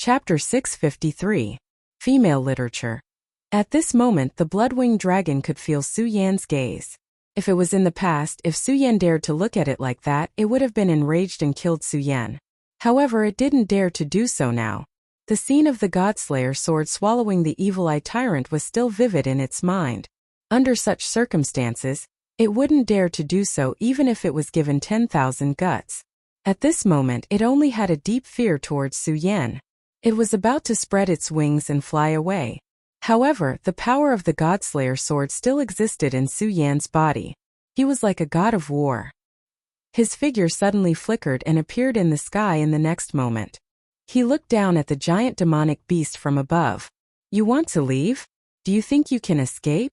Chapter 653. Female Literature. At this moment the blood-winged dragon could feel Su Yan's gaze. If it was in the past, if Su Yan dared to look at it like that, it would have been enraged and killed Su Yan. However, it didn't dare to do so now. The scene of the Godslayer sword swallowing the evil-eye tyrant was still vivid in its mind. Under such circumstances, it wouldn't dare to do so even if it was given 10,000 guts. At this moment it only had a deep fear towards Su Yan. It was about to spread its wings and fly away. However, the power of the Godslayer sword still existed in Su Yan's body. He was like a god of war. His figure suddenly flickered and appeared in the sky in the next moment. He looked down at the giant demonic beast from above. "You want to leave? Do you think you can escape?"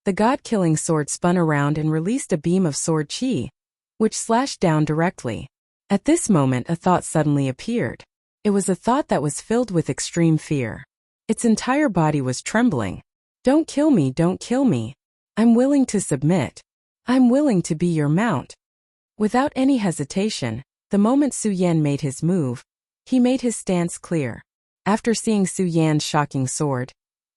The god-killing sword spun around and released a beam of sword chi, which slashed down directly. At this moment a thought suddenly appeared. It was a thought that was filled with extreme fear. Its entire body was trembling. "Don't kill me, don't kill me. I'm willing to submit. I'm willing to be your mount." Without any hesitation, the moment Su Yan made his move, he made his stance clear. After seeing Su Yan's shocking sword,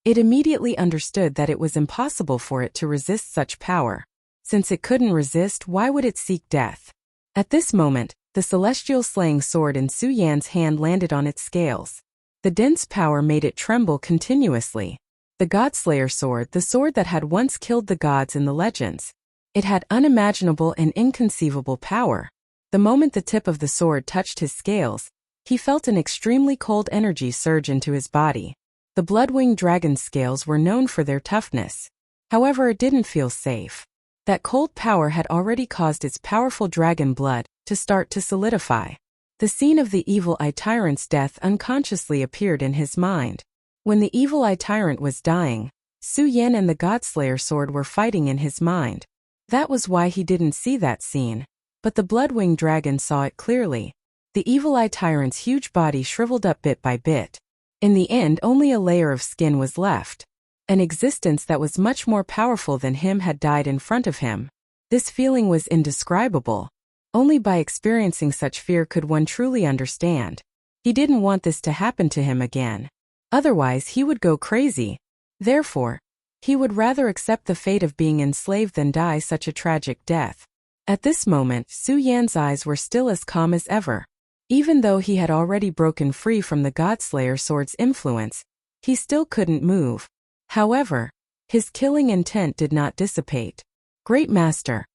it immediately understood that it was impossible for it to resist such power. Since it couldn't resist, why would it seek death? At this moment, the celestial slaying sword in Su Yan's hand landed on its scales. The dense power made it tremble continuously. The Godslayer sword, the sword that had once killed the gods in the legends. It had unimaginable and inconceivable power. The moment the tip of the sword touched his scales, he felt an extremely cold energy surge into his body. The blood-winged dragon's scales were known for their toughness. However, it didn't feel safe. That cold power had already caused its powerful dragon blood to start to solidify. The scene of the evil-eye tyrant's death unconsciously appeared in his mind. When the evil-eye tyrant was dying, Su Yan and the Godslayer sword were fighting in his mind. That was why he didn't see that scene. But the blood-winged dragon saw it clearly. The evil-eye tyrant's huge body shriveled up bit by bit. In the end, only a layer of skin was left. An existence that was much more powerful than him had died in front of him. This feeling was indescribable. Only by experiencing such fear could one truly understand. He didn't want this to happen to him again. Otherwise he would go crazy. Therefore, he would rather accept the fate of being enslaved than die such a tragic death. At this moment, Su Yan's eyes were still as calm as ever. Even though he had already broken free from the Godslayer sword's influence, he still couldn't move. However, his killing intent did not dissipate. "Great Master,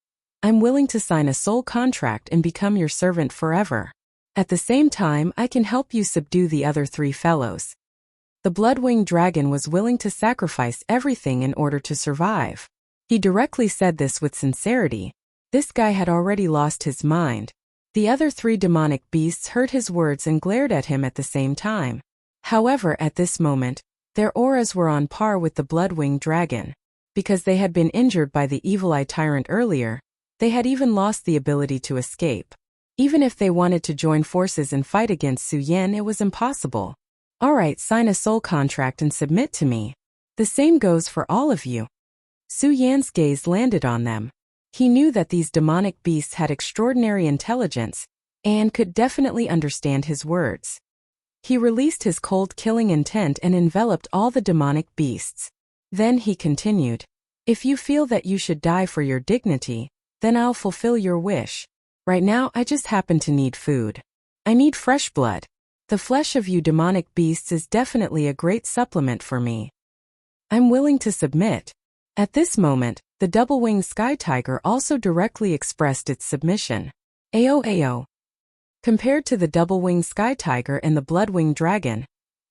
I'm willing to sign a soul contract and become your servant forever. At the same time, I can help you subdue the other three fellows." The blood-winged dragon was willing to sacrifice everything in order to survive. He directly said this with sincerity. This guy had already lost his mind. The other three demonic beasts heard his words and glared at him at the same time. However, at this moment, their auras were on par with the blood-winged dragon. Because they had been injured by the evil-eye tyrant earlier, they had even lost the ability to escape. Even if they wanted to join forces and fight against Su Yan, it was impossible. "Alright, sign a soul contract and submit to me. The same goes for all of you." Su Yan's gaze landed on them. He knew that these demonic beasts had extraordinary intelligence, and could definitely understand his words. He released his cold killing intent and enveloped all the demonic beasts. Then he continued, "If you feel that you should die for your dignity, then I'll fulfill your wish. Right now I just happen to need food. I need fresh blood. The flesh of you demonic beasts is definitely a great supplement for me. I'm willing to submit." At this moment, the double-winged sky tiger also directly expressed its submission. Ao. Compared to the double-winged sky tiger and the blood-winged dragon,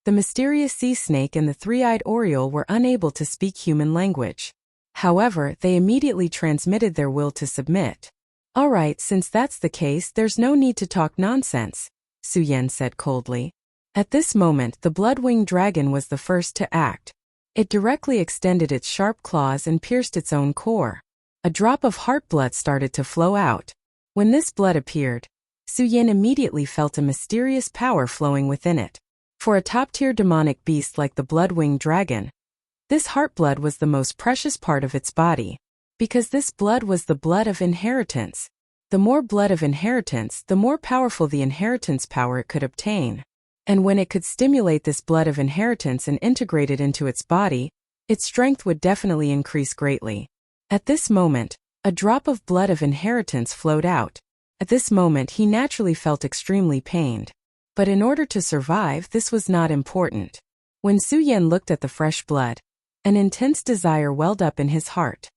the mysterious sea snake and the three-eyed oriole were unable to speak human language. However, they immediately transmitted their will to submit. "Alright, since that's the case, there's no need to talk nonsense," Su Yan said coldly. At this moment, the blood-winged dragon was the first to act. It directly extended its sharp claws and pierced its own core. A drop of heart blood started to flow out. When this blood appeared, Su Yan immediately felt a mysterious power flowing within it. For a top-tier demonic beast like the blood-winged dragon, this heart blood was the most precious part of its body, because this blood was the blood of inheritance. The more blood of inheritance, the more powerful the inheritance power it could obtain. And when it could stimulate this blood of inheritance and integrate it into its body, its strength would definitely increase greatly. At this moment, a drop of blood of inheritance flowed out. At this moment he naturally felt extremely pained. But in order to survive, this was not important. When Su Yan looked at the fresh blood, an intense desire welled up in his heart.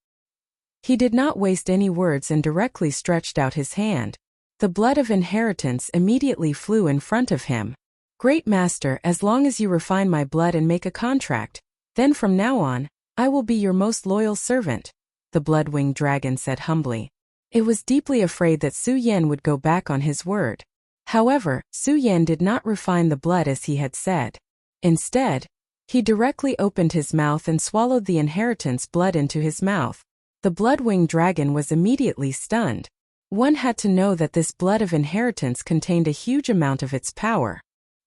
He did not waste any words and directly stretched out his hand. The blood of inheritance immediately flew in front of him. Great Master, as long as you refine my blood and make a contract, then from now on, I will be your most loyal servant, the blood-winged dragon said humbly. It was deeply afraid that Su Yan would go back on his word. However, Su Yan did not refine the blood as he had said. Instead, he directly opened his mouth and swallowed the inheritance blood into his mouth. The blood-winged dragon was immediately stunned. One had to know that this blood of inheritance contained a huge amount of its power.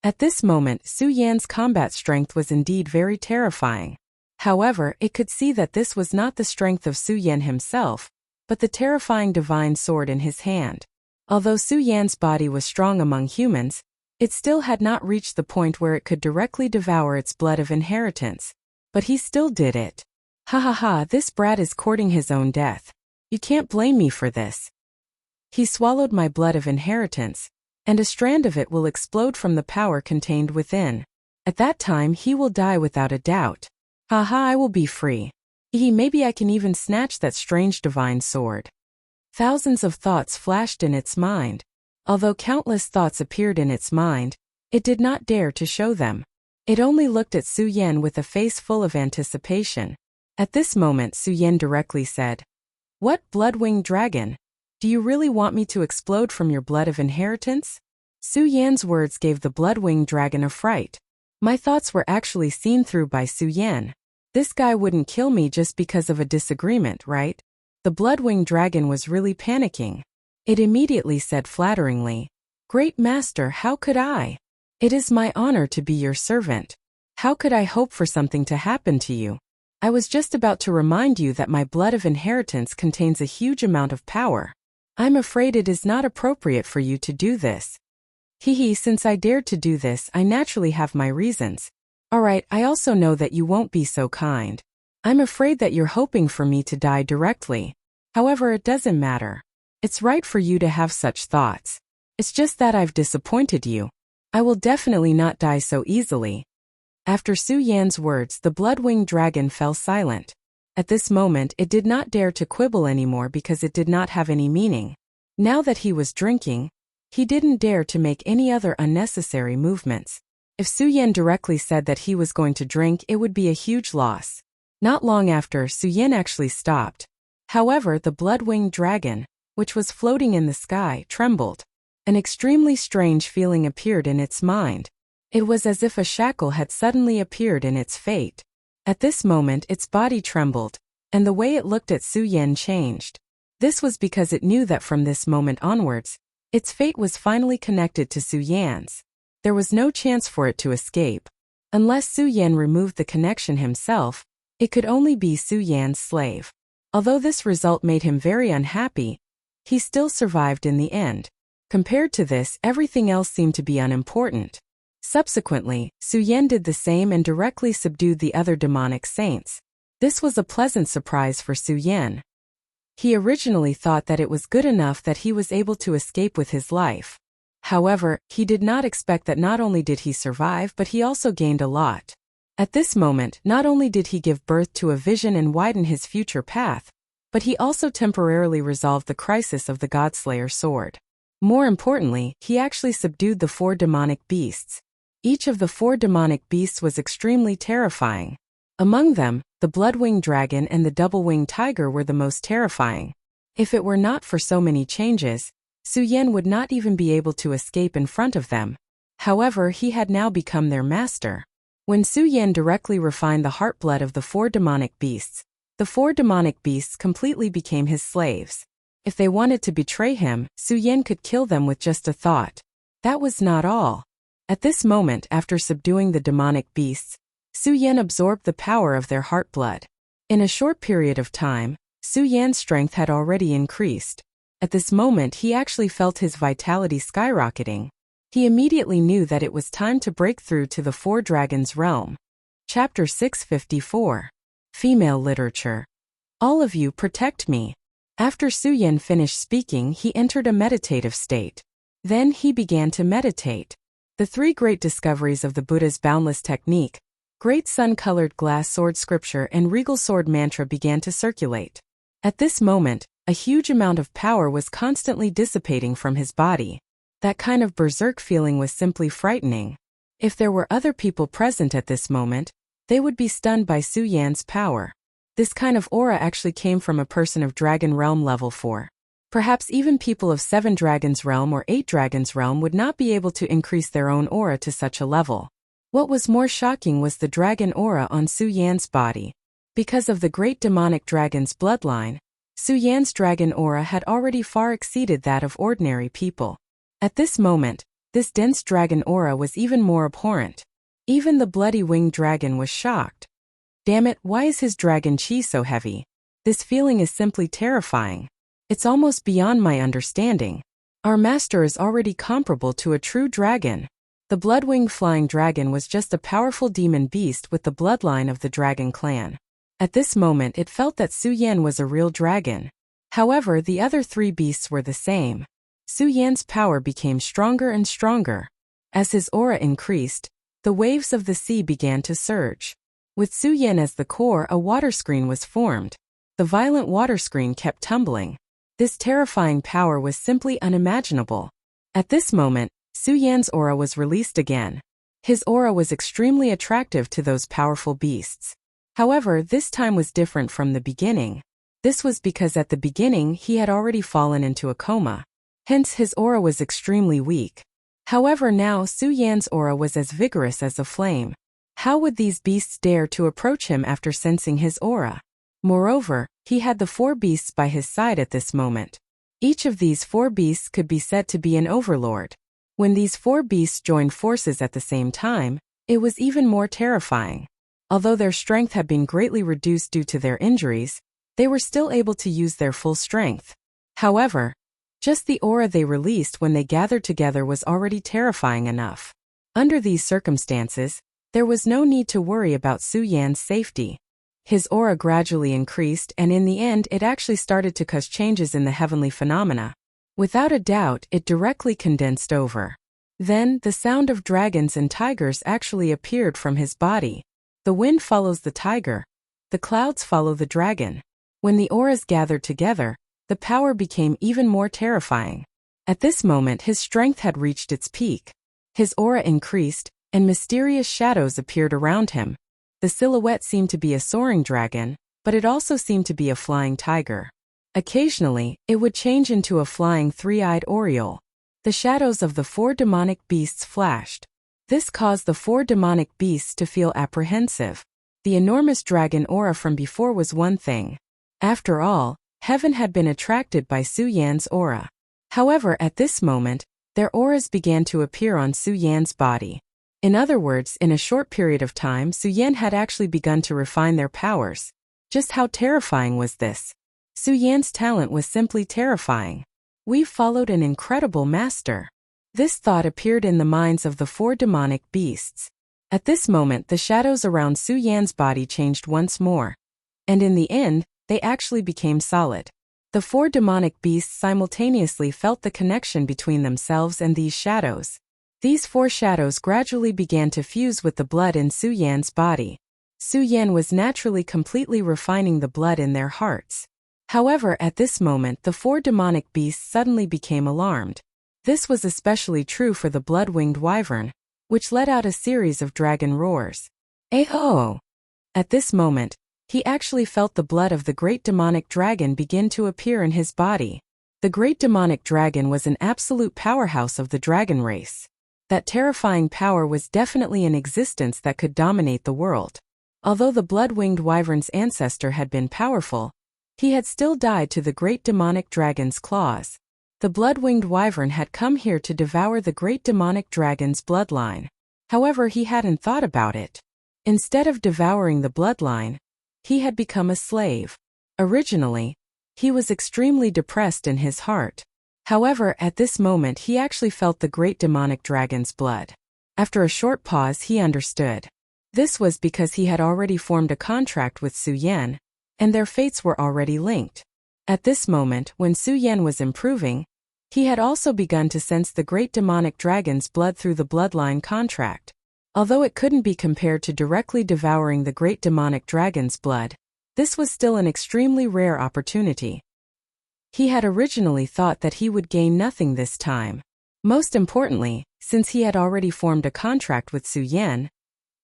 At this moment, Su Yan's combat strength was indeed very terrifying. However, it could see that this was not the strength of Su Yan himself, but the terrifying divine sword in his hand. Although Su Yan's body was strong among humans, it still had not reached the point where it could directly devour its blood of inheritance. But he still did it. Ha ha ha, this brat is courting his own death. You can't blame me for this. He swallowed my blood of inheritance, and a strand of it will explode from the power contained within. At that time he will die without a doubt. Ha ha, I will be free. Maybe I can even snatch that strange divine sword. Thousands of thoughts flashed in its mind. Although countless thoughts appeared in its mind, it did not dare to show them. It only looked at Su Yan with a face full of anticipation. At this moment Su Yan directly said, "What, blood-winged dragon? Do you really want me to explode from your blood of inheritance?" Su Yan's words gave the blood-winged dragon a fright. My thoughts were actually seen through by Su Yan. This guy wouldn't kill me just because of a disagreement, right? The blood-winged dragon was really panicking. It immediately said flatteringly, "Great Master, how could I? It is my honor to be your servant. How could I hope for something to happen to you? I was just about to remind you that my blood of inheritance contains a huge amount of power. I'm afraid it is not appropriate for you to do this." Since I dared to do this, I naturally have my reasons. Alright, I also know that you won't be so kind. I'm afraid that you're hoping for me to die directly. However, it doesn't matter. It's right for you to have such thoughts. It's just that I've disappointed you. I will definitely not die so easily. After Su Yan's words, the blood-winged dragon fell silent. At this moment, it did not dare to quibble anymore because it did not have any meaning. Now that he was drinking, he didn't dare to make any other unnecessary movements. If Su Yan directly said that he was going to drink, it would be a huge loss. Not long after, Su Yan actually stopped. However, the blood-winged dragon, which was floating in the sky, trembled. An extremely strange feeling appeared in its mind. It was as if a shackle had suddenly appeared in its fate. At this moment its body trembled, and the way it looked at Su Yan changed. This was because it knew that from this moment onwards, its fate was finally connected to Su Yan's. There was no chance for it to escape. Unless Su Yan removed the connection himself, it could only be Su Yan's slave. Although this result made him very unhappy, he still survived in the end. Compared to this, everything else seemed to be unimportant. Subsequently, Su Yan did the same and directly subdued the other demonic saints. This was a pleasant surprise for Su Yan. He originally thought that it was good enough that he was able to escape with his life. However, he did not expect that not only did he survive but he also gained a lot. At this moment, not only did he give birth to a vision and widen his future path, but he also temporarily resolved the crisis of the Godslayer sword. More importantly, he actually subdued the 4 demonic beasts. Each of the 4 demonic beasts was extremely terrifying. Among them, the blood-winged dragon and the double-winged tiger were the most terrifying. If it were not for so many changes, Su Yan would not even be able to escape in front of them. However, he had now become their master. When Su Yan directly refined the heart blood of the 4 demonic beasts, the 4 demonic beasts completely became his slaves. If they wanted to betray him, Su Yan could kill them with just a thought. That was not all. At this moment, after subduing the demonic beasts, Su Yan absorbed the power of their heart blood. In a short period of time, Su Yan's strength had already increased. At this moment he actually felt his vitality skyrocketing. He immediately knew that it was time to break through to the Four Dragons realm. Chapter 654. Female Literature. All of you protect me. After Suyen finished speaking, he entered a meditative state. Then he began to meditate. The three great discoveries of the Buddha's boundless technique, great sun-colored glass sword scripture and regal sword mantra began to circulate. At this moment, a huge amount of power was constantly dissipating from his body. That kind of berserk feeling was simply frightening. If there were other people present at this moment, they would be stunned by Su Yan's power. This kind of aura actually came from a person of Dragon Realm level 4. Perhaps even people of 7 Dragons Realm or 8 Dragons Realm would not be able to increase their own aura to such a level. What was more shocking was the dragon aura on Su Yan's body. Because of the great demonic dragon's bloodline, Su Yan's dragon aura had already far exceeded that of ordinary people. At this moment, this dense dragon aura was even more abhorrent. Even the bloody winged dragon was shocked. Damn it, why is his dragon chi so heavy? This feeling is simply terrifying. It's almost beyond my understanding. Our master is already comparable to a true dragon. The blood-winged flying dragon was just a powerful demon beast with the bloodline of the dragon clan. At this moment it felt that Su Yan was a real dragon. However, the other three beasts were the same. Su Yan's power became stronger and stronger. As his aura increased, the waves of the sea began to surge. With Su Yan as the core, a water screen was formed. The violent water screen kept tumbling. This terrifying power was simply unimaginable. At this moment, Su Yan's aura was released again. His aura was extremely attractive to those powerful beasts. However, this time was different from the beginning. This was because at the beginning he had already fallen into a coma. Hence his aura was extremely weak. However, now Su Yan's aura was as vigorous as a flame. How would these beasts dare to approach him after sensing his aura? Moreover, he had the 4 beasts by his side at this moment. Each of these 4 beasts could be said to be an overlord. When these 4 beasts joined forces at the same time, it was even more terrifying. Although their strength had been greatly reduced due to their injuries, they were still able to use their full strength. However, just the aura they released when they gathered together was already terrifying enough. Under these circumstances, there was no need to worry about Su Yan's safety. His aura gradually increased and in the end it actually started to cause changes in the heavenly phenomena. Without a doubt, it directly condensed over. Then, the sound of dragons and tigers actually appeared from his body. The wind follows the tiger. The clouds follow the dragon. When the auras gathered together, the power became even more terrifying. At this moment his strength had reached its peak. His aura increased, and mysterious shadows appeared around him. The silhouette seemed to be a soaring dragon, but it also seemed to be a flying tiger. Occasionally, it would change into a flying 3-eyed oriole. The shadows of the 4 demonic beasts flashed. This caused the 4 demonic beasts to feel apprehensive. The enormous dragon aura from before was one thing. After all, heaven had been attracted by Su Yan's aura. However, at this moment, their auras began to appear on Su Yan's body. In other words, in a short period of time, Su Yan had actually begun to refine their powers. Just how terrifying was this? Su Yan's talent was simply terrifying. We've followed an incredible master. This thought appeared in the minds of the 4 demonic beasts. At this moment, the shadows around Su Yan's body changed once more. And in the end, they actually became solid. The 4 demonic beasts simultaneously felt the connection between themselves and these shadows. These 4 shadows gradually began to fuse with the blood in Su Yan's body. Su Yan was naturally completely refining the blood in their hearts. However, at this moment the 4 demonic beasts suddenly became alarmed. This was especially true for the blood-winged wyvern, which let out a series of dragon roars. Aho! At this moment, he actually felt the blood of the great demonic dragon begin to appear in his body. The great demonic dragon was an absolute powerhouse of the dragon race. That terrifying power was definitely in existence that could dominate the world. Although the blood-winged wyvern's ancestor had been powerful, he had still died to the great demonic dragon's claws. The blood-winged wyvern had come here to devour the great demonic dragon's bloodline. However, he hadn't thought about it. Instead of devouring the bloodline, he had become a slave. Originally, he was extremely depressed in his heart. However, at this moment he actually felt the great demonic dragon's blood. After a short pause he understood. This was because he had already formed a contract with Su Yan, and their fates were already linked. At this moment, when Su Yan was improving, he had also begun to sense the great demonic dragon's blood through the bloodline contract. Although it couldn't be compared to directly devouring the great demonic dragon's blood, this was still an extremely rare opportunity. He had originally thought that he would gain nothing this time. Most importantly, since he had already formed a contract with Su Yan,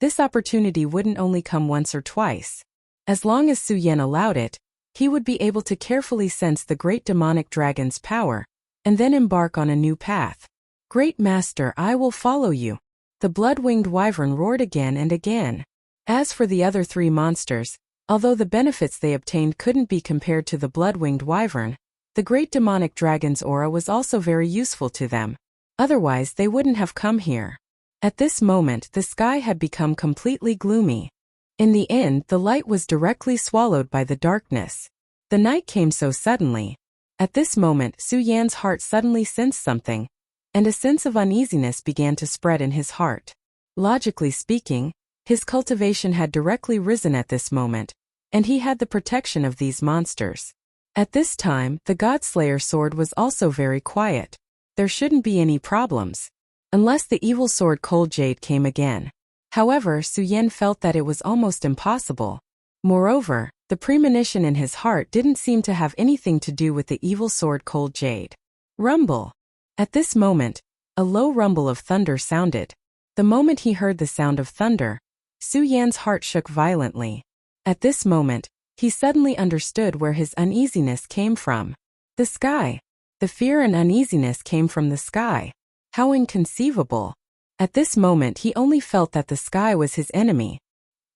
this opportunity wouldn't only come once or twice. As long as Su Yan allowed it, he would be able to carefully sense the great demonic dragon's power, and then embark on a new path. Great Master, I will follow you. The blood-winged wyvern roared again and again. As for the other three monsters, although the benefits they obtained couldn't be compared to the blood-winged wyvern, the great demonic dragon's aura was also very useful to them. Otherwise they wouldn't have come here. At this moment the sky had become completely gloomy. In the end, the light was directly swallowed by the darkness. The night came so suddenly. At this moment Su Yan's heart suddenly sensed something, and a sense of uneasiness began to spread in his heart. Logically speaking, his cultivation had directly risen at this moment, and he had the protection of these monsters. At this time, the Godslayer sword was also very quiet. There shouldn't be any problems. Unless the evil sword Cold Jade came again. However, Su Yan felt that it was almost impossible. Moreover, the premonition in his heart didn't seem to have anything to do with the evil sword Cold Jade. Rumble. At this moment, a low rumble of thunder sounded. The moment he heard the sound of thunder, Su Yan's heart shook violently. At this moment, he suddenly understood where his uneasiness came from. The sky. The fear and uneasiness came from the sky. How inconceivable. At this moment he only felt that the sky was his enemy.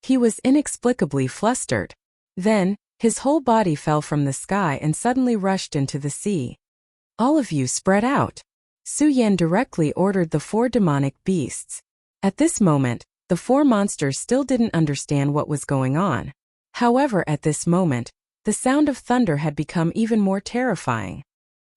He was inexplicably flustered. Then, his whole body fell from the sky and suddenly rushed into the sea. All of you spread out. Su Yan directly ordered the 4 demonic beasts. At this moment, the 4 monsters still didn't understand what was going on. However, at this moment, the sound of thunder had become even more terrifying.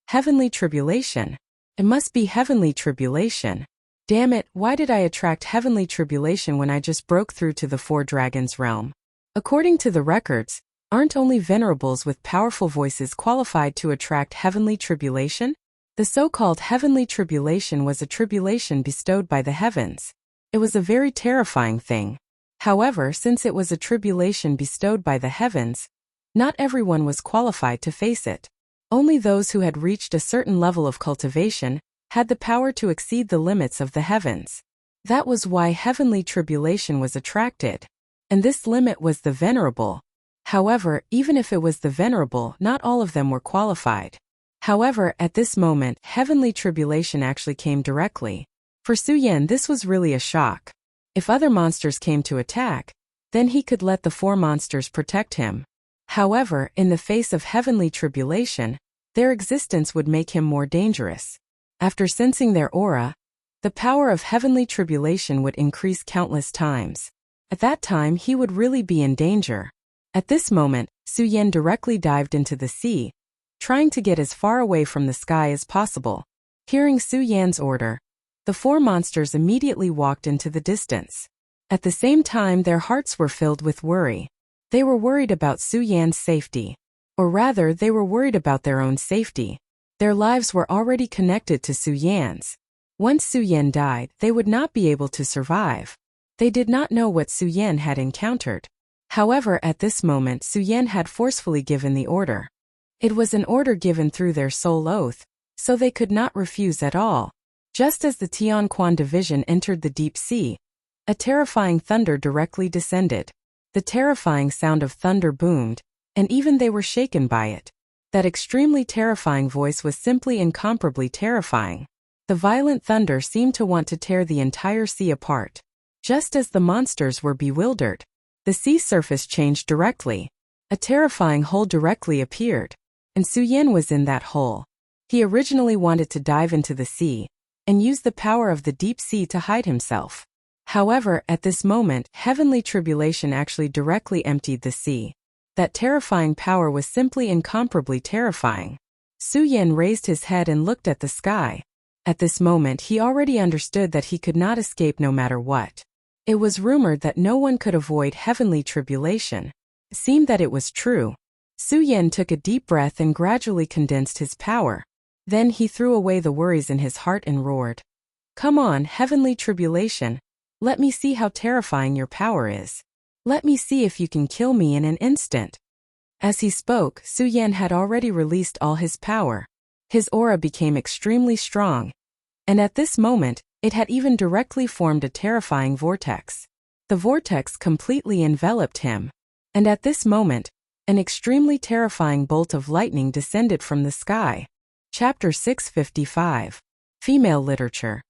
Heavenly tribulation. It must be heavenly tribulation. Damn it, why did I attract heavenly tribulation when I just broke through to the 4 dragons realm? According to the records, aren't only venerables with powerful voices qualified to attract heavenly tribulation? The so-called heavenly tribulation was a tribulation bestowed by the heavens. It was a very terrifying thing. However, since it was a tribulation bestowed by the heavens, not everyone was qualified to face it. Only those who had reached a certain level of cultivation had the power to exceed the limits of the heavens. That was why heavenly tribulation was attracted. And this limit was the venerable. However, even if it was the venerable, not all of them were qualified. However, at this moment, heavenly tribulation actually came directly. For Su Yan, this was really a shock. If other monsters came to attack, then he could let the 4 monsters protect him. However, in the face of heavenly tribulation, their existence would make him more dangerous. After sensing their aura, the power of heavenly tribulation would increase countless times. At that time he would really be in danger. At this moment, Su Yan directly dived into the sea, trying to get as far away from the sky as possible. Hearing Su Yan's order, the 4 monsters immediately walked into the distance. At the same time their hearts were filled with worry. They were worried about Su Yan's safety. Or rather, they were worried about their own safety. Their lives were already connected to Su Yan's. Once Su Yan died, they would not be able to survive. They did not know what Su Yan had encountered. However, at this moment Su Yan had forcefully given the order. It was an order given through their soul oath, so they could not refuse at all. Just as the Tian Quan division entered the deep sea, a terrifying thunder directly descended. The terrifying sound of thunder boomed, and even they were shaken by it. That extremely terrifying voice was simply incomparably terrifying. The violent thunder seemed to want to tear the entire sea apart. Just as the monsters were bewildered, the sea surface changed directly. A terrifying hole directly appeared, and Su Yan was in that hole. He originally wanted to dive into the sea, and use the power of the deep sea to hide himself. However, at this moment, heavenly tribulation actually directly emptied the sea. That terrifying power was simply incomparably terrifying. Su Yan raised his head and looked at the sky. At this moment he already understood that he could not escape no matter what. It was rumored that no one could avoid heavenly tribulation. It seemed that it was true. Su Yan took a deep breath and gradually condensed his power. Then he threw away the worries in his heart and roared. Come on, heavenly tribulation. Let me see how terrifying your power is. Let me see if you can kill me in an instant. As he spoke, Su Yan had already released all his power. His aura became extremely strong. And at this moment, it had even directly formed a terrifying vortex. The vortex completely enveloped him. And at this moment, an extremely terrifying bolt of lightning descended from the sky. Chapter 655. Female Literature.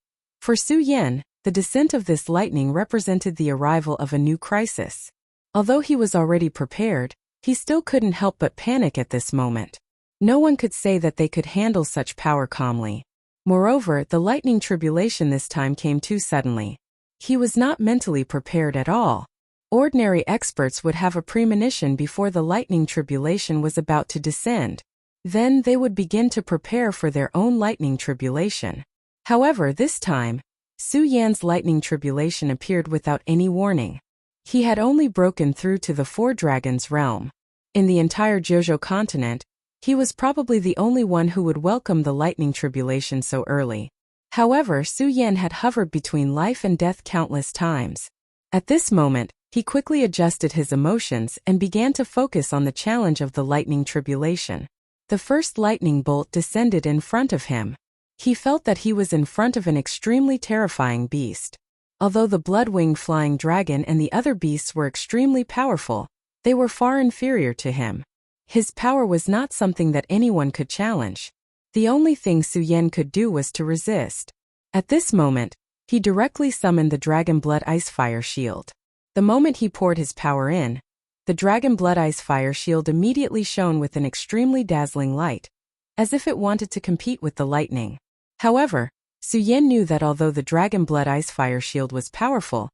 For Su Yan, the descent of this lightning represented the arrival of a new crisis. Although he was already prepared, he still couldn't help but panic at this moment. No one could say that they could handle such power calmly. Moreover, the lightning tribulation this time came too suddenly. He was not mentally prepared at all. Ordinary experts would have a premonition before the lightning tribulation was about to descend. Then they would begin to prepare for their own lightning tribulation. However, this time, Su Yan's lightning tribulation appeared without any warning. He had only broken through to the Four Dragons realm. In the entire Jojo continent, he was probably the only one who would welcome the lightning tribulation so early. However, Su Yan had hovered between life and death countless times. At this moment, he quickly adjusted his emotions and began to focus on the challenge of the lightning tribulation. The first lightning bolt descended in front of him. He felt that he was in front of an extremely terrifying beast. Although the blood-winged flying dragon and the other beasts were extremely powerful, they were far inferior to him. His power was not something that anyone could challenge. The only thing Su Yan could do was to resist. At this moment, he directly summoned the Dragon Blood Ice Fire Shield. The moment he poured his power in, the Dragon Blood Ice Fire Shield immediately shone with an extremely dazzling light, as if it wanted to compete with the lightning. However, Su Yan knew that although the Dragon Blood Ice Fire Shield was powerful,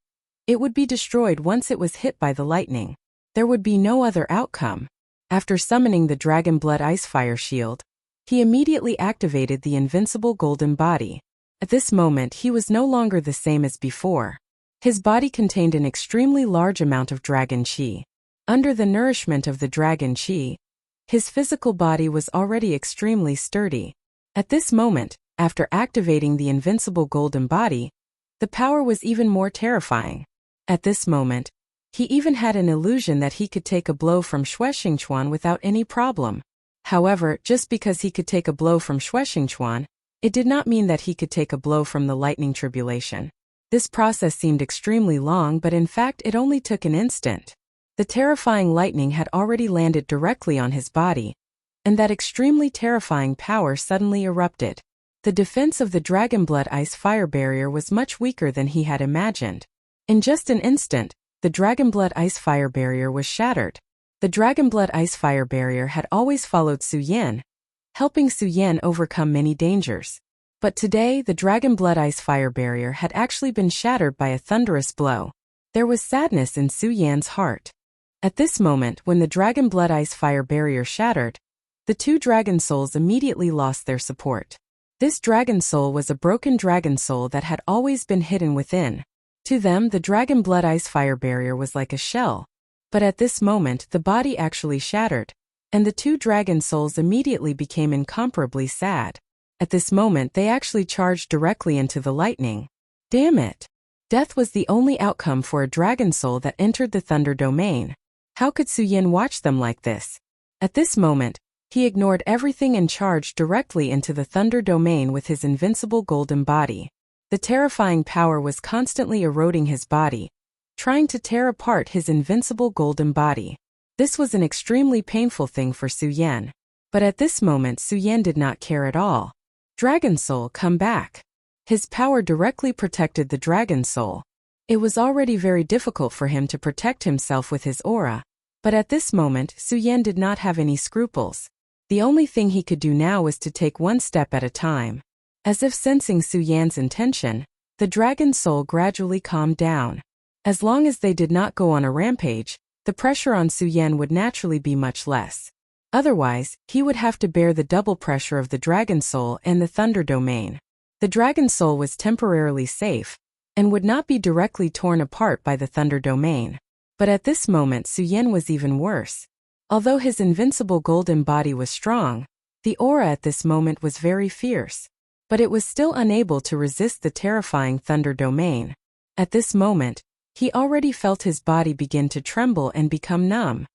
it would be destroyed once it was hit by the lightning. There would be no other outcome. After summoning the Dragon Blood Ice Fire Shield, he immediately activated the invincible golden body. At this moment he was no longer the same as before. His body contained an extremely large amount of dragon chi. Under the nourishment of the dragon chi, his physical body was already extremely sturdy. At this moment, after activating the invincible golden body, the power was even more terrifying. At this moment, he even had an illusion that he could take a blow from Shuexingchuan without any problem. However, just because he could take a blow from Shuexingchuan, it did not mean that he could take a blow from the lightning tribulation. This process seemed extremely long, but in fact it only took an instant. The terrifying lightning had already landed directly on his body, and that extremely terrifying power suddenly erupted. The defense of the Dragon Blood Ice Fire Barrier was much weaker than he had imagined. In just an instant, the Dragon Blood Ice Fire Barrier was shattered. The Dragon Blood Ice Fire Barrier had always followed Su Yan, helping Su Yan overcome many dangers. But today, the Dragon Blood Ice Fire Barrier had actually been shattered by a thunderous blow. There was sadness in Su Yan's heart. At this moment, when the Dragon Blood Ice Fire Barrier shattered, the two dragon souls immediately lost their support. This dragon soul was a broken dragon soul that had always been hidden within. To them, the Dragon Blood Ice Fire Barrier was like a shell. But at this moment, the body actually shattered, and the two dragon souls immediately became incomparably sad. At this moment, they actually charged directly into the lightning. Damn it! Death was the only outcome for a dragon soul that entered the Thunder Domain. How could Su Yan watch them like this? At this moment, he ignored everything and charged directly into the Thunder Domain with his invincible golden body. The terrifying power was constantly eroding his body, trying to tear apart his invincible golden body. This was an extremely painful thing for Su Yan. But at this moment Su Yan did not care at all. Dragon Soul, come back. His power directly protected the Dragon Soul. It was already very difficult for him to protect himself with his aura, but at this moment Su Yan did not have any scruples. The only thing he could do now was to take one step at a time. As if sensing Su Yan's intention, the Dragon Soul gradually calmed down. As long as they did not go on a rampage, the pressure on Su Yan would naturally be much less. Otherwise, he would have to bear the double pressure of the Dragon Soul and the Thunder Domain. The Dragon Soul was temporarily safe, and would not be directly torn apart by the Thunder Domain. But at this moment Suyen was even worse. Although his invincible golden body was strong, the aura at this moment was very fierce. But it was still unable to resist the terrifying Thunder Domain. At this moment, he already felt his body begin to tremble and become numb.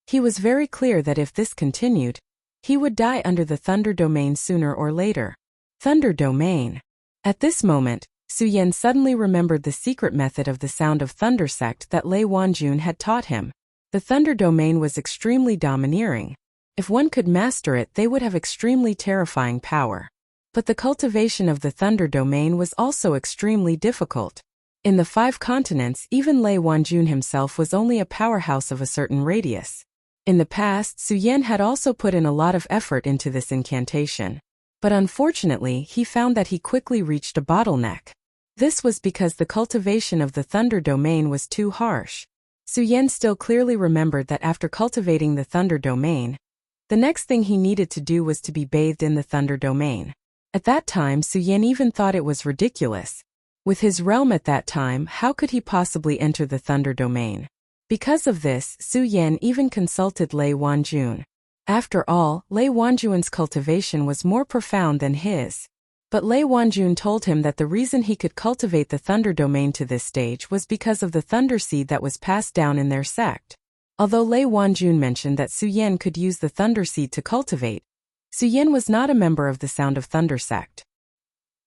He was very clear that if this continued, he would die under the Thunder Domain sooner or later. Thunder Domain. At this moment, Suyen suddenly remembered the secret method of the Sound of Thunder sect that Lei Wanjun had taught him. The Thunder Domain was extremely domineering. If one could master it, they would have extremely terrifying power. But the cultivation of the Thunder Domain was also extremely difficult. In the 5 continents, even Lei Wanjun himself was only a powerhouse of a certain radius. In the past, Suyen had also put in a lot of effort into this incantation. But unfortunately, he found that he quickly reached a bottleneck. This was because the cultivation of the Thunder Domain was too harsh. Suyen still clearly remembered that after cultivating the Thunder Domain, the next thing he needed to do was to be bathed in the Thunder Domain. At that time, Suyen even thought it was ridiculous. With his realm at that time, how could he possibly enter the Thunder Domain? Because of this, Suyen even consulted Lei Wanjun. After all, Lei Wanjun's cultivation was more profound than his. But Lei Wanjun told him that the reason he could cultivate the Thunder Domain to this stage was because of the Thunder Seed that was passed down in their sect. Although Lei Wanjun mentioned that Suyen could use the Thunder Seed to cultivate, Suyen was not a member of the Sound of Thunder sect.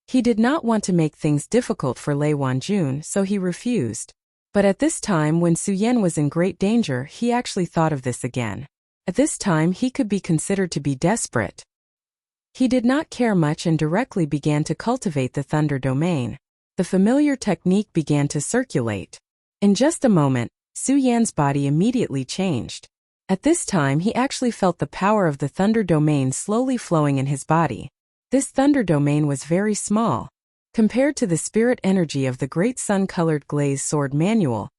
He did not want to make things difficult for Lei Wanjun, so he refused. But at this time, when Suyen was in great danger, he actually thought of this again. At this time, he could be considered to be desperate. He did not care much and directly began to cultivate the Thunder Domain. The familiar technique began to circulate. In just a moment, Suyen's body immediately changed. At this time, he actually felt the power of the Thunder Domain slowly flowing in his body. This Thunder Domain was very small. Compared to the spirit energy of the great sun-colored glazed sword manual,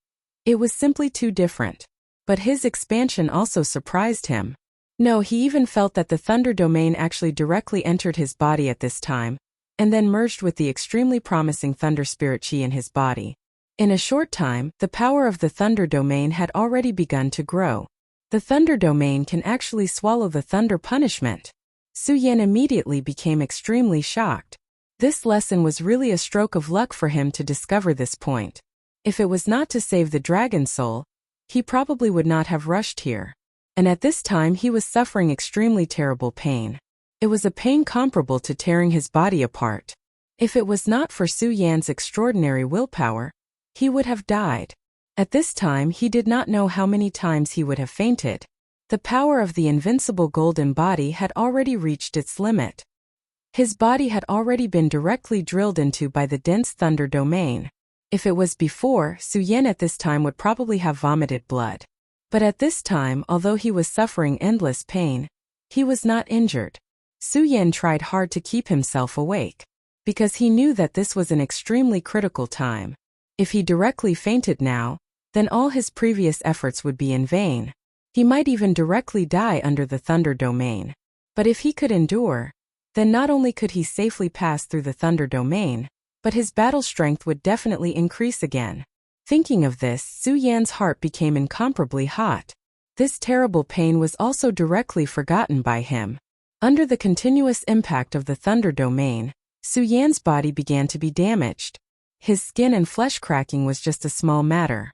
it was simply too different. But his expansion also surprised him. No, he even felt that the Thunder Domain actually directly entered his body at this time, and then merged with the extremely promising Thunder Spirit Chi in his body. In a short time, the power of the Thunder Domain had already begun to grow. The Thunder Domain can actually swallow the Thunder Punishment. Suyen immediately became extremely shocked. This lesson was really a stroke of luck for him to discover this point. If it was not to save the Dragon Soul, he probably would not have rushed here. And at this time he was suffering extremely terrible pain. It was a pain comparable to tearing his body apart. If it was not for Suyen's extraordinary willpower, he would have died. At this time he did not know how many times he would have fainted. The power of the invincible golden body had already reached its limit. His body had already been directly drilled into by the dense Thunder Domain. If it was before, Suyen at this time would probably have vomited blood. But at this time, although he was suffering endless pain, he was not injured. Suyen tried hard to keep himself awake, because he knew that this was an extremely critical time. If he directly fainted now, then all his previous efforts would be in vain. He might even directly die under the Thunder Domain. But if he could endure, then not only could he safely pass through the Thunder Domain, but his battle strength would definitely increase again. Thinking of this, Suyen's heart became incomparably hot. This terrible pain was also directly forgotten by him. Under the continuous impact of the Thunder Domain, Suyen's body began to be damaged. His skin and flesh cracking was just a small matter.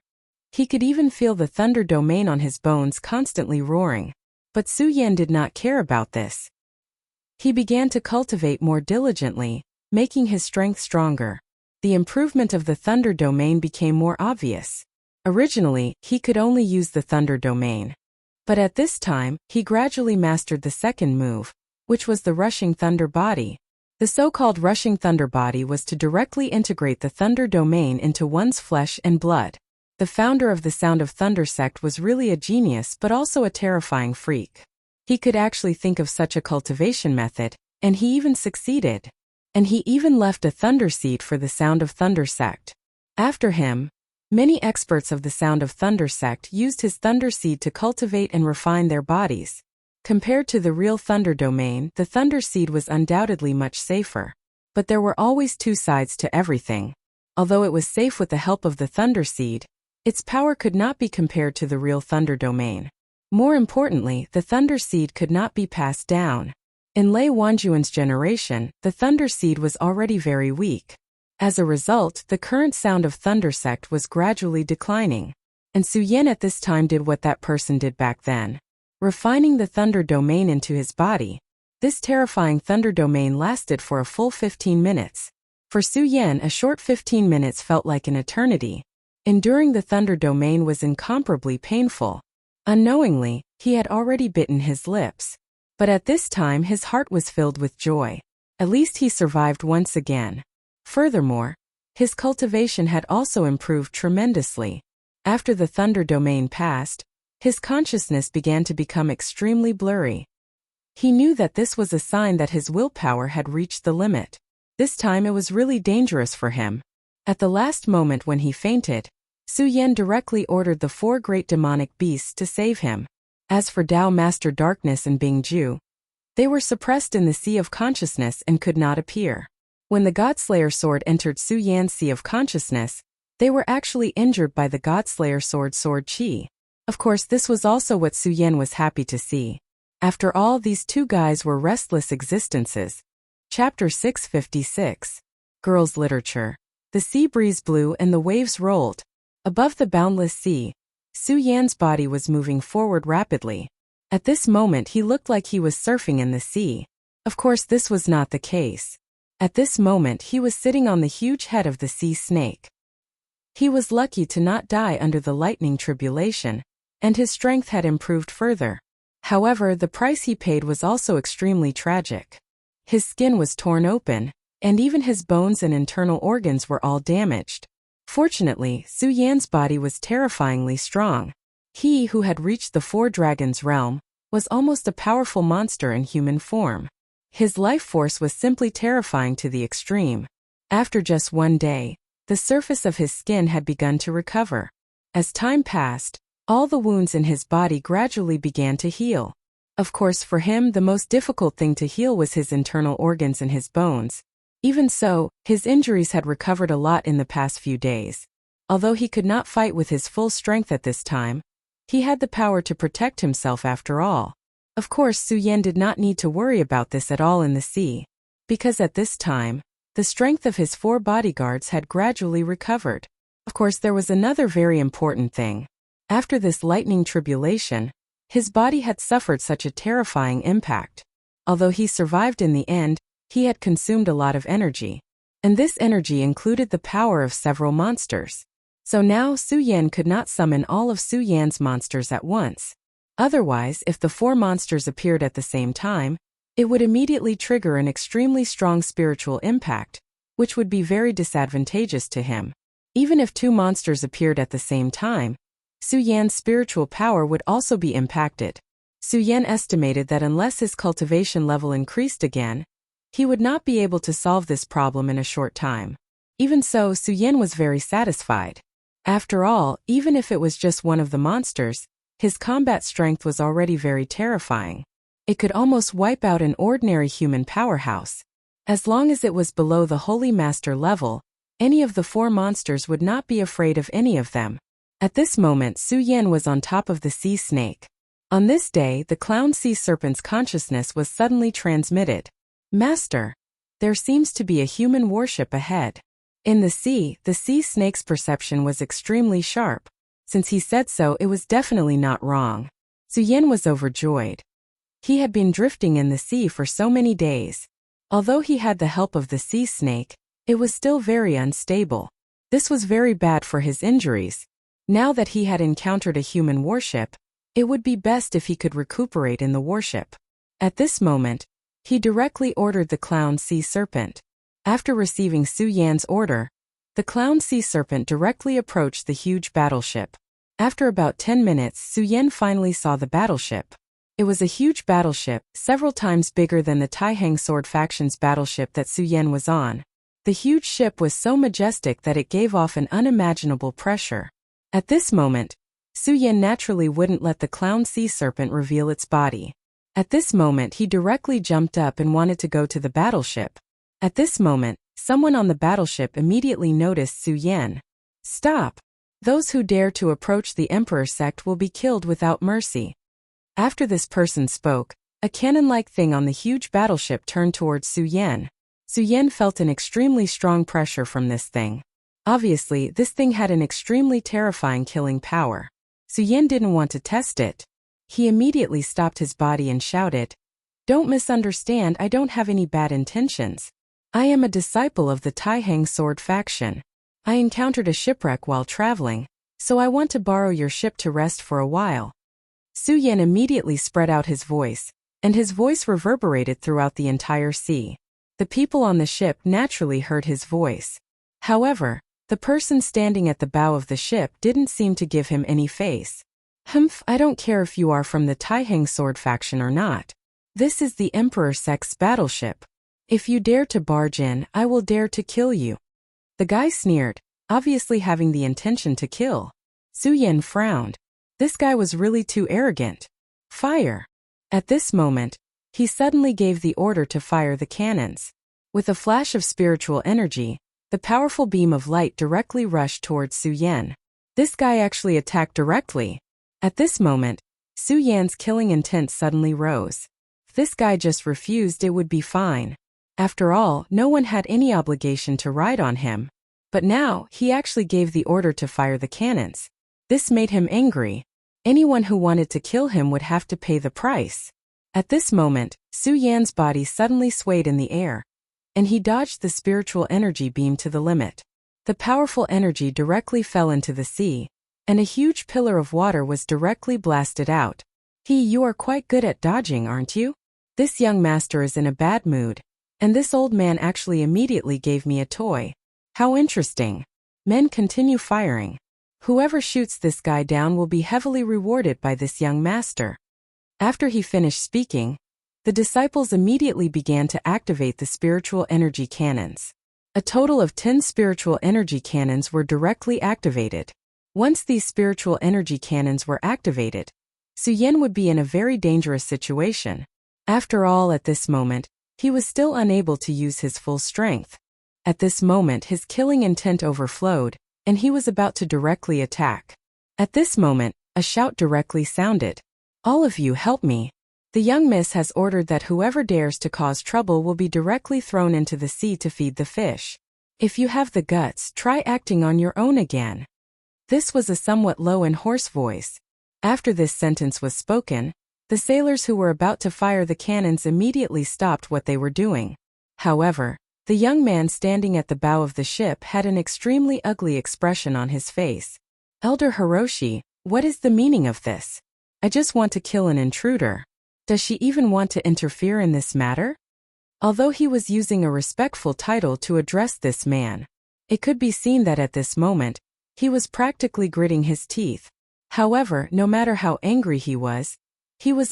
He could even feel the Thunder Domain on his bones constantly roaring. But Suyen did not care about this. He began to cultivate more diligently, making his strength stronger. The improvement of the Thunder Domain became more obvious. Originally, he could only use the Thunder Domain. But at this time, he gradually mastered the second move, which was the Rushing Thunder Body. The so-called Rushing Thunder Body was to directly integrate the Thunder Domain into one's flesh and blood. The founder of the Sound of Thunder sect was really a genius but also a terrifying freak. He could actually think of such a cultivation method, and he even succeeded. And he even left a Thunder Seed for the Sound of Thunder sect. After him, many experts of the Sound of Thunder sect used his Thunder Seed to cultivate and refine their bodies. Compared to the real Thunder Domain, the Thunder Seed was undoubtedly much safer. But there were always two sides to everything. Although it was safe with the help of the Thunder Seed, its power could not be compared to the real Thunder Domain. More importantly, the Thunder Seed could not be passed down. In Lei Wanjuan's generation, the Thunder Seed was already very weak. As a result, the current sound of Thunder Sect was gradually declining. And Su Yan at this time did what that person did back then. Refining the Thunder Domain into his body. This terrifying Thunder Domain lasted for a full 15 minutes. For Su Yan, a short 15 minutes felt like an eternity. Enduring the Thunder Domain was incomparably painful. Unknowingly, he had already bitten his lips. But at this time his heart was filled with joy. At least he survived once again. Furthermore, his cultivation had also improved tremendously. After the Thunder Domain passed, his consciousness began to become extremely blurry. He knew that this was a sign that his willpower had reached the limit. This time it was really dangerous for him. At the last moment when he fainted, Su Yan directly ordered the 4 great demonic beasts to save him. As for Tao Master Darkness and Bingju, they were suppressed in the Sea of Consciousness and could not appear. When the Godslayer sword entered Su Yan's Sea of Consciousness, they were actually injured by the Godslayer sword Qi. Of course, this was also what Su Yan was happy to see. After all, these two guys were restless existences. Chapter 656. Girls' Literature. The sea breeze blew and the waves rolled. Above the boundless sea, Su Yan's body was moving forward rapidly. At this moment he looked like he was surfing in the sea. Of course, this was not the case. At this moment he was sitting on the huge head of the sea snake. He was lucky to not die under the lightning tribulation, and his strength had improved further. However, the price he paid was also extremely tragic. His skin was torn open, and even his bones and internal organs were all damaged. Fortunately, Su Yan's body was terrifyingly strong. He who had reached the 4 dragons realm was almost a powerful monster in human form. His life force was simply terrifying to the extreme. After just one day, the surface of his skin had begun to recover. As time passed, all the wounds in his body gradually began to heal. Of course, for him the most difficult thing to heal was his internal organs and his bones. Even so, his injuries had recovered a lot in the past few days. Although he could not fight with his full strength at this time, he had the power to protect himself after all. Of course, Su Yan did not need to worry about this at all in the sea, because at this time, the strength of his 4 bodyguards had gradually recovered. Of course, there was another very important thing. After this lightning tribulation, his body had suffered such a terrifying impact. Although he survived in the end, he had consumed a lot of energy. And this energy included the power of several monsters. So now Su Yan could not summon all of Su Yan's monsters at once. Otherwise, if the 4 monsters appeared at the same time, it would immediately trigger an extremely strong spiritual impact, which would be very disadvantageous to him. Even if 2 monsters appeared at the same time, Su Yan's spiritual power would also be impacted. Su Yan estimated that unless his cultivation level increased again, he would not be able to solve this problem in a short time. Even so, Su Yan was very satisfied. After all, even if it was just one of the monsters, his combat strength was already very terrifying. It could almost wipe out an ordinary human powerhouse. As long as it was below the Holy Master level, any of the 4 monsters would not be afraid of any of them. At this moment, Su Yan was on top of the sea snake. On this day, the clown sea serpent's consciousness was suddenly transmitted. Master, there seems to be a human warship ahead. In the sea snake's perception was extremely sharp. Since he said so, it was definitely not wrong. Su Yan was overjoyed. He had been drifting in the sea for so many days. Although he had the help of the sea snake, it was still very unstable. This was very bad for his injuries. Now that he had encountered a human warship, it would be best if he could recuperate in the warship. At this moment, he directly ordered the clown sea serpent. After receiving Su Yan's order, the clown sea serpent directly approached the huge battleship. After about 10 minutes, Su Yan finally saw the battleship. It was a huge battleship, several times bigger than the Taihang Sword faction's battleship that Su Yan was on. The huge ship was so majestic that it gave off an unimaginable pressure. At this moment, Su Yan naturally wouldn't let the clown sea serpent reveal its body. At this moment he directly jumped up and wanted to go to the battleship. At this moment, someone on the battleship immediately noticed Su Yan. Stop! Those who dare to approach the Emperor sect will be killed without mercy. After this person spoke, a cannon-like thing on the huge battleship turned towards Su Yan. Su Yan felt an extremely strong pressure from this thing. Obviously, this thing had an extremely terrifying killing power. Su Yan didn't want to test it. He immediately stopped his body and shouted, "Don't misunderstand, I don't have any bad intentions. I am a disciple of the Taihang sword faction. I encountered a shipwreck while traveling, so I want to borrow your ship to rest for a while." Su Yan immediately spread out his voice, and his voice reverberated throughout the entire sea. The people on the ship naturally heard his voice. However, the person standing at the bow of the ship didn't seem to give him any face. "Humph, I don't care if you are from the Taihang sword faction or not. This is the Emperor sect's battleship. If you dare to barge in, I will dare to kill you." The guy sneered, obviously having the intention to kill. Su Yan frowned. This guy was really too arrogant. Fire! At this moment, he suddenly gave the order to fire the cannons. With a flash of spiritual energy, the powerful beam of light directly rushed towards Su Yan. This guy actually attacked directly. At this moment, Su Yan's killing intent suddenly rose. If this guy just refused, it would be fine. After all, no one had any obligation to ride on him. But now, he actually gave the order to fire the cannons. This made him angry. Anyone who wanted to kill him would have to pay the price. At this moment, Su Yan's body suddenly swayed in the air, and he dodged the spiritual energy beam to the limit. The powerful energy directly fell into the sea, and a huge pillar of water was directly blasted out. You are quite good at dodging, aren't you? This young master is in a bad mood, and this old man actually immediately gave me a toy. How interesting. Men continue firing. Whoever shoots this guy down will be heavily rewarded by this young master. After he finished speaking, the disciples immediately began to activate the spiritual energy cannons. A total of 10 spiritual energy cannons were directly activated. Once these spiritual energy cannons were activated, Su Yan would be in a very dangerous situation. After all, at this moment, he was still unable to use his full strength. At this moment, his killing intent overflowed, and he was about to directly attack. At this moment, a shout directly sounded. "All of you, help me. The young miss has ordered that whoever dares to cause trouble will be directly thrown into the sea to feed the fish. If you have the guts, try acting on your own again." This was a somewhat low and hoarse voice. After this sentence was spoken, the sailors who were about to fire the cannons immediately stopped what they were doing. However, the young man standing at the bow of the ship had an extremely ugly expression on his face. "Elder Hiroshi, what is the meaning of this? I just want to kill an intruder. Does she even want to interfere in this matter?" Although he was using a respectful title to address this man, it could be seen that at this moment, he was practically gritting his teeth. However, no matter how angry he was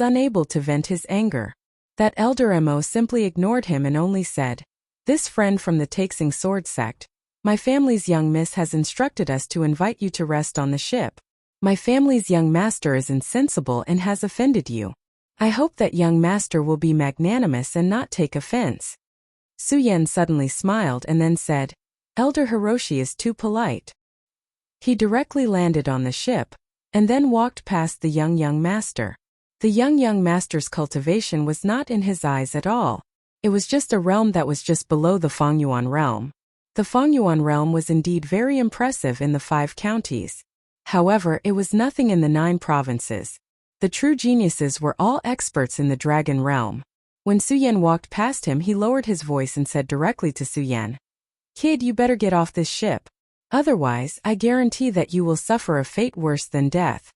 unable to vent his anger. That elder Mo simply ignored him and only said, "This friend from the Taixing sword sect, my family's young miss has instructed us to invite you to rest on the ship. My family's young master is insensible and has offended you. I hope that young master will be magnanimous and not take offense." Su Yan suddenly smiled and then said, "Elder Hiroshi is too polite." He directly landed on the ship, and then walked past the young master. The young master's cultivation was not in his eyes at all. It was just a realm that was just below the Fengyuan realm. The Fengyuan realm was indeed very impressive in the 5 counties. However, it was nothing in the 9 provinces. The true geniuses were all experts in the dragon realm. When Su Yan walked past him, he lowered his voice and said directly to Su Yan, "Kid, you better get off this ship. Otherwise, I guarantee that you will suffer a fate worse than death."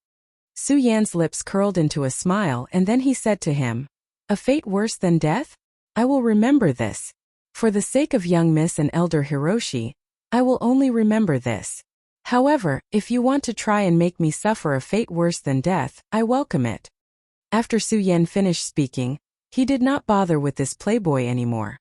Su Yan's lips curled into a smile and then he said to him, "A fate worse than death? I will remember this. For the sake of young miss and elder Hiroshi, I will only remember this. However, if you want to try and make me suffer a fate worse than death, I welcome it." After Su Yan finished speaking, he did not bother with this playboy anymore.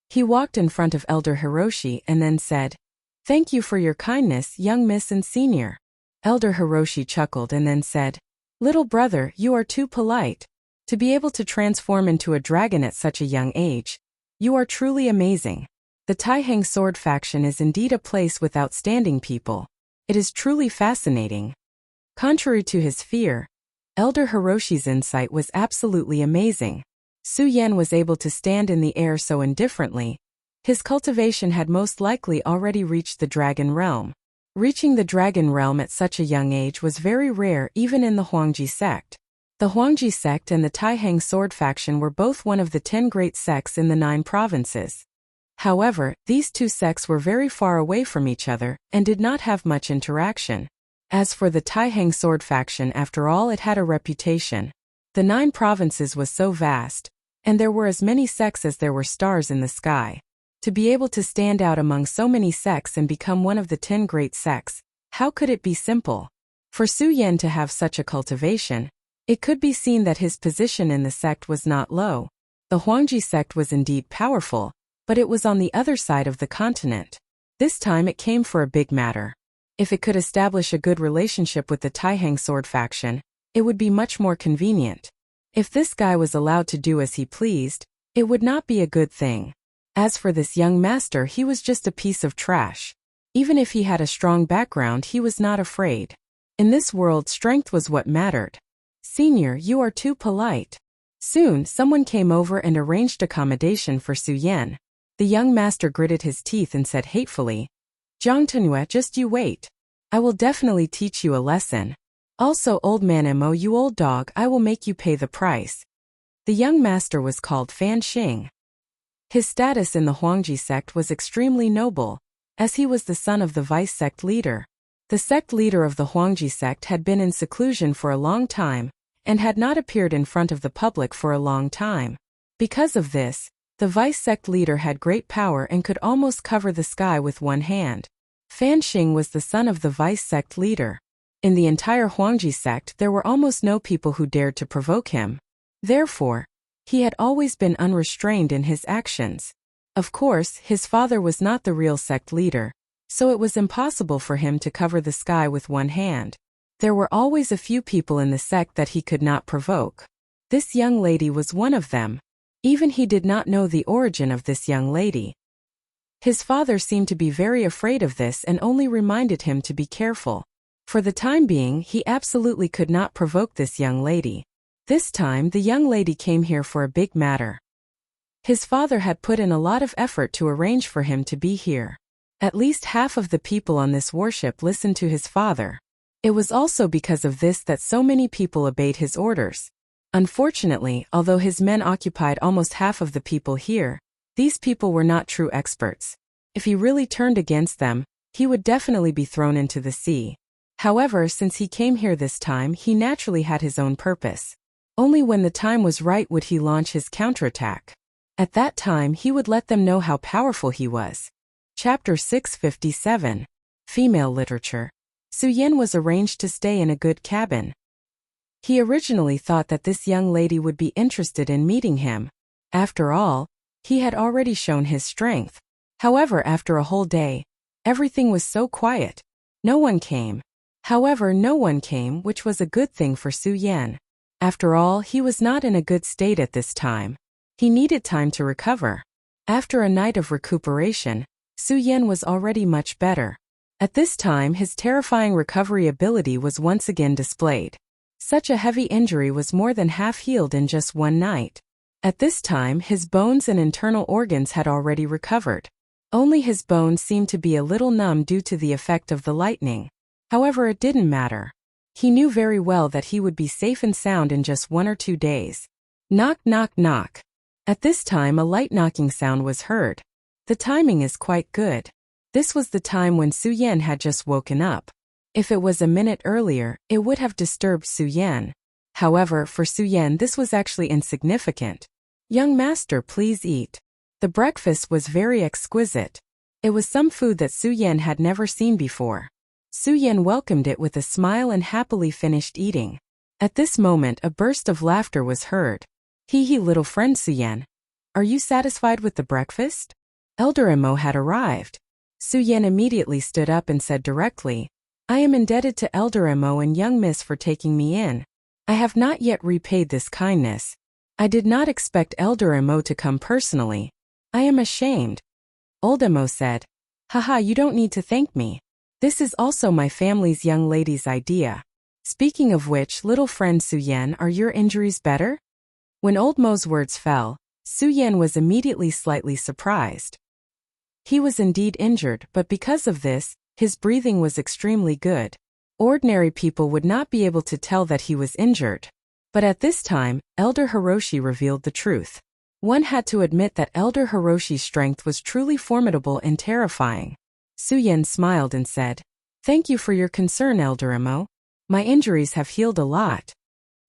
He walked in front of elder Hiroshi and then said, "Thank you for your kindness, young miss and senior." Elder Hiroshi chuckled and then said, "Little brother, you are too polite. To be able to transform into a dragon at such a young age, you are truly amazing. The Taihang sword faction is indeed a place with outstanding people. It is truly fascinating. Contrary to his fear, Elder Hiroshi's insight was absolutely amazing. Su Yan was able to stand in the air so indifferently. His cultivation had most likely already reached the dragon realm. Reaching the dragon realm at such a young age was very rare even in the Huangji sect. The Huangji sect and the Taihang sword faction were both one of the 10 great sects in the 9 provinces. However, these two sects were very far away from each other and did not have much interaction. As for the Taihang sword faction, after all, it had a reputation. The 9 provinces was so vast, and there were as many sects as there were stars in the sky. To be able to stand out among so many sects and become one of the 10 great sects, how could it be simple? For Su Yan to have such a cultivation, it could be seen that his position in the sect was not low. The Huangji sect was indeed powerful, but it was on the other side of the continent. This time it came for a big matter. If it could establish a good relationship with the Taihang sword faction, it would be much more convenient. If this guy was allowed to do as he pleased, it would not be a good thing. As for this young master, he was just a piece of trash. Even if he had a strong background, he was not afraid. In this world, strength was what mattered. Senior, you are too polite. Soon, someone came over and arranged accommodation for Su Yan. The young master gritted his teeth and said hatefully, "Zhang Tenue, just you wait. I will definitely teach you a lesson. Also, old man Mo, you old dog, I will make you pay the price." The young master was called Fan Xing. His status in the Huangji sect was extremely noble, as he was the son of the vice sect leader. The sect leader of the Huangji sect had been in seclusion for a long time, and had not appeared in front of the public for a long time. Because of this, the vice sect leader had great power and could almost cover the sky with one hand. Fan Xing was the son of the vice sect leader. In the entire Huangji sect, there were almost no people who dared to provoke him. Therefore, he had always been unrestrained in his actions. Of course, his father was not the real sect leader, so it was impossible for him to cover the sky with one hand. There were always a few people in the sect that he could not provoke. This young lady was one of them. Even he did not know the origin of this young lady. His father seemed to be very afraid of this and only reminded him to be careful. For the time being, he absolutely could not provoke this young lady. This time, the young lady came here for a big matter. His father had put in a lot of effort to arrange for him to be here. At least half of the people on this warship listened to his father. It was also because of this that so many people obeyed his orders. Unfortunately, although his men occupied almost half of the people here, these people were not true experts. If he really turned against them, he would definitely be thrown into the sea. However, since he came here this time, he naturally had his own purpose. Only when the time was right would he launch his counterattack. At that time, he would let them know how powerful he was. Chapter 657. Female Literature. Su Yan was arranged to stay in a good cabin. He originally thought that this young lady would be interested in meeting him. After all, he had already shown his strength. However, after a whole day, everything was so quiet. No one came. However, no one came, which was a good thing for Su Yan. After all, he was not in a good state at this time. He needed time to recover. After a night of recuperation, Su Yan was already much better. At this time, his terrifying recovery ability was once again displayed. Such a heavy injury was more than half healed in just one night. At this time, his bones and internal organs had already recovered. Only his bones seemed to be a little numb due to the effect of the lightning. However, it didn't matter. He knew very well that he would be safe and sound in just 1 or 2 days. Knock, knock, knock. At this time, a light knocking sound was heard. The timing is quite good. This was the time when Su Yan had just woken up. If it was a minute earlier, it would have disturbed Su Yan. However, for Su Yan this was actually insignificant. "Young master, please eat." The breakfast was very exquisite. It was some food that Su Yan had never seen before. Su Yan welcomed it with a smile and happily finished eating. At this moment, a burst of laughter was heard. "Hee, little friend Su Yan. Are you satisfied with the breakfast?" Elder Mo had arrived. Su Yan immediately stood up and said directly, "I am indebted to Elder Mo and young miss for taking me in. I have not yet repaid this kindness. I did not expect Elder Emo to come personally. I am ashamed. Old Emo said. Haha, you don't need to thank me. This is also my family's young lady's idea. Speaking of which, little friend Suyen, are your injuries better? When Old Mo's words fell, Suyen was immediately slightly surprised. He was indeed injured, but because of this, his breathing was extremely good. Ordinary people would not be able to tell that he was injured. But at this time, Elder Hiroshi revealed the truth. One had to admit that Elder Hiroshi's strength was truly formidable and terrifying. Suyen smiled and said, Thank you for your concern, Elder Emo. My injuries have healed a lot.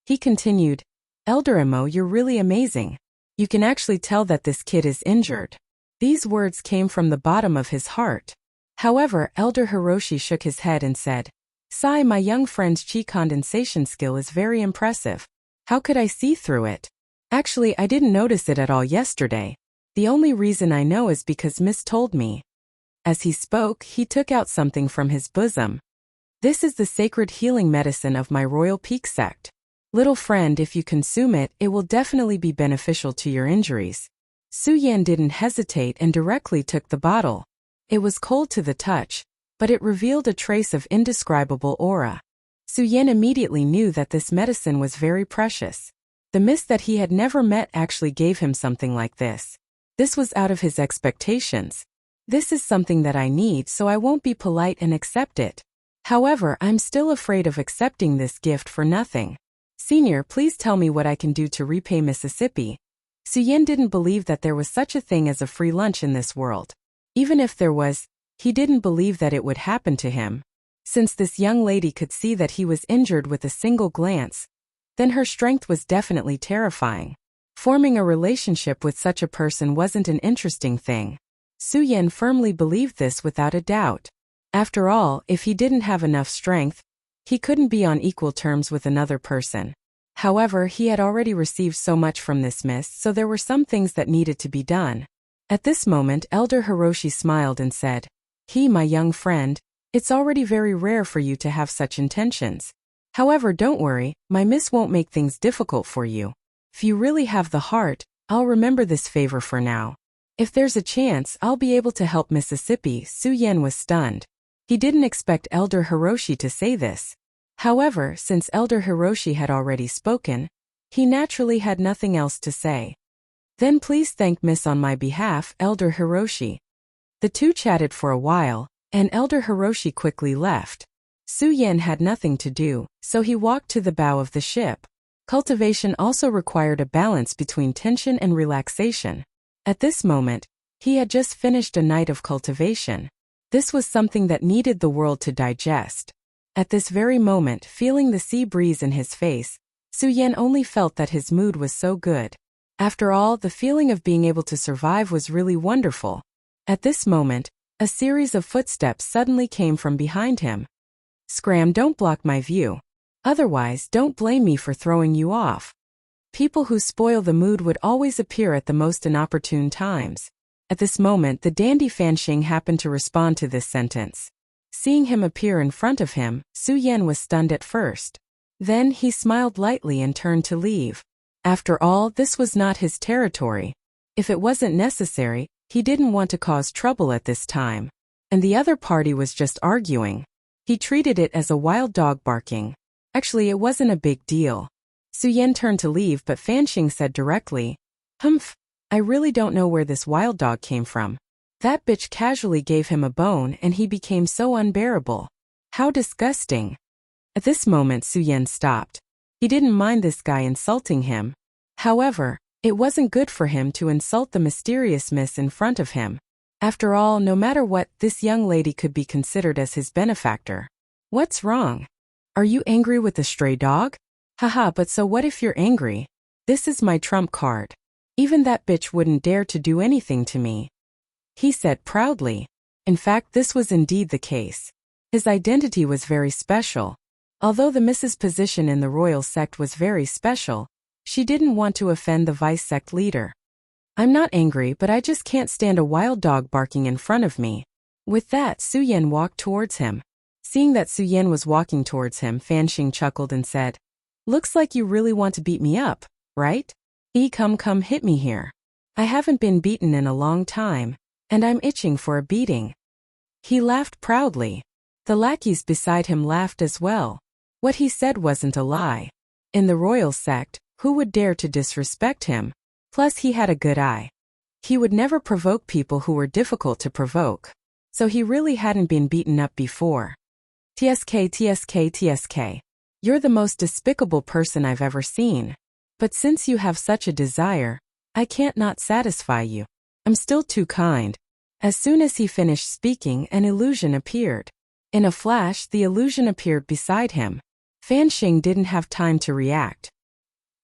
He continued, Elder Emo, you're really amazing. You can actually tell that this kid is injured. These words came from the bottom of his heart. However, Elder Hiroshi shook his head and said, Sai, my young friend's chi condensation skill is very impressive. How could I see through it? Actually, I didn't notice it at all yesterday. The only reason I know is because Miss told me. As he spoke, he took out something from his bosom. This is the sacred healing medicine of my Royal Peak sect. Little friend, if you consume it, it will definitely be beneficial to your injuries. Suyen didn't hesitate and directly took the bottle. It was cold to the touch, but it revealed a trace of indescribable aura. Suyen immediately knew that this medicine was very precious. The Miss that he had never met actually gave him something like this. This was out of his expectations. This is something that I need, so I won't be polite and accept it. However, I'm still afraid of accepting this gift for nothing. Senior, please tell me what I can do to repay Mississippi. Suyen didn't believe that there was such a thing as a free lunch in this world. Even if there was, he didn't believe that it would happen to him. Since this young lady could see that he was injured with a single glance, then her strength was definitely terrifying. Forming a relationship with such a person wasn't an interesting thing. Suyen firmly believed this without a doubt. After all, if he didn't have enough strength, he couldn't be on equal terms with another person. However, he had already received so much from this miss, so there were some things that needed to be done. At this moment, Elder Hiroshi smiled and said, my young friend, it's already very rare for you to have such intentions. However, don't worry, my miss won't make things difficult for you. If you really have the heart, I'll remember this favor for now. If there's a chance, I'll be able to help Mississippi. Suyen was stunned. He didn't expect Elder Hiroshi to say this. However, since Elder Hiroshi had already spoken, he naturally had nothing else to say. Then please thank Miss on my behalf, Elder Hiroshi. The two chatted for a while, and Elder Hiroshi quickly left. Suyen had nothing to do, so he walked to the bow of the ship. Cultivation also required a balance between tension and relaxation. At this moment, he had just finished a night of cultivation. This was something that needed the world to digest. At this very moment, feeling the sea breeze in his face, Suyen only felt that his mood was so good. After all, the feeling of being able to survive was really wonderful. At this moment, a series of footsteps suddenly came from behind him. Scram, don't block my view. Otherwise, don't blame me for throwing you off. People who spoil the mood would always appear at the most inopportune times. At this moment, the dandy Fanxing happened to respond to this sentence. Seeing him appear in front of him, Suyen was stunned at first. Then he smiled lightly and turned to leave. After all, this was not his territory. If it wasn't necessary, he didn't want to cause trouble at this time. And the other party was just arguing. He treated it as a wild dog barking. Actually, it wasn't a big deal. Suyen turned to leave, but Fanxing said directly, Humph, I really don't know where this wild dog came from. That bitch casually gave him a bone and he became so unbearable. How disgusting. At this moment, Suyen stopped. He didn't mind this guy insulting him. However, it wasn't good for him to insult the mysterious miss in front of him. After all, no matter what, this young lady could be considered as his benefactor. What's wrong? Are you angry with the stray dog? Haha, but so what if you're angry? This is my trump card. Even that bitch wouldn't dare to do anything to me. He said proudly. In fact, this was indeed the case. His identity was very special. Although the Miss's position in the royal sect was very special, she didn't want to offend the vice sect leader. I'm not angry, but I just can't stand a wild dog barking in front of me. With that, Suyen walked towards him. Seeing that Suyen was walking towards him, Fanxing chuckled and said, Looks like you really want to beat me up, right? Come hit me here. I haven't been beaten in a long time, and I'm itching for a beating." He laughed proudly. The lackeys beside him laughed as well. What he said wasn't a lie. In the royal sect, who would dare to disrespect him? Plus he had a good eye. He would never provoke people who were difficult to provoke. So he really hadn't been beaten up before. "Tsk. You're the most despicable person I've ever seen. But since you have such a desire, I can't not satisfy you. I'm still too kind." As soon as he finished speaking, an illusion appeared. In a flash, the illusion appeared beside him. Fan Xing didn't have time to react.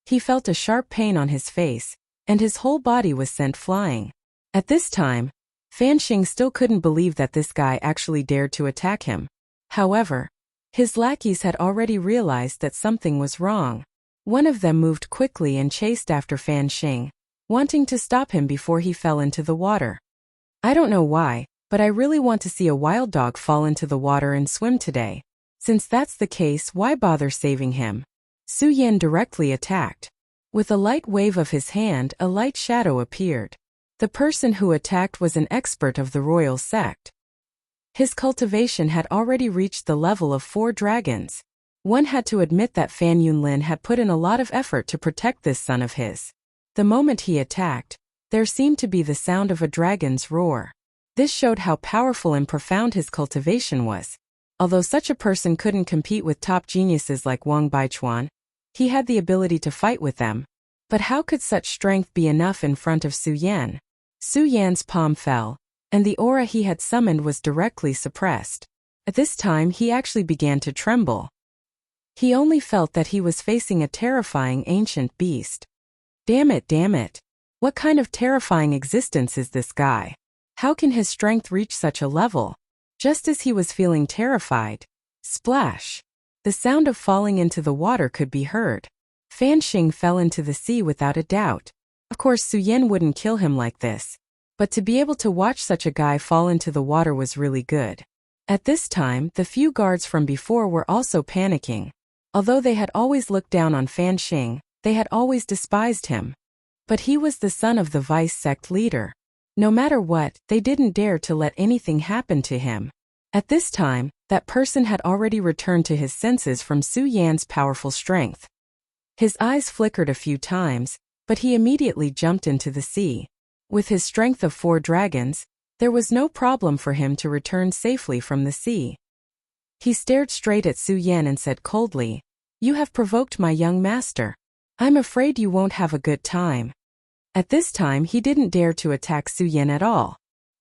He felt a sharp pain on his face, and his whole body was sent flying. At this time, Fan Xing still couldn't believe that this guy actually dared to attack him. However, his lackeys had already realized that something was wrong. One of them moved quickly and chased after Fan Xing, wanting to stop him before he fell into the water. "I don't know why, but I really want to see a wild dog fall into the water and swim today. Since that's the case, why bother saving him?" Su Yan directly attacked. With a light wave of his hand, a light shadow appeared. The person who attacked was an expert of the royal sect. His cultivation had already reached the level of 4 dragons. One had to admit that Fan Yunlin had put in a lot of effort to protect this son of his. The moment he attacked, there seemed to be the sound of a dragon's roar. This showed how powerful and profound his cultivation was. Although such a person couldn't compete with top geniuses like Wang Baichuan, he had the ability to fight with them. But how could such strength be enough in front of Su Yan? Su Yan's palm fell, and the aura he had summoned was directly suppressed. At this time he actually began to tremble. He only felt that he was facing a terrifying ancient beast. Damn it. What kind of terrifying existence is this guy? How can his strength reach such a level? Just as he was feeling terrified, splash! The sound of falling into the water could be heard. Fan Xing fell into the sea without a doubt. Of course Su Yan wouldn't kill him like this, but to be able to watch such a guy fall into the water was really good. At this time, the few guards from before were also panicking. Although they had always looked down on Fan Xing, they had always despised him. But he was the son of the vice sect leader. No matter what, they didn't dare to let anything happen to him. At this time, that person had already returned to his senses from Su Yan's powerful strength. His eyes flickered a few times, but he immediately jumped into the sea. With his strength of 4 dragons, there was no problem for him to return safely from the sea. He stared straight at Su Yan and said coldly, "You have provoked my young master. I'm afraid you won't have a good time." At this time he didn't dare to attack Su Yan at all.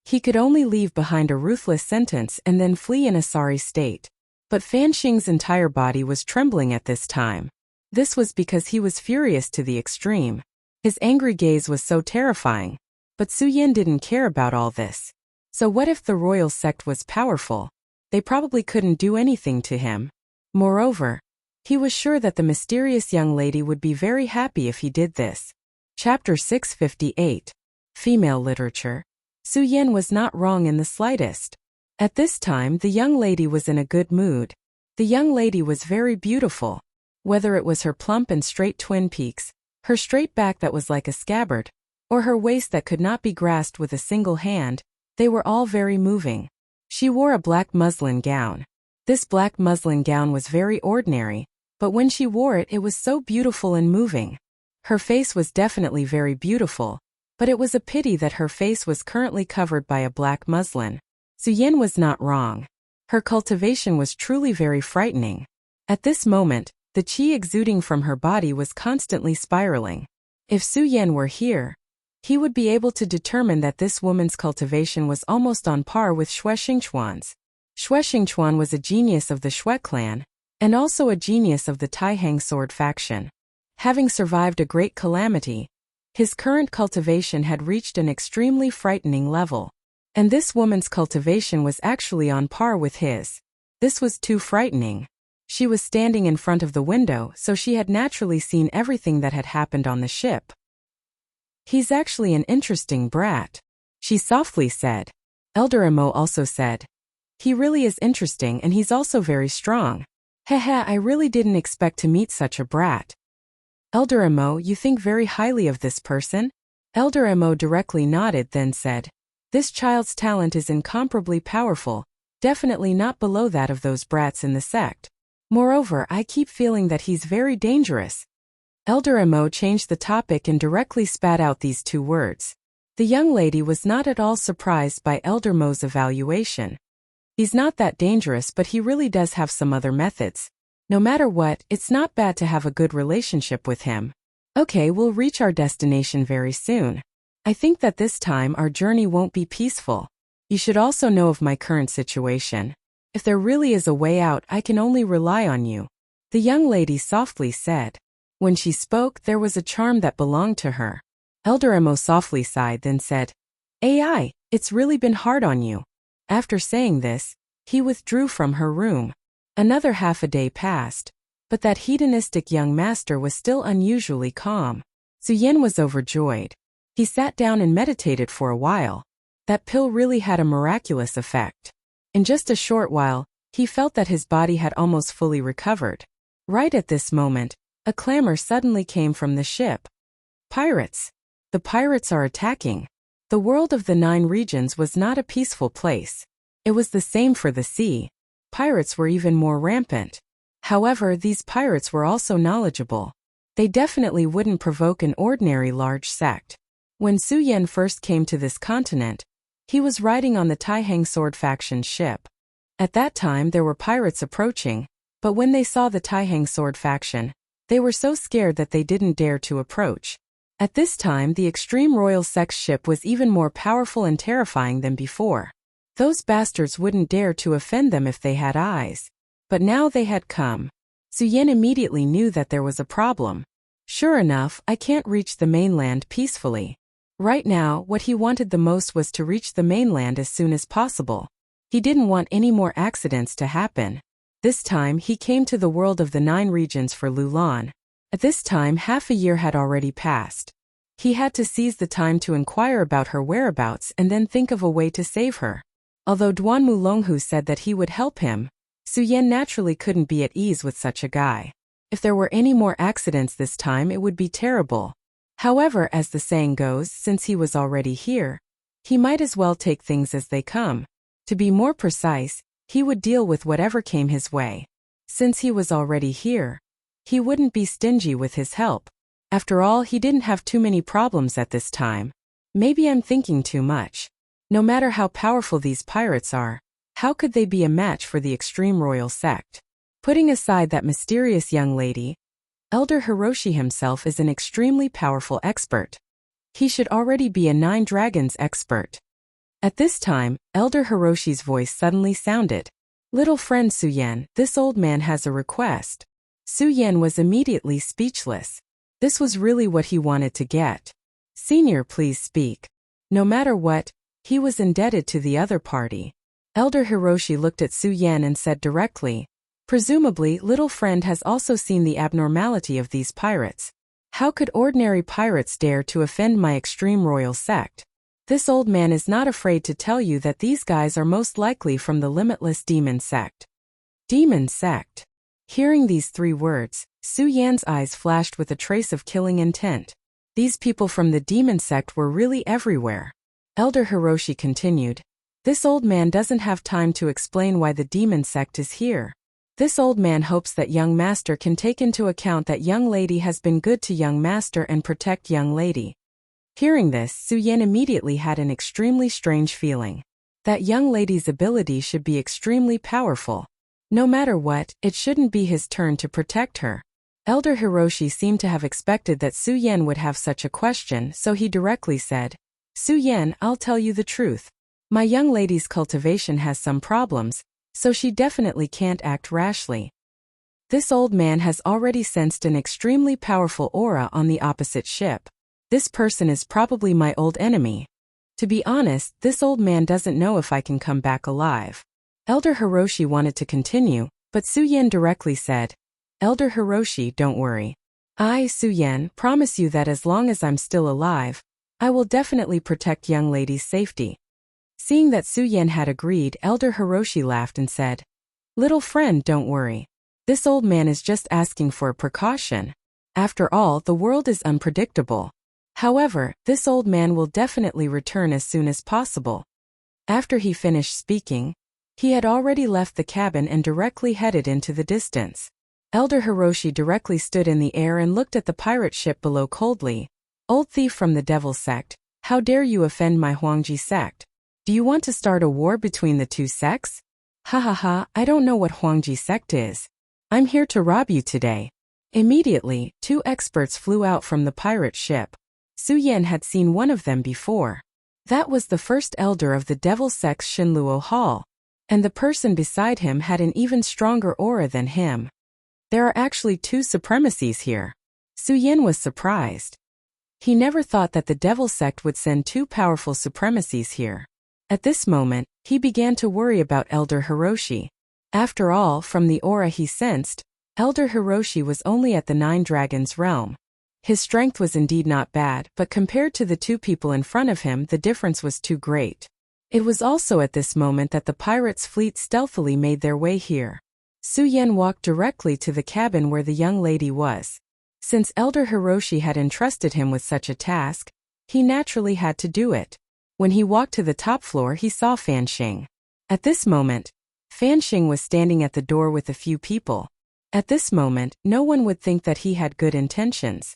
He could only leave behind a ruthless sentence and then flee in a sorry state. But Fan Xing's entire body was trembling at this time. This was because he was furious to the extreme. His angry gaze was so terrifying. But Su Yan didn't care about all this. So what if the royal sect was powerful? They probably couldn't do anything to him. Moreover, he was sure that the mysterious young lady would be very happy if he did this. Chapter 658. Female Literature. Su Yan was not wrong in the slightest. At this time the young lady was in a good mood. The young lady was very beautiful. Whether it was her plump and straight twin peaks, her straight back that was like a scabbard, or her waist that could not be grasped with a single hand, they were all very moving. She wore a black muslin gown. This black muslin gown was very ordinary, but when she wore it, it was so beautiful and moving. Her face was definitely very beautiful, but it was a pity that her face was currently covered by a black muslin. Su Yan was not wrong. Her cultivation was truly very frightening. At this moment, the qi exuding from her body was constantly spiraling. If Su Yan were here, he would be able to determine that this woman's cultivation was almost on par with Xue Xingchuan's. Xue Xingchuan was a genius of the Xue clan, and also a genius of the Taihang sword faction. Having survived a great calamity, his current cultivation had reached an extremely frightening level. And this woman's cultivation was actually on par with his. This was too frightening. She was standing in front of the window, so she had naturally seen everything that had happened on the ship. "He's actually an interesting brat," she softly said. Elder Emo also said, "He really is interesting and he's also very strong. Haha, I really didn't expect to meet such a brat." Elder Emo, you think very highly of this person? Elder Emo directly nodded, then said, this child's talent is incomparably powerful, definitely not below that of those brats in the sect. Moreover, I keep feeling that he's very dangerous. Elder Emo changed the topic and directly spat out these two words. The young lady was not at all surprised by Elder Mo's evaluation. He's not that dangerous, but he really does have some other methods. No matter what, it's not bad to have a good relationship with him. Okay, we'll reach our destination very soon. I think that this time our journey won't be peaceful. You should also know of my current situation. If there really is a way out, I can only rely on you. The young lady softly said. When she spoke, there was a charm that belonged to her. Elder Emo softly sighed, then said, AI, it's really been hard on you. After saying this, he withdrew from her room. Another half a day passed, but that hedonistic young master was still unusually calm. Suyen was overjoyed. He sat down and meditated for a while. That pill really had a miraculous effect. In just a short while, he felt that his body had almost fully recovered. Right at this moment, a clamor suddenly came from the ship. Pirates! The pirates are attacking. The world of the 9 regions was not a peaceful place. It was the same for the sea. Pirates were even more rampant. However, these pirates were also knowledgeable. They definitely wouldn't provoke an ordinary large sect. When Suyen first came to this continent, he was riding on the Taihang Sword faction ship. At that time there were pirates approaching, but when they saw the Taihang Sword faction, they were so scared that they didn't dare to approach. At this time the Extreme Royal Sect's ship was even more powerful and terrifying than before. Those bastards wouldn't dare to offend them if they had eyes. But now they had come. Suyen immediately knew that there was a problem. Sure enough, I can't reach the mainland peacefully. Right now, what he wanted the most was to reach the mainland as soon as possible. He didn't want any more accidents to happen. This time he came to the world of the 9 regions for Lulan. At this time half a year had already passed. He had to seize the time to inquire about her whereabouts and then think of a way to save her. Although Duan Mulonghu said that he would help him, Suyen naturally couldn't be at ease with such a guy. If there were any more accidents this time, it would be terrible. However, as the saying goes, since he was already here, he might as well take things as they come. To be more precise, he would deal with whatever came his way. Since he was already here, he wouldn't be stingy with his help. After all, he didn't have too many problems at this time. Maybe I'm thinking too much. No matter how powerful these pirates are, how could they be a match for the Extreme Royal Sect? Putting aside that mysterious young lady, Elder Hiroshi himself is an extremely powerful expert. He should already be a 9 dragons expert. At this time, Elder Hiroshi's voice suddenly sounded. Little friend Suyen, this old man has a request. Suyen was immediately speechless. This was really what he wanted to get. Senior, please speak. No matter what, he was indebted to the other party. Elder Hiroshi looked at Suyen and said directly, presumably, little friend has also seen the abnormality of these pirates. How could ordinary pirates dare to offend my Extreme Royal Sect? This old man is not afraid to tell you that these guys are most likely from the Limitless Demon Sect. Demon Sect. Hearing these 3 words, Suyen's eyes flashed with a trace of killing intent. These people from the Demon Sect were really everywhere. Elder Hiroshi continued, this old man doesn't have time to explain why the Demon Sect is here. This old man hopes that young master can take into account that young lady has been good to young master and protect young lady. Hearing this, Suyen immediately had an extremely strange feeling. That young lady's ability should be extremely powerful. No matter what, it shouldn't be his turn to protect her. Elder Hiroshi seemed to have expected that Suyen would have such a question, so he directly said, Suyen, I'll tell you the truth. My young lady's cultivation has some problems, so she definitely can't act rashly. This old man has already sensed an extremely powerful aura on the opposite ship. This person is probably my old enemy. To be honest, this old man doesn't know if I can come back alive. Elder Hiroshi wanted to continue, but Suyen directly said, Elder Hiroshi, don't worry. I, Suyen, promise you that as long as I'm still alive, I will definitely protect young lady's safety. Seeing that Suyen had agreed, Elder Hiroshi laughed and said, little friend, don't worry. This old man is just asking for a precaution. After all, the world is unpredictable. However, this old man will definitely return as soon as possible. After he finished speaking, he had already left the cabin and directly headed into the distance. Elder Hiroshi directly stood in the air and looked at the pirate ship below coldly. Old thief from the devil sect, how dare you offend my Huangji sect? Do you want to start a war between the two sects? Ha ha ha, I don't know what Huangji sect is. I'm here to rob you today. Immediately, two experts flew out from the pirate ship. Su Yan had seen one of them before. That was the first elder of the devil sect's Shinluo Hall. And the person beside him had an even stronger aura than him. There are actually two supremacies here. Su Yan was surprised. He never thought that the devil sect would send two powerful supremacies here. At this moment, he began to worry about Elder Hiroshi. After all, from the aura he sensed, Elder Hiroshi was only at the Nine Dragons realm. His strength was indeed not bad, but compared to the two people in front of him, the difference was too great. It was also at this moment that the pirates' fleet stealthily made their way here. Su Yan walked directly to the cabin where the young lady was. Since Elder Hiroshi had entrusted him with such a task, he naturally had to do it. When he walked to the top floor, he saw Fanxing. At this moment, Fanxing was standing at the door with a few people. At this moment, no one would think that he had good intentions.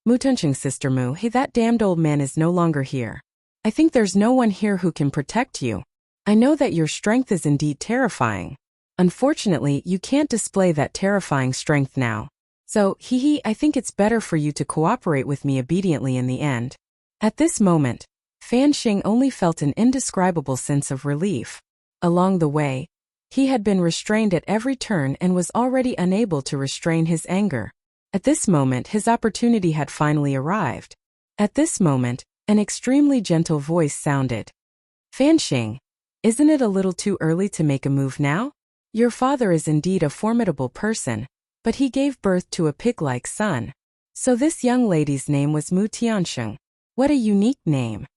Mutunching Sister Mu, hey, that damned old man is no longer here. I think there's no one here who can protect you. I know that your strength is indeed terrifying. Unfortunately, you can't display that terrifying strength now. So, I think it's better for you to cooperate with me obediently in the end. At this moment, Fanxing only felt an indescribable sense of relief. Along the way, he had been restrained at every turn and was already unable to restrain his anger. At this moment, his opportunity had finally arrived. At this moment, an extremely gentle voice sounded. Fanxing, isn't it a little too early to make a move now? Your father is indeed a formidable person, but he gave birth to a pig-like son. So this young lady's name was Mu Tiansheng. What a unique name.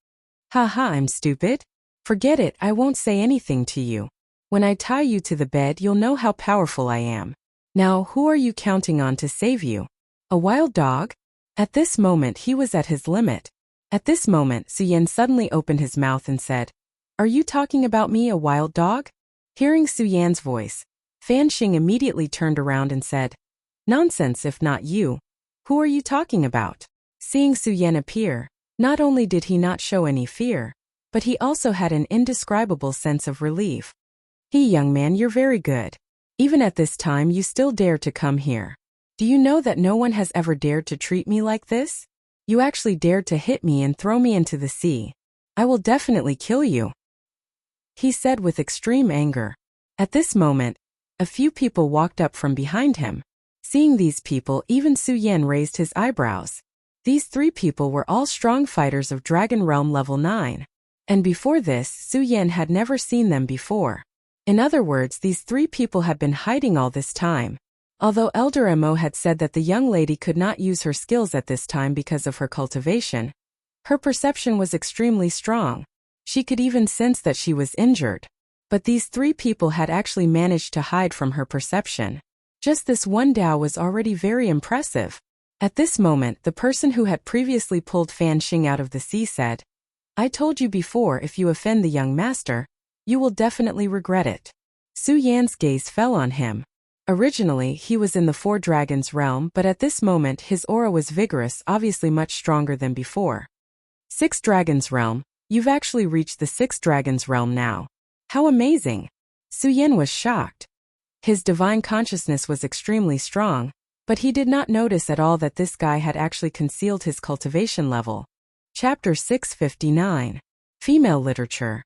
Haha, I'm stupid. Forget it, I won't say anything to you. When I tie you to the bed, you'll know how powerful I am. Now, who are you counting on to save you? A wild dog? At this moment, he was at his limit. At this moment, Su Yan suddenly opened his mouth and said, Are you talking about me, a wild dog? Hearing Su Yan's voice, Fanxing immediately turned around and said, Nonsense if not you. Who are you talking about? Seeing Su Yan appear, not only did he not show any fear, but he also had an indescribable sense of relief. Young man, you're very good. Even at this time you still dare to come here. Do you know that no one has ever dared to treat me like this? You actually dared to hit me and throw me into the sea. I will definitely kill you, he said with extreme anger. At this moment, a few people walked up from behind him. Seeing these people, even Su Yan raised his eyebrows. These three people were all strong fighters of Dragon Realm level 9. And before this, Su Yan had never seen them before. In other words, these three people had been hiding all this time. Although Elder Mo had said that the young lady could not use her skills at this time because of her cultivation, her perception was extremely strong. She could even sense that she was injured. But these three people had actually managed to hide from her perception. Just this one Dao was already very impressive. At this moment, the person who had previously pulled Fanxing out of the sea said, I told you before, if you offend the young master, you will definitely regret it. Su Yan's gaze fell on him. Originally, he was in the Four Dragons realm, but at this moment his aura was vigorous, obviously much stronger than before. Six Dragons realm, you've actually reached the Six Dragons realm now. How amazing! Su Yan was shocked. His divine consciousness was extremely strong, but he did not notice at all that this guy had actually concealed his cultivation level. Chapter 659. Female Literature.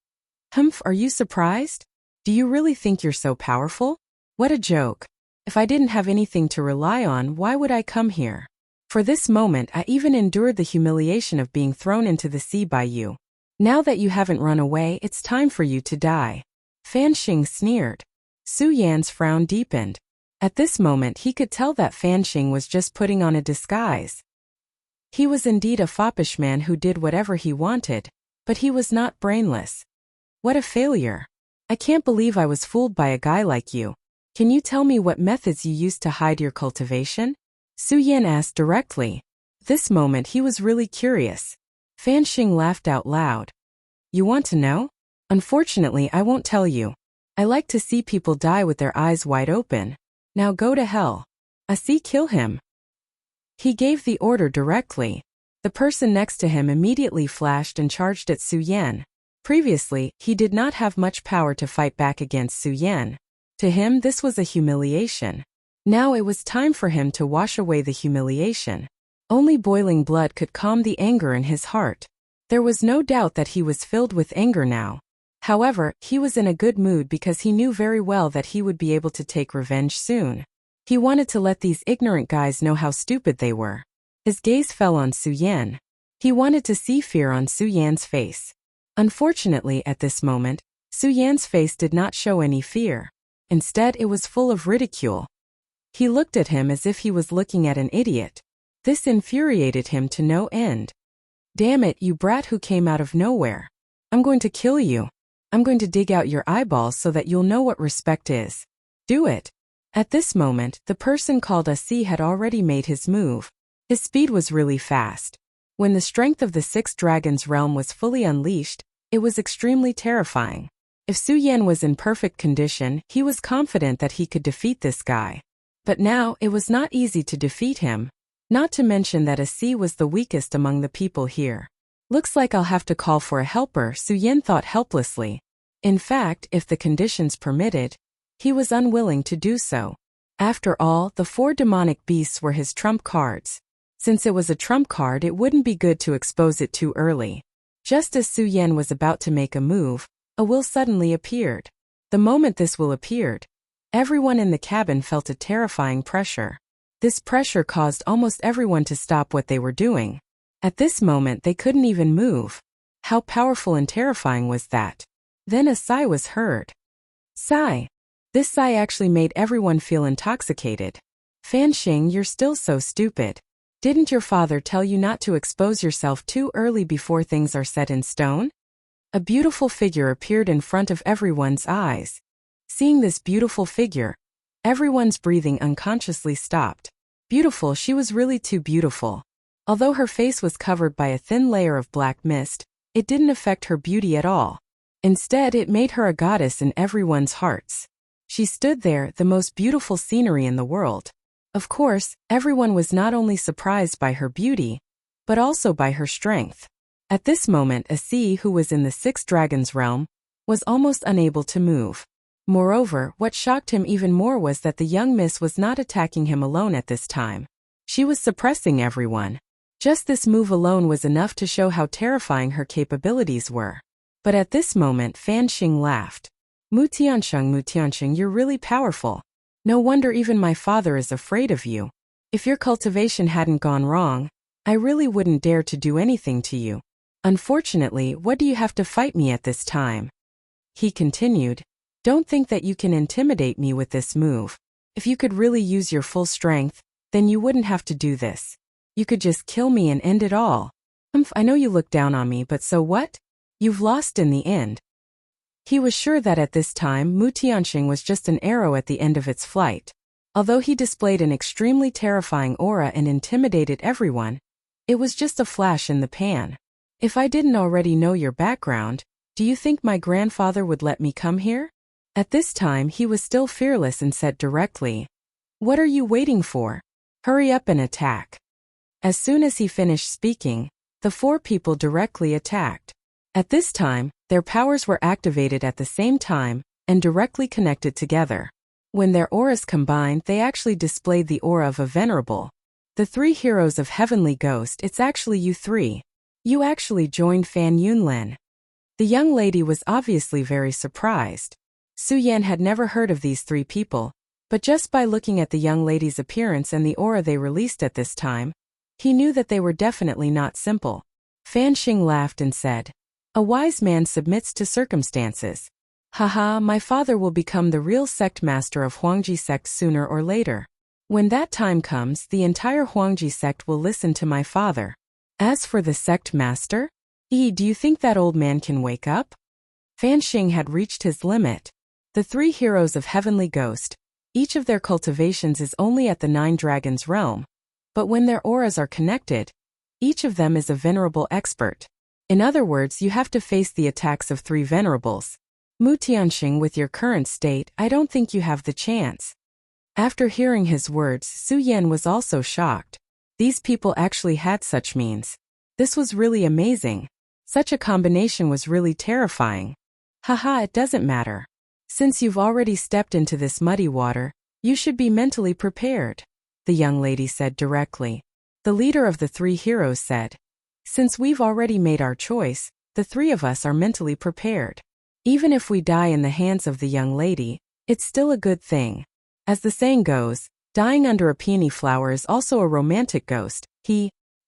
Humph, are you surprised? Do you really think you're so powerful? What a joke. If I didn't have anything to rely on, why would I come here? For this moment, I even endured the humiliation of being thrown into the sea by you. Now that you haven't run away, it's time for you to die. Fanxing sneered. Su Yan's frown deepened. At this moment, he could tell that Fanxing was just putting on a disguise. He was indeed a foppish man who did whatever he wanted, but he was not brainless. What a failure. I can't believe I was fooled by a guy like you. Can you tell me what methods you used to hide your cultivation? Su Yan asked directly. This moment he was really curious. Fan Xing laughed out loud. You want to know? Unfortunately, I won't tell you. I like to see people die with their eyes wide open. Now go to hell. See, kill him. He gave the order directly. The person next to him immediately flashed and charged at Su Yan. Previously, he did not have much power to fight back against Su Yan. To him, this was a humiliation. Now it was time for him to wash away the humiliation. Only boiling blood could calm the anger in his heart. There was no doubt that he was filled with anger now. However, he was in a good mood because he knew very well that he would be able to take revenge soon. He wanted to let these ignorant guys know how stupid they were. His gaze fell on Su Yan. He wanted to see fear on Su Yan's face. Unfortunately, at this moment, Su Yan's face did not show any fear. Instead, it was full of ridicule. He looked at him as if he was looking at an idiot. This infuriated him to no end. Damn it, you brat who came out of nowhere. I'm going to kill you. I'm going to dig out your eyeballs so that you'll know what respect is. Do it. At this moment, the person called Asi had already made his move. His speed was really fast. When the strength of the sixth dragon's realm was fully unleashed, it was extremely terrifying. If Su Yan was in perfect condition, he was confident that he could defeat this guy. But now, it was not easy to defeat him. Not to mention that Asi was the weakest among the people here. Looks like I'll have to call for a helper, Su Yan thought helplessly. In fact, if the conditions permitted, he was unwilling to do so. After all, the 4 demonic beasts were his trump cards. Since it was a trump card, it wouldn't be good to expose it too early. Just as Su Yan was about to make a move, a will suddenly appeared. The moment this will appeared, everyone in the cabin felt a terrifying pressure. This pressure caused almost everyone to stop what they were doing. At this moment they couldn't even move. How powerful and terrifying was that? Then a sigh was heard. Sigh. This sigh actually made everyone feel intoxicated. Fan Xing, you're still so stupid. Didn't your father tell you not to expose yourself too early before things are set in stone? A beautiful figure appeared in front of everyone's eyes. Seeing this beautiful figure, everyone's breathing unconsciously stopped. Beautiful, she was really too beautiful. Although her face was covered by a thin layer of black mist, it didn't affect her beauty at all. Instead, it made her a goddess in everyone's hearts. She stood there, the most beautiful scenery in the world. Of course, everyone was not only surprised by her beauty, but also by her strength. At this moment, Asi, who was in the sixth dragon's realm, was almost unable to move. Moreover, what shocked him even more was that the young miss was not attacking him alone at this time. She was suppressing everyone. Just this move alone was enough to show how terrifying her capabilities were. But at this moment, Fan Xing laughed. Mu Tiansheng, you're really powerful. No wonder even my father is afraid of you. If your cultivation hadn't gone wrong, I really wouldn't dare to do anything to you. Unfortunately, what do you have to fight me at this time? He continued. Don't think that you can intimidate me with this move. If you could really use your full strength, then you wouldn't have to do this. You could just kill me and end it all. I know you look down on me, but so what? You've lost in the end. He was sure that at this time Mu Tianxing was just an arrow at the end of its flight. Although he displayed an extremely terrifying aura and intimidated everyone, it was just a flash in the pan. If I didn't already know your background, do you think my grandfather would let me come here? At this time he was still fearless and said directly, What are you waiting for? Hurry up and attack. As soon as he finished speaking, the 4 people directly attacked. At this time, their powers were activated at the same time and directly connected together. When their auras combined, they actually displayed the aura of a venerable. The 3 heroes of Heavenly Ghost, it's actually you 3. You actually joined Fan Yunlin. The young lady was obviously very surprised. Su Yan had never heard of these 3 people, but just by looking at the young lady's appearance and the aura they released at this time, he knew that they were definitely not simple. Fan Xing laughed and said, A wise man submits to circumstances. Haha, my father will become the real sect master of Huangji sect sooner or later. When that time comes, the entire Huangji sect will listen to my father. As for the sect master? Do you think that old man can wake up? Fan Xing had reached his limit. The 3 heroes of Heavenly Ghost, each of their cultivations is only at the 9 dragons realm. But when their auras are connected, each of them is a venerable expert. In other words, you have to face the attacks of 3 venerables. Mu Tianxing, with your current state, I don't think you have the chance. After hearing his words, Su Yan was also shocked. These people actually had such means. This was really amazing. Such a combination was really terrifying. Haha, it doesn't matter. Since you've already stepped into this muddy water, you should be mentally prepared, the young lady said directly. The leader of the 3 heroes said, since we've already made our choice, the 3 of us are mentally prepared. Even if we die in the hands of the young lady, it's still a good thing. As the saying goes, dying under a peony flower is also a romantic ghost.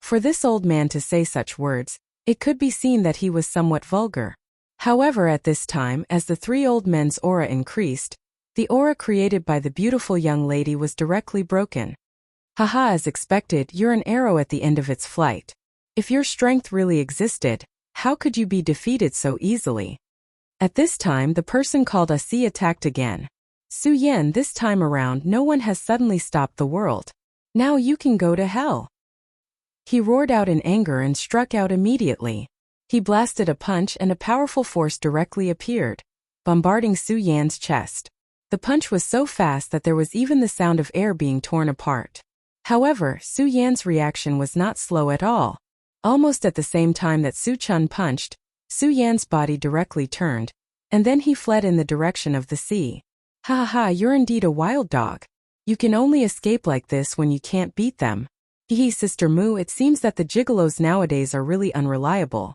For this old man to say such words, it could be seen that he was somewhat vulgar. However, at this time, as the 3 old men's aura increased, the aura created by the beautiful young lady was directly broken. Haha, as expected, you're an arrow at the end of its flight. If your strength really existed, how could you be defeated so easily? At this time, the person called Asi attacked again. Su Yan, this time around, no one has suddenly stopped the world. Now you can go to hell. He roared out in anger and struck out immediately. He blasted a punch and a powerful force directly appeared, bombarding Su Yan's chest. The punch was so fast that there was even the sound of air being torn apart. However, Su Yan's reaction was not slow at all. Almost at the same time that Su Chun punched, Su Yan's body directly turned, and then he fled in the direction of the sea. Ha ha ha, you're indeed a wild dog. You can only escape like this when you can't beat them. Hee Sister Mu, it seems that the gigolos nowadays are really unreliable.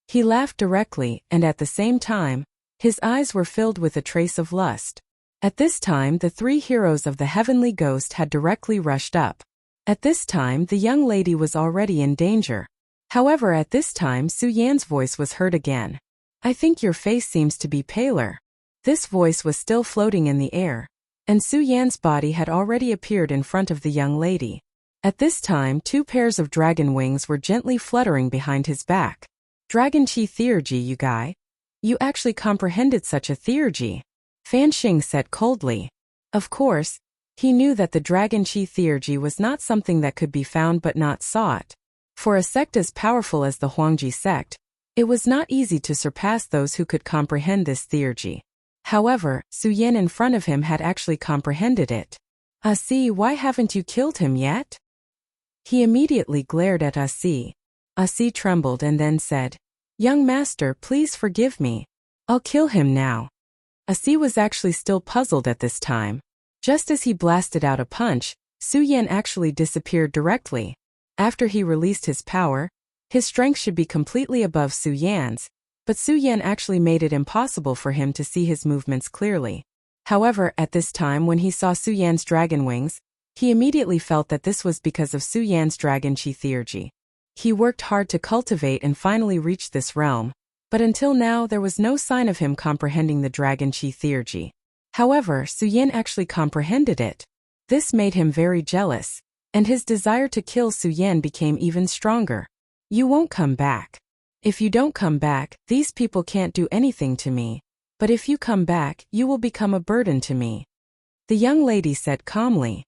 He laughed directly, and at the same time, his eyes were filled with a trace of lust. At this time, the 3 heroes of the heavenly ghost had directly rushed up. At this time, the young lady was already in danger. However, at this time, Su Yan's voice was heard again. I think your face seems to be paler. This voice was still floating in the air, and Su Yan's body had already appeared in front of the young lady. At this time, 2 pairs of dragon wings were gently fluttering behind his back. Dragon Chi theurgy, you guy. You actually comprehended such a theurgy, Fan Xing said coldly. Of course, he knew that the Dragon Chi theurgy was not something that could be found but not sought. For a sect as powerful as the Huangji sect, it was not easy to surpass those who could comprehend this theurgy. However, Su Yan in front of him had actually comprehended it. Asi, why haven't you killed him yet? He immediately glared at Asi. Asi trembled and then said, Young master, please forgive me. I'll kill him now. Asi was actually still puzzled at this time. Just as he blasted out a punch, Su Yan actually disappeared directly. After he released his power, his strength should be completely above Su Yan's, but Su Yan actually made it impossible for him to see his movements clearly. However, at this time when he saw Su Yan's dragon wings, he immediately felt that this was because of Su Yan's Dragon Chi theurgy. He worked hard to cultivate and finally reached this realm, but until now there was no sign of him comprehending the Dragon Chi theurgy. However, Su Yan actually comprehended it. This made him very jealous, and his desire to kill Su Yan became even stronger. You won't come back. If you don't come back, these people can't do anything to me. But if you come back, you will become a burden to me, the young lady said calmly.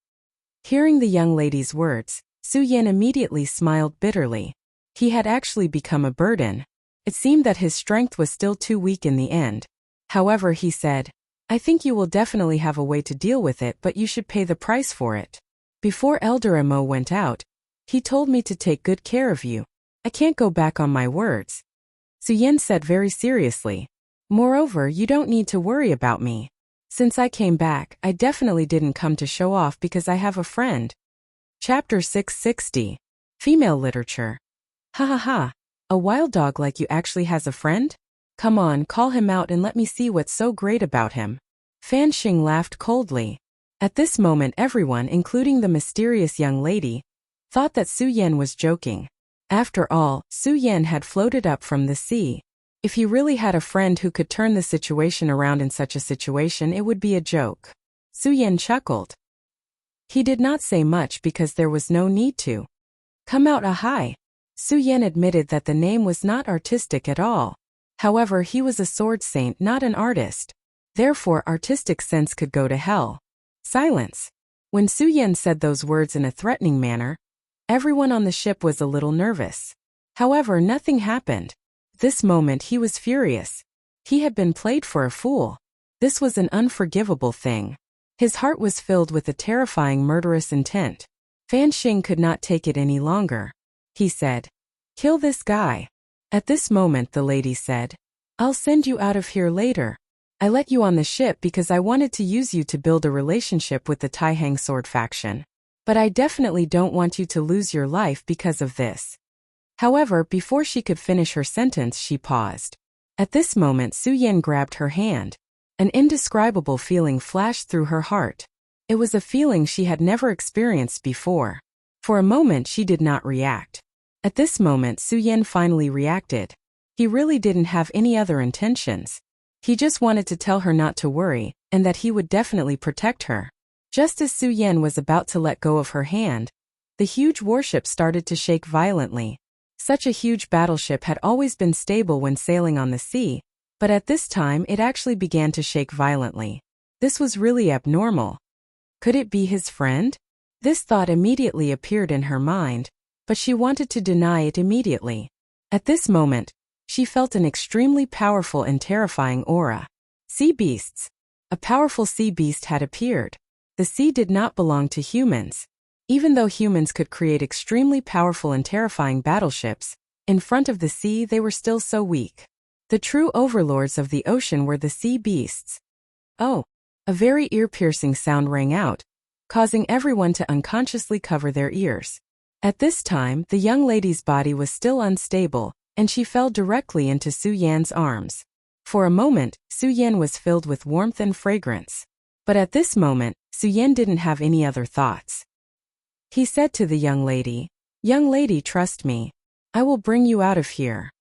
Hearing the young lady's words, Su Yan immediately smiled bitterly. He had actually become a burden. It seemed that his strength was still too weak in the end. However, he said, I think you will definitely have a way to deal with it, but you should pay the price for it. Before Elder Mo went out, he told me to take good care of you. I can't go back on my words. Su Yan said very seriously. Moreover, you don't need to worry about me. Since I came back, I definitely didn't come to show off because I have a friend. Chapter 660. Female Literature. Ha ha ha. A wild dog like you actually has a friend? Come on, call him out and let me see what's so great about him. Fan Xing laughed coldly. At this moment everyone, including the mysterious young lady, thought that Su Yan was joking. After all, Su Yan had floated up from the sea. If he really had a friend who could turn the situation around in such a situation, it would be a joke. Su Yan chuckled. He did not say much because there was no need to. Come out ahai. Su Yan admitted that the name was not artistic at all. However, he was a sword saint, not an artist. Therefore, artistic sense could go to hell. Silence. When Su Yan said those words in a threatening manner, everyone on the ship was a little nervous. However, nothing happened. This moment he was furious. He had been played for a fool. This was an unforgivable thing. His heart was filled with a terrifying murderous intent. Fan Xing could not take it any longer. He said, "Kill this guy." At this moment the lady said, "I'll send you out of here later. I let you on the ship because I wanted to use you to build a relationship with the Taihang sword faction. But I definitely don't want you to lose your life because of this." However, before she could finish her sentence, she paused. At this moment Su Yan grabbed her hand. An indescribable feeling flashed through her heart. It was a feeling she had never experienced before. For a moment she did not react. At this moment Su Yan finally reacted. He really didn't have any other intentions. He just wanted to tell her not to worry, and that he would definitely protect her. Just as Su Yan was about to let go of her hand, the huge warship started to shake violently. Such a huge battleship had always been stable when sailing on the sea, but at this time it actually began to shake violently. This was really abnormal. Could it be his friend? This thought immediately appeared in her mind, but she wanted to deny it immediately. At this moment, she felt an extremely powerful and terrifying aura. Sea beasts. A powerful sea beast had appeared. The sea did not belong to humans. Even though humans could create extremely powerful and terrifying battleships, in front of the sea they were still so weak. The true overlords of the ocean were the sea beasts. Oh! A very ear-piercing sound rang out, causing everyone to unconsciously cover their ears. At this time, the young lady's body was still unstable, and she fell directly into Su Yan's arms. For a moment, Su Yan was filled with warmth and fragrance. But at this moment, Su Yan didn't have any other thoughts. He said to the young lady, "Young lady, trust me. I will bring you out of here."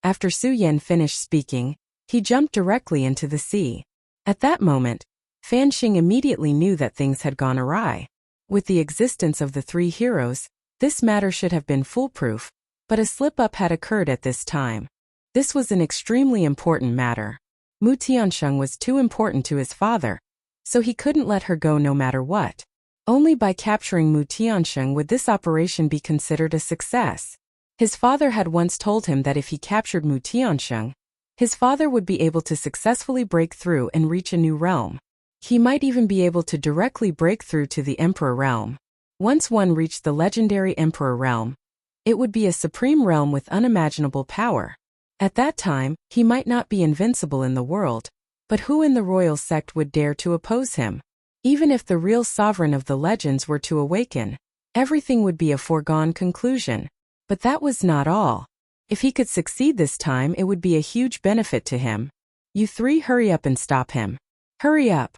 After Su Yan finished speaking, he jumped directly into the sea. At that moment, Fan Xing immediately knew that things had gone awry. With the existence of the three heroes, this matter should have been foolproof, but a slip-up had occurred at this time. This was an extremely important matter. Mu Tiansheng was too important to his father, so he couldn't let her go no matter what. Only by capturing Mu Tiansheng would this operation be considered a success. His father had once told him that if he captured Mu Tiansheng, his father would be able to successfully break through and reach a new realm. He might even be able to directly break through to the Emperor realm. Once one reached the legendary Emperor realm, it would be a supreme realm with unimaginable power. At that time, he might not be invincible in the world, but who in the royal sect would dare to oppose him? Even if the real sovereign of the legends were to awaken, everything would be a foregone conclusion. But that was not all. If he could succeed this time, it would be a huge benefit to him. "You three, hurry up and stop him. Hurry up!"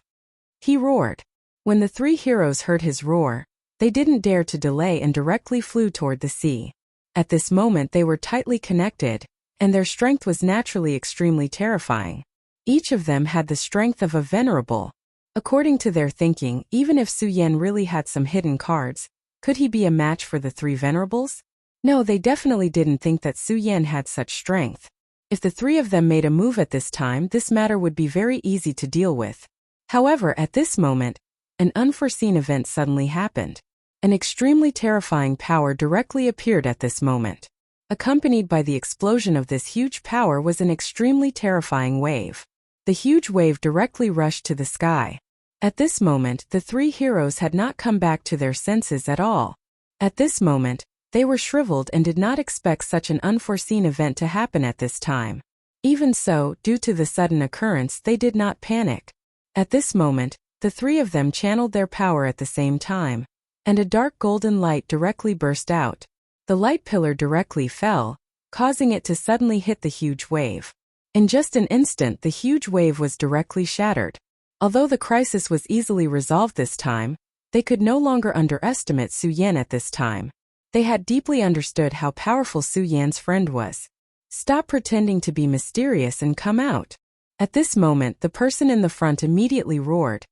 he roared. When the three heroes heard his roar, they didn't dare to delay and directly flew toward the sea. At this moment they were tightly connected, and their strength was naturally extremely terrifying. Each of them had the strength of a venerable. According to their thinking, even if Su Yan really had some hidden cards, could he be a match for the three venerables? No, they definitely didn't think that Su Yan had such strength. If the three of them made a move at this time, this matter would be very easy to deal with. However, at this moment, an unforeseen event suddenly happened. An extremely terrifying power directly appeared at this moment. Accompanied by the explosion of this huge power was an extremely terrifying wave. The huge wave directly rushed to the sky. At this moment, the three heroes had not come back to their senses at all. At this moment, they were shriveled and did not expect such an unforeseen event to happen at this time. Even so, due to the sudden occurrence, they did not panic. At this moment, the three of them channeled their power at the same time, and a dark golden light directly burst out. The light pillar directly fell, causing it to suddenly hit the huge wave. In just an instant, the huge wave was directly shattered. Although the crisis was easily resolved this time, they could no longer underestimate Su Yan at this time. They had deeply understood how powerful Su Yan's friend was. "Stop pretending to be mysterious and come out." At this moment, the person in the front immediately roared,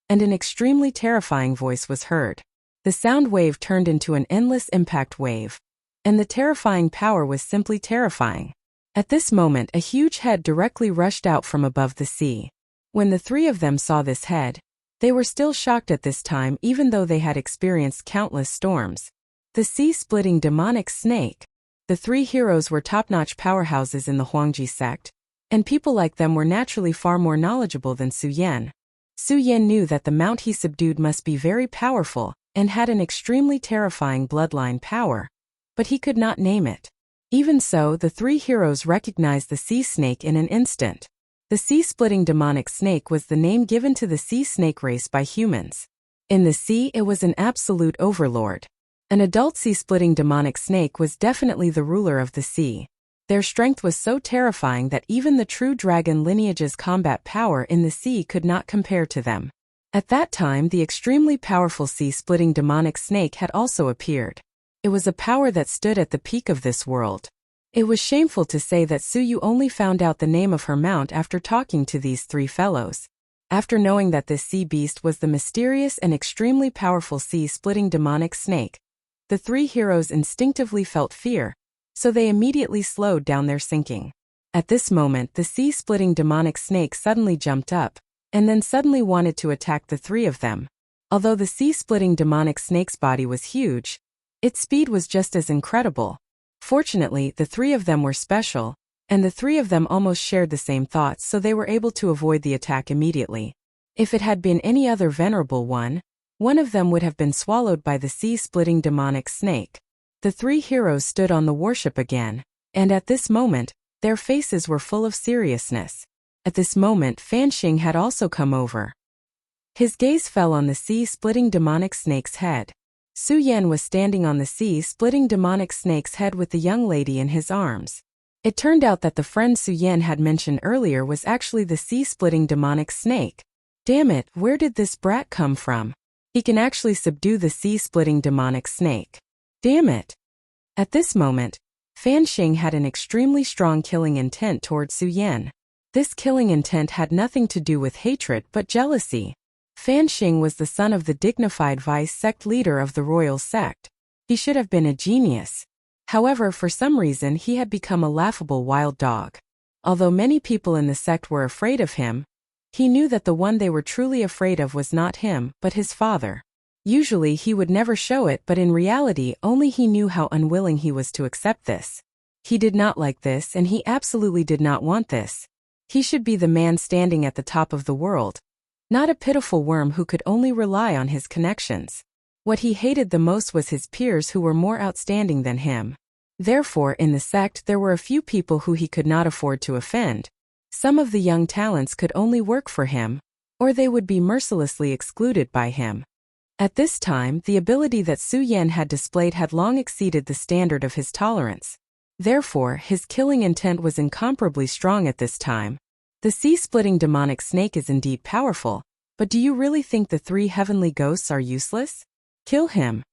and an extremely terrifying voice was heard. The sound wave turned into an endless impact wave, and the terrifying power was simply terrifying. At this moment, a huge head directly rushed out from above the sea. When the three of them saw this head, They were still shocked at this time even though they had experienced countless storms. The sea-splitting demonic snake. The three heroes were top-notch powerhouses in the Huangji sect, and people like them were naturally far more knowledgeable than Su Yan. Su Yan knew that the mount he subdued must be very powerful, and had an extremely terrifying bloodline power, but he could not name it. Even so, the three heroes recognized the sea snake in an instant. The sea-splitting demonic snake was the name given to the sea snake race by humans. In the sea, it was an absolute overlord. An adult sea-splitting demonic snake was definitely the ruler of the sea. Their strength was so terrifying that even the true dragon lineage's combat power in the sea could not compare to them. At that time, the extremely powerful sea-splitting demonic snake had also appeared. It was a power that stood at the peak of this world. It was shameful to say that Su Yu only found out the name of her mount after talking to these three fellows. After knowing that this sea beast was the mysterious and extremely powerful sea-splitting demonic snake, the three heroes instinctively felt fear, so they immediately slowed down their sinking. At this moment, the sea-splitting demonic snake suddenly jumped up, and then suddenly wanted to attack the three of them. Although the sea-splitting demonic snake's body was huge, its speed was just as incredible. Fortunately, the three of them were special, and the three of them almost shared the same thoughts, so they were able to avoid the attack immediately. If it had been any other venerable one of them would have been swallowed by the sea-splitting demonic snake. The three heroes stood on the warship again, and at this moment, their faces were full of seriousness. At this moment, Fan Xing had also come over. His gaze fell on the sea-splitting demonic snake's head. Su Yan was standing on the sea-splitting demonic snake's head with the young lady in his arms. It turned out that the friend Su Yan had mentioned earlier was actually the sea-splitting demonic snake. Damn it, where did this brat come from? He can actually subdue the sea-splitting demonic snake. Damn it. At this moment, Fan Xing had an extremely strong killing intent towards Su Yan. This killing intent had nothing to do with hatred but jealousy. Fan Xing was the son of the dignified vice-sect leader of the royal sect. He should have been a genius. However, for some reason he had become a laughable wild dog. Although many people in the sect were afraid of him, he knew that the one they were truly afraid of was not him, but his father. Usually he would never show it, but in reality only he knew how unwilling he was to accept this. He did not like this, and he absolutely did not want this. He should be the man standing at the top of the world, not a pitiful worm who could only rely on his connections. What he hated the most was his peers who were more outstanding than him. Therefore, in the sect there were a few people who he could not afford to offend. Some of the young talents could only work for him, or they would be mercilessly excluded by him. At this time, the ability that Su Yan had displayed had long exceeded the standard of his tolerance. Therefore, his killing intent was incomparably strong at this time. The sea-splitting demonic snake is indeed powerful, but do you really think the three heavenly ghosts are useless? Kill him,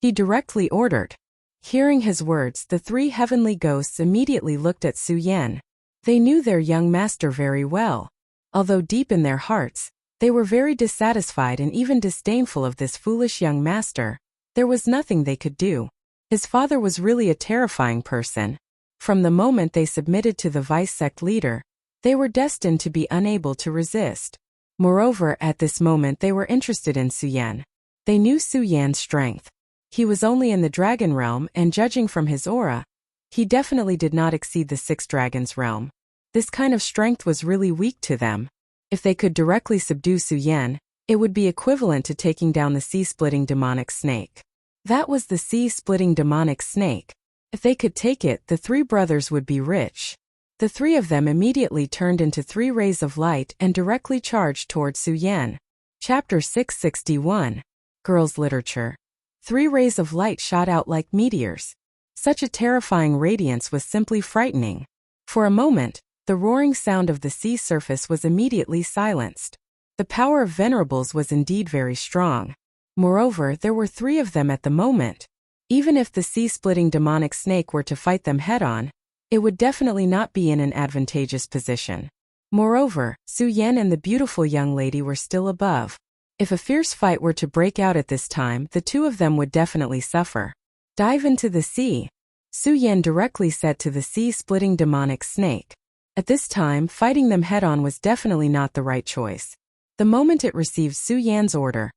he directly ordered. Hearing his words, the three heavenly ghosts immediately looked at Su Yan. They knew their young master very well. Although deep in their hearts, they were very dissatisfied and even disdainful of this foolish young master. There was nothing they could do. His father was really a terrifying person. From the moment they submitted to the vice-sect leader, they were destined to be unable to resist. Moreover, at this moment they were interested in Su Yan. They knew Su Yan's strength. He was only in the dragon realm, and judging from his aura, he definitely did not exceed the 6 dragons realm. This kind of strength was really weak to them. If they could directly subdue Su Yan, it would be equivalent to taking down the sea-splitting demonic snake. That was the sea-splitting demonic snake. If they could take it, the three brothers would be rich. The three of them immediately turned into 3 rays of light and directly charged toward Su Yan. Chapter 661. Girls' Literature. 3 rays of light shot out like meteors. Such a terrifying radiance was simply frightening. For a moment, the roaring sound of the sea surface was immediately silenced. The power of venerables was indeed very strong. Moreover, there were 3 of them at the moment. Even if the sea-splitting demonic snake were to fight them head-on, it would definitely not be in an advantageous position. Moreover, Su Yan and the beautiful young lady were still above. If a fierce fight were to break out at this time, the 2 of them would definitely suffer. Dive into the sea, Su Yan directly said to the sea-splitting demonic snake. At this time, fighting them head-on was definitely not the right choice. The moment it received Su Yan's order,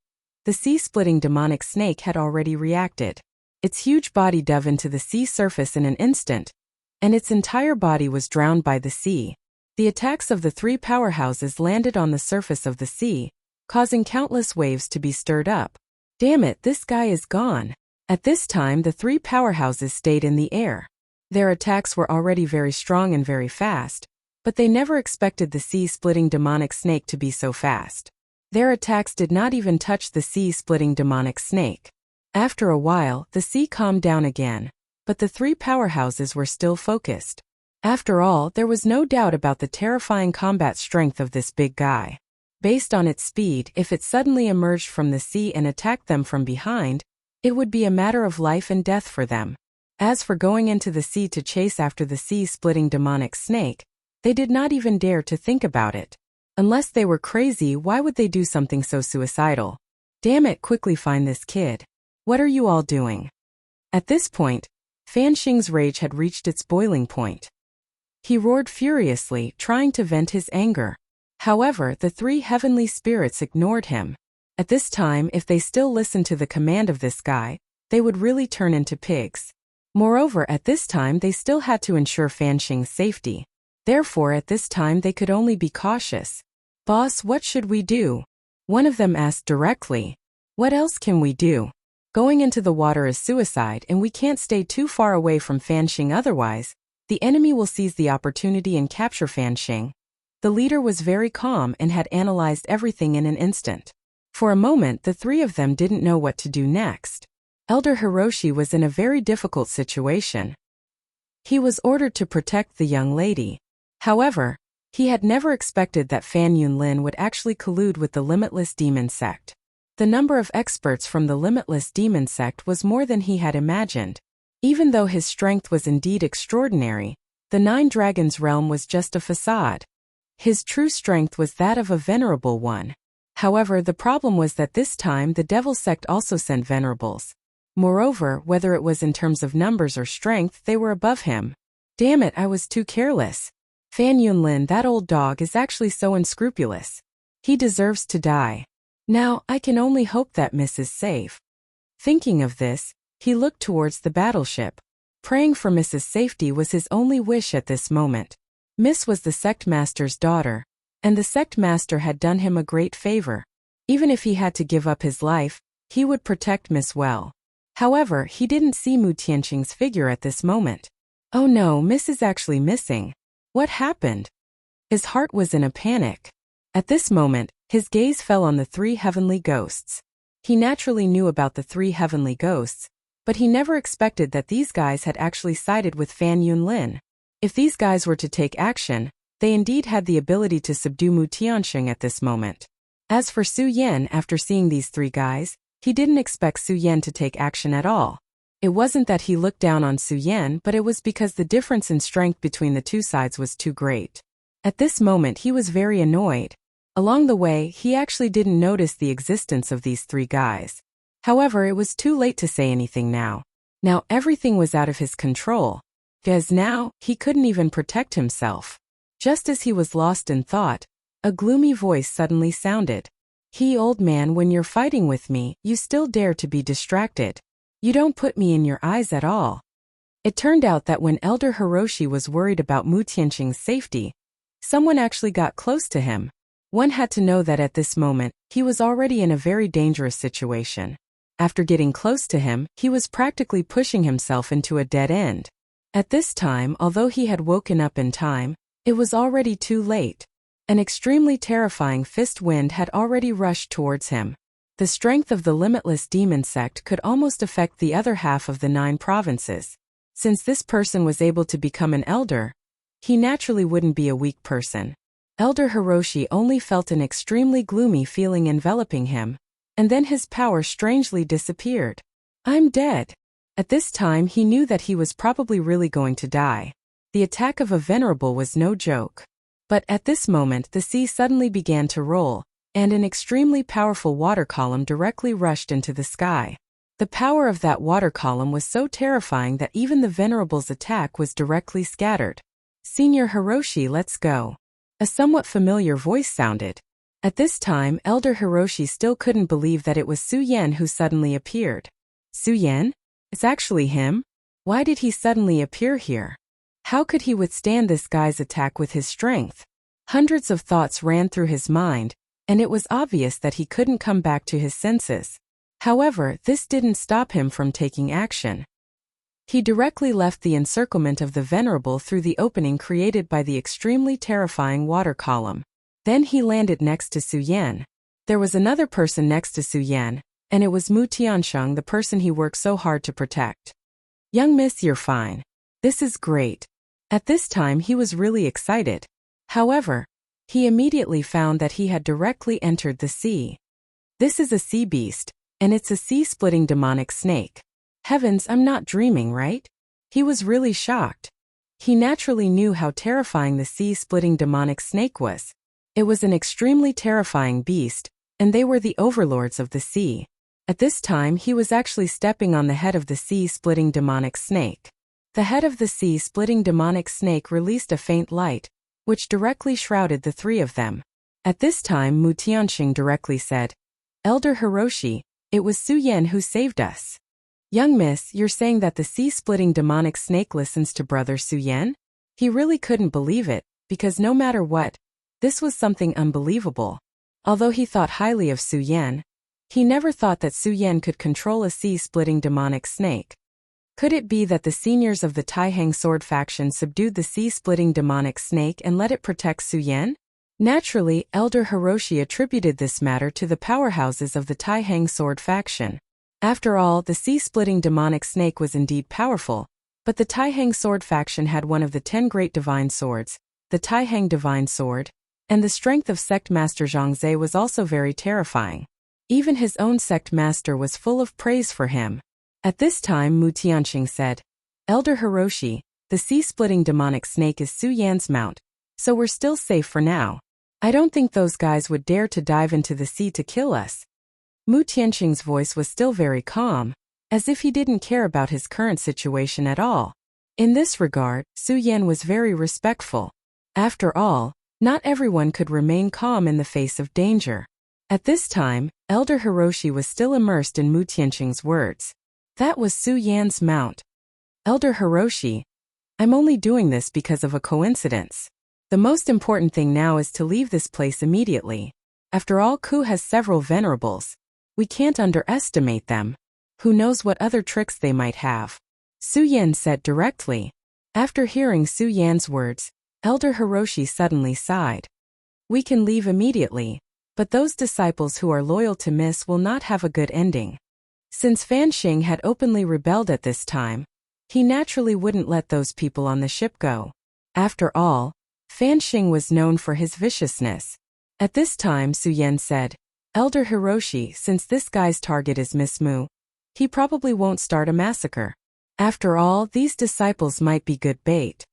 the sea-splitting demonic snake had already reacted. Its huge body dove into the sea surface in an instant, and its entire body was drowned by the sea. The attacks of the three powerhouses landed on the surface of the sea, causing countless waves to be stirred up. Damn it, this guy is gone. At this time, the three powerhouses stayed in the air. Their attacks were already very strong and very fast, but they never expected the sea-splitting demonic snake to be so fast. Their attacks did not even touch the sea-splitting demonic snake. After a while, the sea calmed down again, but the three powerhouses were still focused. After all, there was no doubt about the terrifying combat strength of this big guy. Based on its speed, if it suddenly emerged from the sea and attacked them from behind, it would be a matter of life and death for them. As for going into the sea to chase after the sea-splitting demonic snake, they did not even dare to think about it. Unless they were crazy, why would they do something so suicidal? Damn it, quickly find this kid. What are you all doing? At this point, Fan Xing's rage had reached its boiling point. He roared furiously, trying to vent his anger. However, the three heavenly spirits ignored him. At this time, if they still listened to the command of this guy, they would really turn into pigs. Moreover, at this time they still had to ensure Fan Xing's safety. Therefore, at this time they could only be cautious. Boss, what should we do? One of them asked directly. What else can we do? Going into the water is suicide, and we can't stay too far away from Fan Xing, otherwise the enemy will seize the opportunity and capture Fan Xing. The leader was very calm and had analyzed everything in an instant. For a moment, the three of them didn't know what to do next. Elder Hiroshi was in a very difficult situation. He was ordered to protect the young lady. However, he had never expected that Fan Yunlin would actually collude with the Limitless Demon Sect. The number of experts from the Limitless Demon Sect was more than he had imagined. Even though his strength was indeed extraordinary, the Nine Dragons realm was just a facade. His true strength was that of a venerable one. However, the problem was that this time the Devil Sect also sent venerables. Moreover, whether it was in terms of numbers or strength, they were above him. Damn it, I was too careless. Fan Yunlin, that old dog, is actually so unscrupulous. He deserves to die. Now, I can only hope that Miss is safe. Thinking of this, he looked towards the battleship. Praying for Miss's safety was his only wish at this moment. Miss was the sect master's daughter, and the sect master had done him a great favor. Even if he had to give up his life, he would protect Miss well. However, he didn't see Mu Tianqing's figure at this moment. Oh no, Miss is actually missing. What happened? His heart was in a panic. At this moment, his gaze fell on the three heavenly ghosts. He naturally knew about the three heavenly ghosts, but he never expected that these guys had actually sided with Fan Yunlin. If these guys were to take action, they indeed had the ability to subdue Mu Tianqing at this moment. As for Su Yan, after seeing these three guys, he didn't expect Su Yan to take action at all. It wasn't that he looked down on Su Yan, but it was because the difference in strength between the two sides was too great. At this moment he was very annoyed. Along the way, he actually didn't notice the existence of these three guys. However, it was too late to say anything now. Now everything was out of his control. Because now, he couldn't even protect himself. Just as he was lost in thought, a gloomy voice suddenly sounded. Old man, when you're fighting with me, you still dare to be distracted. You don't put me in your eyes at all. It turned out that when Elder Hiroshi was worried about Mu Tianqing's safety, someone actually got close to him. One had to know that at this moment, he was already in a very dangerous situation. After getting close to him, he was practically pushing himself into a dead end. At this time, although he had woken up in time, it was already too late. An extremely terrifying fist wind had already rushed towards him. The strength of the Limitless Demon Sect could almost affect the other half of the 9 provinces. Since this person was able to become an elder, he naturally wouldn't be a weak person. Elder Hiroshi only felt an extremely gloomy feeling enveloping him, and then his power strangely disappeared. I'm dead. At this time he knew that he was probably really going to die. The attack of a venerable was no joke. But at this moment the sea suddenly began to roll, and an extremely powerful water column directly rushed into the sky. The power of that water column was so terrifying that even the venerable's attack was directly scattered. Senior Hiroshi, let's go. A somewhat familiar voice sounded. At this time, Elder Hiroshi still couldn't believe that it was Su Yan who suddenly appeared. Su Yan? It's actually him? Why did he suddenly appear here? How could he withstand this guy's attack with his strength? Hundreds of thoughts ran through his mind, and it was obvious that he couldn't come back to his senses. However, this didn't stop him from taking action. He directly left the encirclement of the Venerable through the opening created by the extremely terrifying water column. Then he landed next to Su Yan. There was another person next to Su Yan, and it was Mu Tiansheng, the person he worked so hard to protect. Young miss, you're fine. This is great. At this time he was really excited. However, he immediately found that he had directly entered the sea. This is a sea beast, and it's a sea-splitting demonic snake. Heavens, I'm not dreaming, right? He was really shocked. He naturally knew how terrifying the sea-splitting demonic snake was. It was an extremely terrifying beast, and they were the overlords of the sea. At this time he was actually stepping on the head of the sea-splitting demonic snake. The head of the sea-splitting demonic snake released a faint light, which directly shrouded the three of them. At this time Mu Tianxing directly said, Elder Hiroshi, it was Su Yan who saved us. Young miss, you're saying that the sea-splitting demonic snake listens to Brother Su Yan? He really couldn't believe it, because no matter what, this was something unbelievable. Although he thought highly of Su Yan, he never thought that Su Yan could control a sea-splitting demonic snake. Could it be that the seniors of the Taihang sword faction subdued the sea-splitting demonic snake and let it protect Su Yan? Naturally, Elder Hiroshi attributed this matter to the powerhouses of the Taihang sword faction. After all, the sea-splitting demonic snake was indeed powerful, but the Taihang sword faction had one of the 10 great divine swords, the Taihang divine sword, and the strength of sect master Zhangzhe was also very terrifying. Even his own sect master was full of praise for him. At this time Mu Tianxing said, Elder Hiroshi, the sea-splitting demonic snake is Su Yan's mount, so we're still safe for now. I don't think those guys would dare to dive into the sea to kill us. Mu Tianxing's voice was still very calm, as if he didn't care about his current situation at all. In this regard, Su Yan was very respectful. After all, not everyone could remain calm in the face of danger. At this time, Elder Hiroshi was still immersed in Mu Tianxing's words. That was Su Yan's mount. Elder Hiroshi, I'm only doing this because of a coincidence. The most important thing now is to leave this place immediately. After all, Ku has several venerables. We can't underestimate them. Who knows what other tricks they might have? Su Yan said directly. After hearing Su Yan's words, Elder Hiroshi suddenly sighed. We can leave immediately, but those disciples who are loyal to Miss will not have a good ending. Since Fan Xing had openly rebelled at this time, he naturally wouldn't let those people on the ship go. After all, Fan Xing was known for his viciousness. At this time Su Yan said, Elder Hiroshi, since this guy's target is Miss Mu, he probably won't start a massacre. After all, these disciples might be good bait.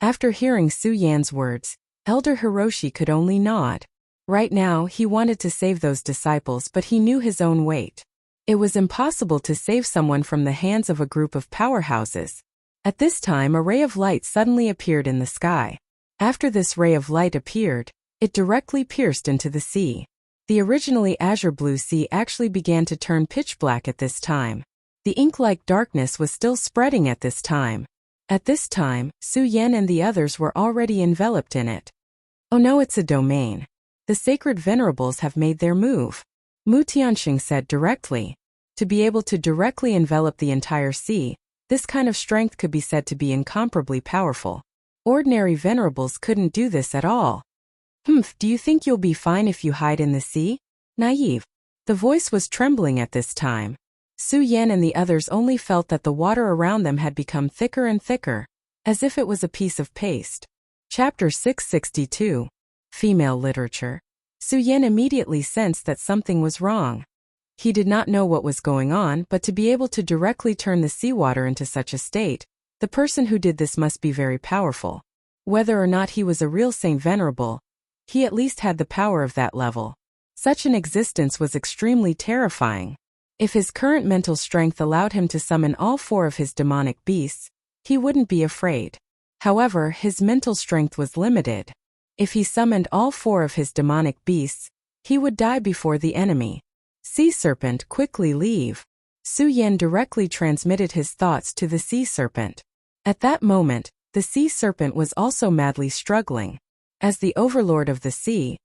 After hearing Su Yan's words, Elder Hiroshi could only nod. Right now, he wanted to save those disciples, but he knew his own weight. It was impossible to save someone from the hands of a group of powerhouses. At this time, a ray of light suddenly appeared in the sky. After this ray of light appeared, it directly pierced into the sea. The originally azure blue sea actually began to turn pitch black at this time. The ink-like darkness was still spreading at this time. At this time, Su Yan and the others were already enveloped in it. Oh no, it's a domain. The sacred venerables have made their move. Mu Tianxing said directly. To be able to directly envelop the entire sea, this kind of strength could be said to be incomparably powerful. Ordinary venerables couldn't do this at all. Do you think you'll be fine if you hide in the sea? Naive. The voice was trembling at this time. Su Yan and the others only felt that the water around them had become thicker and thicker, as if it was a piece of paste. Chapter 662. Female Literature. Su Yan immediately sensed that something was wrong. He did not know what was going on, but to be able to directly turn the seawater into such a state, the person who did this must be very powerful. Whether or not he was a real Saint Venerable, he at least had the power of that level. Such an existence was extremely terrifying. If his current mental strength allowed him to summon all 4 of his demonic beasts, he wouldn't be afraid. However, his mental strength was limited. If he summoned all 4 of his demonic beasts, He would die before the enemy. Sea serpent, quickly leave. Su Yan directly transmitted his thoughts to the sea serpent. At that moment, the sea serpent was also madly struggling. As the overlord of the sea,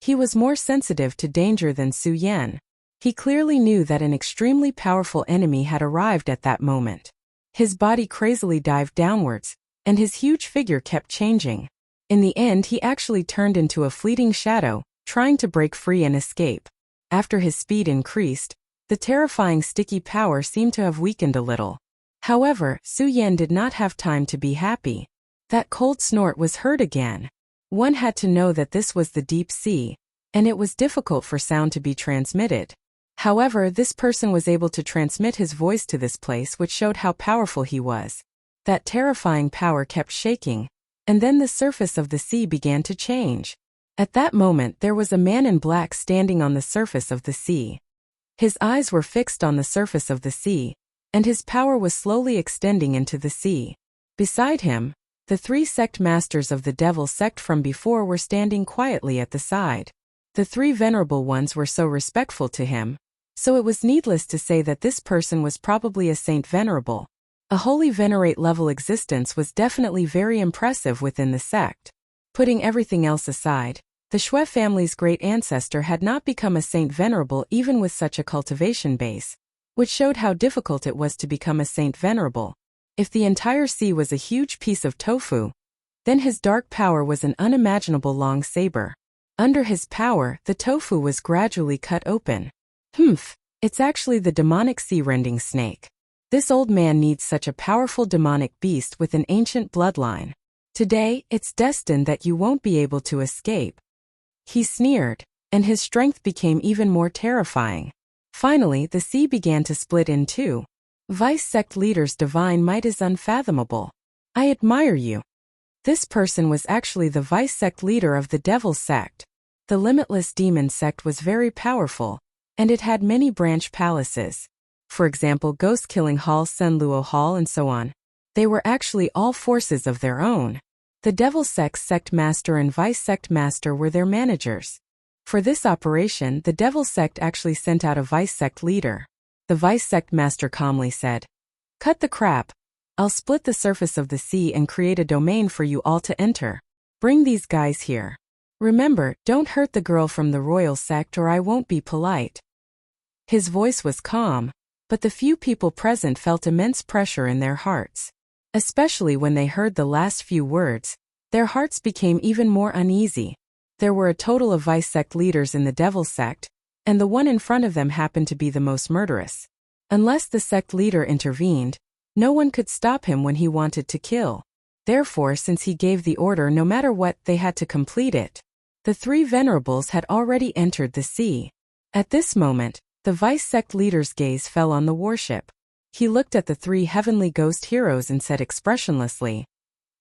he was more sensitive to danger than Su Yan. He clearly knew that an extremely powerful enemy had arrived at that moment. His body crazily dived downwards, and his huge figure kept changing. In the end, he actually turned into a fleeting shadow, trying to break free and escape. After his speed increased, the terrifying sticky power seemed to have weakened a little. However, Su Yan did not have time to be happy. That cold snort was heard again. One had to know that this was the deep sea, and it was difficult for sound to be transmitted. However, this person was able to transmit his voice to this place, which showed how powerful he was. That terrifying power kept shaking, and then the surface of the sea began to change. At that moment, there was a man in black standing on the surface of the sea. His eyes were fixed on the surface of the sea, and his power was slowly extending into the sea. Beside him, the 3 sect masters of the devil sect from before were standing quietly at the side. The 3 venerable ones were so respectful to him, so it was needless to say that this person was probably a saint venerable. A holy venerate level existence was definitely very impressive within the sect. Putting everything else aside, the Xue family's great ancestor had not become a saint venerable even with such a cultivation base, which showed how difficult it was to become a saint venerable. If the entire sea was a huge piece of tofu, then his dark power was an unimaginable long saber. Under his power, the tofu was gradually cut open. It's actually the demonic sea-rending snake. This old man needs such a powerful demonic beast with an ancient bloodline. Today, it's destined that you won't be able to escape. He sneered, and his strength became even more terrifying. Finally, the sea began to split in two. Vice sect leader's divine might is unfathomable. I admire you. This person was actually the vice sect leader of the devil sect. The limitless demon sect was very powerful, and it had many branch palaces. For example, Ghost Killing Hall, Sen Luo Hall, and so on. They were actually all forces of their own. The devil sect's sect master and vice sect master were their managers. For this operation, the devil sect actually sent out a vice sect leader. The vice sect master calmly said, "Cut the crap. I'll split the surface of the sea and create a domain for you all to enter. Bring these guys here. Remember, don't hurt the girl from the royal sect or I won't be polite." His voice was calm, but the few people present felt immense pressure in their hearts. Especially when they heard the last few words, their hearts became even more uneasy. There were a total of vice sect leaders in the devil sect, and the one in front of them happened to be the most murderous. Unless the sect leader intervened, no one could stop him when he wanted to kill. Therefore, since he gave the order, no matter what, they had to complete it. The 3 venerables had already entered the sea. At this moment, the vice sect leader's gaze fell on the warship. He looked at the 3 heavenly ghost heroes and said expressionlessly,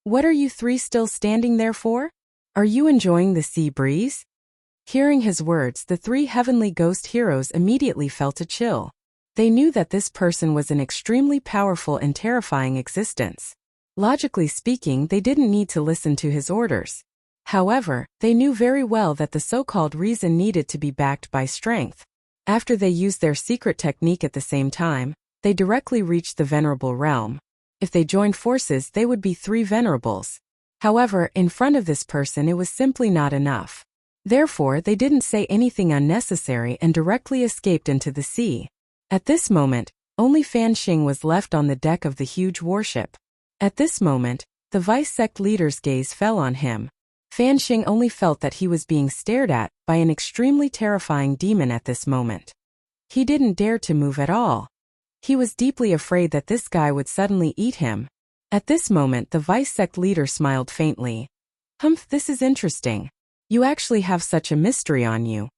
"What are you 3 still standing there for? Are you enjoying the sea breeze?" Hearing his words, the 3 heavenly ghost heroes immediately felt a chill. They knew that this person was an extremely powerful and terrifying existence. Logically speaking, they didn't need to listen to his orders. However, they knew very well that the so-called reason needed to be backed by strength. After they used their secret technique at the same time, they directly reached the venerable realm. If they joined forces, they would be 3 venerables. However, in front of this person it was simply not enough. Therefore, they didn't say anything unnecessary and directly escaped into the sea. At this moment, only Fan Xing was left on the deck of the huge warship. At this moment, the vice sect leader's gaze fell on him. Fan Xing only felt that he was being stared at by an extremely terrifying demon at this moment. He didn't dare to move at all. He was deeply afraid that this guy would suddenly eat him. At this moment, the vice sect leader smiled faintly. This is interesting. You actually have such a mystery on you.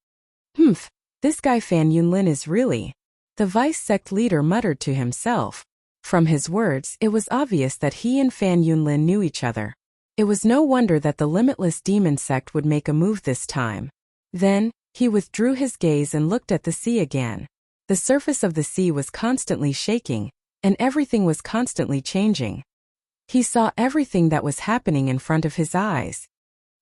This guy Fan Yunlin is really..." The vice sect leader muttered to himself. From his words, it was obvious that he and Fan Yunlin knew each other. It was no wonder that the limitless demon sect would make a move this time. Then, he withdrew his gaze and looked at the sea again. The surface of the sea was constantly shaking, and everything was constantly changing. He saw everything that was happening in front of his eyes.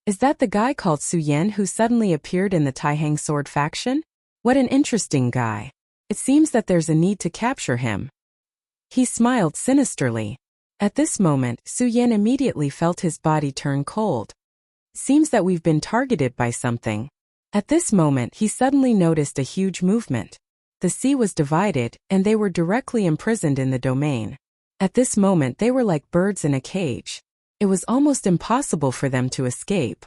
Is that the guy called Su Yan who suddenly appeared in the Taihang sword faction? What an interesting guy. It seems that there's a need to capture him. He smiled sinisterly. At this moment, Su Yan immediately felt his body turn cold. Seems that we've been targeted by something. At this moment, he suddenly noticed a huge movement. The sea was divided, and they were directly imprisoned in the domain. At this moment, they were like birds in a cage. It was almost impossible for them to escape.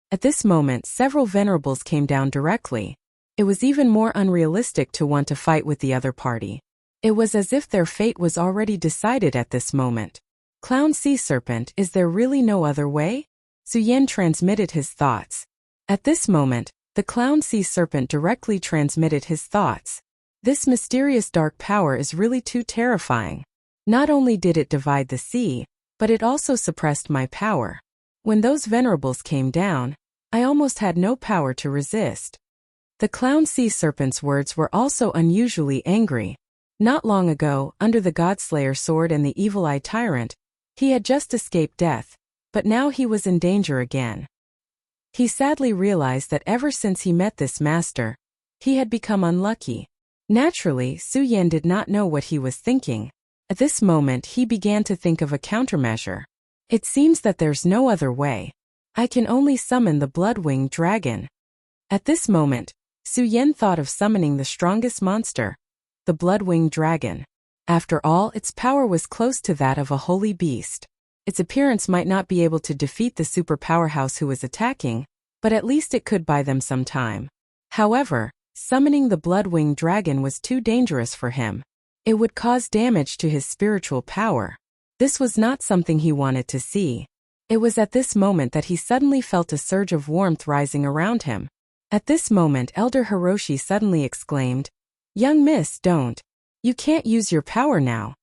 At this moment, several venerables came down directly. It was even more unrealistic to want to fight with the other party. It was as if their fate was already decided at this moment. Clown Sea Serpent, is there really no other way? Su Yan transmitted his thoughts. At this moment, the Clown Sea Serpent directly transmitted his thoughts. This mysterious dark power is really too terrifying. Not only did it divide the sea, but it also suppressed my power. When those venerables came down, I almost had no power to resist. The Clown Sea Serpent's words were also unusually angry. Not long ago, under the Godslayer sword and the Evil Eye Tyrant, he had just escaped death, but now he was in danger again. He sadly realized that ever since he met this master, he had become unlucky. Naturally, Su Yan did not know what he was thinking. At this moment, he began to think of a countermeasure. It seems that there's no other way. I can only summon the Blood-Winged Dragon. At this moment, Su Yan thought of summoning the strongest monster, the Blood-Winged Dragon. After all, its power was close to that of a holy beast. Its appearance might not be able to defeat the super powerhouse who was attacking, but at least it could buy them some time. However, summoning the Blood-Winged Dragon was too dangerous for him. It would cause damage to his spiritual power. This was not something he wanted to see. It was at this moment that he suddenly felt a surge of warmth rising around him. At this moment, Elder Hiroshi suddenly exclaimed, "Young miss, don't. You can't use your power now."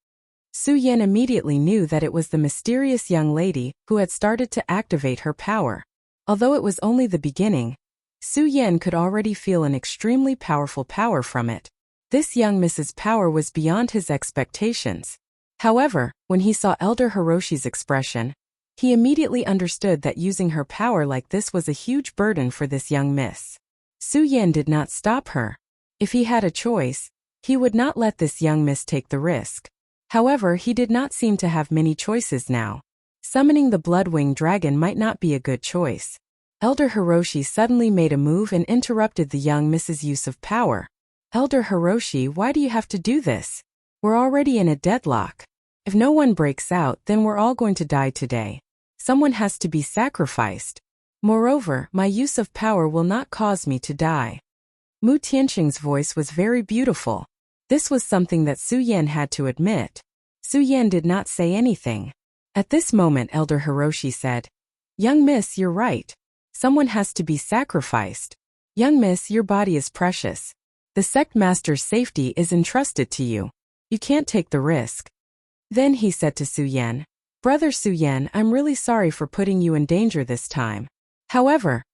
Su Yan immediately knew that it was the mysterious young lady who had started to activate her power. Although it was only the beginning, Su Yan could already feel an extremely powerful power from it. This young miss's power was beyond his expectations. However, when he saw Elder Hiroshi's expression, he immediately understood that using her power like this was a huge burden for this young miss. Su Yan did not stop her. If he had a choice, he would not let this young miss take the risk. However, he did not seem to have many choices now. Summoning the Blood-Winged Dragon might not be a good choice. Elder Hiroshi suddenly made a move and interrupted the young miss's use of power. "Elder Hiroshi, why do you have to do this? We're already in a deadlock. If no one breaks out, then we're all going to die today. Someone has to be sacrificed. Moreover, my use of power will not cause me to die." Mu Tianqing's voice was very beautiful. This was something that Su Yan had to admit. Su Yan did not say anything. At this moment, Elder Hiroshi said, "Young miss, you're right. Someone has to be sacrificed. Young miss, your body is precious. The sect master's safety is entrusted to you. You can't take the risk." Then he said to Su Yan, "Brother Su Yan, I'm really sorry for putting you in danger this time. However,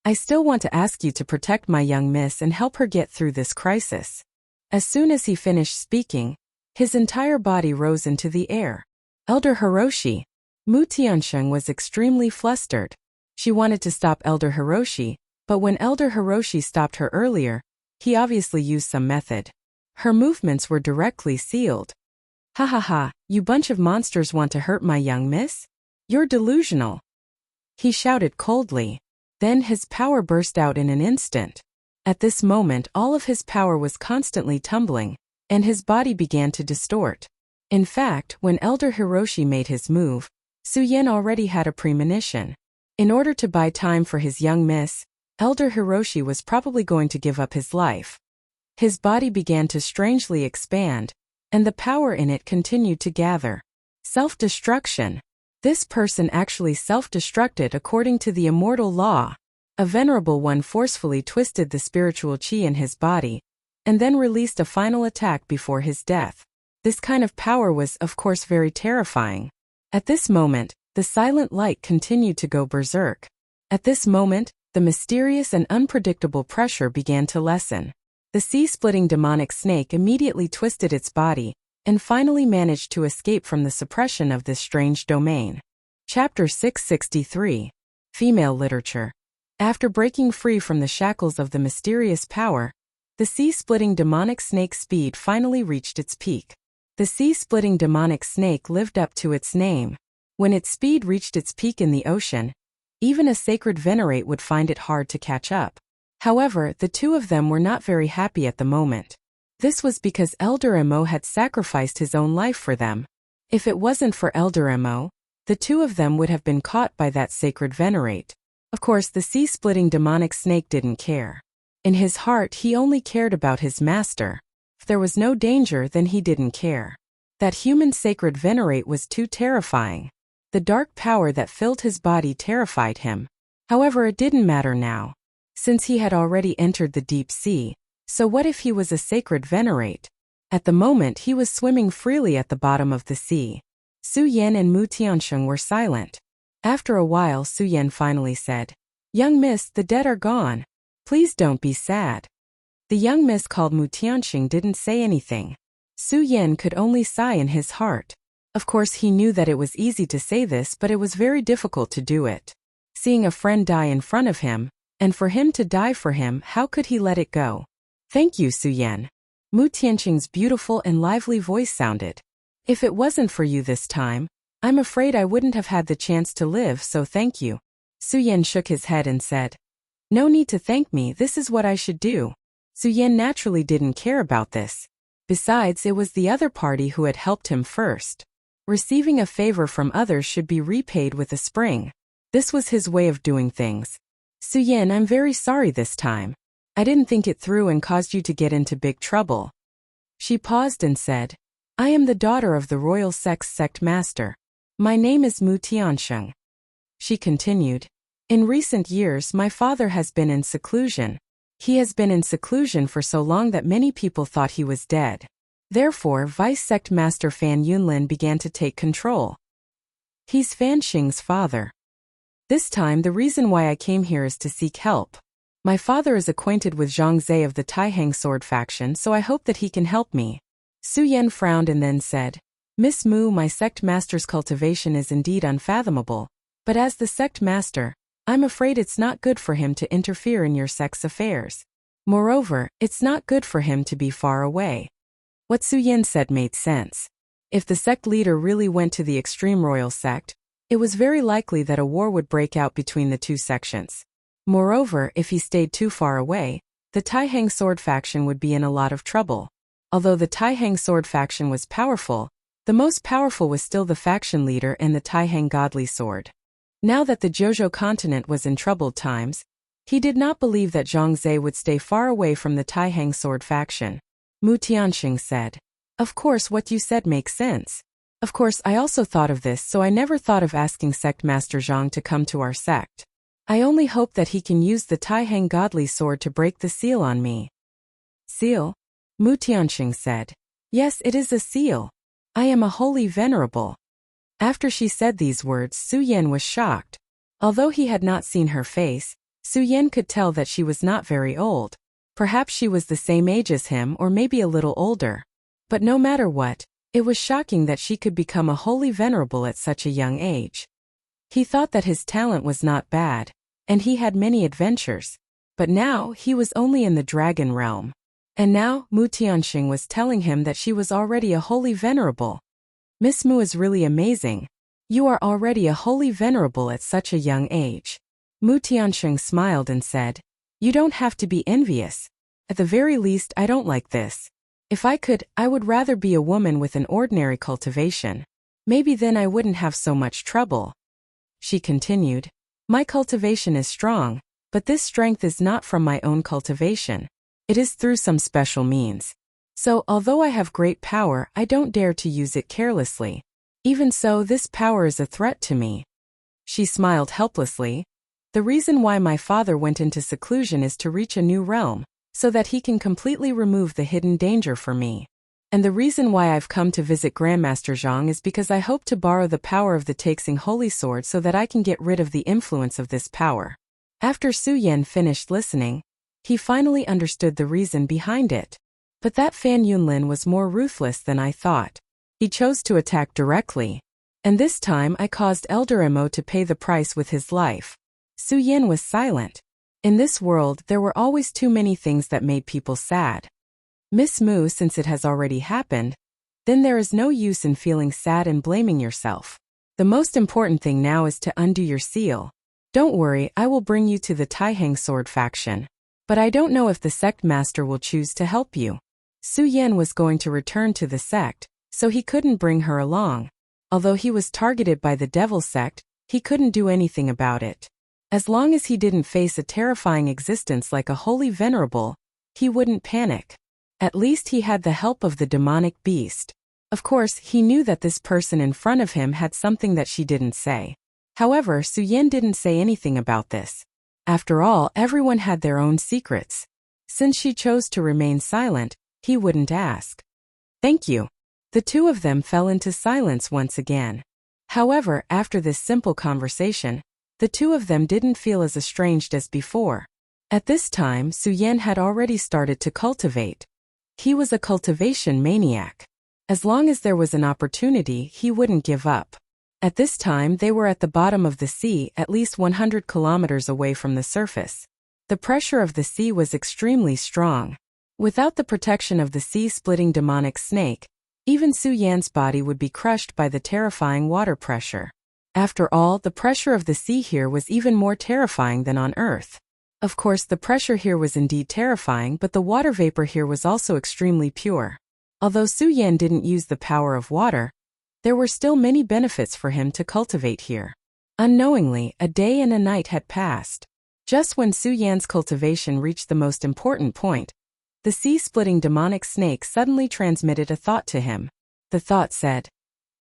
I still want to ask you to protect my young miss and help her get through this crisis." As soon as he finished speaking, his entire body rose into the air. Elder Hiroshi, Mu Tianqing was extremely flustered. She wanted to stop Elder Hiroshi, but when Elder Hiroshi stopped her earlier, he obviously used some method. Her movements were directly sealed. "Ha ha ha, you bunch of monsters want to hurt my young miss? You're delusional," he shouted coldly. Then his power burst out in an instant. At this moment, all of his power was constantly tumbling, and his body began to distort. In fact, when Elder Hiroshi made his move, Su Yan already had a premonition. In order to buy time for his young miss, Elder Hiroshi was probably going to give up his life. His body began to strangely expand, and the power in it continued to gather. Self-destruction. This person actually self-destructed according to the immortal law. A venerable one forcefully twisted the spiritual qi in his body, and then released a final attack before his death. This kind of power was, of course, very terrifying. At this moment, the silent light continued to go berserk. At this moment, the mysterious and unpredictable pressure began to lessen. The sea-splitting demonic snake immediately twisted its body, and finally managed to escape from the suppression of this strange domain. Chapter 663. Female literature. After breaking free from the shackles of the mysterious power, the sea-splitting demonic snake speed finally reached its peak. The sea-splitting demonic snake lived up to its name. When its speed reached its peak in the ocean, even a sacred venerate would find it hard to catch up. However, the two of them were not very happy at the moment. This was because Elder Emo had sacrificed his own life for them. If it wasn't for Elder Emo, the two of them would have been caught by that sacred venerate. Of course, the sea-splitting demonic snake didn't care. In his heart, he only cared about his master. If there was no danger, then he didn't care. That human sacred venerate was too terrifying. The dark power that filled his body terrified him. However, it didn't matter now, since he had already entered the deep sea. So what if he was a sacred venerate? At the moment, he was swimming freely at the bottom of the sea. Su Yan and Mu Tiansheng were silent. After a while, Su Yan finally said, "Young miss, the dead are gone. Please don't be sad." The young miss called Mu Tiansheng didn't say anything. Su Yan could only sigh in his heart. Of course, he knew that it was easy to say this, but it was very difficult to do it. Seeing a friend die in front of him, and for him to die for him, how could he let it go? "Thank you, Su Yan." Mu Tiansheng's beautiful and lively voice sounded. "If it wasn't for you this time, I'm afraid I wouldn't have had the chance to live, so thank you." Su Yan shook his head and said, "No need to thank me, this is what I should do." Su Yan naturally didn't care about this. Besides, it was the other party who had helped him first. Receiving a favor from others should be repaid with a spring. This was his way of doing things. "Su Yan, I'm very sorry this time. I didn't think it through and caused you to get into big trouble." She paused and said, "I am the daughter of the royal sect master. My name is Mu Tiansheng." She continued, "In recent years my father has been in seclusion. He has been in seclusion for so long that many people thought he was dead. Therefore, Vice Sect Master Fan Yunlin began to take control. He's Fan Xing's father. This time the reason why I came here is to seek help. My father is acquainted with Zhang Zhe of the Taihang sword faction, so I hope that he can help me." Su Yan frowned and then said, "Miss Mu, my sect master's cultivation is indeed unfathomable, but as the sect master, I'm afraid it's not good for him to interfere in your sect's affairs. Moreover, it's not good for him to be far away." What Su Yan said made sense. If the sect leader really went to the extreme royal sect, it was very likely that a war would break out between the two sections. Moreover, if he stayed too far away, the Taihang sword faction would be in a lot of trouble. Although the Taihang sword faction was powerful, the most powerful was still the faction leader and the Taihang godly sword. Now that the Jojo continent was in troubled times, he did not believe that Zhang Zhe would stay far away from the Taihang sword faction. Mu Tianxing said, "Of course, what you said makes sense. Of course, I also thought of this, so I never thought of asking Sect Master Zhang to come to our sect. I only hope that he can use the Taihang godly sword to break the seal on me." "Seal?" Mu Tianxing said. "Yes, it is a seal. I am a holy venerable." After she said these words, Su Yan was shocked. Although he had not seen her face, Su Yan could tell that she was not very old. Perhaps she was the same age as him or maybe a little older. But no matter what, it was shocking that she could become a holy venerable at such a young age. He thought that his talent was not bad, and he had many adventures. But now, he was only in the dragon realm. And now, Mu Tianxing was telling him that she was already a holy venerable. "Miss Mu is really amazing. You are already a holy venerable at such a young age." Mu Tianxing smiled and said, "You don't have to be envious. At the very least, I don't like this. If I could, I would rather be a woman with an ordinary cultivation. Maybe then I wouldn't have so much trouble." She continued, "My cultivation is strong, but this strength is not from my own cultivation. It is through some special means. So, although I have great power, I don't dare to use it carelessly. Even so, this power is a threat to me." She smiled helplessly. "The reason why my father went into seclusion is to reach a new realm, so that he can completely remove the hidden danger for me. And the reason why I've come to visit Grandmaster Zhang is because I hope to borrow the power of the Taixing Holy Sword so that I can get rid of the influence of this power." After Su Yan finished listening, he finally understood the reason behind it. "But that Fan Yunlin was more ruthless than I thought. He chose to attack directly. And this time I caused Elder Emo to pay the price with his life." Su Yan was silent. In this world, there were always too many things that made people sad. Miss Mu, since it has already happened, then there is no use in feeling sad and blaming yourself. The most important thing now is to undo your seal. Don't worry, I will bring you to the Taihang sword faction. But I don't know if the sect master will choose to help you. Su Yan was going to return to the sect, so he couldn't bring her along. Although he was targeted by the devil sect, he couldn't do anything about it. As long as he didn't face a terrifying existence like a holy venerable, he wouldn't panic. At least he had the help of the demonic beast. Of course, he knew that this person in front of him had something that she didn't say. However, Su Yan didn't say anything about this. After all, everyone had their own secrets. Since she chose to remain silent, he wouldn't ask. Thank you. The two of them fell into silence once again. However, after this simple conversation, the two of them didn't feel as estranged as before. At this time, Su Yan had already started to cultivate. He was a cultivation maniac. As long as there was an opportunity, he wouldn't give up. At this time, they were at the bottom of the sea, at least 100 kilometers away from the surface. The pressure of the sea was extremely strong. Without the protection of the sea-splitting demonic snake, even Su Yan's body would be crushed by the terrifying water pressure. After all, the pressure of the sea here was even more terrifying than on Earth. Of course, the pressure here was indeed terrifying, but the water vapor here was also extremely pure. Although Su Yan didn't use the power of water, there were still many benefits for him to cultivate here. Unknowingly, a day and a night had passed. Just when Su Yan's cultivation reached the most important point, the sea-splitting demonic snake suddenly transmitted a thought to him. The thought said,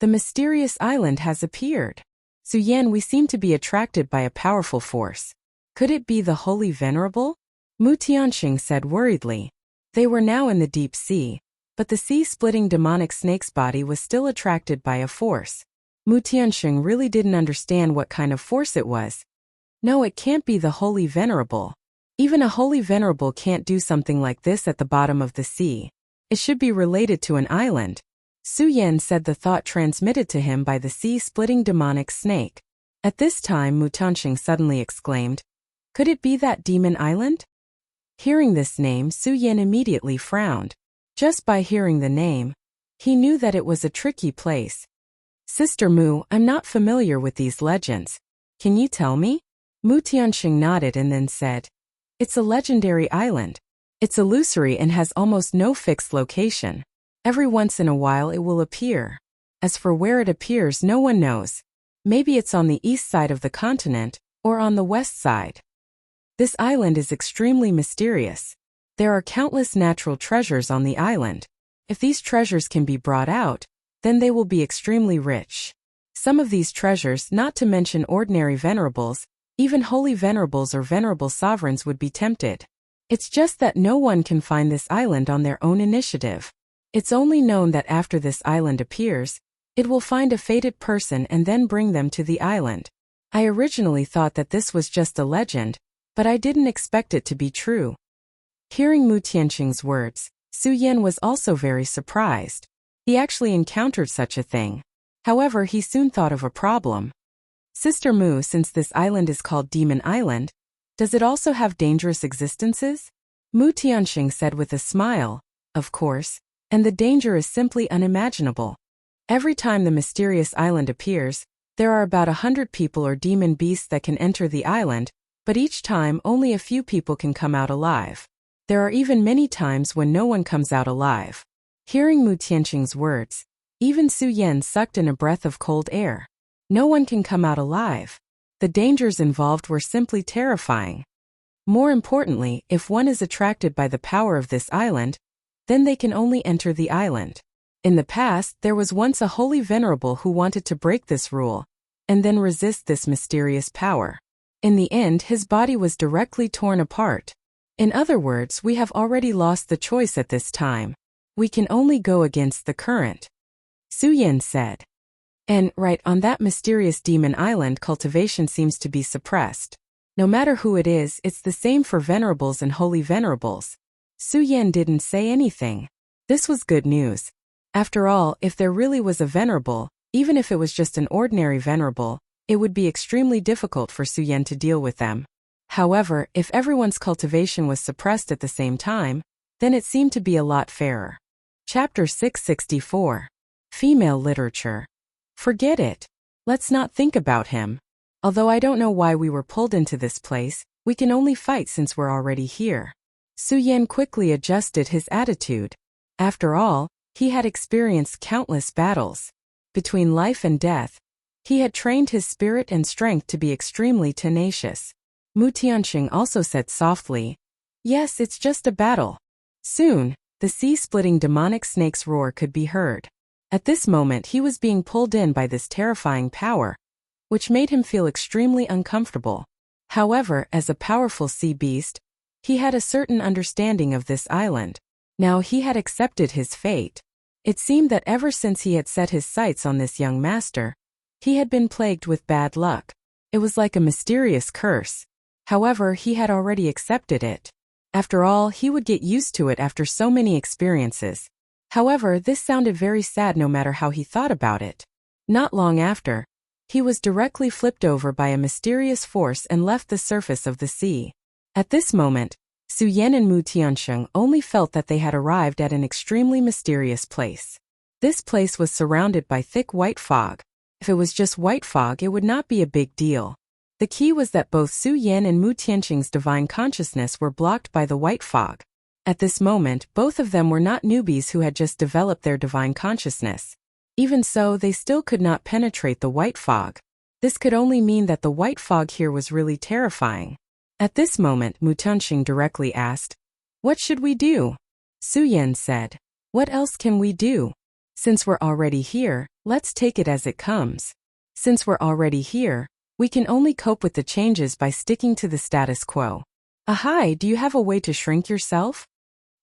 "The mysterious island has appeared. Su Yan, we seem to be attracted by a powerful force. Could it be the Holy Venerable?" Mu Tianxing said worriedly. They were now in the deep sea, but the sea-splitting demonic snake's body was still attracted by a force. Mu Tianxing really didn't understand what kind of force it was. No, it can't be the Holy Venerable. Even a Holy Venerable can't do something like this at the bottom of the sea. It should be related to an island. Su Yan said the thought transmitted to him by the sea-splitting demonic snake. At this time, Mu Tianxing suddenly exclaimed, "Could it be that demon island?" Hearing this name, Su Yan immediately frowned. Just by hearing the name, he knew that it was a tricky place. "Sister Mu, I'm not familiar with these legends. Can you tell me?" Mu Tianxing nodded and then said, "It's a legendary island. It's illusory and has almost no fixed location. Every once in a while it will appear. As for where it appears, no one knows. Maybe it's on the east side of the continent, or on the west side. This island is extremely mysterious. There are countless natural treasures on the island. If these treasures can be brought out, then they will be extremely rich. Some of these treasures, not to mention ordinary venerables, even holy venerables or venerable sovereigns would be tempted. It's just that no one can find this island on their own initiative. It's only known that after this island appears, it will find a fated person and then bring them to the island. I originally thought that this was just a legend, but I didn't expect it to be true." Hearing Mu Tianxing's words, Su Yan was also very surprised. He actually encountered such a thing. However, he soon thought of a problem. "Sister Mu, since this island is called Demon Island, does it also have dangerous existences?" Mu Tianxing said with a smile, "Of course, and the danger is simply unimaginable. Every time the mysterious island appears, there are about 100 people or demon beasts that can enter the island, but each time only a few people can come out alive. There are even many times when no one comes out alive." Hearing Mu Tianxing's words, even Su Yan sucked in a breath of cold air. No one can come out alive. The dangers involved were simply terrifying. More importantly, if one is attracted by the power of this island, then they can only enter the island. In the past, there was once a holy venerable who wanted to break this rule, and then resist this mysterious power. In the end, his body was directly torn apart. In other words, we have already lost the choice at this time. We can only go against the current. Su Yan said. And, right, on that mysterious demon island, cultivation seems to be suppressed. No matter who it is, it's the same for venerables and holy venerables. Su Yan didn't say anything. This was good news. After all, if there really was a venerable, even if it was just an ordinary venerable, it would be extremely difficult for Suyen to deal with them. However, if everyone's cultivation was suppressed at the same time, then it seemed to be a lot fairer. Chapter 664. Female Literature. Forget it. Let's not think about him. Although I don't know why we were pulled into this place, we can only fight since we're already here. Suyen quickly adjusted his attitude. After all, he had experienced countless battles. Between life and death, he had trained his spirit and strength to be extremely tenacious. Mu Tianxing also said softly, "Yes, it's just a battle." Soon, the sea-splitting demonic snake's roar could be heard. At this moment he was being pulled in by this terrifying power, which made him feel extremely uncomfortable. However, as a powerful sea beast, he had a certain understanding of this island. Now he had accepted his fate. It seemed that ever since he had set his sights on this young master, he had been plagued with bad luck. It was like a mysterious curse. However, he had already accepted it. After all, he would get used to it after so many experiences. However, this sounded very sad no matter how he thought about it. Not long after, he was directly flipped over by a mysterious force and left the surface of the sea. At this moment, Suyen and Mu Tianxing only felt that they had arrived at an extremely mysterious place. This place was surrounded by thick white fog. If it was just white fog, it would not be a big deal. The key was that both Suyen and Mu Tianxing's divine consciousness were blocked by the white fog. At this moment, both of them were not newbies who had just developed their divine consciousness. Even so, they still could not penetrate the white fog. This could only mean that the white fog here was really terrifying. At this moment, Mu Tianxing directly asked, "What should we do?" Suyen said, "What else can we do? Since we're already here, let's take it as it comes. Since we're already here, we can only cope with the changes by sticking to the status quo." "Ahai, do you have a way to shrink yourself?"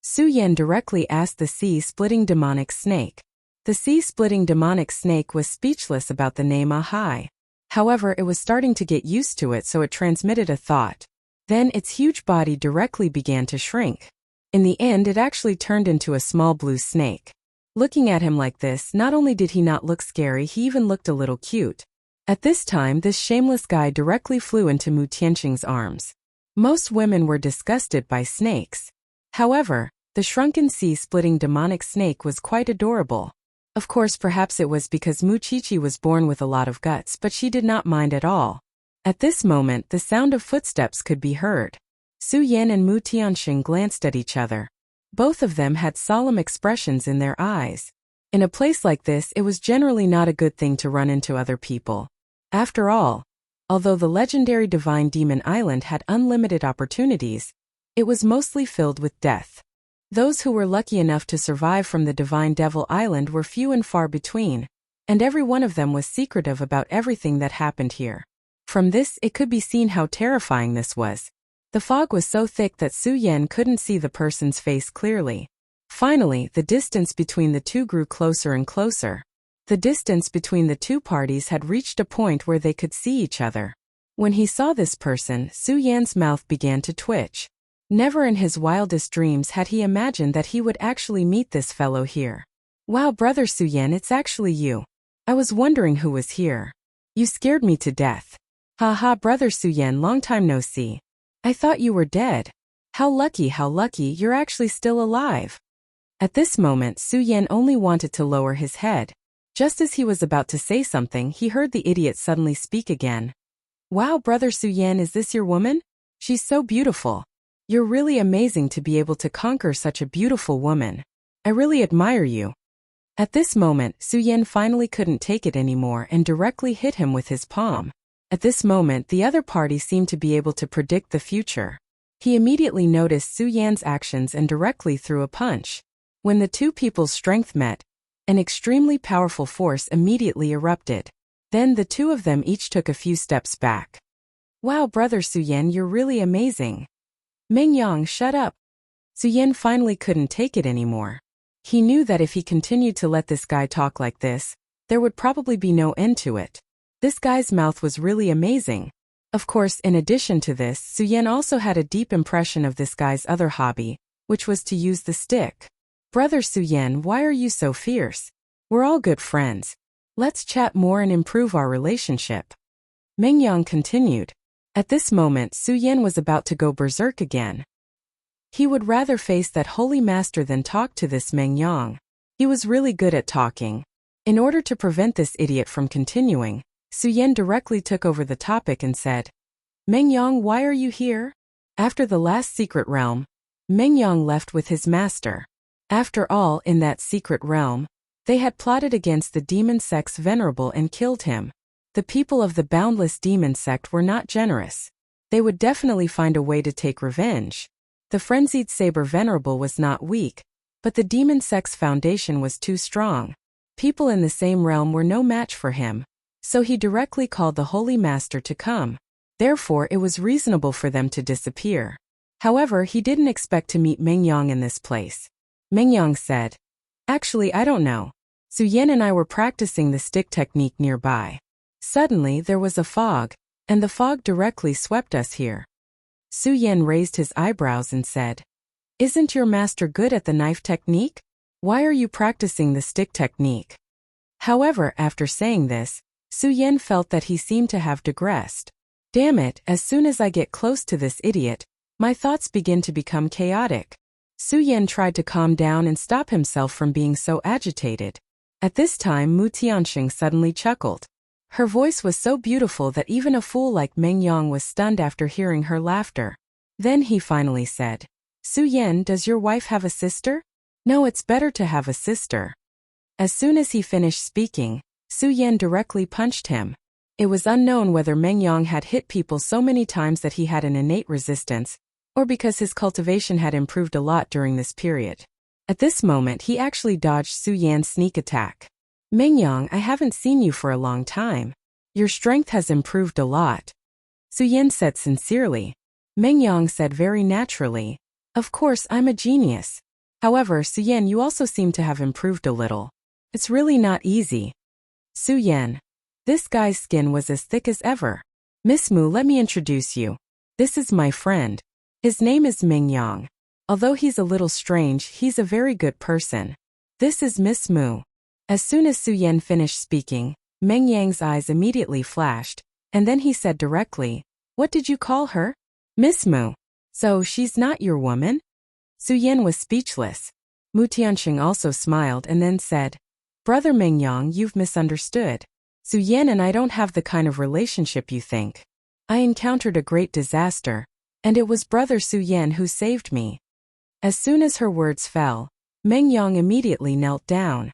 Suyen directly asked the sea-splitting demonic snake. The sea-splitting demonic snake was speechless about the name Ahai. However, it was starting to get used to it, so it transmitted a thought. Then its huge body directly began to shrink. In the end, it actually turned into a small blue snake. Looking at him like this, not only did he not look scary, he even looked a little cute. At this time, this shameless guy directly flew into Mu Tianxing's arms. Most women were disgusted by snakes. However, the shrunken sea-splitting demonic snake was quite adorable. Of course, perhaps it was because Mu Qiqi was born with a lot of guts, but she did not mind at all. At this moment, the sound of footsteps could be heard. Suyen and Mu Tianxing glanced at each other. Both of them had solemn expressions in their eyes. In a place like this, it was generally not a good thing to run into other people. After all, although the legendary Divine Demon Island had unlimited opportunities, it was mostly filled with death. Those who were lucky enough to survive from the Divine Devil Island were few and far between, and every one of them was secretive about everything that happened here. From this, it could be seen how terrifying this was. The fog was so thick that Suyen couldn't see the person's face clearly. Finally, the distance between the two grew closer and closer. The distance between the two parties had reached a point where they could see each other. When he saw this person, Suyen's mouth began to twitch. Never in his wildest dreams had he imagined that he would actually meet this fellow here. "Wow, brother Suyen, it's actually you. I was wondering who was here. You scared me to death." "Ha, brother Suyen, long time no see. I thought you were dead. How lucky, you're actually still alive." At this moment, Suyen only wanted to lower his head. Just as he was about to say something, he heard the idiot suddenly speak again. "Wow, brother Suyen, is this your woman? She's so beautiful. You're really amazing to be able to conquer such a beautiful woman. I really admire you." At this moment, Suyen finally couldn't take it anymore and directly hit him with his palm. At this moment, the other party seemed to be able to predict the future. He immediately noticed Suyen's actions and directly threw a punch. When the two people's strength met, an extremely powerful force immediately erupted. Then the two of them each took a few steps back. "Wow, brother Suyen, you're really amazing." "Mingyang, shut up." Suyen finally couldn't take it anymore. He knew that if he continued to let this guy talk like this, there would probably be no end to it. This guy's mouth was really amazing. Of course, in addition to this, Suyen also had a deep impression of this guy's other hobby, which was to use the stick. "Brother Suyen, why are you so fierce? We're all good friends. Let's chat more and improve our relationship." Meng Yang continued. At this moment Su Yan was about to go berserk again. He would rather face that holy master than talk to this Meng Yang. He was really good at talking. In order to prevent this idiot from continuing, Su Yan directly took over the topic and said, Meng Yang, why are you here? After the last secret realm, Meng Yang left with his master. After all, in that secret realm, they had plotted against the demon sect's venerable and killed him. The people of the boundless demon sect were not generous. They would definitely find a way to take revenge. The frenzied saber venerable was not weak, but the demon sect's foundation was too strong. People in the same realm were no match for him, so he directly called the holy master to come. Therefore it was reasonable for them to disappear. However, he didn't expect to meet Meng Yang in this place. Meng Yang said, Actually, I don't know. Su Yan and I were practicing the stick technique nearby. Suddenly there was a fog, and the fog directly swept us here. Su Yan raised his eyebrows and said, Isn't your master good at the knife technique? Why are you practicing the stick technique? However, after saying this, Su Yan felt that he seemed to have digressed. Damn it, as soon as I get close to this idiot, my thoughts begin to become chaotic. Su Yan tried to calm down and stop himself from being so agitated. At this time Mu Tianxing suddenly chuckled. Her voice was so beautiful that even a fool like Meng Yang was stunned after hearing her laughter. Then he finally said, Su Yan, does your wife have a sister? No, it's better to have a sister. As soon as he finished speaking, Su Yan directly punched him. It was unknown whether Meng Yang had hit people so many times that he had an innate resistance, or because his cultivation had improved a lot during this period. At this moment he actually dodged Su Yan's sneak attack. Meng Yang, I haven't seen you for a long time. Your strength has improved a lot. Su Yan said sincerely. Meng Yang said very naturally, Of course, I'm a genius. However, Su Yan, you also seem to have improved a little. It's really not easy. Su Yan. This guy's skin was as thick as ever. Miss Mu, let me introduce you. This is my friend. His name is Meng Yang. Although he's a little strange, he's a very good person. This is Miss Mu. As soon as Su Yan finished speaking, Meng Yang's eyes immediately flashed, and then he said directly, What did you call her? Miss Mu. So she's not your woman? Su Yan was speechless. Mu Tianxing also smiled and then said, Brother Meng Yang, you've misunderstood. Su Yan and I don't have the kind of relationship you think. I encountered a great disaster, and it was Brother Su Yan who saved me. As soon as her words fell, Meng Yang immediately knelt down.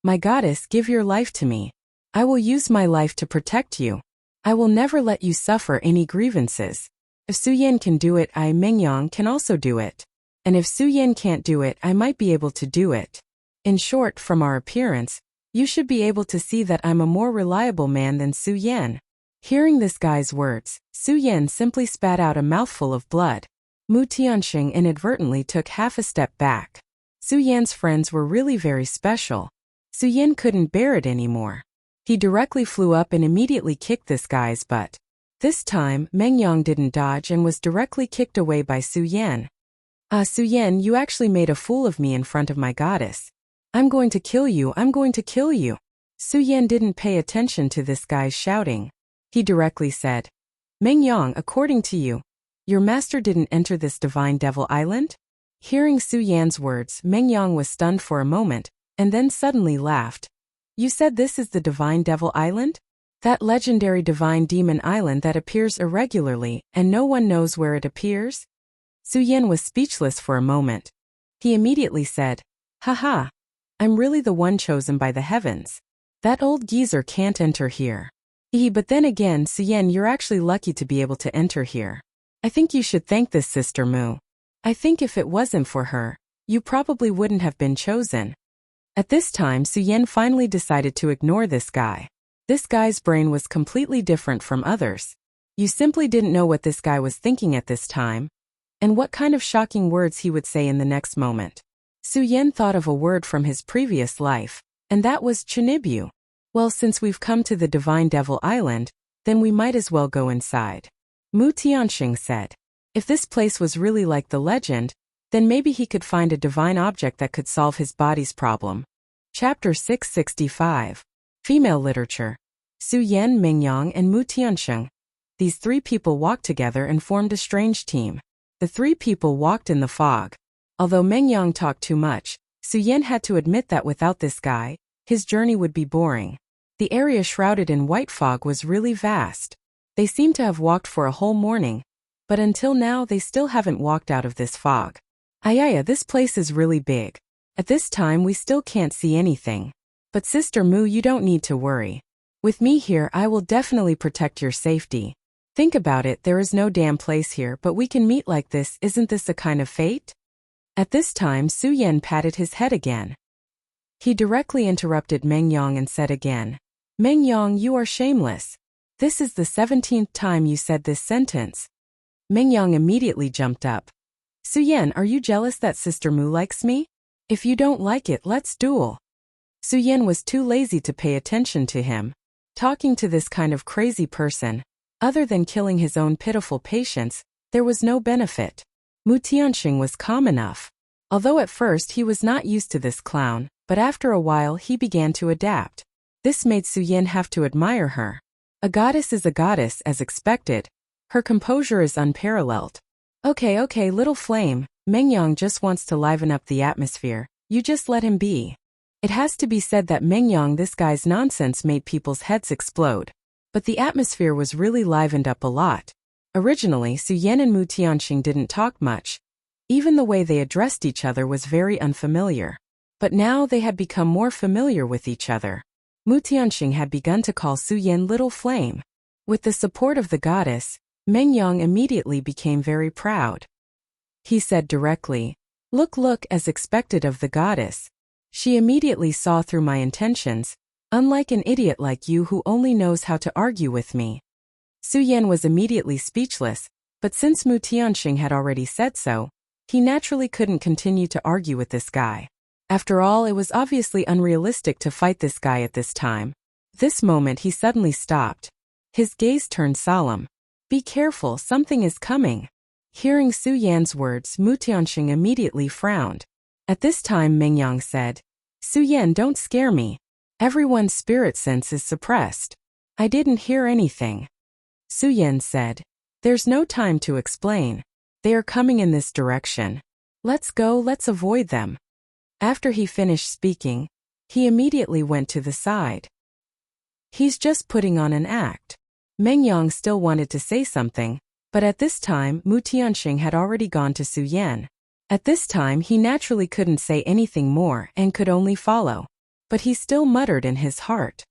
My goddess, give your life to me. I will use my life to protect you. I will never let you suffer any grievances. If Su Yan can do it, I, Meng Yang, can also do it. And if Su Yan can't do it, I might be able to do it. In short, from our appearance, you should be able to see that I'm a more reliable man than Su Yan. Hearing this guy's words, Su Yan simply spat out a mouthful of blood. Mu Tianxing inadvertently took half a step back. Su Yan's friends were really very special. Su Yan couldn't bear it anymore. He directly flew up and immediately kicked this guy's butt. This time, Meng Yang didn't dodge and was directly kicked away by Su Yan. Su Yan, you actually made a fool of me in front of my goddess. I'm going to kill you, I'm going to kill you. Su Yan didn't pay attention to this guy's shouting. He directly said, Meng Yang, according to you, your master didn't enter this divine devil island? Hearing Su Yan's words, Meng Yang was stunned for a moment, and then suddenly laughed. You said this is the divine devil island? That legendary divine demon island that appears irregularly, and no one knows where it appears? Su Yan was speechless for a moment. He immediately said, Haha. I'm really the one chosen by the heavens. That old geezer can't enter here. But then again, Su Yan, you're actually lucky to be able to enter here. I think you should thank this Sister Mu. I think if it wasn't for her, you probably wouldn't have been chosen. At this time, Su Yan finally decided to ignore this guy. This guy's brain was completely different from others. You simply didn't know what this guy was thinking at this time, and what kind of shocking words he would say in the next moment. Su Yan thought of a word from his previous life, and that was Chinibu. Well, since we've come to the Divine Devil Island, then we might as well go inside. Mu Tianxing said. If this place was really like the legend, then maybe he could find a divine object that could solve his body's problem. Chapter 665. Female Literature. Su Yan, Mingyang, and Mu Tiansheng. These three people walked together and formed a strange team. The three people walked in the fog. Although Mingyang talked too much, Su Yan had to admit that without this guy, his journey would be boring. The area shrouded in white fog was really vast. They seemed to have walked for a whole morning, but until now they still haven't walked out of this fog. Ayaya, this place is really big. At this time we still can't see anything. But Sister Mu, you don't need to worry. With me here I will definitely protect your safety. Think about it, there is no damn place here, but we can meet like this, isn't this a kind of fate? At this time Su Yan patted his head again. He directly interrupted Mingyang and said again, Mingyang, you are shameless. This is the 17th time you said this sentence. Mingyang immediately jumped up. Su Yan, are you jealous that Sister Mu likes me? If you don't like it, let's duel. Su Yan was too lazy to pay attention to him. Talking to this kind of crazy person, other than killing his own pitiful patients, there was no benefit. Mu Tianxing was calm enough. Although at first he was not used to this clown, but after a while he began to adapt. This made Su Yan have to admire her. A goddess is a goddess as expected. Her composure is unparalleled. Okay, little flame, Mingyang just wants to liven up the atmosphere, you just let him be. It has to be said that Mingyang, this guy's nonsense made people's heads explode. But the atmosphere was really livened up a lot. Originally, Su Yan and Mu Tianxing didn't talk much. Even the way they addressed each other was very unfamiliar. But now they had become more familiar with each other. Mu Tianxing had begun to call Su Yan Little Flame. With the support of the goddess, Mingyang immediately became very proud. He said directly, Look, as expected of the goddess. She immediately saw through my intentions, unlike an idiot like you who only knows how to argue with me. Su Yan was immediately speechless, but since Mu Tianxing had already said so, he naturally couldn't continue to argue with this guy. After all, it was obviously unrealistic to fight this guy at this time. This moment he suddenly stopped. His gaze turned solemn. Be careful, something is coming. Hearing Su Yan's words, Mu Tianxing immediately frowned. At this time Mingyang said, Su Yan, don't scare me. Everyone's spirit sense is suppressed. I didn't hear anything. Su Yan said, There's no time to explain. They are coming in this direction. Let's go, let's avoid them. After he finished speaking, he immediately went to the side. He's just putting on an act. Mingyang still wanted to say something, but at this time Mu Tianxing had already gone to Su Yan. At this time he naturally couldn't say anything more and could only follow. But he still muttered in his heart.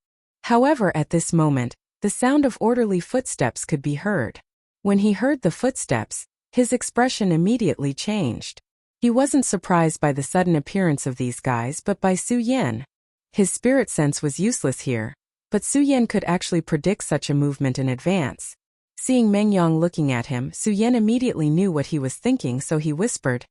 However, at this moment, the sound of orderly footsteps could be heard. When he heard the footsteps, his expression immediately changed. He wasn't surprised by the sudden appearance of these guys but by Su Yan. His spirit sense was useless here, but Su Yan could actually predict such a movement in advance. Seeing Mingyang looking at him, Su Yan immediately knew what he was thinking, so he whispered,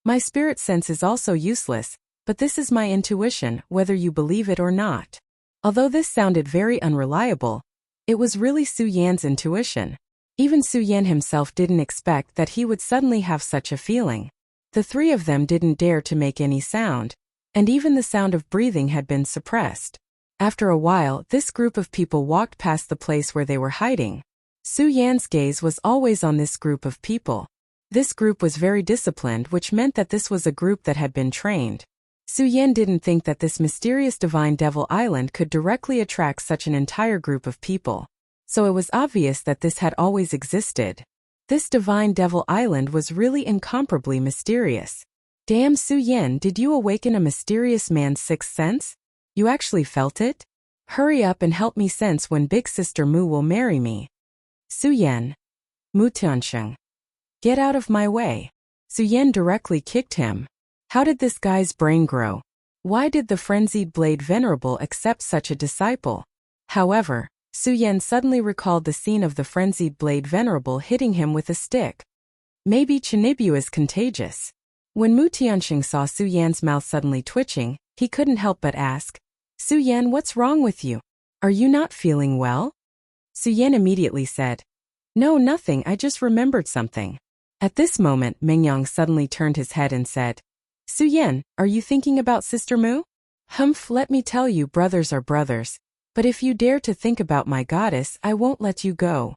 My spirit sense is also useless, but this is my intuition, whether you believe it or not. Although this sounded very unreliable, it was really Su Yan's intuition. Even Su Yan himself didn't expect that he would suddenly have such a feeling. The three of them didn't dare to make any sound, and even the sound of breathing had been suppressed. After a while, this group of people walked past the place where they were hiding. Su Yan's gaze was always on this group of people. This group was very disciplined, which meant that this was a group that had been trained. Su Yan didn't think that this mysterious divine devil island could directly attract such an entire group of people. So it was obvious that this had always existed. This divine devil island was really incomparably mysterious. Damn, Su Yan, did you awaken a mysterious man's sixth sense? You actually felt it? Hurry up and help me sense when Big Sister Mu will marry me. Su Yan. Mu Tianxing. Get out of my way. Su Yan directly kicked him. How did this guy's brain grow? Why did the frenzied Blade Venerable accept such a disciple? However, Su Yan suddenly recalled the scene of the frenzied Blade Venerable hitting him with a stick. Maybe Chinibu is contagious. When Mu Tianxing saw Su Yan's mouth suddenly twitching, he couldn't help but ask, Su Yan, what's wrong with you? Are you not feeling well? Su Yan immediately said, No, nothing, I just remembered something. At this moment, Mingyang suddenly turned his head and said, Su Yan, are you thinking about Sister Mu? Humph, let me tell you, brothers are brothers. But if you dare to think about my goddess, I won't let you go.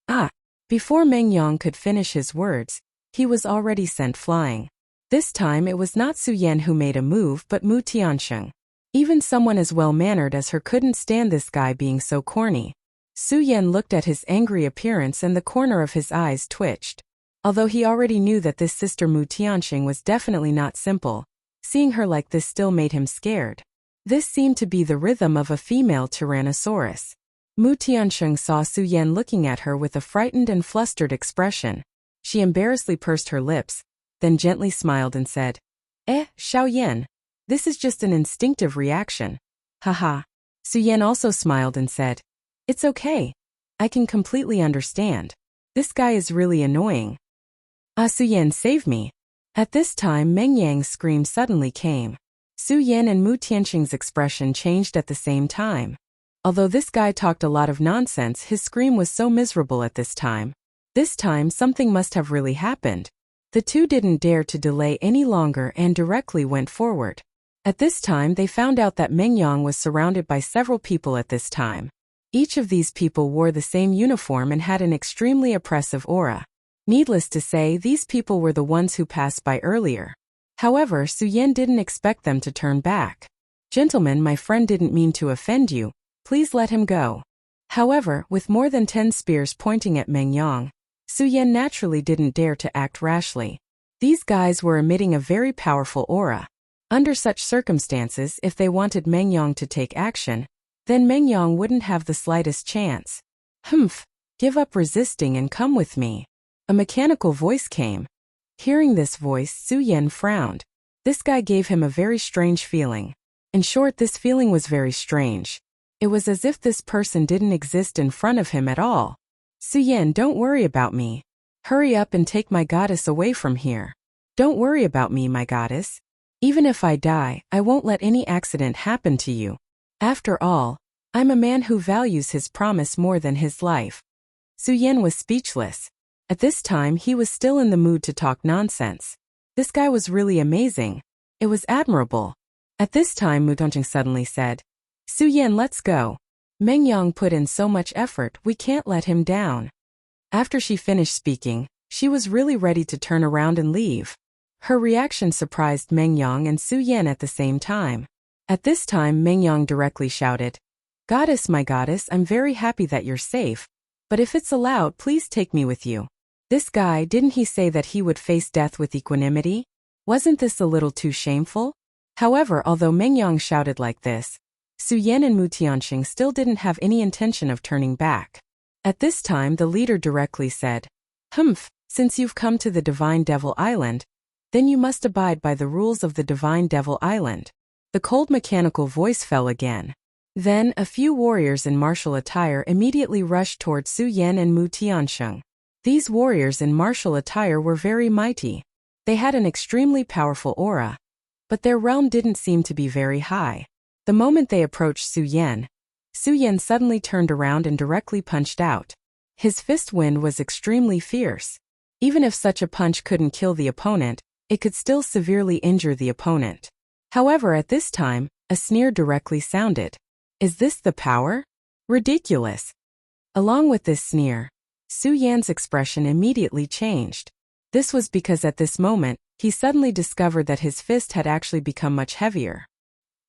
Ah! Before Meng Yang could finish his words, he was already sent flying. This time it was not Su Yan who made a move but Mu Tiansheng. Even someone as well-mannered as her couldn't stand this guy being so corny. Su Yan looked at his angry appearance and the corner of his eyes twitched. Although he already knew that this sister Mu Tiansheng was definitely not simple, seeing her like this still made him scared. This seemed to be the rhythm of a female tyrannosaurus. Mu Tiansheng saw Su Yan looking at her with a frightened and flustered expression. She embarrassedly pursed her lips, then gently smiled and said, Xiao Yan. This is just an instinctive reaction. Haha. Su Yan also smiled and said, It's okay. I can completely understand. This guy is really annoying. Su Yan, save me. At this time Meng Yang's scream suddenly came. Su Yan and Mu Tiansheng's expression changed at the same time. Although this guy talked a lot of nonsense, his scream was so miserable at this time. This time something must have really happened. The two didn't dare to delay any longer and directly went forward. At this time they found out that Meng Yang was surrounded by several people at this time. Each of these people wore the same uniform and had an extremely oppressive aura. Needless to say, these people were the ones who passed by earlier. However, Su Yan didn't expect them to turn back. Gentlemen, my friend didn't mean to offend you. Please let him go. However, with more than 10 spears pointing at Meng Yang, Su Yan naturally didn't dare to act rashly. These guys were emitting a very powerful aura. Under such circumstances, if they wanted Meng Yang to take action, then Meng Yang wouldn't have the slightest chance. Humph! Give up resisting and come with me. A mechanical voice came. Hearing this voice, Su Yan frowned. This guy gave him a very strange feeling. In short, this feeling was very strange. It was as if this person didn't exist in front of him at all. Su Yan, don't worry about me. Hurry up and take my goddess away from here. Don't worry about me, my goddess. Even if I die, I won't let any accident happen to you. After all, I'm a man who values his promise more than his life. Su Yan was speechless. At this time he was still in the mood to talk nonsense. This guy was really amazing. It was admirable. At this time Mu Tiansheng suddenly said, Su Yan, let's go. Meng Yang put in so much effort, we can't let him down. After she finished speaking, she was really ready to turn around and leave. Her reaction surprised Meng Yang and Su Yan at the same time. At this time Meng Yang directly shouted, Goddess, my goddess, I'm very happy that you're safe, but if it's allowed, please take me with you. This guy, didn't he say that he would face death with equanimity? Wasn't this a little too shameful? However, although Meng Yang shouted like this, Su Yan and Mu Tiansheng still didn't have any intention of turning back. At this time the leader directly said, Humph, since you've come to the Divine Devil Island, then you must abide by the rules of the Divine Devil Island. The cold mechanical voice fell again. Then a few warriors in martial attire immediately rushed toward Su Yan and Mu Tiansheng. These warriors in martial attire were very mighty. They had an extremely powerful aura, but their realm didn't seem to be very high. The moment they approached Su Yan suddenly turned around and directly punched out. His fist wind was extremely fierce. Even if such a punch couldn't kill the opponent, it could still severely injure the opponent. However, at this time, a sneer directly sounded. Is this the power? Ridiculous. Along with this sneer, Su Yan's expression immediately changed. This was because at this moment, he suddenly discovered that his fist had actually become much heavier.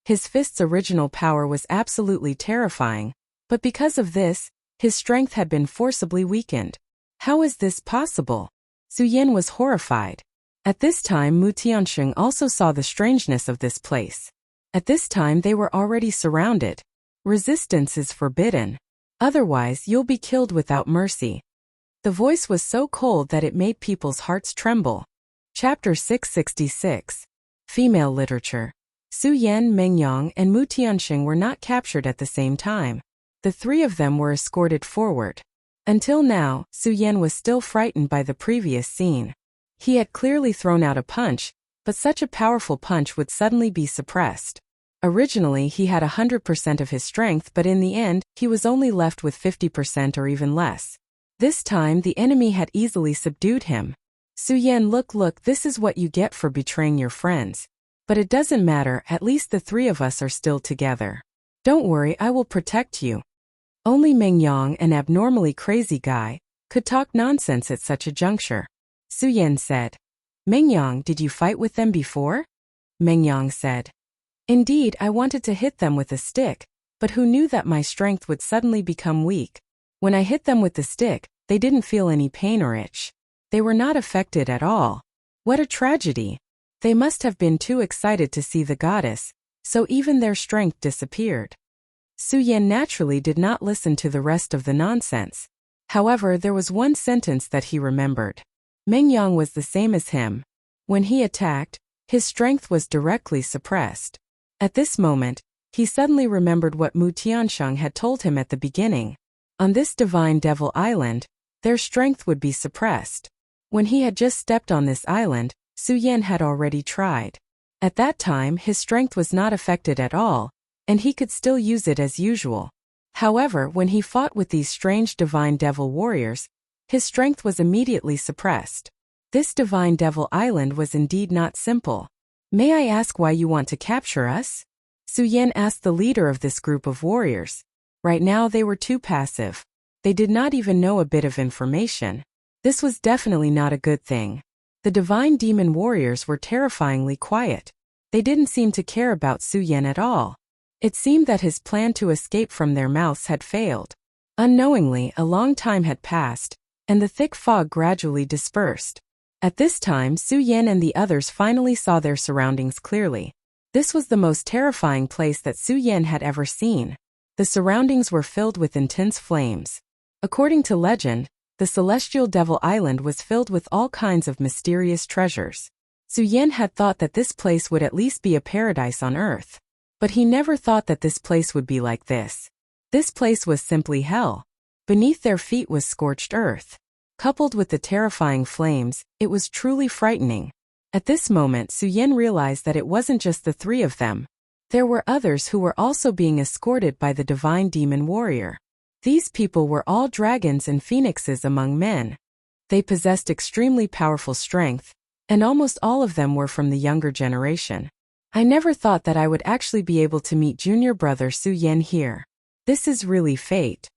His fist's original power was absolutely terrifying, but because of this, his strength had been forcibly weakened. How is this possible? Su Yan was horrified. At this time Mu Tiansheng also saw the strangeness of this place. At this time they were already surrounded. Resistance is forbidden. Otherwise you'll be killed without mercy. The voice was so cold that it made people's hearts tremble. Chapter 666. Female Literature. Su Yan, Meng Yang, and Mu Tiansheng were not captured at the same time. The three of them were escorted forward. Until now, Su Yan was still frightened by the previous scene. He had clearly thrown out a punch, but such a powerful punch would suddenly be suppressed. Originally he had 100% of his strength, but in the end, he was only left with 50% or even less. This time the enemy had easily subdued him. Su Yan, look, this is what you get for betraying your friends. But it doesn't matter, at least the three of us are still together. Don't worry, I will protect you. Only Meng Yang, an abnormally crazy guy, could talk nonsense at such a juncture. Su Yan said. Meng Yang, did you fight with them before? Meng Yang said. Indeed, I wanted to hit them with a stick, but who knew that my strength would suddenly become weak? When I hit them with the stick, they didn't feel any pain or itch. They were not affected at all. What a tragedy! They must have been too excited to see the goddess, so even their strength disappeared. Su Yan naturally did not listen to the rest of the nonsense. However, there was one sentence that he remembered. Meng Yang was the same as him. When he attacked, his strength was directly suppressed. At this moment, he suddenly remembered what Mu Tiansheng had told him at the beginning. On this divine devil island, their strength would be suppressed. When he had just stepped on this island, Su Yan had already tried. At that time, his strength was not affected at all, and he could still use it as usual. However, when he fought with these strange divine devil warriors, his strength was immediately suppressed. This divine devil island was indeed not simple. May I ask why you want to capture us? Su Yan asked the leader of this group of warriors. Right now they were too passive. They did not even know a bit of information. This was definitely not a good thing. The divine demon warriors were terrifyingly quiet. They didn't seem to care about Su Yan at all. It seemed that his plan to escape from their mouths had failed. Unknowingly, a long time had passed, and the thick fog gradually dispersed. At this time, Su Yan and the others finally saw their surroundings clearly. This was the most terrifying place that Su Yan had ever seen. The surroundings were filled with intense flames. According to legend, the celestial devil island was filled with all kinds of mysterious treasures. Su Yan had thought that this place would at least be a paradise on earth. But he never thought that this place would be like this. This place was simply hell. Beneath their feet was scorched earth. Coupled with the terrifying flames, it was truly frightening. At this moment, Su Yan realized that it wasn't just the three of them. There were others who were also being escorted by the divine demon warrior. These people were all dragons and phoenixes among men. They possessed extremely powerful strength, and almost all of them were from the younger generation. I never thought that I would actually be able to meet junior brother Su Yan here. This is really fate.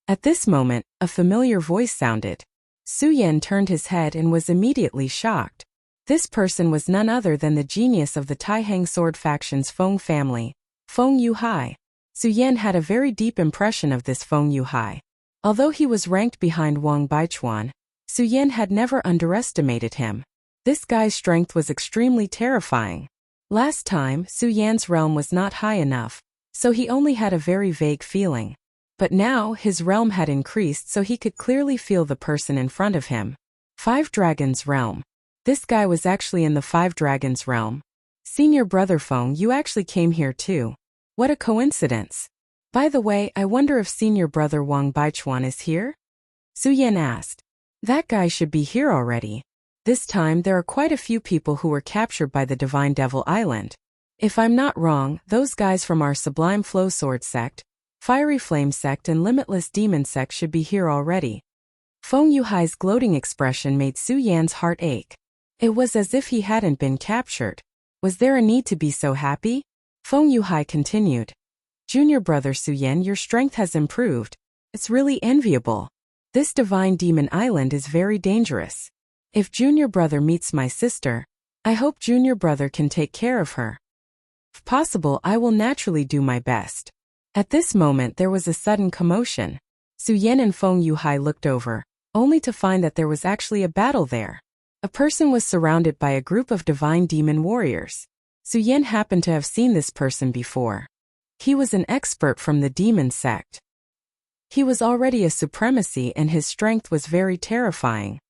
At this moment, a familiar voice sounded. Su Yan turned his head and was immediately shocked. This person was none other than the genius of the Taihang sword faction's Feng family, Feng Yuhai. Su Yan had a very deep impression of this Feng Yuhai. Although he was ranked behind Wang Baichuan, Su Yan had never underestimated him. This guy's strength was extremely terrifying. Last time, Su Yan's realm was not high enough, so he only had a very vague feeling. But now, his realm had increased so he could clearly feel the person in front of him. 5 Dragons Realm. This guy was actually in the 5 Dragons Realm. Senior brother Feng, you actually came here too. What a coincidence. By the way, I wonder if senior brother Wang Baichuan is here? Su Yan asked. That guy should be here already. This time there are quite a few people who were captured by the Divine Devil Island. If I'm not wrong, those guys from our Sublime Flow Sword sect, Fiery Flame sect and Limitless Demon sect should be here already. Feng Yuhai's gloating expression made Su Yan's heart ache. It was as if he hadn't been captured. Was there a need to be so happy? Feng Yuhai continued. Junior brother Su Yan, your strength has improved. It's really enviable. This divine demon island is very dangerous. If junior brother meets my sister, I hope junior brother can take care of her. If possible, I will naturally do my best. At this moment there was a sudden commotion. Su Yan and Feng Yuhai looked over, only to find that there was actually a battle there. A person was surrounded by a group of divine demon warriors. Su Yan happened to have seen this person before. He was an expert from the demon sect. He was already a supremacy and his strength was very terrifying.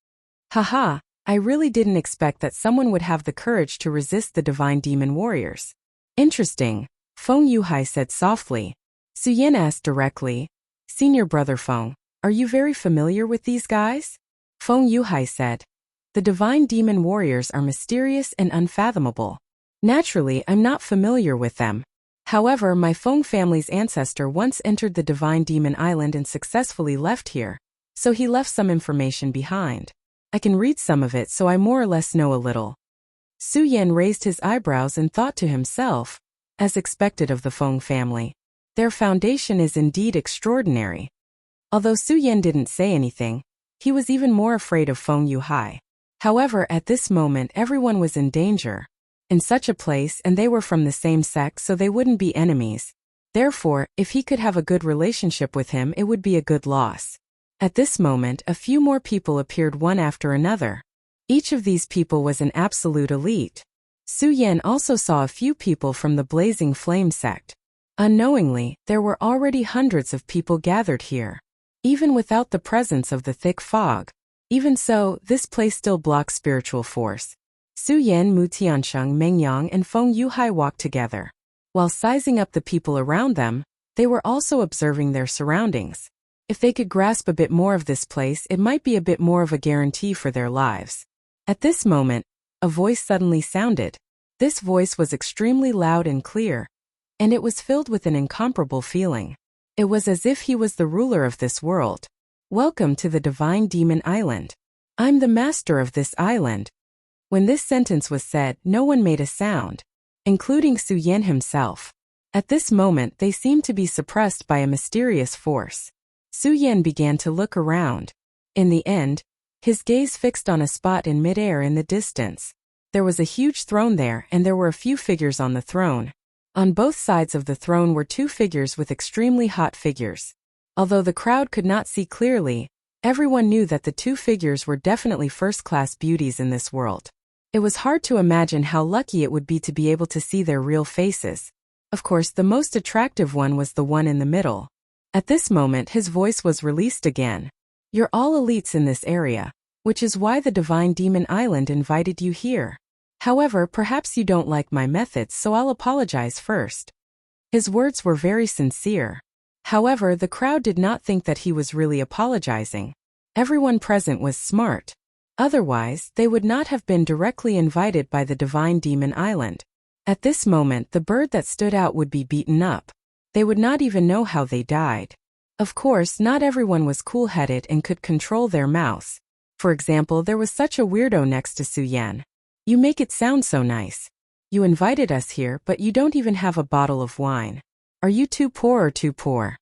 Haha, I really didn't expect that someone would have the courage to resist the divine demon warriors. Interesting, Feng Yuhai said softly. Su Yan asked directly, Senior brother Feng, are you very familiar with these guys? Feng Yuhai said, the divine demon warriors are mysterious and unfathomable. Naturally, I'm not familiar with them. However, my Feng family's ancestor once entered the divine demon island and successfully left here, so he left some information behind. I can read some of it, so I more or less know a little. Su Yan raised his eyebrows and thought to himself, as expected of the Feng family. Their foundation is indeed extraordinary. Although Su Yan didn't say anything, he was even more afraid of Feng Yuhai. However, at this moment everyone was in danger. In such a place, and they were from the same sect, so they wouldn't be enemies. Therefore, if he could have a good relationship with him, it would be a good loss. At this moment, a few more people appeared one after another. Each of these people was an absolute elite. Su Yan also saw a few people from the Blazing Flame sect. Unknowingly, there were already hundreds of people gathered here. Even without the presence of the thick fog. Even so, this place still blocks spiritual force. Su Yan, Mu Tiansheng, Meng Yang, and Feng Yuhai walked together. While sizing up the people around them, they were also observing their surroundings. If they could grasp a bit more of this place, it might be a bit more of a guarantee for their lives. At this moment, a voice suddenly sounded. This voice was extremely loud and clear, and it was filled with an incomparable feeling. It was as if he was the ruler of this world. Welcome to the Divine Demon Island. I'm the master of this island. When this sentence was said, no one made a sound, including Su Yan himself. At this moment, they seemed to be suppressed by a mysterious force. Su Yan began to look around. In the end, his gaze fixed on a spot in midair in the distance. There was a huge throne there, and there were a few figures on the throne. On both sides of the throne were two figures with extremely hot figures. Although the crowd could not see clearly, everyone knew that the two figures were definitely first-class beauties in this world. It was hard to imagine how lucky it would be to be able to see their real faces. Of course, the most attractive one was the one in the middle. At this moment, his voice was released again. You're all elites in this area, which is why the Divine Demon Island invited you here. However, perhaps you don't like my methods, so I'll apologize first. His words were very sincere. However, the crowd did not think that he was really apologizing. Everyone present was smart. Otherwise, they would not have been directly invited by the Divine Demon Island. At this moment, the bird that stood out would be beaten up. They would not even know how they died. Of course, not everyone was cool-headed and could control their mouths. For example, there was such a weirdo next to Su Yan. You make it sound so nice. You invited us here, but you don't even have a bottle of wine. Are you too poor or too poor?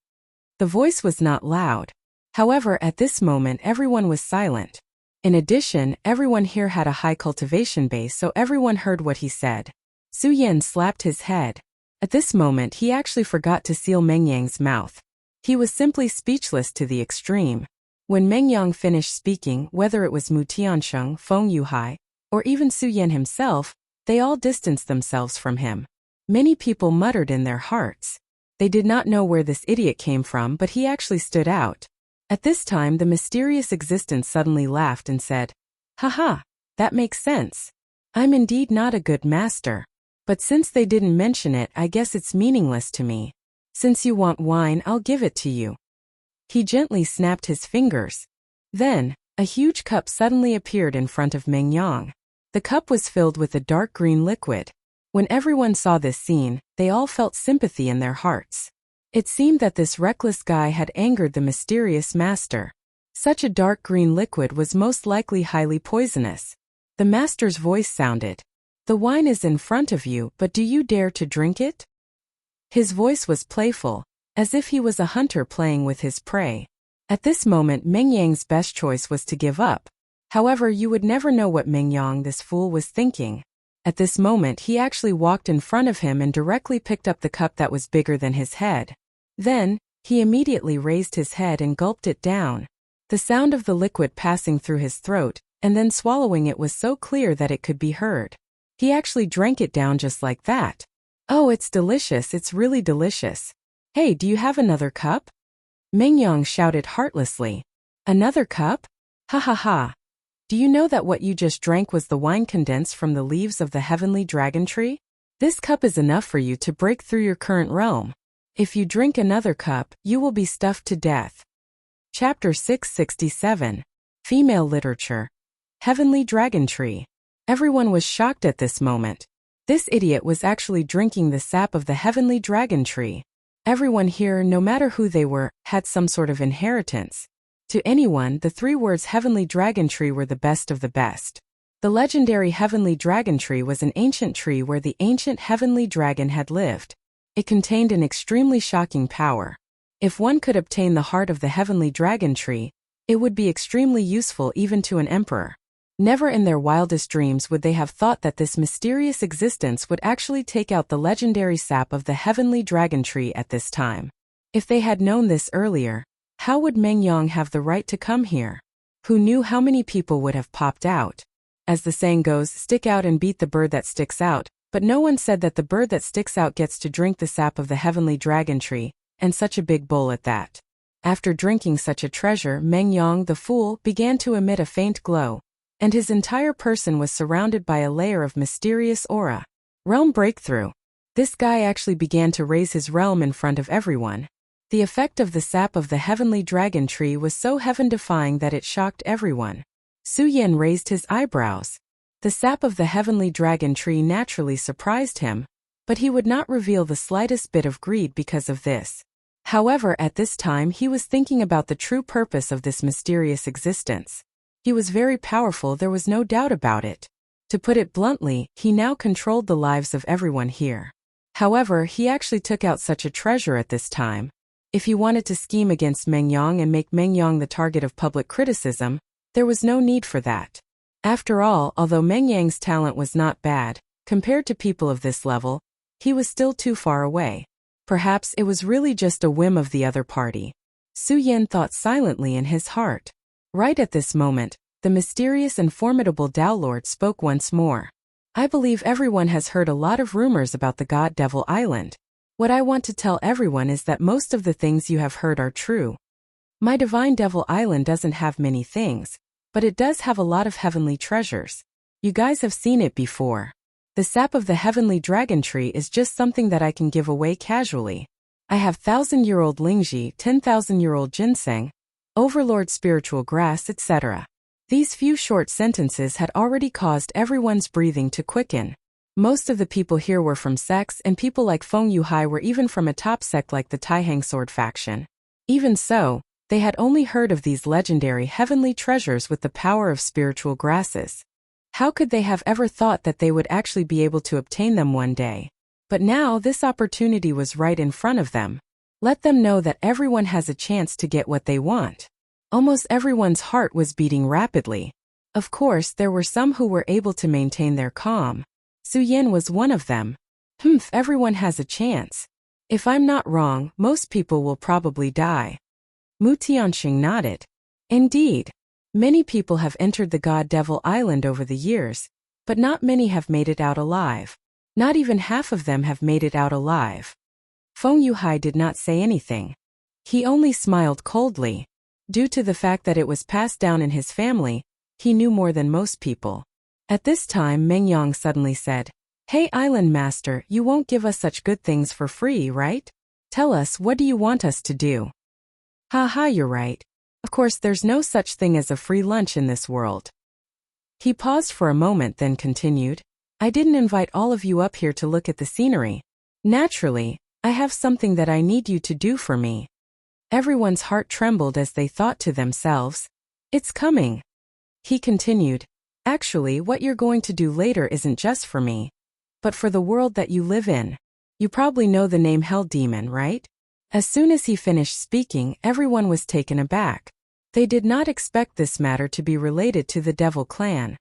The voice was not loud. However, at this moment everyone was silent. In addition, everyone here had a high cultivation base, so everyone heard what he said. Su Yan slapped his head. At this moment he actually forgot to seal Meng Yang's mouth. He was simply speechless to the extreme. When Meng Yang finished speaking, whether it was Mu Tiansheng, Feng Yuhai, or even Su Yan himself, they all distanced themselves from him. Many people muttered in their hearts. They did not know where this idiot came from, but he actually stood out. At this time, the mysterious existence suddenly laughed and said, "Haha, that makes sense. I'm indeed not a good master. But since they didn't mention it, I guess it's meaningless to me. Since you want wine, I'll give it to you." He gently snapped his fingers. Then, a huge cup suddenly appeared in front of Meng Yang. The cup was filled with a dark green liquid. When everyone saw this scene, they all felt sympathy in their hearts. It seemed that this reckless guy had angered the mysterious master. Such a dark green liquid was most likely highly poisonous. The master's voice sounded. "The wine is in front of you, but do you dare to drink it?" His voice was playful, as if he was a hunter playing with his prey. At this moment, Meng Yang's best choice was to give up. However, you would never know what Meng Yang, this fool, was thinking. At this moment, he actually walked in front of him and directly picked up the cup that was bigger than his head. Then, he immediately raised his head and gulped it down. The sound of the liquid passing through his throat, and then swallowing it, was so clear that it could be heard. He actually drank it down just like that. "Oh, it's delicious, it's really delicious. Hey, do you have another cup?" Meng Yang shouted heartlessly. "Another cup? Ha ha ha. Do you know that what you just drank was the wine condensed from the leaves of the heavenly dragon tree? This cup is enough for you to break through your current realm. If you drink another cup, you will be stuffed to death." Chapter 667. Female Literature. Heavenly Dragon Tree. Everyone was shocked at this moment. This idiot was actually drinking the sap of the heavenly dragon tree. Everyone here, no matter who they were, had some sort of inheritance. To anyone, the three words heavenly dragon tree were the best of the best. The legendary heavenly dragon tree was an ancient tree where the ancient heavenly dragon had lived. It contained an extremely shocking power. If one could obtain the heart of the heavenly dragon tree, it would be extremely useful even to an emperor. Never in their wildest dreams would they have thought that this mysterious existence would actually take out the legendary sap of the heavenly dragon tree at this time. If they had known this earlier, how would Meng Yang have the right to come here? Who knew how many people would have popped out? As the saying goes, stick out and beat the bird that sticks out, but no one said that the bird that sticks out gets to drink the sap of the heavenly dragon tree, and such a big bowl at that. After drinking such a treasure, Meng Yang the fool began to emit a faint glow, and his entire person was surrounded by a layer of mysterious aura. Realm breakthrough. This guy actually began to raise his realm in front of everyone. The effect of the sap of the heavenly dragon tree was so heaven-defying that it shocked everyone. Su Yan raised his eyebrows. The sap of the heavenly dragon tree naturally surprised him, but he would not reveal the slightest bit of greed because of this. However, at this time he was thinking about the true purpose of this mysterious existence. He was very powerful, there was no doubt about it. To put it bluntly, he now controlled the lives of everyone here. However, he actually took out such a treasure at this time. If he wanted to scheme against Meng Yang and make Meng Yang the target of public criticism, there was no need for that. After all, although Meng Yang's talent was not bad, compared to people of this level, he was still too far away. Perhaps it was really just a whim of the other party. Su Yan thought silently in his heart. Right at this moment, the mysterious and formidable Tao Lord spoke once more. I believe everyone has heard a lot of rumors about the God Devil Island. What I want to tell everyone is that most of the things you have heard are true. My divine Devil Island doesn't have many things, but it does have a lot of heavenly treasures. You guys have seen it before. The sap of the heavenly dragon tree is just something that I can give away casually. I have 1,000-year-old Lingji, 10,000-year-old ginseng, overlord spiritual grass, etc. These few short sentences had already caused everyone's breathing to quicken. Most of the people here were from sects, and people like Feng Yuhai were even from a top sect like the Taihang Sword faction. Even so, they had only heard of these legendary heavenly treasures with the power of spiritual grasses. How could they have ever thought that they would actually be able to obtain them one day? But now this opportunity was right in front of them. Let them know that everyone has a chance to get what they want. Almost everyone's heart was beating rapidly. Of course, there were some who were able to maintain their calm. Su Yan was one of them. Everyone has a chance. If I'm not wrong, most people will probably die. Mu Tianxing nodded. Indeed. Many people have entered the God Devil Island over the years, but not many have made it out alive. Not even half of them have made it out alive. Feng Yuhai did not say anything. He only smiled coldly. Due to the fact that it was passed down in his family, he knew more than most people. At this time, Meng Yang suddenly said, "Hey Island Master, you won't give us such good things for free, right? Tell us, what do you want us to do?" Haha, you're right. Of course, there's no such thing as a free lunch in this world. He paused for a moment, then continued, I didn't invite all of you up here to look at the scenery. Naturally, I have something that I need you to do for me. Everyone's heart trembled as they thought to themselves, it's coming. He continued, actually, what you're going to do later isn't just for me, but for the world that you live in. You probably know the name Hell Demon, right? As soon as he finished speaking, everyone was taken aback. They did not expect this matter to be related to the Devil Clan.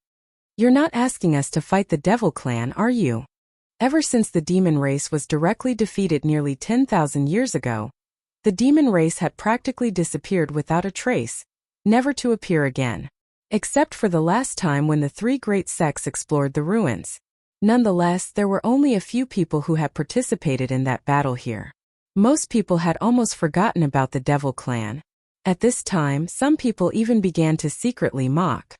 You're not asking us to fight the Devil Clan, are you? Ever since the demon race was directly defeated nearly 10,000 years ago, the demon race had practically disappeared without a trace, never to appear again. Except for the last time when the three great sects explored the ruins. Nonetheless, there were only a few people who had participated in that battle here. Most people had almost forgotten about the Devil Clan. At this time, some people even began to secretly mock.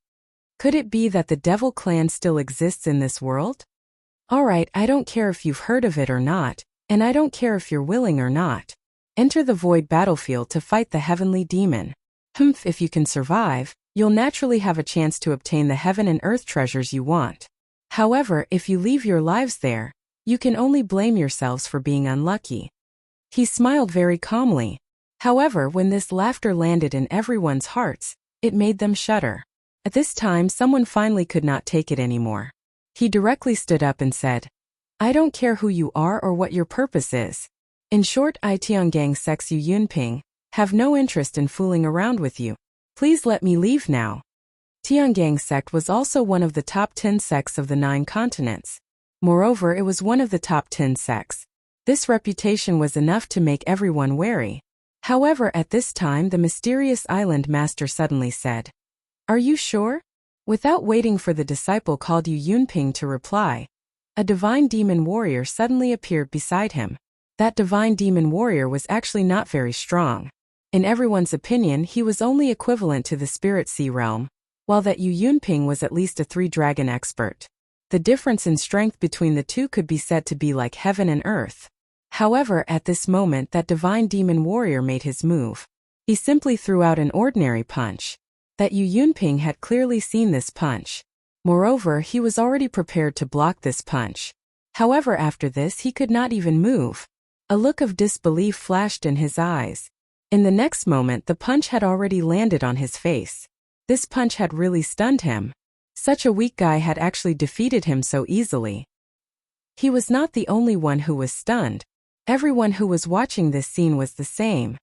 Could it be that the Devil Clan still exists in this world? Alright, I don't care if you've heard of it or not, and I don't care if you're willing or not. Enter the void battlefield to fight the heavenly demon. If you can survive, you'll naturally have a chance to obtain the heaven and earth treasures you want. However, if you leave your lives there, you can only blame yourselves for being unlucky. He smiled very calmly. However, when this laughter landed in everyone's hearts, it made them shudder. At this time, someone finally could not take it anymore. He directly stood up and said, I don't care who you are or what your purpose is. In short, I Tiangang Sex Yu Yunping have no interest in fooling around with you. Please let me leave now. Tiangang sect was also one of the top 10 sects of the 9 continents. Moreover, it was one of the top 10 sects. This reputation was enough to make everyone wary. However, at this time the mysterious island master suddenly said, "Are you sure?" Without waiting for the disciple called Yu Yunping to reply, a divine demon warrior suddenly appeared beside him. That divine demon warrior was actually not very strong. In everyone's opinion, he was only equivalent to the spirit sea realm, while that Yu Yunping was at least a 3-dragon expert. The difference in strength between the two could be said to be like heaven and earth. However, at this moment that divine demon warrior made his move. He simply threw out an ordinary punch. That Yu Yunping had clearly seen this punch. Moreover, he was already prepared to block this punch. However, after this he could not even move. A look of disbelief flashed in his eyes. In the next moment the punch had already landed on his face. This punch had really stunned him. Such a weak guy had actually defeated him so easily. He was not the only one who was stunned. Everyone who was watching this scene was the same.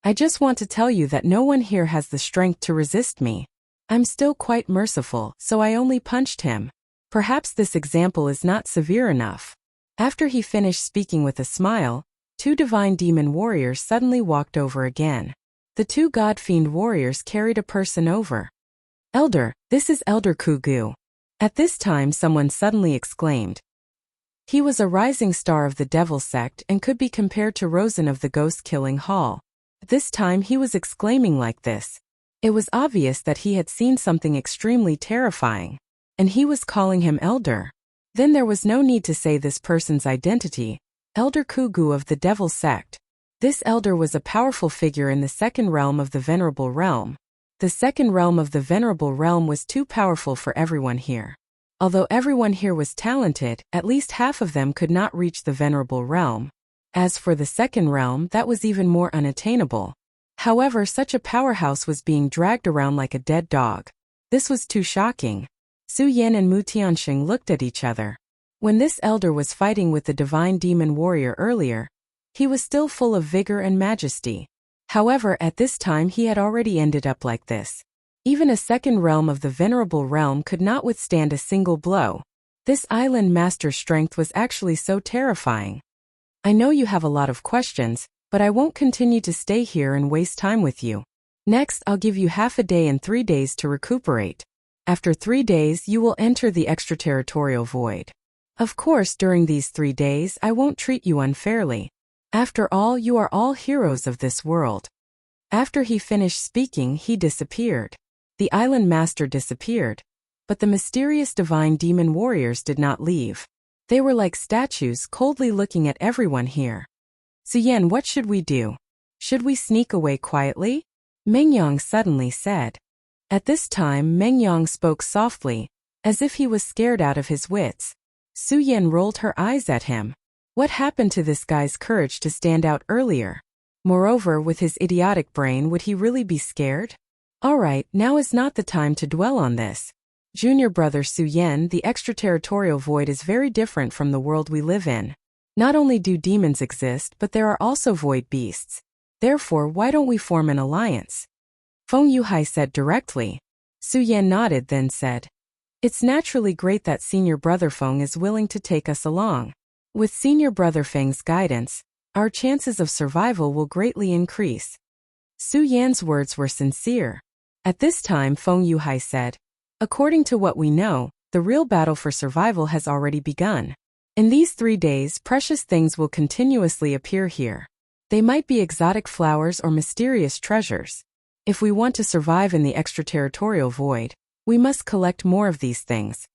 I just want to tell you that no one here has the strength to resist me. I'm still quite merciful, so I only punched him. Perhaps this example is not severe enough. After he finished speaking with a smile, 2 divine demon warriors suddenly walked over again. The 2 god-fiend warriors carried a person over. "Elder, this is Elder Kugu." At this time someone suddenly exclaimed. He was a rising star of the devil sect and could be compared to Rosen of the ghost-killing hall. This time he was exclaiming like this. It was obvious that he had seen something extremely terrifying. And he was calling him Elder. Then there was no need to say this person's identity. Elder Kugu of the devil sect. This elder was a powerful figure in the 2nd realm of the venerable realm. The 2nd realm of the venerable realm was too powerful for everyone here. Although everyone here was talented, at least half of them could not reach the venerable realm. As for the 2nd realm, that was even more unattainable. However, such a powerhouse was being dragged around like a dead dog. This was too shocking. Su Yan and Mu Tianxing looked at each other. When this elder was fighting with the divine demon warrior earlier, he was still full of vigor and majesty. However, at this time he had already ended up like this. Even a 2nd realm of the venerable realm could not withstand a single blow. This island master's strength was actually so terrifying. I know you have a lot of questions, but I won't continue to stay here and waste time with you. Next, I'll give you half a day and 3 days to recuperate. After 3 days, you will enter the extraterritorial void. Of course, during these 3 days, I won't treat you unfairly. After all, you are all heroes of this world. After he finished speaking, he disappeared. The island master disappeared. But the mysterious divine demon warriors did not leave. They were like statues coldly looking at everyone here. "Ziyan, what should we do? Should we sneak away quietly?" Mengyang suddenly said. At this time Mengyang spoke softly, as if he was scared out of his wits. Su Yan rolled her eyes at him. What happened to this guy's courage to stand out earlier? Moreover, with his idiotic brain, would he really be scared? Alright, now is not the time to dwell on this. Junior brother Su Yan, the extraterritorial void is very different from the world we live in. Not only do demons exist, but there are also void beasts. Therefore, why don't we form an alliance? Feng Yuhai said directly. Su Yan nodded, then said, "It's naturally great that senior brother Feng is willing to take us along. With senior brother Feng's guidance, our chances of survival will greatly increase." Su Yan's words were sincere. At this time Feng Yuhai said, "According to what we know, the real battle for survival has already begun. In these 3 days, precious things will continuously appear here. They might be exotic flowers or mysterious treasures. If we want to survive in the extraterritorial void, we must collect more of these things."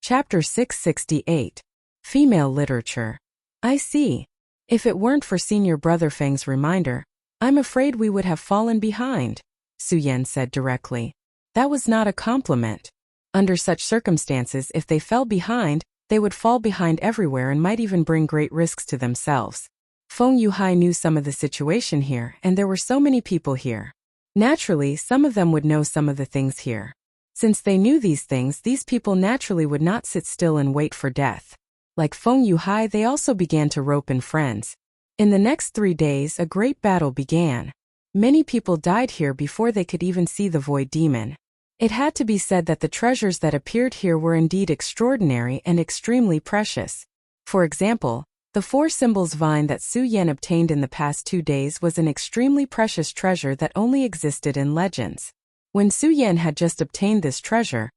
Chapter 668. Female Literature. I see. If it weren't for senior brother Feng's reminder, I'm afraid we would have fallen behind, Su Yan said directly. That was not a compliment. Under such circumstances, if they fell behind, they would fall behind everywhere and might even bring great risks to themselves. Feng Yuhai knew some of the situation here, and there were so many people here. Naturally, some of them would know some of the things here. Since they knew these things, these people naturally would not sit still and wait for death. Like Feng Yuhai, they also began to rope in friends. In the next 3 days, a great battle began. Many people died here before they could even see the void demon. It had to be said that the treasures that appeared here were indeed extraordinary and extremely precious. For example, the 4 symbols vine that Su Yan obtained in the past 2 days was an extremely precious treasure that only existed in legends. When Su Yan had just obtained this treasure,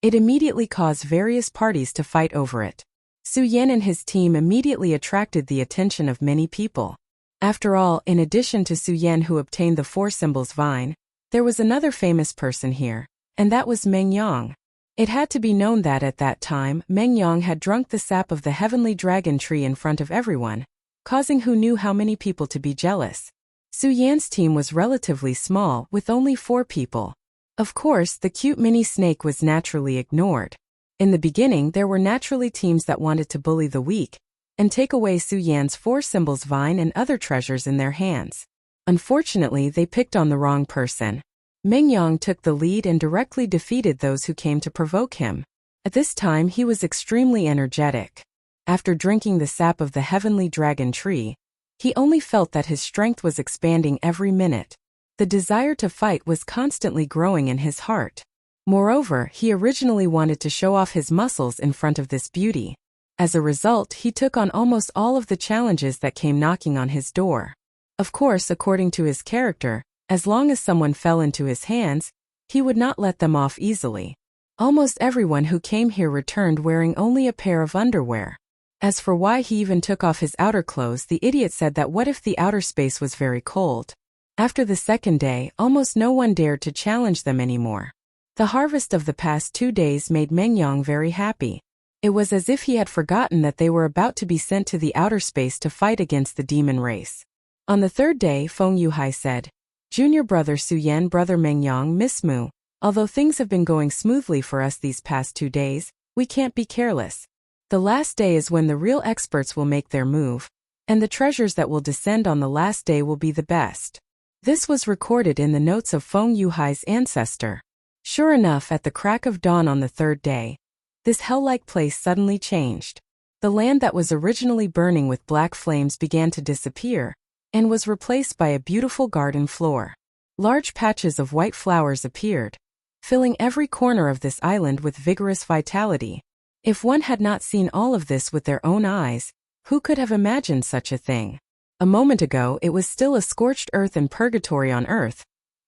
it immediately caused various parties to fight over it. Su Yan and his team immediately attracted the attention of many people. After all, in addition to Su Yan who obtained the 4 symbols vine, there was another famous person here, and that was Meng Yang. It had to be known that at that time, Meng Yang had drunk the sap of the heavenly dragon tree in front of everyone, causing who knew how many people to be jealous. Su Yan's team was relatively small, with only 4 people. Of course, the cute mini snake was naturally ignored. In the beginning, there were naturally teams that wanted to bully the weak and take away Su Yan's 4 symbols vine and other treasures in their hands. Unfortunately, they picked on the wrong person. Meng Yang took the lead and directly defeated those who came to provoke him. At this time, he was extremely energetic. After drinking the sap of the heavenly dragon tree, he only felt that his strength was expanding every minute. The desire to fight was constantly growing in his heart. Moreover, he originally wanted to show off his muscles in front of this beauty. As a result, he took on almost all of the challenges that came knocking on his door. Of course, according to his character, as long as someone fell into his hands, he would not let them off easily. Almost everyone who came here returned wearing only a pair of underwear. As for why he even took off his outer clothes, the idiot said that what if the outer space was very cold? After the second day, almost no one dared to challenge them anymore. The harvest of the past 2 days made Meng Yang very happy. It was as if he had forgotten that they were about to be sent to the outer space to fight against the demon race. On the 3rd day, Feng Yuhai said, "Junior brother Su Yan, brother Meng Yang, Miss Mu, although things have been going smoothly for us these past 2 days, we can't be careless. The last day is when the real experts will make their move, and the treasures that will descend on the last day will be the best." This was recorded in the notes of Feng Yuhai's ancestor. Sure enough, at the crack of dawn on the 3rd day, this hell-like place suddenly changed. The land that was originally burning with black flames began to disappear, and was replaced by a beautiful garden floor. Large patches of white flowers appeared, filling every corner of this island with vigorous vitality. If one had not seen all of this with their own eyes, who could have imagined such a thing? A moment ago, it was still a scorched earth and purgatory on earth,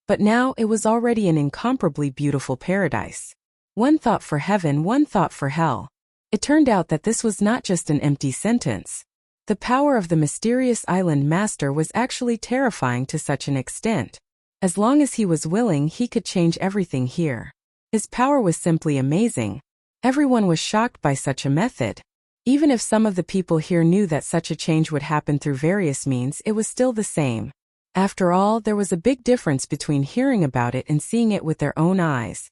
but now it was already an incomparably beautiful paradise. One thought for heaven, one thought for hell. It turned out that this was not just an empty sentence. The power of the mysterious island master was actually terrifying to such an extent. As long as he was willing, he could change everything here. His power was simply amazing. Everyone was shocked by such a method. Even if some of the people here knew that such a change would happen through various means, it was still the same. After all, there was a big difference between hearing about it and seeing it with their own eyes.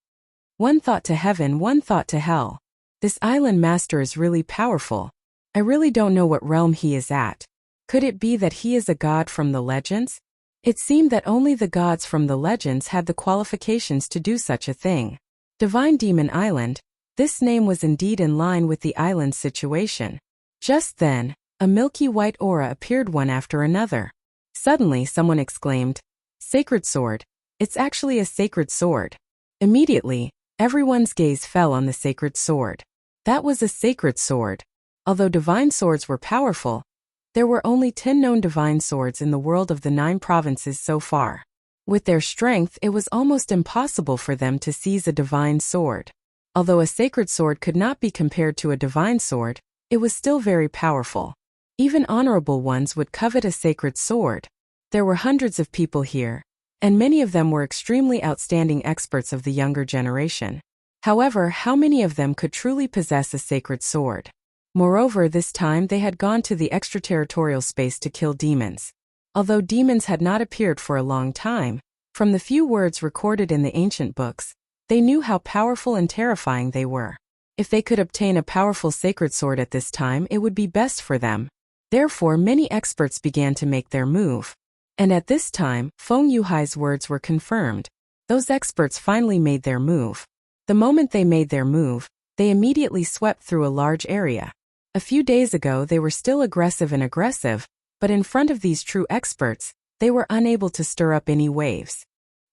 One thought to heaven, one thought to hell. This island master is really powerful. I really don't know what realm he is at. Could it be that he is a god from the legends? It seemed that only the gods from the legends had the qualifications to do such a thing. Divine Demon Island. This name was indeed in line with the island's situation. Just then, a milky white aura appeared one after another. Suddenly, someone exclaimed, "Sacred sword." It's actually a sacred sword. Immediately, everyone's gaze fell on the sacred sword. That was a sacred sword. Although divine swords were powerful, there were only 10 known divine swords in the world of the 9 provinces so far. With their strength, it was almost impossible for them to seize a divine sword. Although a sacred sword could not be compared to a divine sword, it was still very powerful. Even honorable ones would covet a sacred sword. There were hundreds of people here, and many of them were extremely outstanding experts of the younger generation. However, how many of them could truly possess a sacred sword? Moreover, this time they had gone to the extraterritorial space to kill demons. Although demons had not appeared for a long time, from the few words recorded in the ancient books, they knew how powerful and terrifying they were. If they could obtain a powerful sacred sword at this time, it would be best for them. Therefore, many experts began to make their move. And at this time, Feng Yuhai's words were confirmed. Those experts finally made their move. The moment they made their move, they immediately swept through a large area. A few days ago they were still aggressive, but in front of these true experts, they were unable to stir up any waves.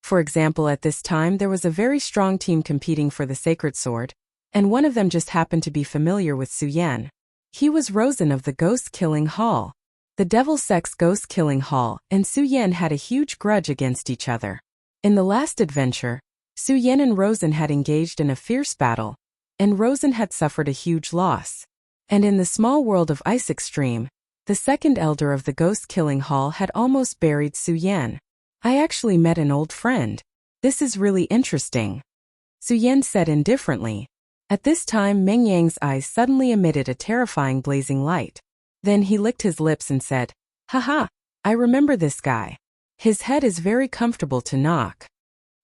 For example, at this time there was a very strong team competing for the sacred sword, and one of them just happened to be familiar with Su Yan. He was Rosen of the Ghost-Killing Hall. The Devil Sex Ghost-Killing Hall and Su Yan had a huge grudge against each other. In the last adventure, Su Yan and Rosen had engaged in a fierce battle, and Rosen had suffered a huge loss. And in the small world of Ice Extreme, the second elder of the Ghost-Killing Hall had almost buried Su Yan. I actually met an old friend. This is really interesting, Su Yan said indifferently. At this time Meng Yang's eyes suddenly emitted a terrifying blazing light. Then he licked his lips and said, "Haha, I remember this guy. His head is very comfortable to knock."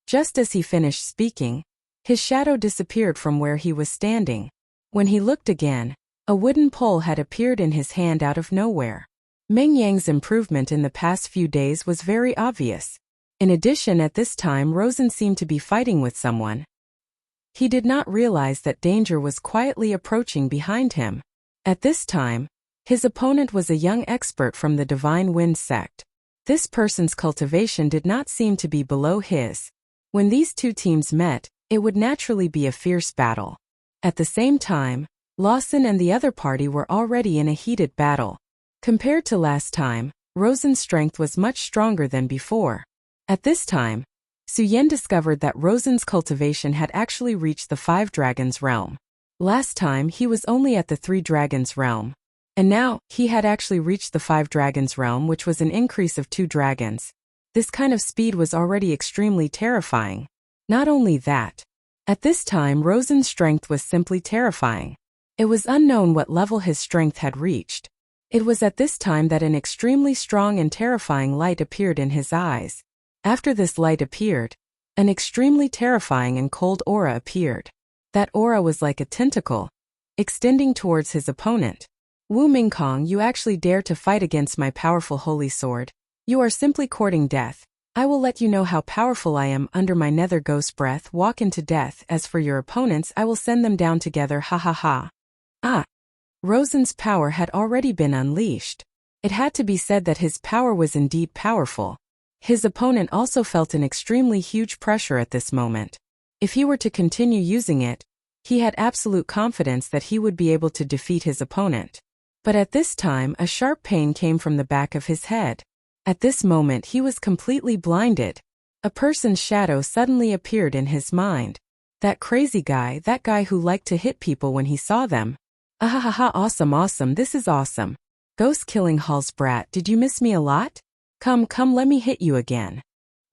Just as he finished speaking, his shadow disappeared from where he was standing. When he looked again, a wooden pole had appeared in his hand out of nowhere. Meng Yang's improvement in the past few days was very obvious. In addition, at this time Rosen seemed to be fighting with someone. He did not realize that danger was quietly approaching behind him. At this time, his opponent was a young expert from the Divine Wind sect. This person's cultivation did not seem to be below his. When these two teams met, it would naturally be a fierce battle. At the same time, Lawson and the other party were already in a heated battle. Compared to last time, Rosen's strength was much stronger than before. At this time, Su Yan discovered that Rosen's cultivation had actually reached the 5 Dragons realm. Last time he was only at the 3 Dragons realm. And now, he had actually reached the 5 Dragons realm, which was an increase of 2 dragons. This kind of speed was already extremely terrifying. Not only that, at this time Rosen's strength was simply terrifying. It was unknown what level his strength had reached. It was at this time that an extremely strong and terrifying light appeared in his eyes. After this light appeared, an extremely terrifying and cold aura appeared. That aura was like a tentacle, extending towards his opponent. "Wu Mingkong, you actually dare to fight against my powerful holy sword. You are simply courting death. I will let you know how powerful I am under my nether ghost breath. Walk into death. As for your opponents, I will send them down together. Ha ha ha." Rosen's power had already been unleashed. It had to be said that his power was indeed powerful. His opponent also felt an extremely huge pressure at this moment. If he were to continue using it, he had absolute confidence that he would be able to defeat his opponent. But at this time a sharp pain came from the back of his head. At this moment he was completely blinded. A person's shadow suddenly appeared in his mind. That crazy guy, that guy who liked to hit people when he saw them. Ahahaha, awesome, this is awesome. Ghost-Killing Hall's brat, did you miss me a lot? Come, let me hit you again.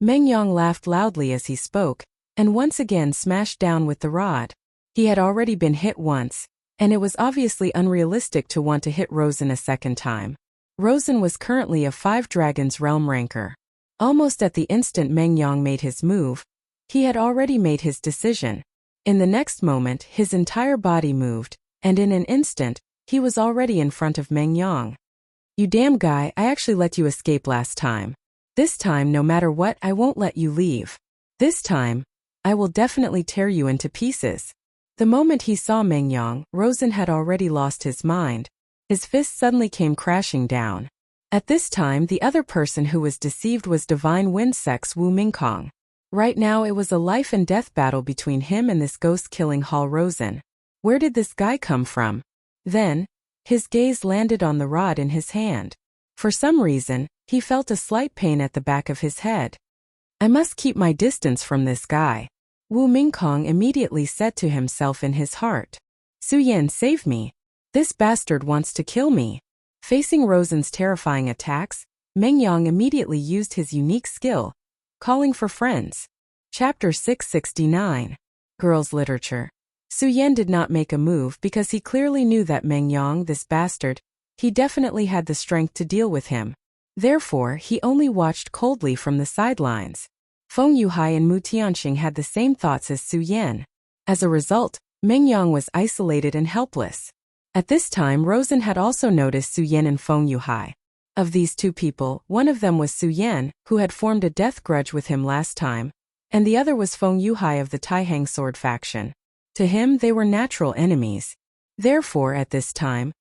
Meng Yang laughed loudly as he spoke, and once again smashed down with the rod. He had already been hit once, and it was obviously unrealistic to want to hit Rosen a second time. Rosen was currently a 5 Dragons realm ranker. Almost at the instant Meng Yang made his move, he had already made his decision. In the next moment, his entire body moved, and in an instant, he was already in front of Meng Yang. "You damn guy, I actually let you escape last time. This time, no matter what, I won't let you leave. This time, I will definitely tear you into pieces." The moment he saw Meng Yang, Rosen had already lost his mind. His fist suddenly came crashing down. At this time, the other person who was deceived was Divine Wind Sect's Wu Mingkong. Right now it was a life and death battle between him and this Ghost-Killing Hall Rosen. Where did this guy come from? Then, his gaze landed on the rod in his hand. For some reason, he felt a slight pain at the back of his head. "I must keep my distance from this guy," Wu Mingkong immediately said to himself in his heart. "Su Yan, save me. This bastard wants to kill me." Facing Rosen's terrifying attacks, Meng Yang immediately used his unique skill, calling for friends. Chapter 669. Girls' Literature. Su Yan did not make a move because he clearly knew that Meng Yang, this bastard, he definitely had the strength to deal with him. Therefore, he only watched coldly from the sidelines. Feng Yuhai and Mu Tianxing had the same thoughts as Su Yan. As a result, Meng Yang was isolated and helpless. At this time, Rosen had also noticed Su Yan and Feng Yuhai. Of these two people, one of them was Su Yan, who had formed a death grudge with him last time, and the other was Feng Yuhai of the Taihang Sword faction. To him, they were natural enemies. Therefore, at this time,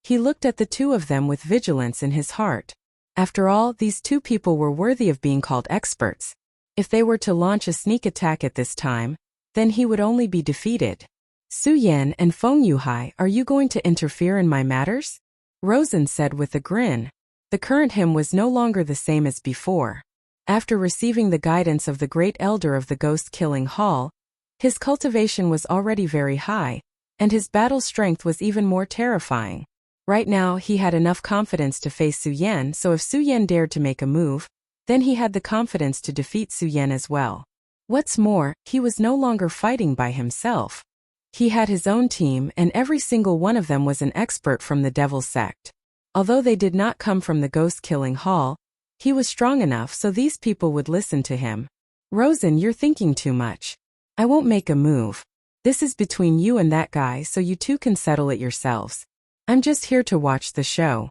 He looked at the two of them with vigilance in his heart. After all, these two people were worthy of being called experts. If they were to launch a sneak attack at this time, then he would only be defeated. Su Yan and Feng Yuhai, are you going to interfere in my matters? Rosen said with a grin. The current him was no longer the same as before. After receiving the guidance of the great elder of the ghost-killing hall, his cultivation was already very high, and his battle strength was even more terrifying. Right now he had enough confidence to face Su Yan, so if Su Yan dared to make a move, then he had the confidence to defeat Su Yan as well. What's more, he was no longer fighting by himself. He had his own team, and every single one of them was an expert from the Devil Sect. Although they did not come from the ghost-killing hall, he was strong enough so these people would listen to him. Rosen, you're thinking too much. I won't make a move. This is between you and that guy, so you two can settle it yourselves. I'm just here to watch the show.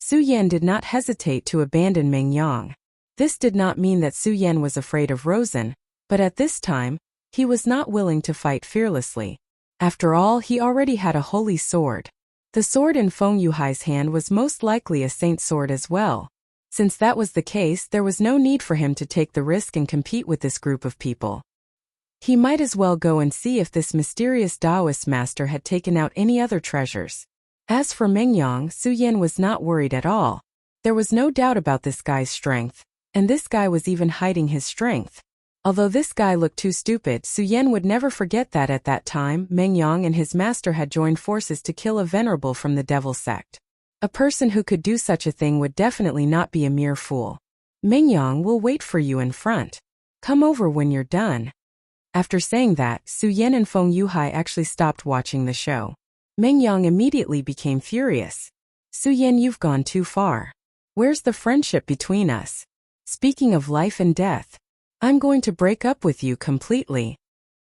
Su Yan did not hesitate to abandon Meng Yang. This did not mean that Su Yan was afraid of Rosen, but at this time, he was not willing to fight fearlessly. After all, he already had a holy sword. The sword in Feng Yuhai's hand was most likely a saint sword as well. Since that was the case, there was no need for him to take the risk and compete with this group of people. He might as well go and see if this mysterious Taoist master had taken out any other treasures. As for Meng Yang, Su Yan was not worried at all. There was no doubt about this guy's strength, and this guy was even hiding his strength. Although this guy looked too stupid, Su Yan would never forget that at that time, Meng Yang and his master had joined forces to kill a venerable from the Devil Sect. A person who could do such a thing would definitely not be a mere fool. Meng Yang will wait for you in front. Come over when you're done. After saying that, Su Yan and Feng Yuhai actually stopped watching the show. Meng Yang immediately became furious. Su Yan, you've gone too far. Where's the friendship between us? Speaking of life and death, I'm going to break up with you completely.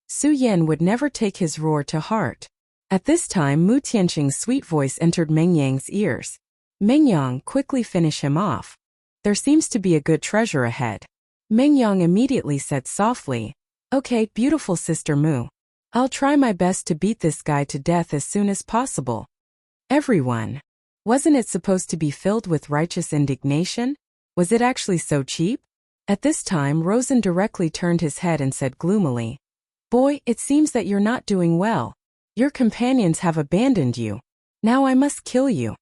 Su Yan would never take his roar to heart. At this time, Mu Tianqing's sweet voice entered Meng Yang's ears. Meng Yang, quickly finish him off. There seems to be a good treasure ahead. Meng Yang immediately said softly, Okay, beautiful Sister Mu. I'll try my best to beat this guy to death as soon as possible. Everyone. Wasn't it supposed to be filled with righteous indignation? Was it actually so cheap? At this time, Rosen directly turned his head and said gloomily, Boy, it seems that you're not doing well. Your companions have abandoned you. Now I must kill you.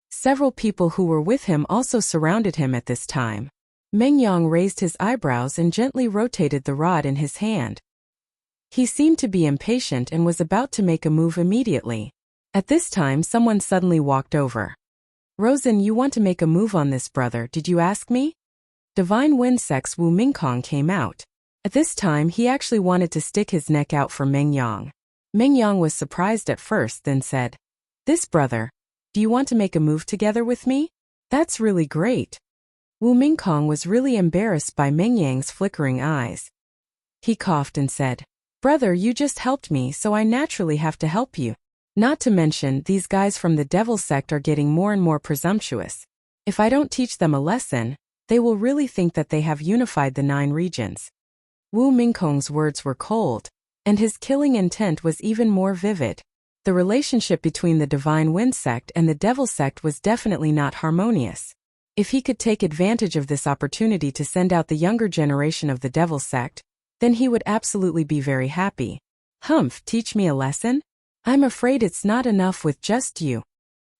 Several people who were with him also surrounded him at this time. Meng Yang raised his eyebrows and gently rotated the rod in his hand. He seemed to be impatient and was about to make a move immediately. At this time, someone suddenly walked over. Rosen, you want to make a move on this, brother, did you ask me? Divine Wind Sect's Wu Mingkong came out. At this time, he actually wanted to stick his neck out for Meng Yang. Meng Yang was surprised at first, then said, This brother, do you want to make a move together with me? That's really great. Wu Mingkong was really embarrassed by Meng Yang's flickering eyes. He coughed and said, Brother, you just helped me, so I naturally have to help you. Not to mention, these guys from the Devil Sect are getting more and more presumptuous. If I don't teach them a lesson, they will really think that they have unified the 9 regions. Wu Mingkong's words were cold, and his killing intent was even more vivid. The relationship between the Divine Wind Sect and the Devil Sect was definitely not harmonious. If he could take advantage of this opportunity to send out the younger generation of the Devil Sect, then he would absolutely be very happy. Humph, teach me a lesson? I'm afraid it's not enough with just you.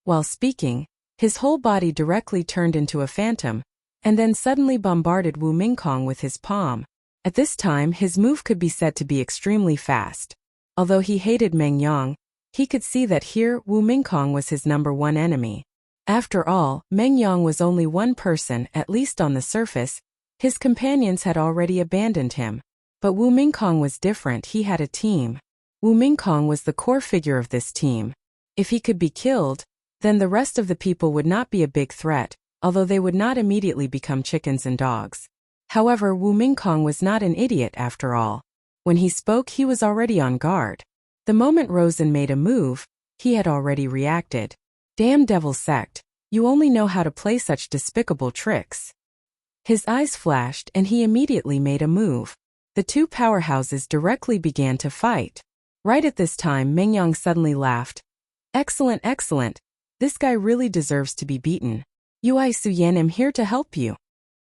While speaking, his whole body directly turned into a phantom, and then suddenly bombarded Wu Mingkong with his palm. At this time, his move could be said to be extremely fast. Although he hated Meng Yang, he could see that here Wu Mingkong was his #1 enemy. After all, Meng Yang was only one person, at least on the surface. His companions had already abandoned him. But Wu Mingkong was different, he had a team. Wu Mingkong was the core figure of this team. If he could be killed, then the rest of the people would not be a big threat, although they would not immediately become chickens and dogs. However, Wu Mingkong was not an idiot after all. When he spoke, he was already on guard. The moment Rosen made a move, he had already reacted. Damn Devil Sect, you only know how to play such despicable tricks. His eyes flashed and he immediately made a move. The two powerhouses directly began to fight. Right at this time, Meng Yang suddenly laughed. Excellent, excellent. This guy really deserves to be beaten. Ui Suyen, am here to help you.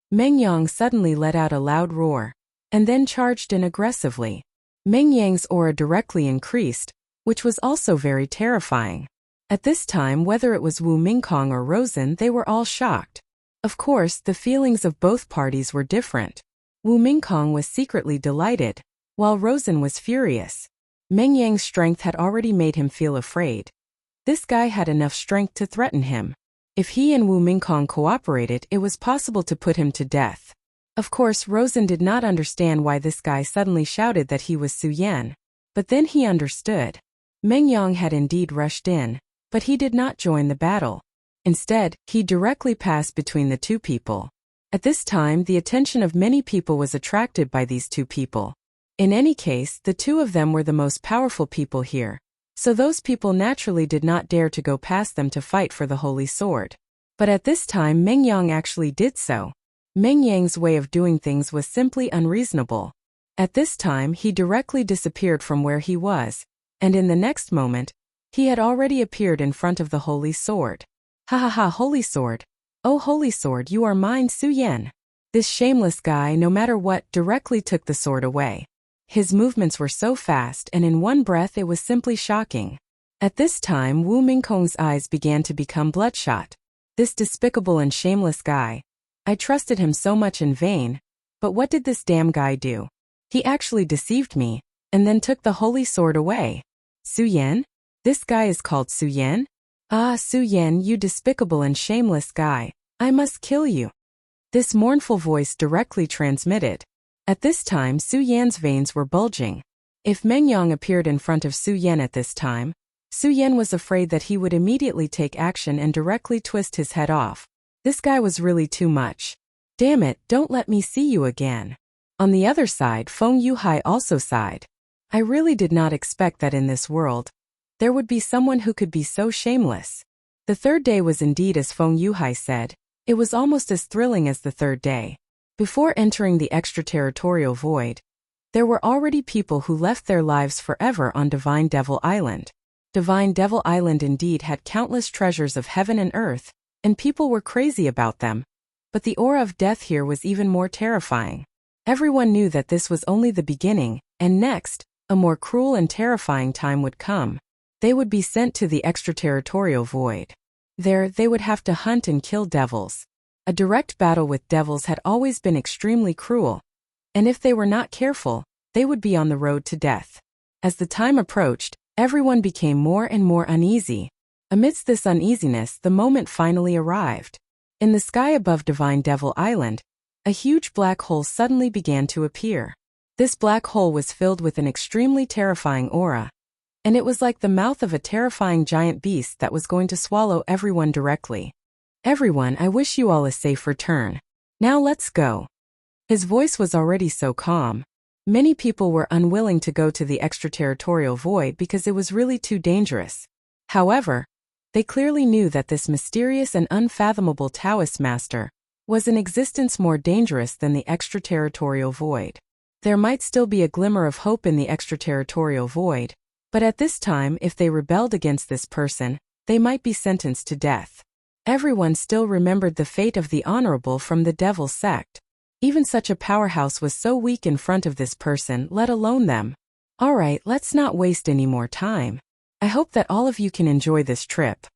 Meng Yang suddenly let out a loud roar, and then charged in aggressively. Meng Yang's aura directly increased, which was also very terrifying. At this time, whether it was Wu Mingkong or Rosen, they were all shocked. Of course, the feelings of both parties were different. Wu Mingkong was secretly delighted, while Rosen was furious. Meng Yang's strength had already made him feel afraid. This guy had enough strength to threaten him. If he and Wu Mingkong cooperated, it was possible to put him to death. Of course, Rosen did not understand why this guy suddenly shouted that he was Su Yan. But then he understood. Meng Yang had indeed rushed in, but he did not join the battle. Instead, he directly passed between the two people. At this time, the attention of many people was attracted by these two people. In any case, the two of them were the most powerful people here. So those people naturally did not dare to go past them to fight for the holy sword. But at this time, Meng Yang actually did so. Meng Yang's way of doing things was simply unreasonable. At this time, he directly disappeared from where he was, and in the next moment, he had already appeared in front of the holy sword. Ha ha ha, holy sword. Oh holy sword, you are mine, Su Yan. This shameless guy, no matter what, directly took the sword away. His movements were so fast, and in one breath it was simply shocking. At this time, Wu Mingkong's eyes began to become bloodshot. This despicable and shameless guy. I trusted him so much in vain, but what did this damn guy do? He actually deceived me, and then took the holy sword away. Su Yan? This guy is called Su Yan? Ah, Su Yan, you despicable and shameless guy, I must kill you. This mournful voice directly transmitted. At this time, Su Yan's veins were bulging. If Meng Yang appeared in front of Su Yan at this time, Su Yan was afraid that he would immediately take action and directly twist his head off. This guy was really too much. Damn it, don't let me see you again. On the other side, Feng Yuhai also sighed. I really did not expect that in this world there would be someone who could be so shameless. The third day was indeed as Feng Yuhai said, it was almost as thrilling as the third day. Before entering the extraterritorial void, there were already people who left their lives forever on Divine Devil Island. Divine Devil Island indeed had countless treasures of heaven and earth, and people were crazy about them. But the aura of death here was even more terrifying. Everyone knew that this was only the beginning, and next, a more cruel and terrifying time would come. They would be sent to the extraterritorial void. There, they would have to hunt and kill devils. A direct battle with devils had always been extremely cruel, and if they were not careful, they would be on the road to death. As the time approached, everyone became more and more uneasy. Amidst this uneasiness, the moment finally arrived. In the sky above Divine Devil Island, a huge black hole suddenly began to appear. This black hole was filled with an extremely terrifying aura, and it was like the mouth of a terrifying giant beast that was going to swallow everyone directly. Everyone, I wish you all a safe return. Now let's go. His voice was already so calm. Many people were unwilling to go to the extraterritorial void because it was really too dangerous. However, they clearly knew that this mysterious and unfathomable Taoist master was in existence more dangerous than the extraterritorial void. There might still be a glimmer of hope in the extraterritorial void, but at this time, if they rebelled against this person, they might be sentenced to death. Everyone still remembered the fate of the honorable from the devil sect. Even such a powerhouse was so weak in front of this person, let alone them. Alright, let's not waste any more time. I hope that all of you can enjoy this trip.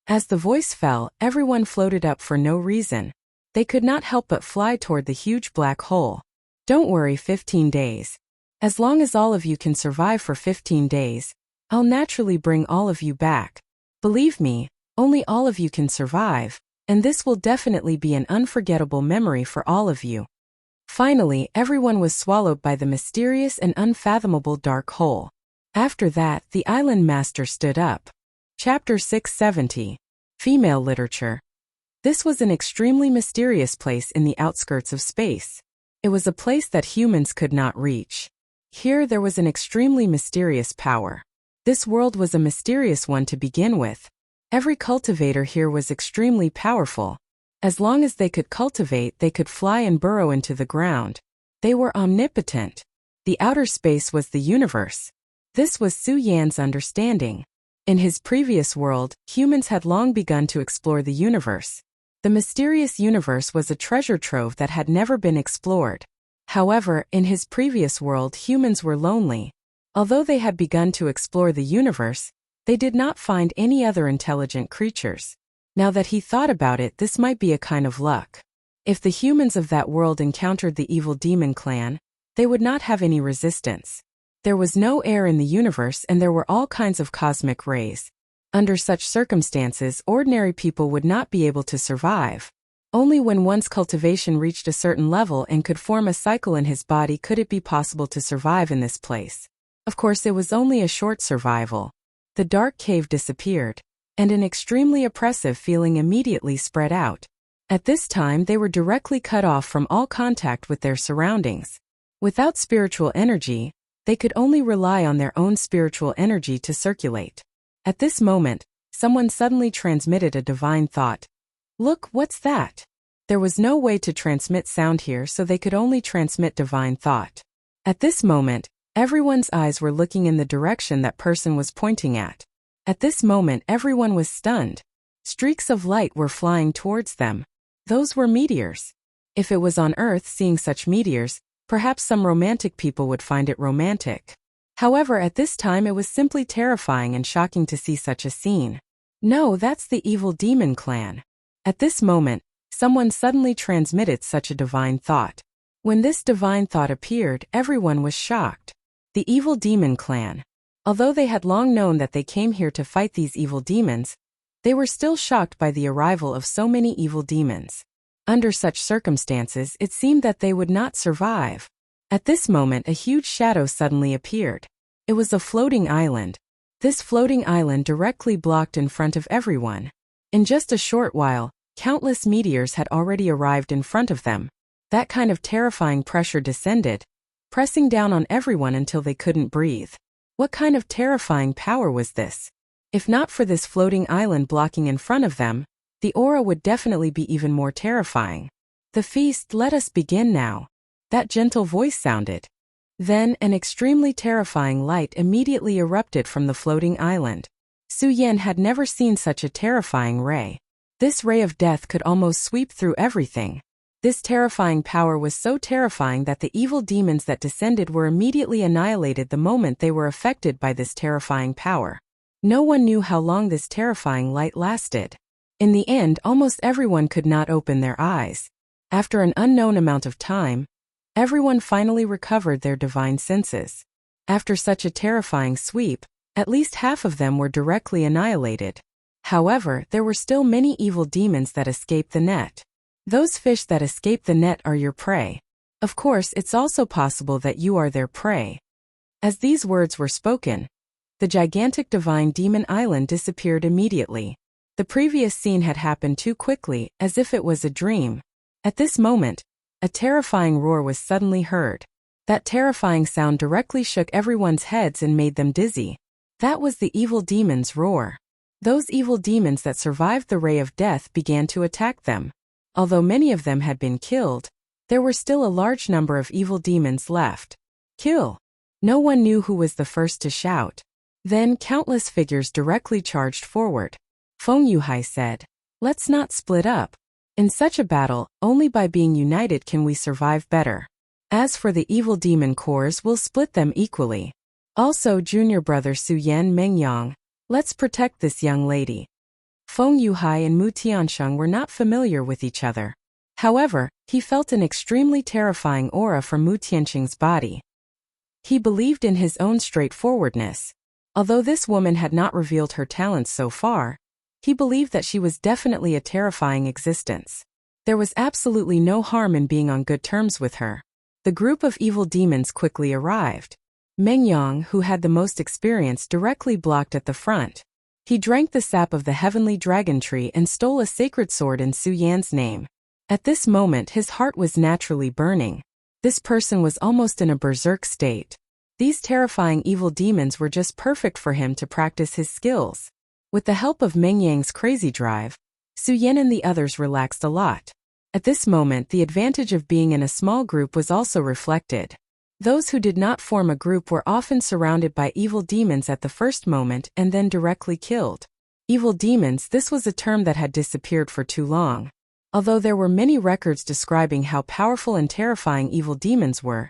As the voice fell, everyone floated up for no reason. They could not help but fly toward the huge black hole. Don't worry, 15 days. As long as all of you can survive for 15 days, I'll naturally bring all of you back. Believe me, only all of you can survive, and this will definitely be an unforgettable memory for all of you. Finally, everyone was swallowed by the mysterious and unfathomable dark hole. After that, the island master stood up. Chapter 670. Female Literature. This was an extremely mysterious place in the outskirts of space. It was a place that humans could not reach. Here there was an extremely mysterious power. This world was a mysterious one to begin with. Every cultivator here was extremely powerful. As long as they could cultivate, they could fly and burrow into the ground. They were omnipotent. The outer space was the universe. This was Su Yan's understanding. In his previous world, humans had long begun to explore the universe. The mysterious universe was a treasure trove that had never been explored. However, in his previous world, humans were lonely. Although they had begun to explore the universe, they did not find any other intelligent creatures. Now that he thought about it, this might be a kind of luck. If the humans of that world encountered the evil demon clan, they would not have any resistance. There was no air in the universe and there were all kinds of cosmic rays. Under such circumstances, ordinary people would not be able to survive. Only when one's cultivation reached a certain level and could form a cycle in his body could it be possible to survive in this place. Of course, it was only a short survival. The dark cave disappeared, and an extremely oppressive feeling immediately spread out. At this time, they were directly cut off from all contact with their surroundings. Without spiritual energy, they could only rely on their own spiritual energy to circulate. At this moment, someone suddenly transmitted a divine thought. Look, what's that? There was no way to transmit sound here, so they could only transmit divine thought. At this moment, everyone's eyes were looking in the direction that person was pointing at. At this moment, everyone was stunned. Streaks of light were flying towards them. Those were meteors. If it was on Earth seeing such meteors, perhaps some romantic people would find it romantic. However, at this time it was simply terrifying and shocking to see such a scene. No, that's the evil demon clan. At this moment, someone suddenly transmitted such a divine thought. When this divine thought appeared, everyone was shocked. The evil demon clan. Although they had long known that they came here to fight these evil demons, they were still shocked by the arrival of so many evil demons. Under such circumstances, it seemed that they would not survive. At this moment, a huge shadow suddenly appeared. It was a floating island. This floating island directly blocked in front of everyone. In just a short while, countless meteors had already arrived in front of them. That kind of terrifying pressure descended, pressing down on everyone until they couldn't breathe. What kind of terrifying power was this? If not for this floating island blocking in front of them, the aura would definitely be even more terrifying. The feast, let us begin now. That gentle voice sounded. Then, an extremely terrifying light immediately erupted from the floating island. Su Yan had never seen such a terrifying ray. This ray of death could almost sweep through everything. This terrifying power was so terrifying that the evil demons that descended were immediately annihilated the moment they were affected by this terrifying power. No one knew how long this terrifying light lasted. In the end, almost everyone could not open their eyes. After an unknown amount of time, everyone finally recovered their divine senses. After such a terrifying sweep, at least half of them were directly annihilated. However, there were still many evil demons that escaped the net. Those fish that escape the net are your prey. Of course, it's also possible that you are their prey. As these words were spoken, the gigantic divine demon island disappeared immediately. The previous scene had happened too quickly, as if it was a dream. At this moment, a terrifying roar was suddenly heard. That terrifying sound directly shook everyone's heads and made them dizzy. That was the evil demon's roar. Those evil demons that survived the ray of death began to attack them. Although many of them had been killed, there were still a large number of evil demons left. Kill! No one knew who was the first to shout. Then countless figures directly charged forward. Feng Yuhai said, "Let's not split up. In such a battle, only by being united can we survive better. As for the evil demon cores, we'll split them equally. Also, junior brother Su Yan Mengyang, let's protect this young lady." Feng Yuhai and Mu Tiansheng were not familiar with each other. However, he felt an extremely terrifying aura from Mu Tiansheng's body. He believed in his own straightforwardness. Although this woman had not revealed her talents so far, he believed that she was definitely a terrifying existence. There was absolutely no harm in being on good terms with her. The group of evil demons quickly arrived. Mengyang, who had the most experience, directly blocked at the front. He drank the sap of the heavenly dragon tree and stole a sacred sword in Su Yan's name. At this moment, his heart was naturally burning. This person was almost in a berserk state. These terrifying evil demons were just perfect for him to practice his skills. With the help of Mengyang's crazy drive, Su Yan and the others relaxed a lot. At this moment, the advantage of being in a small group was also reflected. Those who did not form a group were often surrounded by evil demons at the first moment and then directly killed. Evil demons, this was a term that had disappeared for too long. Although there were many records describing how powerful and terrifying evil demons were,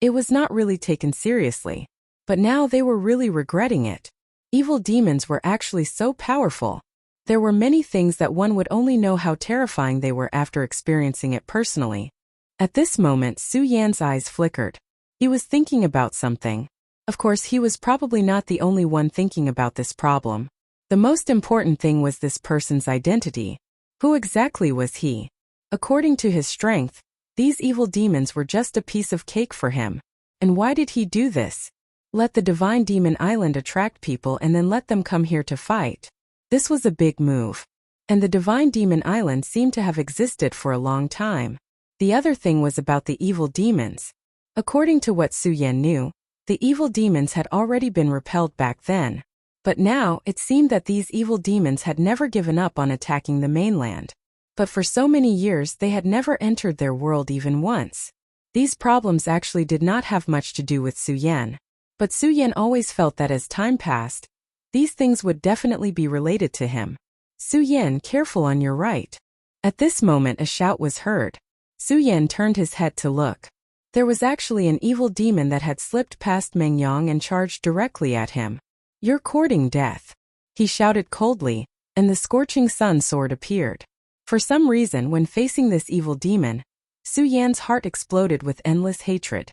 it was not really taken seriously. But now they were really regretting it. Evil demons were actually so powerful. There were many things that one would only know how terrifying they were after experiencing it personally. At this moment, Su Yan's eyes flickered. He was thinking about something. Of course, he was probably not the only one thinking about this problem. The most important thing was this person's identity. Who exactly was he? According to his strength, these evil demons were just a piece of cake for him. And why did he do this? Let the Divine Demon Island attract people and then let them come here to fight. This was a big move. And the Divine Demon Island seemed to have existed for a long time. The other thing was about the evil demons. According to what Su Yan knew, the evil demons had already been repelled back then. But now, it seemed that these evil demons had never given up on attacking the mainland. But for so many years they had never entered their world even once. These problems actually did not have much to do with Su Yan. But Su Yan always felt that as time passed, these things would definitely be related to him. Su Yan, careful on your right. At this moment a shout was heard. Su Yan turned his head to look. There was actually an evil demon that had slipped past Meng Yang and charged directly at him. You're courting death, he shouted coldly, and the scorching sun sword appeared. For some reason, when facing this evil demon, Su Yan's heart exploded with endless hatred.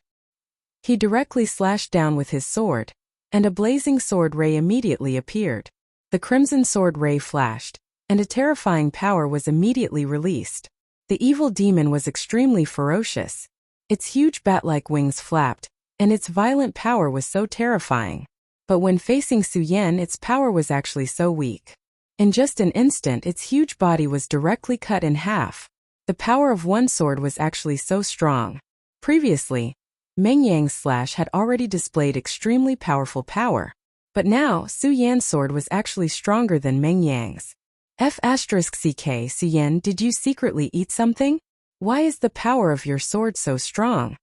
He directly slashed down with his sword, and a blazing sword ray immediately appeared. The crimson sword ray flashed, and a terrifying power was immediately released. The evil demon was extremely ferocious. Its huge bat-like wings flapped, and its violent power was so terrifying. But when facing Su Yan, its power was actually so weak. In just an instant, its huge body was directly cut in half. The power of one sword was actually so strong. Previously, Meng Yang's slash had already displayed extremely powerful power. But now, Su Yan's sword was actually stronger than Meng Yang's. F***ck Su Yan, did you secretly eat something? Why is the power of your sword so strong?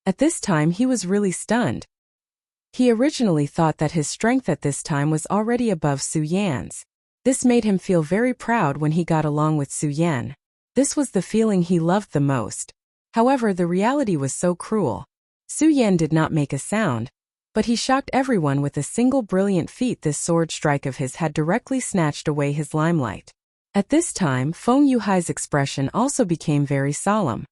At this time he was really stunned. He originally thought that his strength at this time was already above Su Yan's. This made him feel very proud when he got along with Su Yan. This was the feeling he loved the most. However, the reality was so cruel. Su Yan did not make a sound, but he shocked everyone with a single brilliant feat. This sword strike of his had directly snatched away his limelight. At this time, Feng Yuhai's expression also became very solemn.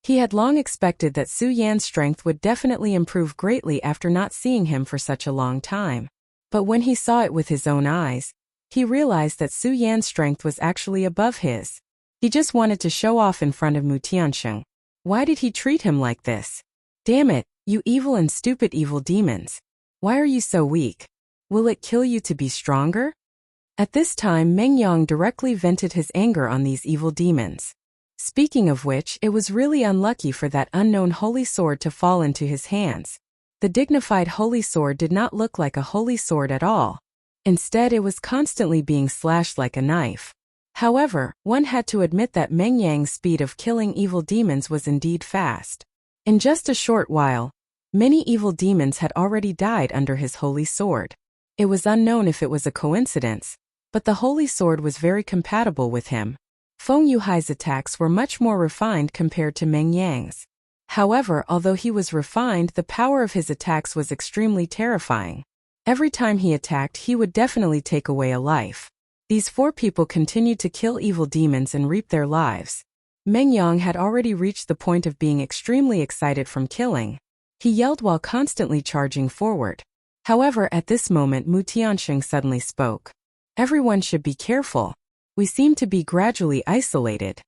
He had long expected that Su Yan's strength would definitely improve greatly after not seeing him for such a long time. But when he saw it with his own eyes, he realized that Su Yan's strength was actually above his. He just wanted to show off in front of Mu Tiansheng. Why did he treat him like this? Damn it, you evil and stupid evil demons. Why are you so weak? Will it kill you to be stronger? At this time, Meng Yang directly vented his anger on these evil demons. Speaking of which, it was really unlucky for that unknown holy sword to fall into his hands. The dignified holy sword did not look like a holy sword at all. Instead, it was constantly being slashed like a knife. However, one had to admit that Meng Yang's speed of killing evil demons was indeed fast. In just a short while, many evil demons had already died under his holy sword. It was unknown if it was a coincidence, but the holy sword was very compatible with him. Feng Yuhai's attacks were much more refined compared to Meng Yang's. However, although he was refined, the power of his attacks was extremely terrifying. Every time he attacked, he would definitely take away a life. These four people continued to kill evil demons and reap their lives. Meng Yang had already reached the point of being extremely excited from killing. He yelled while constantly charging forward. However, at this moment Mu Tiansheng suddenly spoke. Everyone should be careful. We seem to be gradually isolated.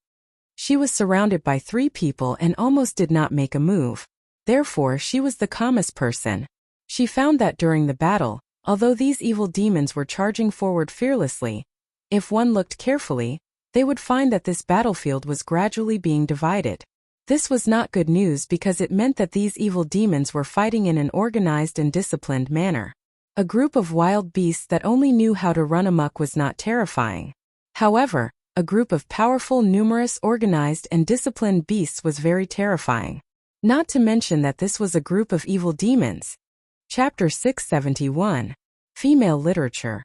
She was surrounded by 3 people and almost did not make a move. Therefore, she was the calmest person. She found that during the battle, although these evil demons were charging forward fearlessly, if one looked carefully, they would find that this battlefield was gradually being divided. This was not good news because it meant that these evil demons were fighting in an organized and disciplined manner. A group of wild beasts that only knew how to run amok was not terrifying. However, a group of powerful, numerous, organized, and disciplined beasts was very terrifying. Not to mention that this was a group of evil demons. Chapter 671. Female Literature.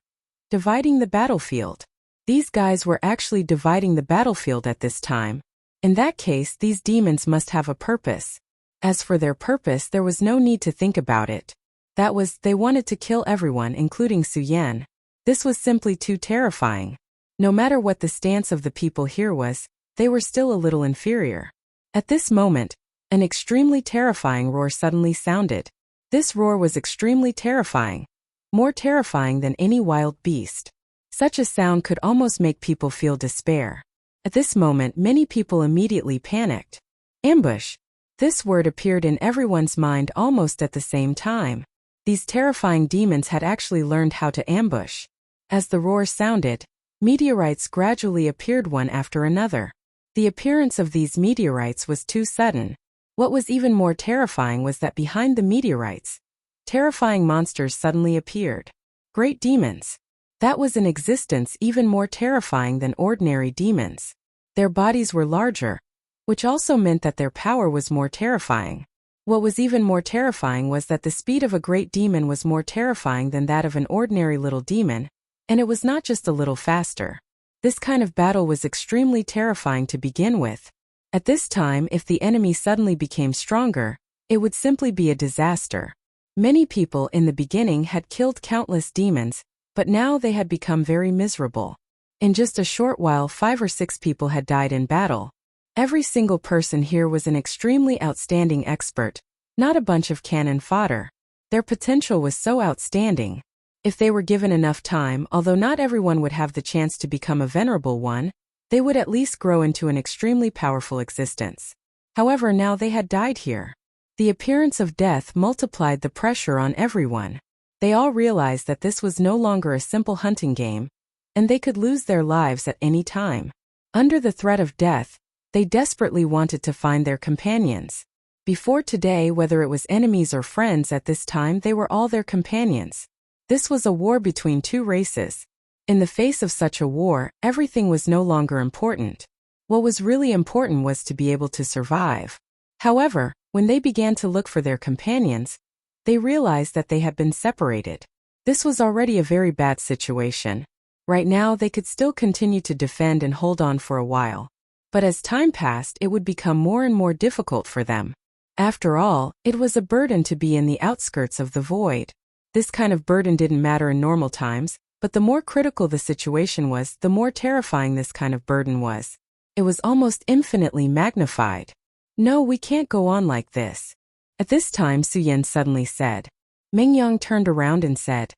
Dividing the Battlefield. These guys were actually dividing the battlefield at this time. In that case, these demons must have a purpose. As for their purpose, there was no need to think about it. That was, they wanted to kill everyone, including Su-Yan. This was simply too terrifying. No matter what the stance of the people here was, they were still a little inferior. At this moment, an extremely terrifying roar suddenly sounded. This roar was extremely terrifying. More terrifying than any wild beast. Such a sound could almost make people feel despair. At this moment, many people immediately panicked. Ambush. This word appeared in everyone's mind almost at the same time. These terrifying demons had actually learned how to ambush. As the roar sounded, meteorites gradually appeared one after another. The appearance of these meteorites was too sudden. What was even more terrifying was that behind the meteorites, terrifying monsters suddenly appeared. Great demons. That was in existence even more terrifying than ordinary demons. Their bodies were larger, which also meant that their power was more terrifying. What was even more terrifying was that the speed of a great demon was more terrifying than that of an ordinary little demon, and it was not just a little faster. This kind of battle was extremely terrifying to begin with. At this time, if the enemy suddenly became stronger, it would simply be a disaster. Many people in the beginning had killed countless demons, but now they had become very miserable. In just a short while, 5 or 6 people had died in battle. Every single person here was an extremely outstanding expert, not a bunch of cannon fodder. Their potential was so outstanding. If they were given enough time, although not everyone would have the chance to become a venerable one, they would at least grow into an extremely powerful existence. However, now they had died here. The appearance of death multiplied the pressure on everyone. They all realized that this was no longer a simple hunting game, and they could lose their lives at any time. Under the threat of death, they desperately wanted to find their companions. Before today, whether it was enemies or friends, at this time they were all their companions. This was a war between two races. In the face of such a war, everything was no longer important. What was really important was to be able to survive. However, when they began to look for their companions, they realized that they had been separated. This was already a very bad situation. Right now, they could still continue to defend and hold on for a while. But as time passed, it would become more and more difficult for them. After all, it was a burden to be in the outskirts of the void. This kind of burden didn't matter in normal times, but the more critical the situation was, the more terrifying this kind of burden was. It was almost infinitely magnified. No, we can't go on like this. At this time, Su-Yan suddenly said. Mengyang turned around and said,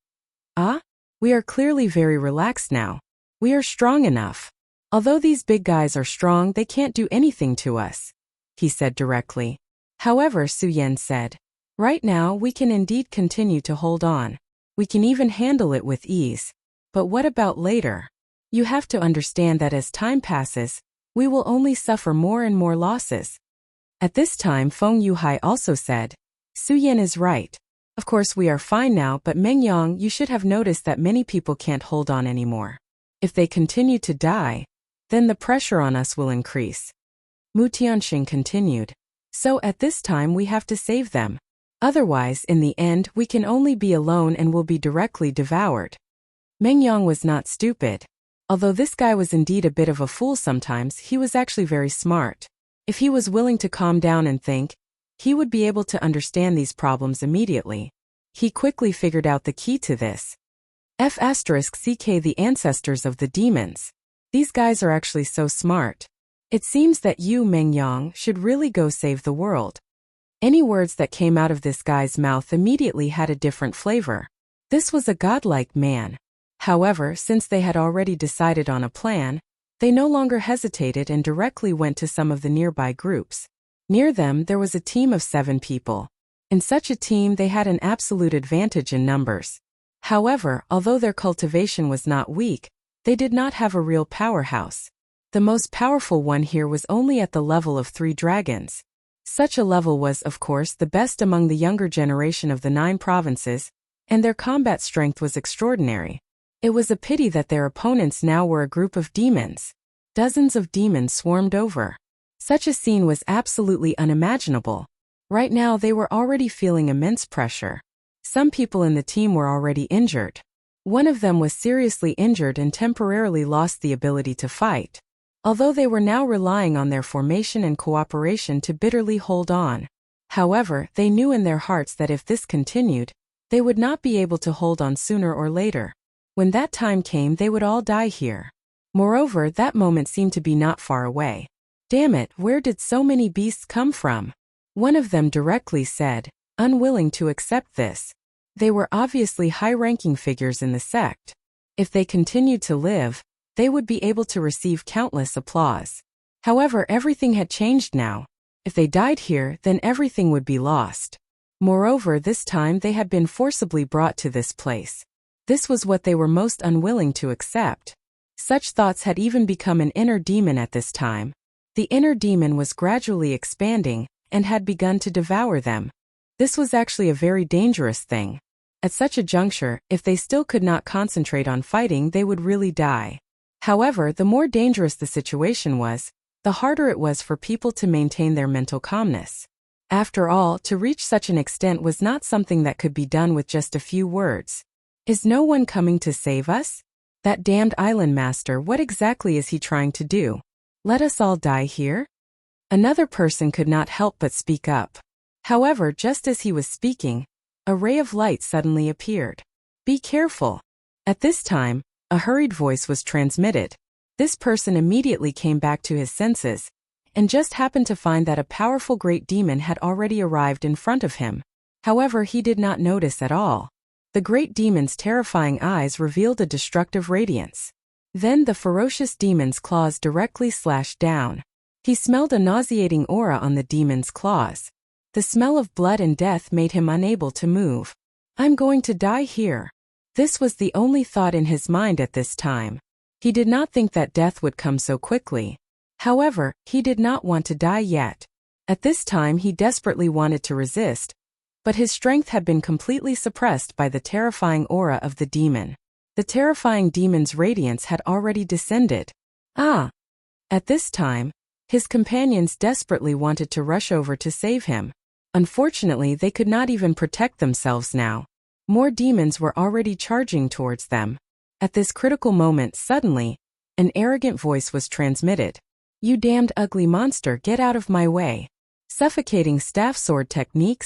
"Ah? We are clearly very relaxed now. We are strong enough. Although these big guys are strong, they can't do anything to us," he said directly. However, Su-Yan said, "Right now, we can indeed continue to hold on. We can even handle it with ease. But what about later? You have to understand that as time passes, we will only suffer more and more losses." At this time, Feng Yuhai also said, "Su-Yan is right. Of course we are fine now, but Mengyang, you should have noticed that many people can't hold on anymore. If they continue to die, then the pressure on us will increase." Mu Tianxing continued. "So at this time we have to save them. Otherwise, in the end, we can only be alone and will be directly devoured." Mengyang was not stupid. Although this guy was indeed a bit of a fool sometimes, he was actually very smart. If he was willing to calm down and think, he would be able to understand these problems immediately. He quickly figured out the key to this. F*CK the ancestors of the demons. These guys are actually so smart. It seems that you, Mengyang, should really go save the world. Any words that came out of this guy's mouth immediately had a different flavor. This was a godlike man. However, since they had already decided on a plan, they no longer hesitated and directly went to some of the nearby groups. Near them, there was a team of 7 people. In such a team, they had an absolute advantage in numbers. However, although their cultivation was not weak, they did not have a real powerhouse. The most powerful one here was only at the level of 3 dragons. Such a level was, of course, the best among the younger generation of the 9 provinces, and their combat strength was extraordinary. It was a pity that their opponents now were a group of demons. Dozens of demons swarmed over. Such a scene was absolutely unimaginable. Right now they were already feeling immense pressure. Some people in the team were already injured. One of them was seriously injured and temporarily lost the ability to fight. Although they were now relying on their formation and cooperation to bitterly hold on. However, they knew in their hearts that if this continued, they would not be able to hold on sooner or later. When that time came, they would all die here. Moreover, that moment seemed to be not far away. Damn it, where did so many beasts come from? One of them directly said, unwilling to accept this. They were obviously high-ranking figures in the sect. If they continued to live, they would be able to receive countless applause. However, everything had changed now. If they died here, then everything would be lost. Moreover, this time they had been forcibly brought to this place. This was what they were most unwilling to accept. Such thoughts had even become an inner demon at this time. The inner demon was gradually expanding and had begun to devour them. This was actually a very dangerous thing. At such a juncture, if they still could not concentrate on fighting, they would really die. However, the more dangerous the situation was, the harder it was for people to maintain their mental calmness. After all, to reach such an extent was not something that could be done with just a few words. Is no one coming to save us? That damned island master, what exactly is he trying to do? Let us all die here? Another person could not help but speak up. However, just as he was speaking, a ray of light suddenly appeared. Be careful. At this time, a hurried voice was transmitted. This person immediately came back to his senses, and just happened to find that a powerful great demon had already arrived in front of him. However, he did not notice at all. The great demon's terrifying eyes revealed a destructive radiance. Then the ferocious demon's claws directly slashed down. He smelled a nauseating aura on the demon's claws. The smell of blood and death made him unable to move. I'm going to die here. This was the only thought in his mind at this time. He did not think that death would come so quickly. However, he did not want to die yet. At this time he desperately wanted to resist, but his strength had been completely suppressed by the terrifying aura of the demon. The terrifying demon's radiance had already descended. Ah! At this time, his companions desperately wanted to rush over to save him. Unfortunately, they could not even protect themselves now. More demons were already charging towards them. At this critical moment, suddenly, an arrogant voice was transmitted. You damned ugly monster, get out of my way. Suffocating staff sword technique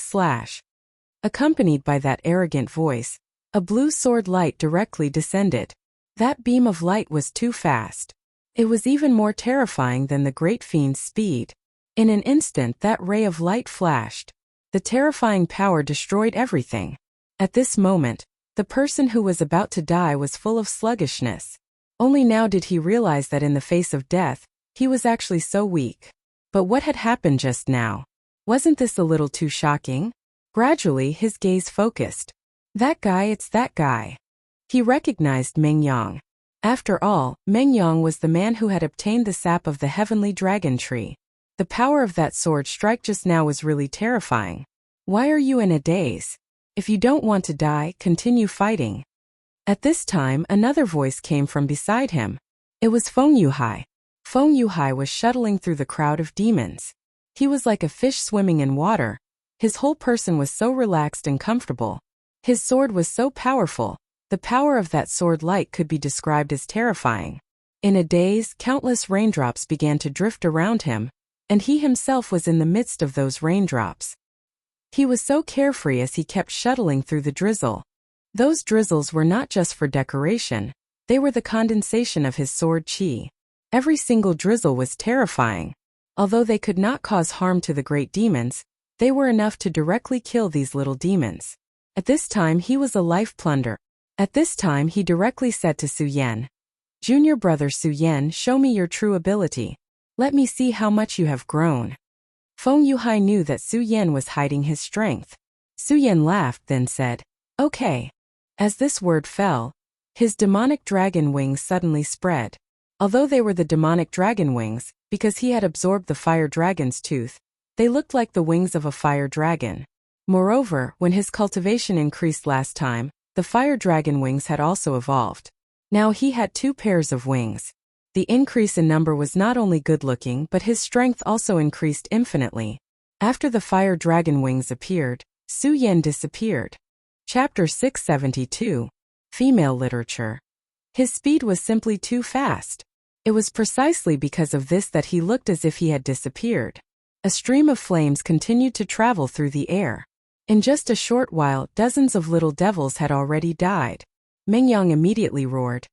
/ Accompanied by that arrogant voice, a blue sword light directly descended. That beam of light was too fast. It was even more terrifying than the great fiend's speed. In an instant that ray of light flashed. The terrifying power destroyed everything. At this moment, the person who was about to die was full of sluggishness. Only now did he realize that in the face of death, he was actually so weak. But what had happened just now? Wasn't this a little too shocking? Gradually his gaze focused. That guy, it's that guy. He recognized Meng Yang. After all, Meng Yang was the man who had obtained the sap of the heavenly dragon tree. The power of that sword strike just now was really terrifying. Why are you in a daze? If you don't want to die, continue fighting. At this time, another voice came from beside him. It was Feng Yuhai. Feng Yuhai was shuttling through the crowd of demons. He was like a fish swimming in water. His whole person was so relaxed and comfortable. His sword was so powerful. The power of that sword light could be described as terrifying. In a daze, countless raindrops began to drift around him, and he himself was in the midst of those raindrops. He was so carefree as he kept shuttling through the drizzle. Those drizzles were not just for decoration, they were the condensation of his sword chi. Every single drizzle was terrifying. Although they could not cause harm to the great demons, they were enough to directly kill these little demons. At this time he was a life plunder. At this time he directly said to Su Yan, Junior brother Su Yan, show me your true ability. Let me see how much you have grown. Feng Yuhai knew that Su Yan was hiding his strength. Su Yan laughed, then said, Okay. As this word fell, his demonic dragon wings suddenly spread. Although they were the demonic dragon wings, because he had absorbed the fire dragon's tooth, they looked like the wings of a fire dragon. Moreover, when his cultivation increased last time, the fire dragon wings had also evolved. Now he had 2 pairs of wings. The increase in number was not only good-looking, but his strength also increased infinitely. After the fire dragon wings appeared, Su Yan disappeared. Chapter 672. Female Literature. His speed was simply too fast. It was precisely because of this that he looked as if he had disappeared. A stream of flames continued to travel through the air. In just a short while, dozens of little devils had already died. Mengyang immediately roared,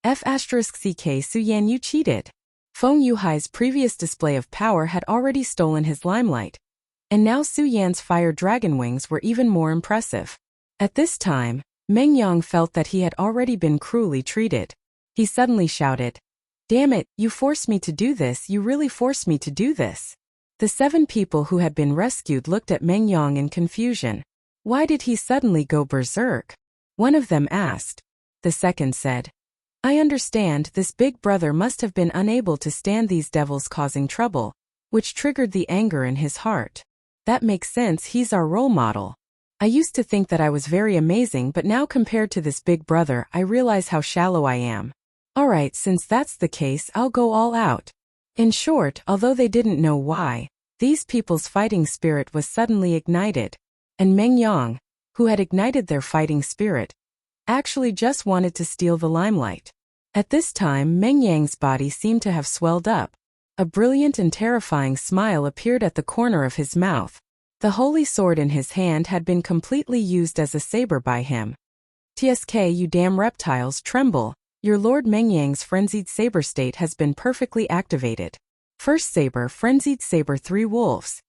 F***ck Su Yan, you cheated. Feng Yuhai's previous display of power had already stolen his limelight. And now Su Yan's fire dragon wings were even more impressive. At this time, Mengyang felt that he had already been cruelly treated. He suddenly shouted, Damn it, you forced me to do this, you really forced me to do this. The 7 people who had been rescued looked at Mengyang in confusion. Why did he suddenly go berserk? One of them asked. The second said, I understand, this big brother must have been unable to stand these devils causing trouble, which triggered the anger in his heart. That makes sense, he's our role model. I used to think that I was very amazing, but now compared to this big brother, I realize how shallow I am. Alright, since that's the case, I'll go all out. In short, although they didn't know why, these people's fighting spirit was suddenly ignited. And Mengyang, who had ignited their fighting spirit, actually just wanted to steal the limelight. At this time, Mengyang's body seemed to have swelled up. A brilliant and terrifying smile appeared at the corner of his mouth. The holy sword in his hand had been completely used as a saber by him. Tsk, you damn reptiles, tremble. Your Lord Mengyang's frenzied saber state has been perfectly activated. First saber, frenzied saber, 3 wolves.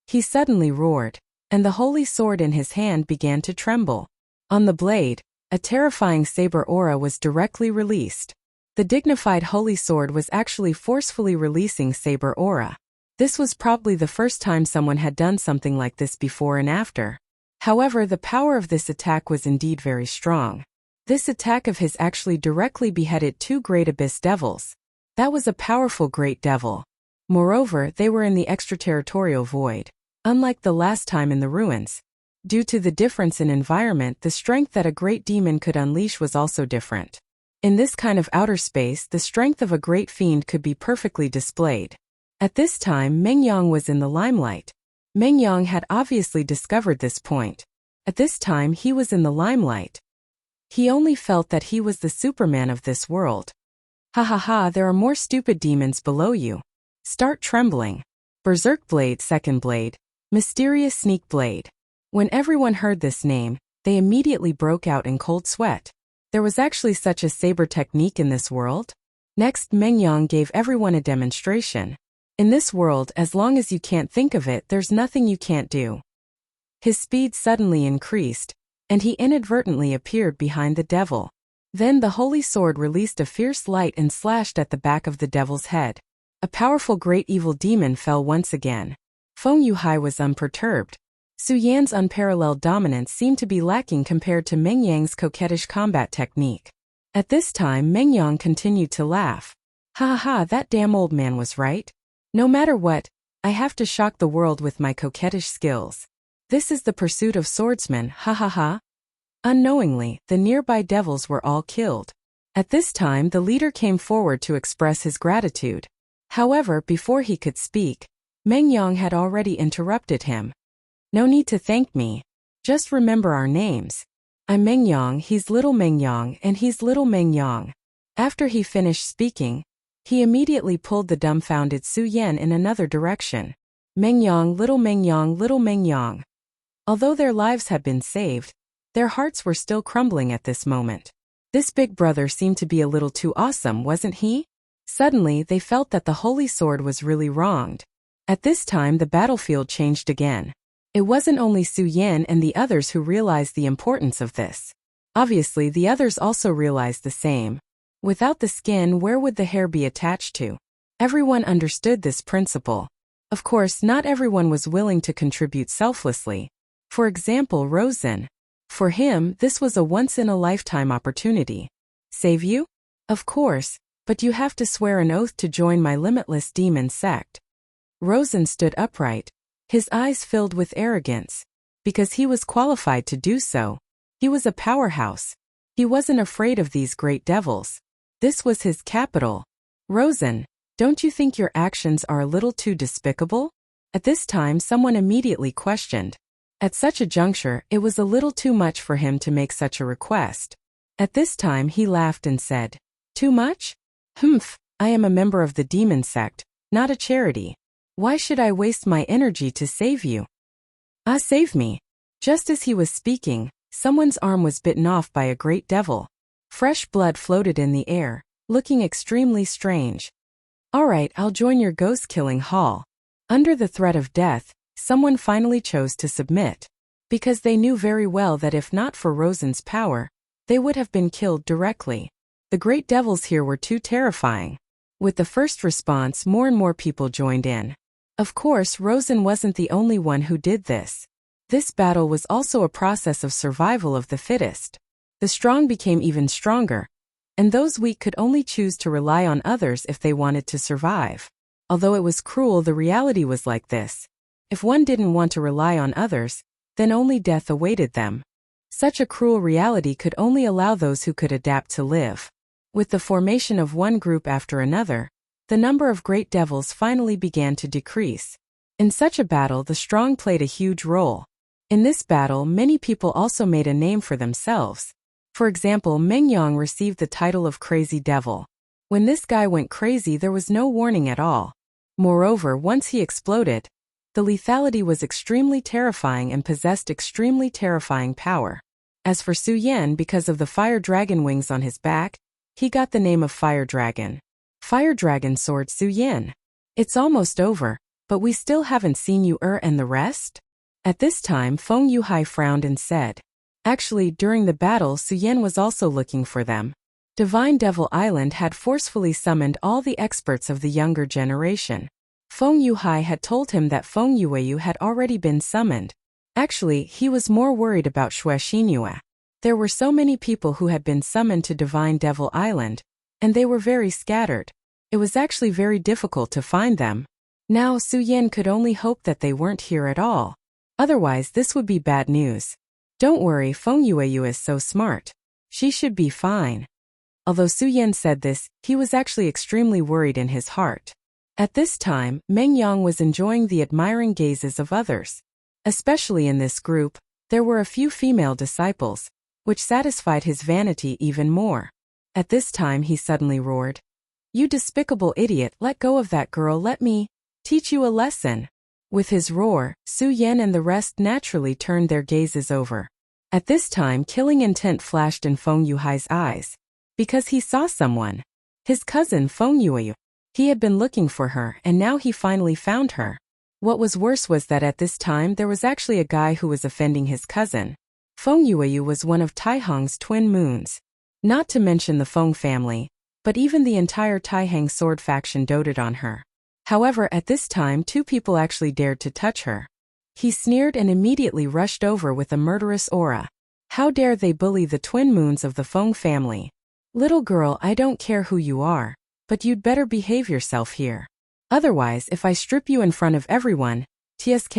He suddenly roared, and the holy sword in his hand began to tremble. On the blade, a terrifying saber aura was directly released. The dignified holy sword was actually forcefully releasing saber aura. This was probably the first time someone had done something like this before and after. However, the power of this attack was indeed very strong. This attack of his actually directly beheaded 2 great abyss devils. That was a powerful great devil. Moreover, they were in the extraterritorial void. Unlike the last time in the ruins. Due to the difference in environment, the strength that a great demon could unleash was also different. In this kind of outer space, the strength of a great fiend could be perfectly displayed. At this time, Mengyang was in the limelight. Mengyang had obviously discovered this point. At this time, he was in the limelight. He only felt that he was the Superman of this world. Ha ha ha, there are more stupid demons below you. Start trembling. Berserk Blade, Second Blade. Mysterious Sneak Blade. When everyone heard this name, they immediately broke out in cold sweat. There was actually such a saber technique in this world? Next, Mengyang gave everyone a demonstration. In this world, as long as you can't think of it, there's nothing you can't do. His speed suddenly increased, and he inadvertently appeared behind the devil. Then the holy sword released a fierce light and slashed at the back of the devil's head. A powerful great evil demon fell once again. Feng Yuhai was unperturbed. Su Yan's unparalleled dominance seemed to be lacking compared to Mengyang's coquettish combat technique. At this time, Mengyang continued to laugh. Ha ha ha, that damn old man was right. No matter what, I have to shock the world with my coquettish skills. This is the pursuit of swordsmen, ha ha ha. Unknowingly, the nearby devils were all killed. At this time, the leader came forward to express his gratitude. However, before he could speak, Mengyang had already interrupted him. No need to thank me. Just remember our names. I'm Mengyang, he's little Mengyang, and he's little Mengyang. After he finished speaking, he immediately pulled the dumbfounded Su Yan in another direction. Mengyang, little Mengyang, little Mengyang. Although their lives had been saved, their hearts were still crumbling at this moment. This big brother seemed to be a little too awesome, wasn't he? Suddenly, they felt that the holy sword was really wronged. At this time, the battlefield changed again. It wasn't only Su Yan and the others who realized the importance of this. Obviously, the others also realized the same. Without the skin, where would the hair be attached to? Everyone understood this principle. Of course, not everyone was willing to contribute selflessly. For example, Rosen. For him, this was a once-in-a-lifetime opportunity. Save you? Of course, but you have to swear an oath to join my limitless demon sect. Rosen stood upright, his eyes filled with arrogance. Because he was qualified to do so. He was a powerhouse. He wasn't afraid of these great devils. This was his capital. Rosen, don't you think your actions are a little too despicable? At this time someone immediately questioned. At such a juncture, it was a little too much for him to make such a request. At this time he laughed and said, "Too much? Humph, I am a member of the demon sect, not a charity. Why should I waste my energy to save you? Ah, save me." Just as he was speaking, someone's arm was bitten off by a great devil. Fresh blood floated in the air, looking extremely strange. "All right, I'll join your ghost-killing haul." Under the threat of death, someone finally chose to submit. Because they knew very well that if not for Rosen's power, they would have been killed directly. The great devils here were too terrifying. With the first response, more and more people joined in. Of course, Rosen wasn't the only one who did this. This battle was also a process of survival of the fittest. The strong became even stronger, and those weak could only choose to rely on others if they wanted to survive. Although it was cruel, the reality was like this. If one didn't want to rely on others, then only death awaited them. Such a cruel reality could only allow those who could adapt to live. With the formation of one group after another, the number of great devils finally began to decrease. In such a battle, the strong played a huge role. In this battle, many people also made a name for themselves. For example, Meng Yang received the title of Crazy Devil. When this guy went crazy, there was no warning at all. Moreover, once he exploded, the lethality was extremely terrifying and possessed extremely terrifying power. As for Su Yan, because of the fire dragon wings on his back, he got the name of Fire Dragon. Fire Dragon Sword Su Yan. It's almost over, but we still haven't seen you and the rest? At this time, Feng Yuhai frowned and said. Actually, during the battle, Su Yan was also looking for them. Divine Devil Island had forcefully summoned all the experts of the younger generation. Feng Yuhai had told him that Feng Yueyu had already been summoned. Actually, he was more worried about Xue Xinhua. There were so many people who had been summoned to Divine Devil Island, and they were very scattered. It was actually very difficult to find them. Now Su Yan could only hope that they weren't here at all. Otherwise, this would be bad news. Don't worry, Feng Yueyu is so smart. She should be fine. Although Su Yan said this, he was actually extremely worried in his heart. At this time, Meng Yang was enjoying the admiring gazes of others. Especially in this group, there were a few female disciples, which satisfied his vanity even more. At this time he suddenly roared, "You despicable idiot, let go of that girl, let me teach you a lesson." With his roar, Su Yan and the rest naturally turned their gazes over. At this time killing intent flashed in Feng Yuhai's eyes. Because he saw someone. His cousin Feng Yueyu. He had been looking for her, and now he finally found her. What was worse was that at this time there was actually a guy who was offending his cousin. Feng Yueyu was one of Taihang's twin moons. Not to mention the Feng family, but even the entire Taihang sword faction doted on her. However, at this time 2 people actually dared to touch her. He sneered and immediately rushed over with a murderous aura. How dare they bully the twin moons of the Feng family? Little girl, I don't care who you are, but you'd better behave yourself here. Otherwise, if I strip you in front of everyone, tsk.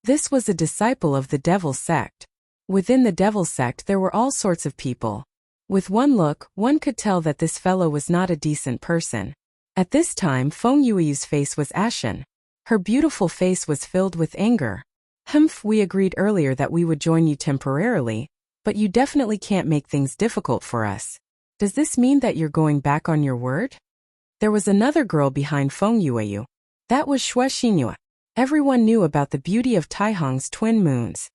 This was a disciple of the Devil sect. Within the Devil sect there were all sorts of people. With one look, one could tell that this fellow was not a decent person. At this time Feng Yueyu's face was ashen. Her beautiful face was filled with anger. Humph, we agreed earlier that we would join you temporarily, but you definitely can't make things difficult for us. Does this mean that you're going back on your word? There was another girl behind Feng Yueyu. That was Xue Xinhua. Everyone knew about the beauty of Taihang's twin moons.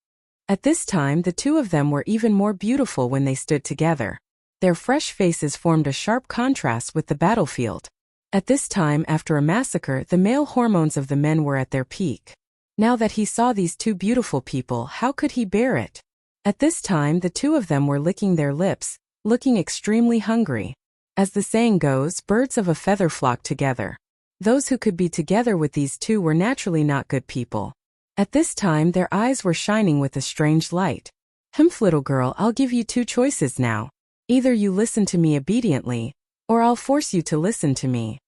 At this time the 2 of them were even more beautiful when they stood together. Their fresh faces formed a sharp contrast with the battlefield. At this time after a massacre, the male hormones of the men were at their peak. Now that he saw these 2 beautiful people, how could he bear it? At this time the 2 of them were licking their lips, looking extremely hungry. As the saying goes, birds of a feather flock together. Those who could be together with these 2 were naturally not good people. At this time their eyes were shining with a strange light. Humph, little girl, I'll give you 2 choices now. Either you listen to me obediently, or I'll force you to listen to me.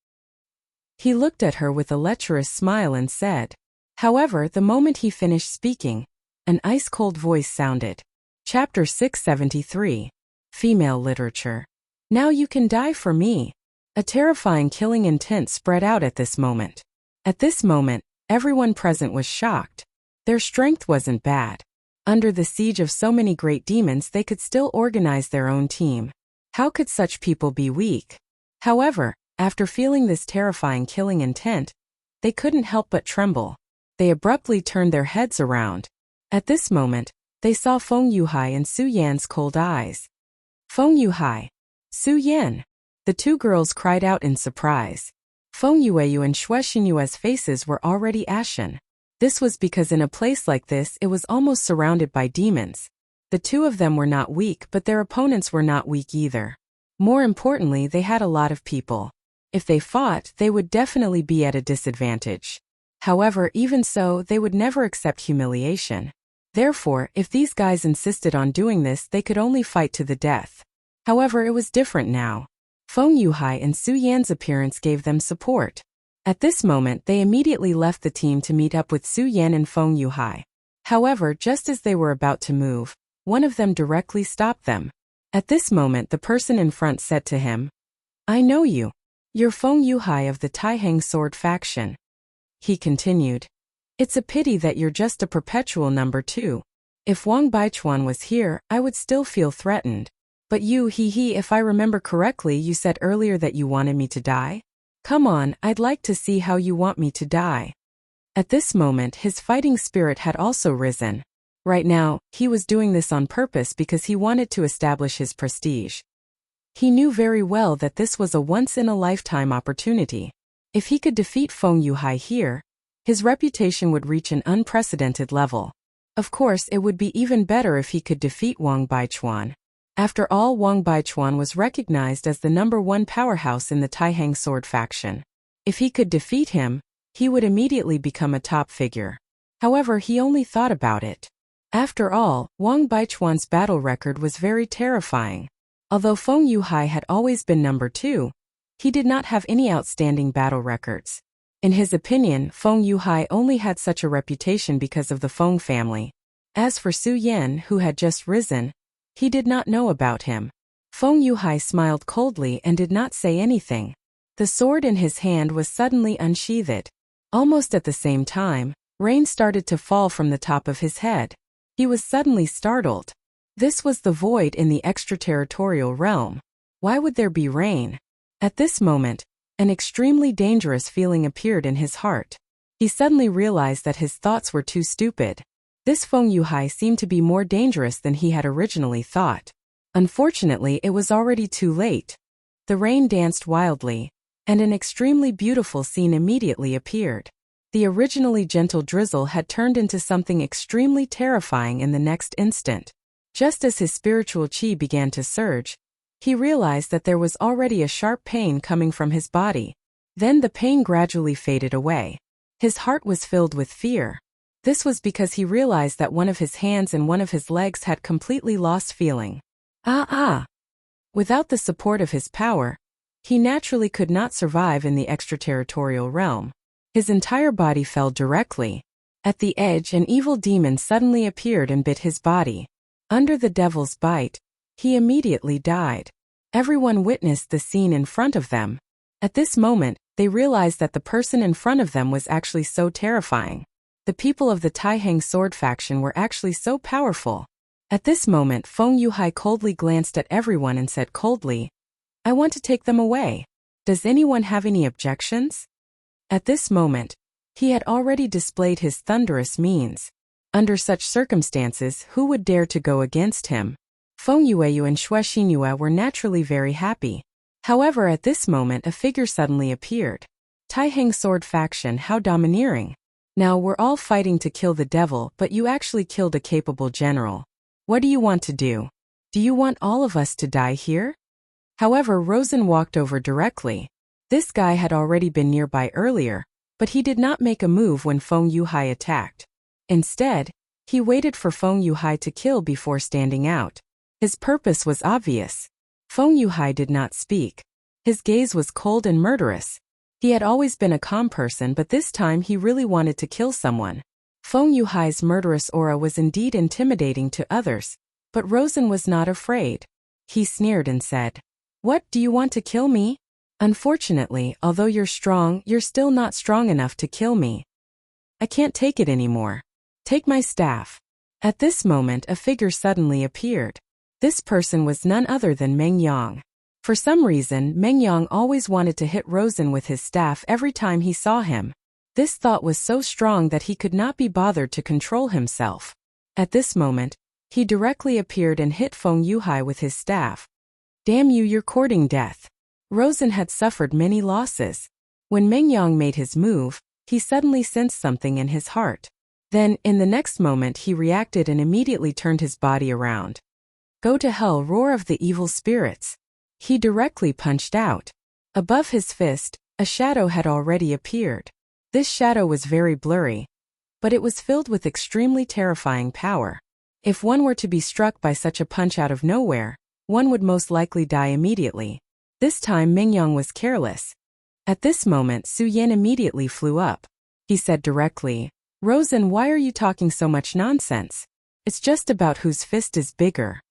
He looked at her with a lecherous smile and said. However, the moment he finished speaking, an ice-cold voice sounded. Chapter 673. Female Literature. Now you can die for me. A terrifying killing intent spread out at this moment. At this moment, everyone present was shocked. Their strength wasn't bad. Under the siege of so many great demons, they could still organize their own team. How could such people be weak? However, after feeling this terrifying killing intent, they couldn't help but tremble. They abruptly turned their heads around. At this moment, they saw Feng Yuhai and Su Yan's cold eyes. Feng Yuhai, Su Yan. The two girls cried out in surprise. Feng Yueyu and Xue Xinyue's faces were already ashen. This was because in a place like this it was almost surrounded by demons. The two of them were not weak, but their opponents were not weak either. More importantly, they had a lot of people. If they fought, they would definitely be at a disadvantage. However, even so, they would never accept humiliation. Therefore, if these guys insisted on doing this, they could only fight to the death. However, it was different now. Feng Yuhai and Su Yan's appearance gave them support. At this moment, they immediately left the team to meet up with Su Yan and Feng Yuhai. However, just as they were about to move, one of them directly stopped them. At this moment, the person in front said to him, "I know you. You're Feng Yuhai of the Taihang Sword faction." He continued, "It's a pity that you're just a perpetual number 2. If Wang Baichuan was here, I would still feel threatened. But you, if I remember correctly, you said earlier that you wanted me to die? Come on, I'd like to see how you want me to die." At this moment, his fighting spirit had also risen. Right now, he was doing this on purpose because he wanted to establish his prestige. He knew very well that this was a once-in-a-lifetime opportunity. If he could defeat Feng Yuhai here, his reputation would reach an unprecedented level. Of course, it would be even better if he could defeat Wang Baichuan. After all, Wang Baichuan was recognized as the number 1 powerhouse in the Taihang Sword faction. If he could defeat him, he would immediately become a top figure. However, he only thought about it. After all, Wang Baichuan's battle record was very terrifying. Although Feng Yuhai had always been number 2, he did not have any outstanding battle records. In his opinion, Feng Yuhai only had such a reputation because of the Feng family. As for Su Yan, who had just risen, he did not know about him. Feng Yuhai smiled coldly and did not say anything. The sword in his hand was suddenly unsheathed. Almost at the same time, rain started to fall from the top of his head. He was suddenly startled. This was the void in the extraterritorial realm. Why would there be rain? At this moment, an extremely dangerous feeling appeared in his heart. He suddenly realized that his thoughts were too stupid. This Feng Yuhai seemed to be more dangerous than he had originally thought. Unfortunately, it was already too late. The rain danced wildly, and an extremely beautiful scene immediately appeared. The originally gentle drizzle had turned into something extremely terrifying in the next instant. Just as his spiritual qi began to surge, he realized that there was already a sharp pain coming from his body. Then the pain gradually faded away. His heart was filled with fear. This was because he realized that one of his hands and one of his legs had completely lost feeling. Without the support of his power, he naturally could not survive in the extraterritorial realm. His entire body fell directly. At the edge, an evil demon suddenly appeared and bit his body. Under the devil's bite, he immediately died. Everyone witnessed the scene in front of them. At this moment, they realized that the person in front of them was actually so terrifying. The people of the Taihang Sword faction were actually so powerful. At this moment, Feng Yuhai coldly glanced at everyone and said coldly, "I want to take them away. Does anyone have any objections?" At this moment, he had already displayed his thunderous means. Under such circumstances, who would dare to go against him? Feng Yueyu and Xue Xinyue were naturally very happy. However, at this moment a figure suddenly appeared. Taihang Sword faction, how domineering. Now we're all fighting to kill the devil, but you actually killed a capable general. What do you want to do? Do you want all of us to die here? However, Rosen walked over directly. This guy had already been nearby earlier, but he did not make a move when Feng Yuhai attacked. Instead, he waited for Feng Yuhai to kill before standing out. His purpose was obvious. Feng Yuhai did not speak. His gaze was cold and murderous. He had always been a calm person, but this time he really wanted to kill someone. Feng Yuhai's murderous aura was indeed intimidating to others, but Rosen was not afraid. He sneered and said, "What, do you want to kill me? Unfortunately, although you're strong, you're still not strong enough to kill me. I can't take it anymore. Take my staff." At this moment, a figure suddenly appeared. This person was none other than Meng Yang. For some reason, Meng Yang always wanted to hit Rosen with his staff every time he saw him. This thought was so strong that he could not be bothered to control himself. At this moment, he directly appeared and hit Feng Yuhai with his staff. "Damn you, you're courting death." Rosen had suffered many losses. When Meng Yang made his move, he suddenly sensed something in his heart. Then, in the next moment, he reacted and immediately turned his body around. "Go to hell, roar of the evil spirits." He directly punched out. Above his fist, a shadow had already appeared. This shadow was very blurry, but it was filled with extremely terrifying power. If one were to be struck by such a punch out of nowhere, one would most likely die immediately. This time Meng Yang was careless. At this moment, Su Yan immediately flew up. He said directly, "Rosen, why are you talking so much nonsense? It's just about whose fist is bigger."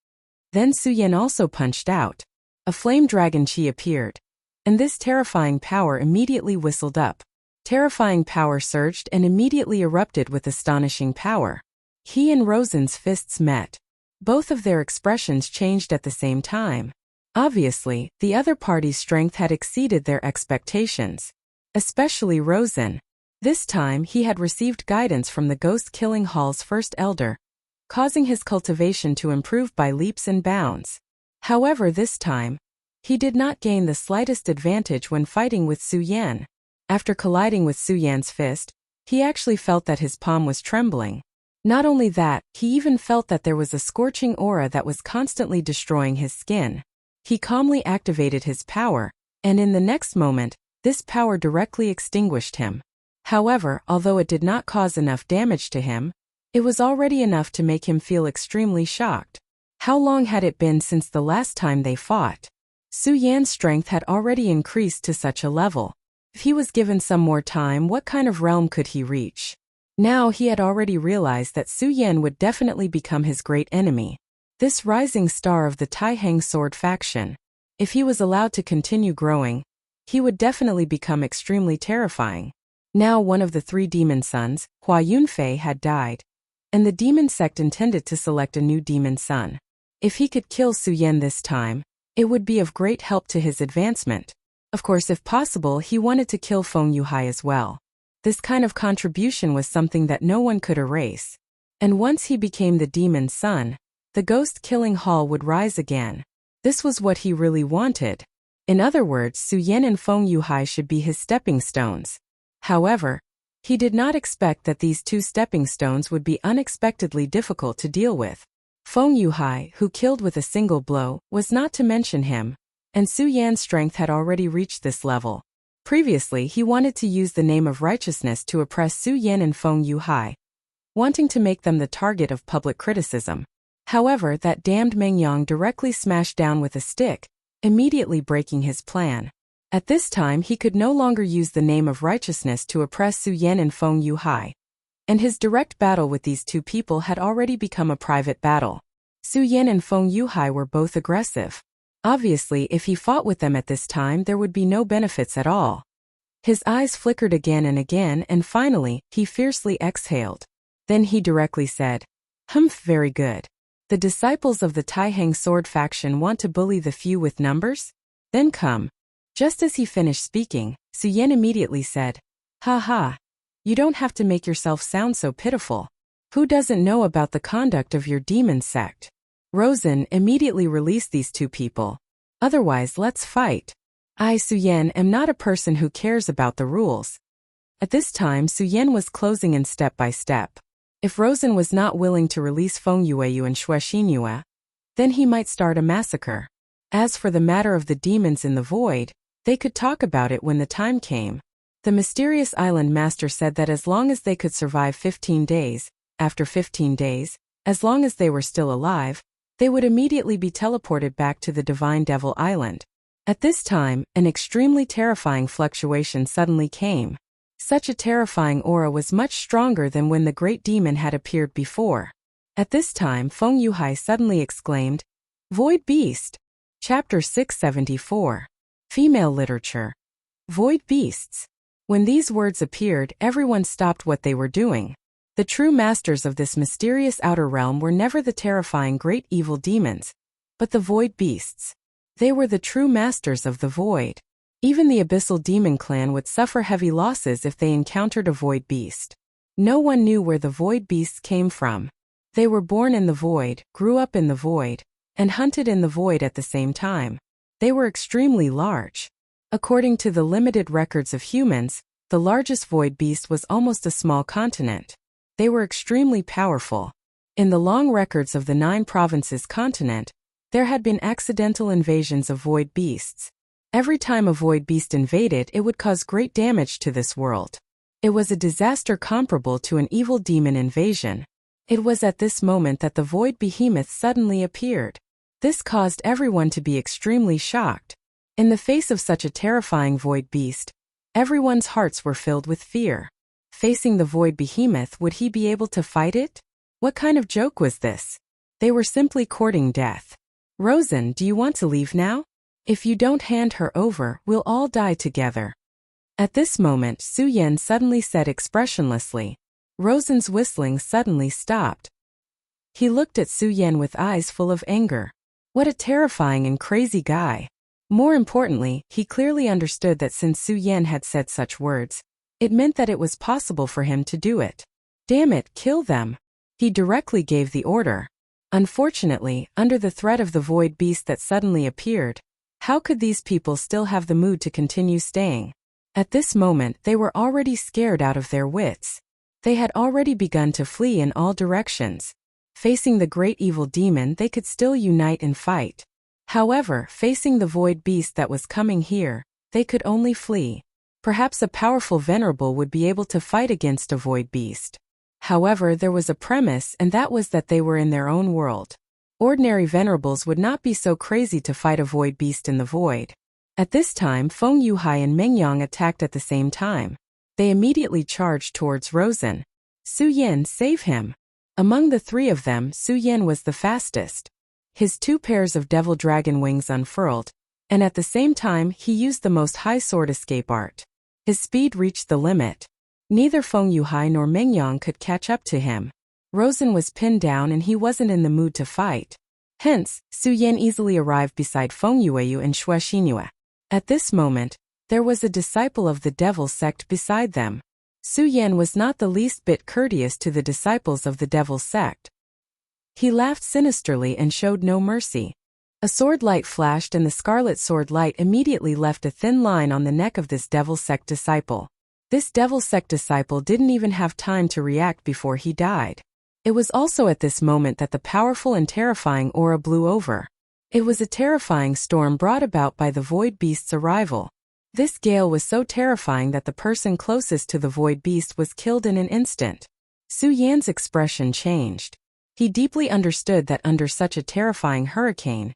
Then Su Yan also punched out. A flame dragon chi appeared, and this terrifying power immediately whistled up. Terrifying power surged and immediately erupted with astonishing power. He and Rosen's fists met. Both of their expressions changed at the same time. Obviously, the other party's strength had exceeded their expectations. Especially Rosen. This time he had received guidance from the Ghost-Killing Hall's first elder, causing his cultivation to improve by leaps and bounds. However, this time, he did not gain the slightest advantage when fighting with Su Yan. After colliding with Su Yan's fist, he actually felt that his palm was trembling. Not only that, he even felt that there was a scorching aura that was constantly destroying his skin. He calmly activated his power, and in the next moment, this power directly extinguished him. However, although it did not cause enough damage to him, it was already enough to make him feel extremely shocked. How long had it been since the last time they fought? Su Yan's strength had already increased to such a level. If he was given some more time, what kind of realm could he reach? Now he had already realized that Su Yan would definitely become his great enemy. This rising star of the Taihang sword faction. If he was allowed to continue growing, he would definitely become extremely terrifying. Now one of the three demon sons, Hua Yunfei, had died, and the demon sect intended to select a new demon son. If he could kill Su Yan this time, it would be of great help to his advancement. Of course, if possible, he wanted to kill Feng Yuhai as well. This kind of contribution was something that no one could erase. And once he became the demon's son, the Ghost-Killing Hall would rise again. This was what he really wanted. In other words, Su Yan and Feng Yuhai should be his stepping stones. However, he did not expect that these two stepping stones would be unexpectedly difficult to deal with. Feng Yuhai, who killed with a single blow, was not to mention him, and Su Yan's strength had already reached this level. Previously, he wanted to use the name of righteousness to oppress Su Yan and Feng Yuhai, wanting to make them the target of public criticism. However, that damned Meng Yang directly smashed down with a stick, immediately breaking his plan. At this time, he could no longer use the name of righteousness to oppress Su Yan and Feng Yuhai, and his direct battle with these two people had already become a private battle. Su Yan and Feng Yuhai were both aggressive. Obviously, if he fought with them at this time, there would be no benefits at all. His eyes flickered again and finally, he fiercely exhaled. Then he directly said, "Humph, very good. The disciples of the Taihang sword faction want to bully the few with numbers? Then come." Just as he finished speaking, Su Yan immediately said, "Ha ha. You don't have to make yourself sound so pitiful. Who doesn't know about the conduct of your demon sect? Rosen, immediately release these two people. Otherwise, let's fight. I, Su Yan, am not a person who cares about the rules." At this time, Su Yan was closing in step by step. If Rosen was not willing to release Feng Yueyu and Xue Xinyue, then he might start a massacre. As for the matter of the demons in the void, they could talk about it when the time came. The mysterious island master said that as long as they could survive 15 days, after 15 days, as long as they were still alive, they would immediately be teleported back to the Divine Devil Island. At this time, an extremely terrifying fluctuation suddenly came. Such a terrifying aura was much stronger than when the great demon had appeared before. At this time, Feng Yuhai suddenly exclaimed, "Void Beast!" Chapter 674. Female literature. Void beasts. When these words appeared, everyone stopped what they were doing. The true masters of this mysterious outer realm were never the terrifying great evil demons, but the void beasts. They were the true masters of the void. Even the abyssal demon clan would suffer heavy losses if they encountered a void beast. No one knew where the void beasts came from. They were born in the void, grew up in the void, and hunted in the void at the same time. They were extremely large. According to the limited records of humans, the largest void beast was almost a small continent. They were extremely powerful. In the long records of the 9 provinces continent, there had been accidental invasions of void beasts. Every time a void beast invaded, it would cause great damage to this world. It was a disaster comparable to an evil demon invasion. It was at this moment that the void behemoth suddenly appeared. This caused everyone to be extremely shocked. In the face of such a terrifying void beast, everyone's hearts were filled with fear. Facing the void behemoth, would he be able to fight it? What kind of joke was this? They were simply courting death. Rosen, do you want to leave now? If you don't hand her over, we'll all die together. At this moment, Su Yan suddenly said expressionlessly. Rosen's whistling suddenly stopped. He looked at Su Yan with eyes full of anger. What a terrifying and crazy guy. More importantly, he clearly understood that since Su Yan had said such words, it meant that it was possible for him to do it. Damn it, kill them. He directly gave the order. Unfortunately, under the threat of the void beast that suddenly appeared, how could these people still have the mood to continue staying? At this moment, they were already scared out of their wits. They had already begun to flee in all directions. Facing the great evil demon, they could still unite and fight. However, facing the void beast that was coming here, they could only flee. Perhaps a powerful venerable would be able to fight against a void beast. However, there was a premise, and that was that they were in their own world. Ordinary venerables would not be so crazy to fight a void beast in the void. At this time, Feng Yuhai and Mengyang attacked at the same time. They immediately charged towards Rosen. Su Yan, save him. Among the 3 of them, Su Yan was the fastest. His 2 pairs of devil dragon wings unfurled, and at the same time he used the most high sword escape art. His speed reached the limit. Neither Feng Yuhai nor Mengyang could catch up to him. Rosen was pinned down and he wasn't in the mood to fight. Hence, Su Yan easily arrived beside Feng Yueyu and Xue Xinhua. At this moment, there was a disciple of the devil sect beside them. Su Yan was not the least bit courteous to the disciples of the devil sect. He laughed sinisterly and showed no mercy. A sword light flashed and the scarlet sword light immediately left a thin line on the neck of this devil sect disciple. This devil sect disciple didn't even have time to react before he died. It was also at this moment that the powerful and terrifying aura blew over. It was a terrifying storm brought about by the void beast's arrival. This gale was so terrifying that the person closest to the void beast was killed in an instant. Su Yan's expression changed. He deeply understood that under such a terrifying hurricane,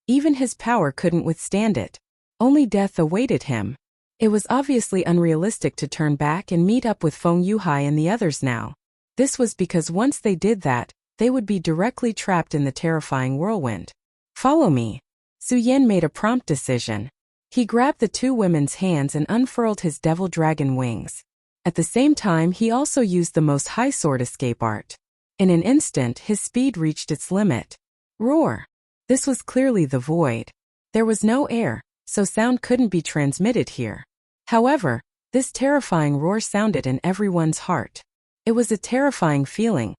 even his power couldn't withstand it. Only death awaited him. It was obviously unrealistic to turn back and meet up with Feng Yuhai and the others now. This was because once they did that, they would be directly trapped in the terrifying whirlwind. Follow me. Su Yan made a prompt decision. He grabbed the 2 women's hands and unfurled his devil dragon wings. At the same time, he also used the most high sword escape art. In an instant, his speed reached its limit. Roar! This was clearly the void. There was no air, so sound couldn't be transmitted here. However, this terrifying roar sounded in everyone's heart. It was a terrifying feeling,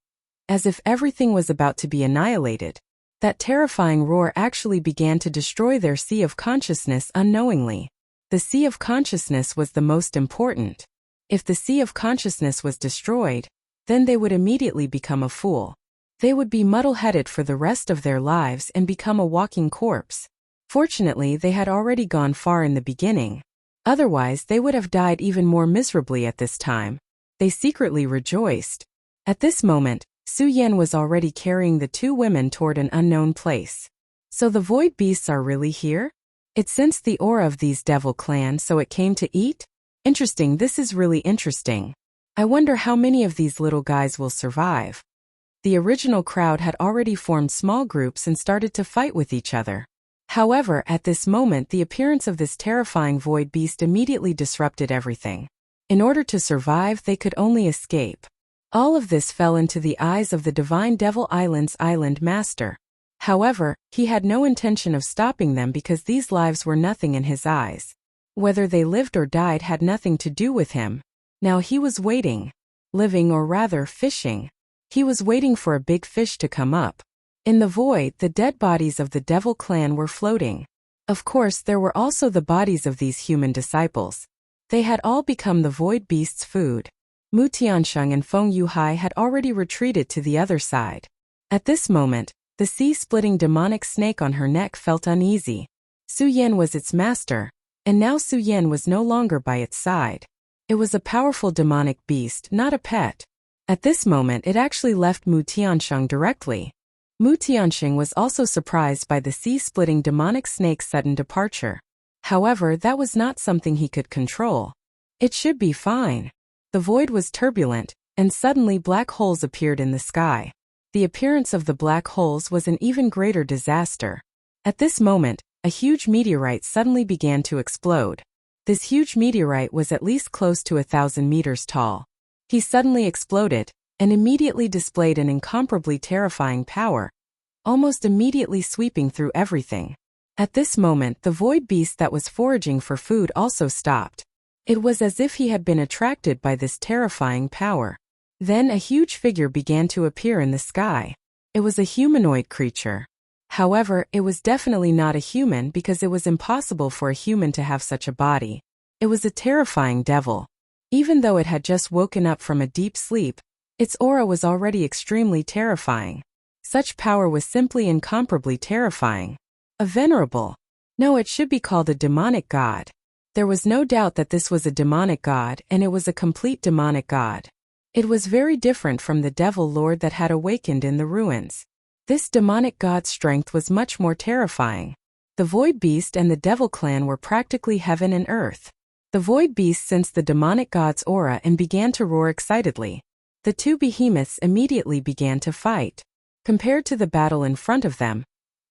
as if everything was about to be annihilated. That terrifying roar actually began to destroy their sea of consciousness unknowingly. The sea of consciousness was the most important. If the sea of consciousness was destroyed, then they would immediately become a fool. They would be muddle-headed for the rest of their lives and become a walking corpse. Fortunately, they had already gone far in the beginning. Otherwise, they would have died even more miserably at this time. They secretly rejoiced. At this moment, Su Yan was already carrying the 2 women toward an unknown place. So the void beasts are really here? It sensed the aura of these devil clans, so it came to eat? Interesting, this is really interesting. I wonder how many of these little guys will survive. The original crowd had already formed small groups and started to fight with each other. However, at this moment the appearance of this terrifying void beast immediately disrupted everything. In order to survive, they could only escape. All of this fell into the eyes of the divine Devil Island's island master. However, he had no intention of stopping them because these lives were nothing in his eyes. Whether they lived or died had nothing to do with him. Now he was waiting. Living, or rather fishing. He was waiting for a big fish to come up. In the void, the dead bodies of the Devil clan were floating. Of course, there were also the bodies of these human disciples. They had all become the void beast's food. Mu Tiansheng and Feng Yuhai had already retreated to the other side. At this moment, the sea-splitting demonic snake on her neck felt uneasy. Su Yan was its master, and now Su Yan was no longer by its side. It was a powerful demonic beast, not a pet. At this moment it actually left Mu Tiansheng directly. Mu Tiansheng was also surprised by the sea-splitting demonic snake's sudden departure. However, that was not something he could control. It should be fine. The void was turbulent, and suddenly black holes appeared in the sky. The appearance of the black holes was an even greater disaster. At this moment, a huge meteorite suddenly began to explode. This huge meteorite was at least close to 1,000 meters tall. He suddenly exploded, and immediately displayed an incomparably terrifying power, almost immediately sweeping through everything. At this moment, the void beast that was foraging for food also stopped. It was as if he had been attracted by this terrifying power. Then a huge figure began to appear in the sky. It was a humanoid creature. However, it was definitely not a human because it was impossible for a human to have such a body. It was a terrifying devil. Even though it had just woken up from a deep sleep, its aura was already extremely terrifying. Such power was simply incomparably terrifying. A venerable. No, it should be called a demonic god. There was no doubt that this was a demonic god, and it was a complete demonic god. It was very different from the devil lord that had awakened in the ruins. This demonic god's strength was much more terrifying. The void beast and the devil clan were practically heaven and earth. The void beast sensed the demonic god's aura and began to roar excitedly. The two behemoths immediately began to fight. Compared to the battle in front of them,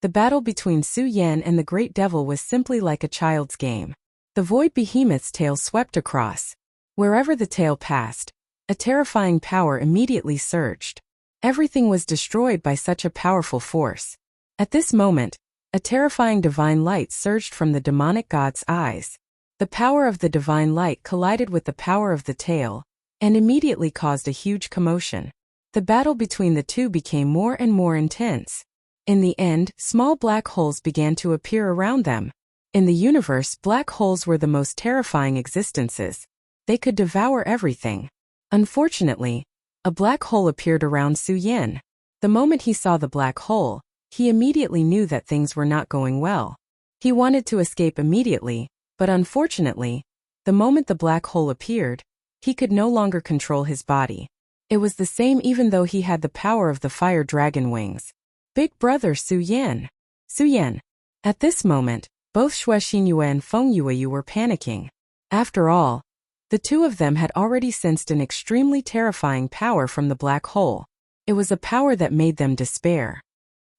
the battle between Su Yan and the great devil was simply like a child's game. The void behemoth's tail swept across. Wherever the tail passed, a terrifying power immediately surged. Everything was destroyed by such a powerful force. At this moment, a terrifying divine light surged from the demonic god's eyes. The power of the divine light collided with the power of the tail, and immediately caused a huge commotion. The battle between the two became more and more intense. In the end, small black holes began to appear around them. In the universe, black holes were the most terrifying existences. They could devour everything. Unfortunately, a black hole appeared around Su Yan. The moment he saw the black hole, he immediately knew that things were not going well. He wanted to escape immediately, but unfortunately, the moment the black hole appeared, he could no longer control his body. It was the same even though he had the power of the fire dragon wings. Big brother Su Yan. Su Yan. At this moment, both Xue Xinyue and Feng Yueyu were panicking. After all, the two of them had already sensed an extremely terrifying power from the black hole. It was a power that made them despair.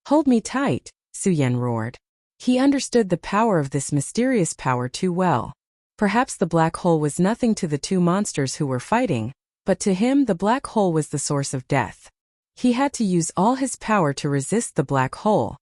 "Hold me tight," Su Yan roared. He understood the power of this mysterious power too well. Perhaps the black hole was nothing to the two monsters who were fighting, but to him the black hole was the source of death. He had to use all his power to resist the black hole.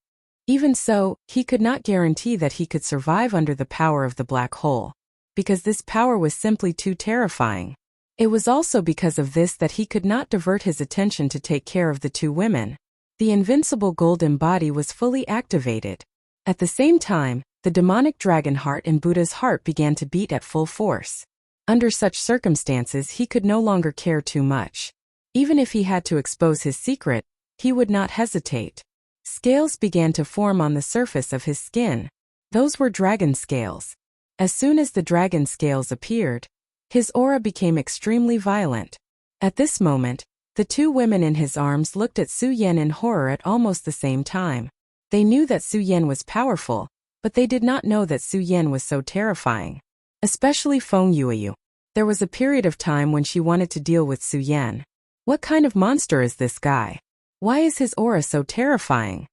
Even so, he could not guarantee that he could survive under the power of the black hole, because this power was simply too terrifying. It was also because of this that he could not divert his attention to take care of the two women. The invincible golden body was fully activated. At the same time, the demonic dragon heart in Buddha's heart began to beat at full force. Under such circumstances, he could no longer care too much. Even if he had to expose his secret, he would not hesitate. Scales began to form on the surface of his skin. Those were dragon scales. As soon as the dragon scales appeared, his aura became extremely violent. At this moment, the two women in his arms looked at Su Yan in horror at almost the same time. They knew that Su Yan was powerful, but they did not know that Su Yan was so terrifying. Especially Feng Yueyu. There was a period of time when she wanted to deal with Su Yan. What kind of monster is this guy? Why is his aura so terrifying?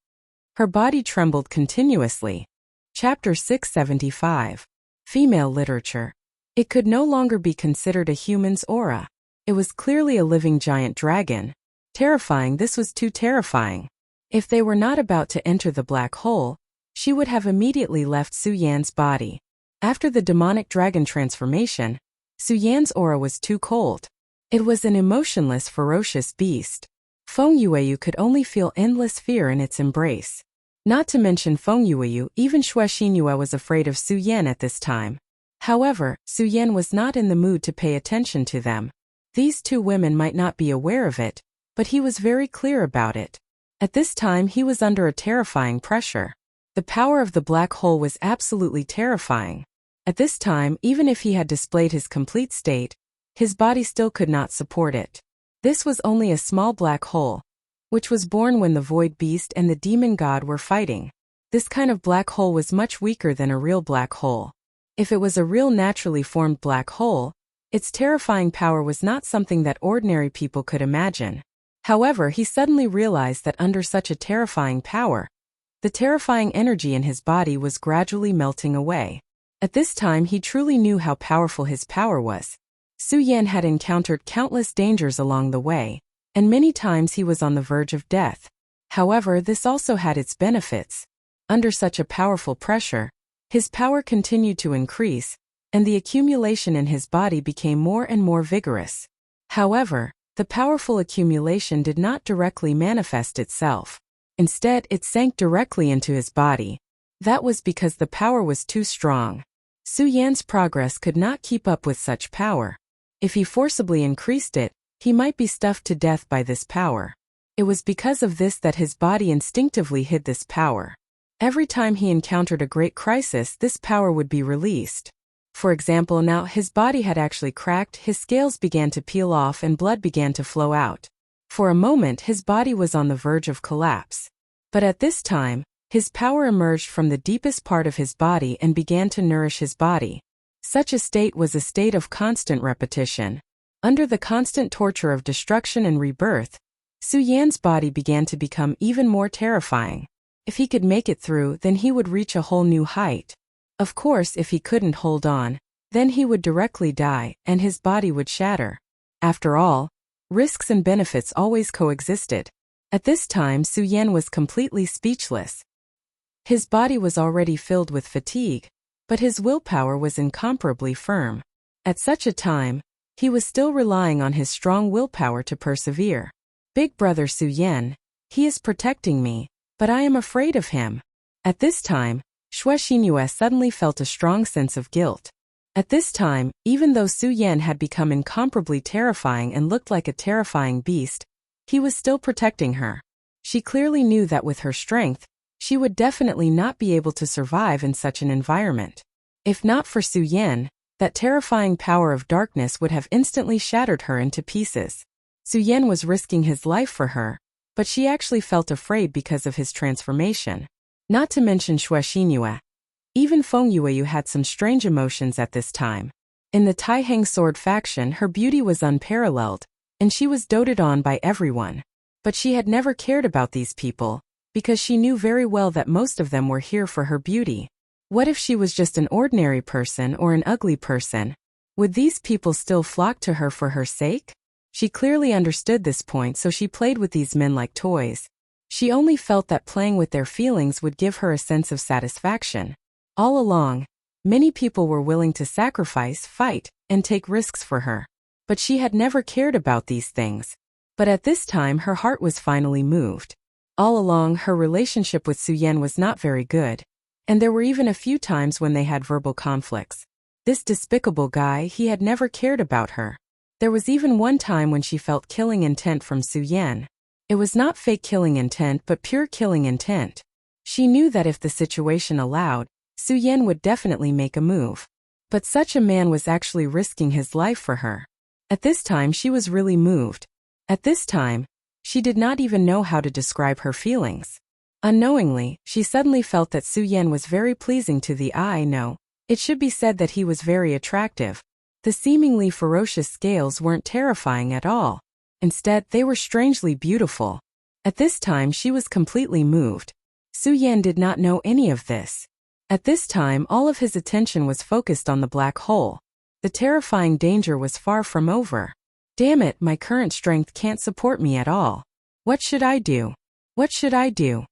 Her body trembled continuously. Chapter 675. Female Literature. It could no longer be considered a human's aura. It was clearly a living giant dragon. Terrifying, this was too terrifying. If they were not about to enter the black hole, she would have immediately left Su Yan's body. After the demonic dragon transformation, Su Yan's aura was too cold. It was an emotionless, ferocious beast. Feng Yueyu could only feel endless fear in its embrace. Not to mention Feng Yueyu, even Xue Xinhua was afraid of Su Yan at this time. However, Su Yan was not in the mood to pay attention to them. These two women might not be aware of it, but he was very clear about it. At this time he was under a terrifying pressure. The power of the black hole was absolutely terrifying. At this time, even if he had displayed his complete state, his body still could not support it. This was only a small black hole, which was born when the void beast and the demon god were fighting. This kind of black hole was much weaker than a real black hole. If it was a real naturally formed black hole, its terrifying power was not something that ordinary people could imagine. However, he suddenly realized that under such a terrifying power, the terrifying energy in his body was gradually melting away. At this time he truly knew how powerful his power was. Su Yan had encountered countless dangers along the way, and many times he was on the verge of death. However, this also had its benefits. Under such a powerful pressure, his power continued to increase, and the accumulation in his body became more and more vigorous. However, the powerful accumulation did not directly manifest itself. Instead, it sank directly into his body. That was because the power was too strong. Su Yan's progress could not keep up with such power. If he forcibly increased it, he might be stuffed to death by this power. It was because of this that his body instinctively hid this power. Every time he encountered a great crisis, this power would be released. For example, now his body had actually cracked, his scales began to peel off and blood began to flow out. For a moment his body was on the verge of collapse. But at this time, his power emerged from the deepest part of his body and began to nourish his body. Such a state was a state of constant repetition. Under the constant torture of destruction and rebirth, Su Yan's body began to become even more terrifying. If he could make it through, then he would reach a whole new height. Of course, if he couldn't hold on, then he would directly die, and his body would shatter. After all, risks and benefits always coexisted. At this time Su Yan was completely speechless. His body was already filled with fatigue, but his willpower was incomparably firm. At such a time, he was still relying on his strong willpower to persevere. Big brother Su Yan, he is protecting me, but I am afraid of him. At this time, Xue Xinhua suddenly felt a strong sense of guilt. At this time, even though Su Yan had become incomparably terrifying and looked like a terrifying beast, he was still protecting her. She clearly knew that with her strength, she would definitely not be able to survive in such an environment. If not for Su Yan, that terrifying power of darkness would have instantly shattered her into pieces. Su Yan was risking his life for her, but she actually felt afraid because of his transformation. Not to mention Xue Xinhua. Even Feng Yueyu had some strange emotions at this time. In the Taiheng sword faction, her beauty was unparalleled, and she was doted on by everyone. But she had never cared about these people, because she knew very well that most of them were here for her beauty. What if she was just an ordinary person or an ugly person? Would these people still flock to her for her sake? She clearly understood this point, so she played with these men like toys. She only felt that playing with their feelings would give her a sense of satisfaction. All along, many people were willing to sacrifice, fight, and take risks for her. But she had never cared about these things. But at this time her heart was finally moved. All along, her relationship with Su Yan was not very good. And there were even a few times when they had verbal conflicts. This despicable guy, he had never cared about her. There was even one time when she felt killing intent from Su Yan. It was not fake killing intent but pure killing intent. She knew that if the situation allowed, Su Yan would definitely make a move. But such a man was actually risking his life for her. At this time she was really moved. At this time, she did not even know how to describe her feelings. Unknowingly, she suddenly felt that Su Yan was very pleasing to the eye. No, it should be said that he was very attractive. The seemingly ferocious scales weren't terrifying at all. Instead, they were strangely beautiful. At this time she was completely moved. Su Yan did not know any of this. At this time, all of his attention was focused on the black hole. The terrifying danger was far from over. Damn it, my current strength can't support me at all. What should I do? What should I do?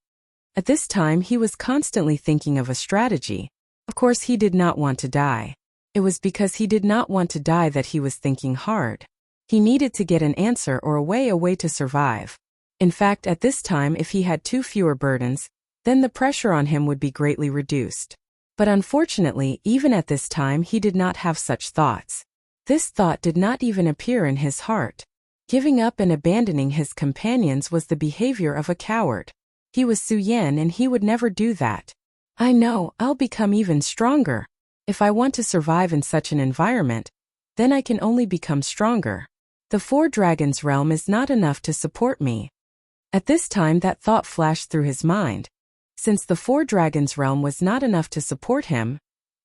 At this time, he was constantly thinking of a strategy. Of course, he did not want to die. It was because he did not want to die that he was thinking hard. He needed to get an answer or a way to survive. In fact, at this time, if he had two fewer burdens, then the pressure on him would be greatly reduced. But unfortunately, even at this time, he did not have such thoughts. This thought did not even appear in his heart. Giving up and abandoning his companions was the behavior of a coward. He was Su Yan and he would never do that. I know, I'll become even stronger. If I want to survive in such an environment, then I can only become stronger. The Four Dragons realm is not enough to support me. At this time that thought flashed through his mind. Since the Four Dragons realm was not enough to support him,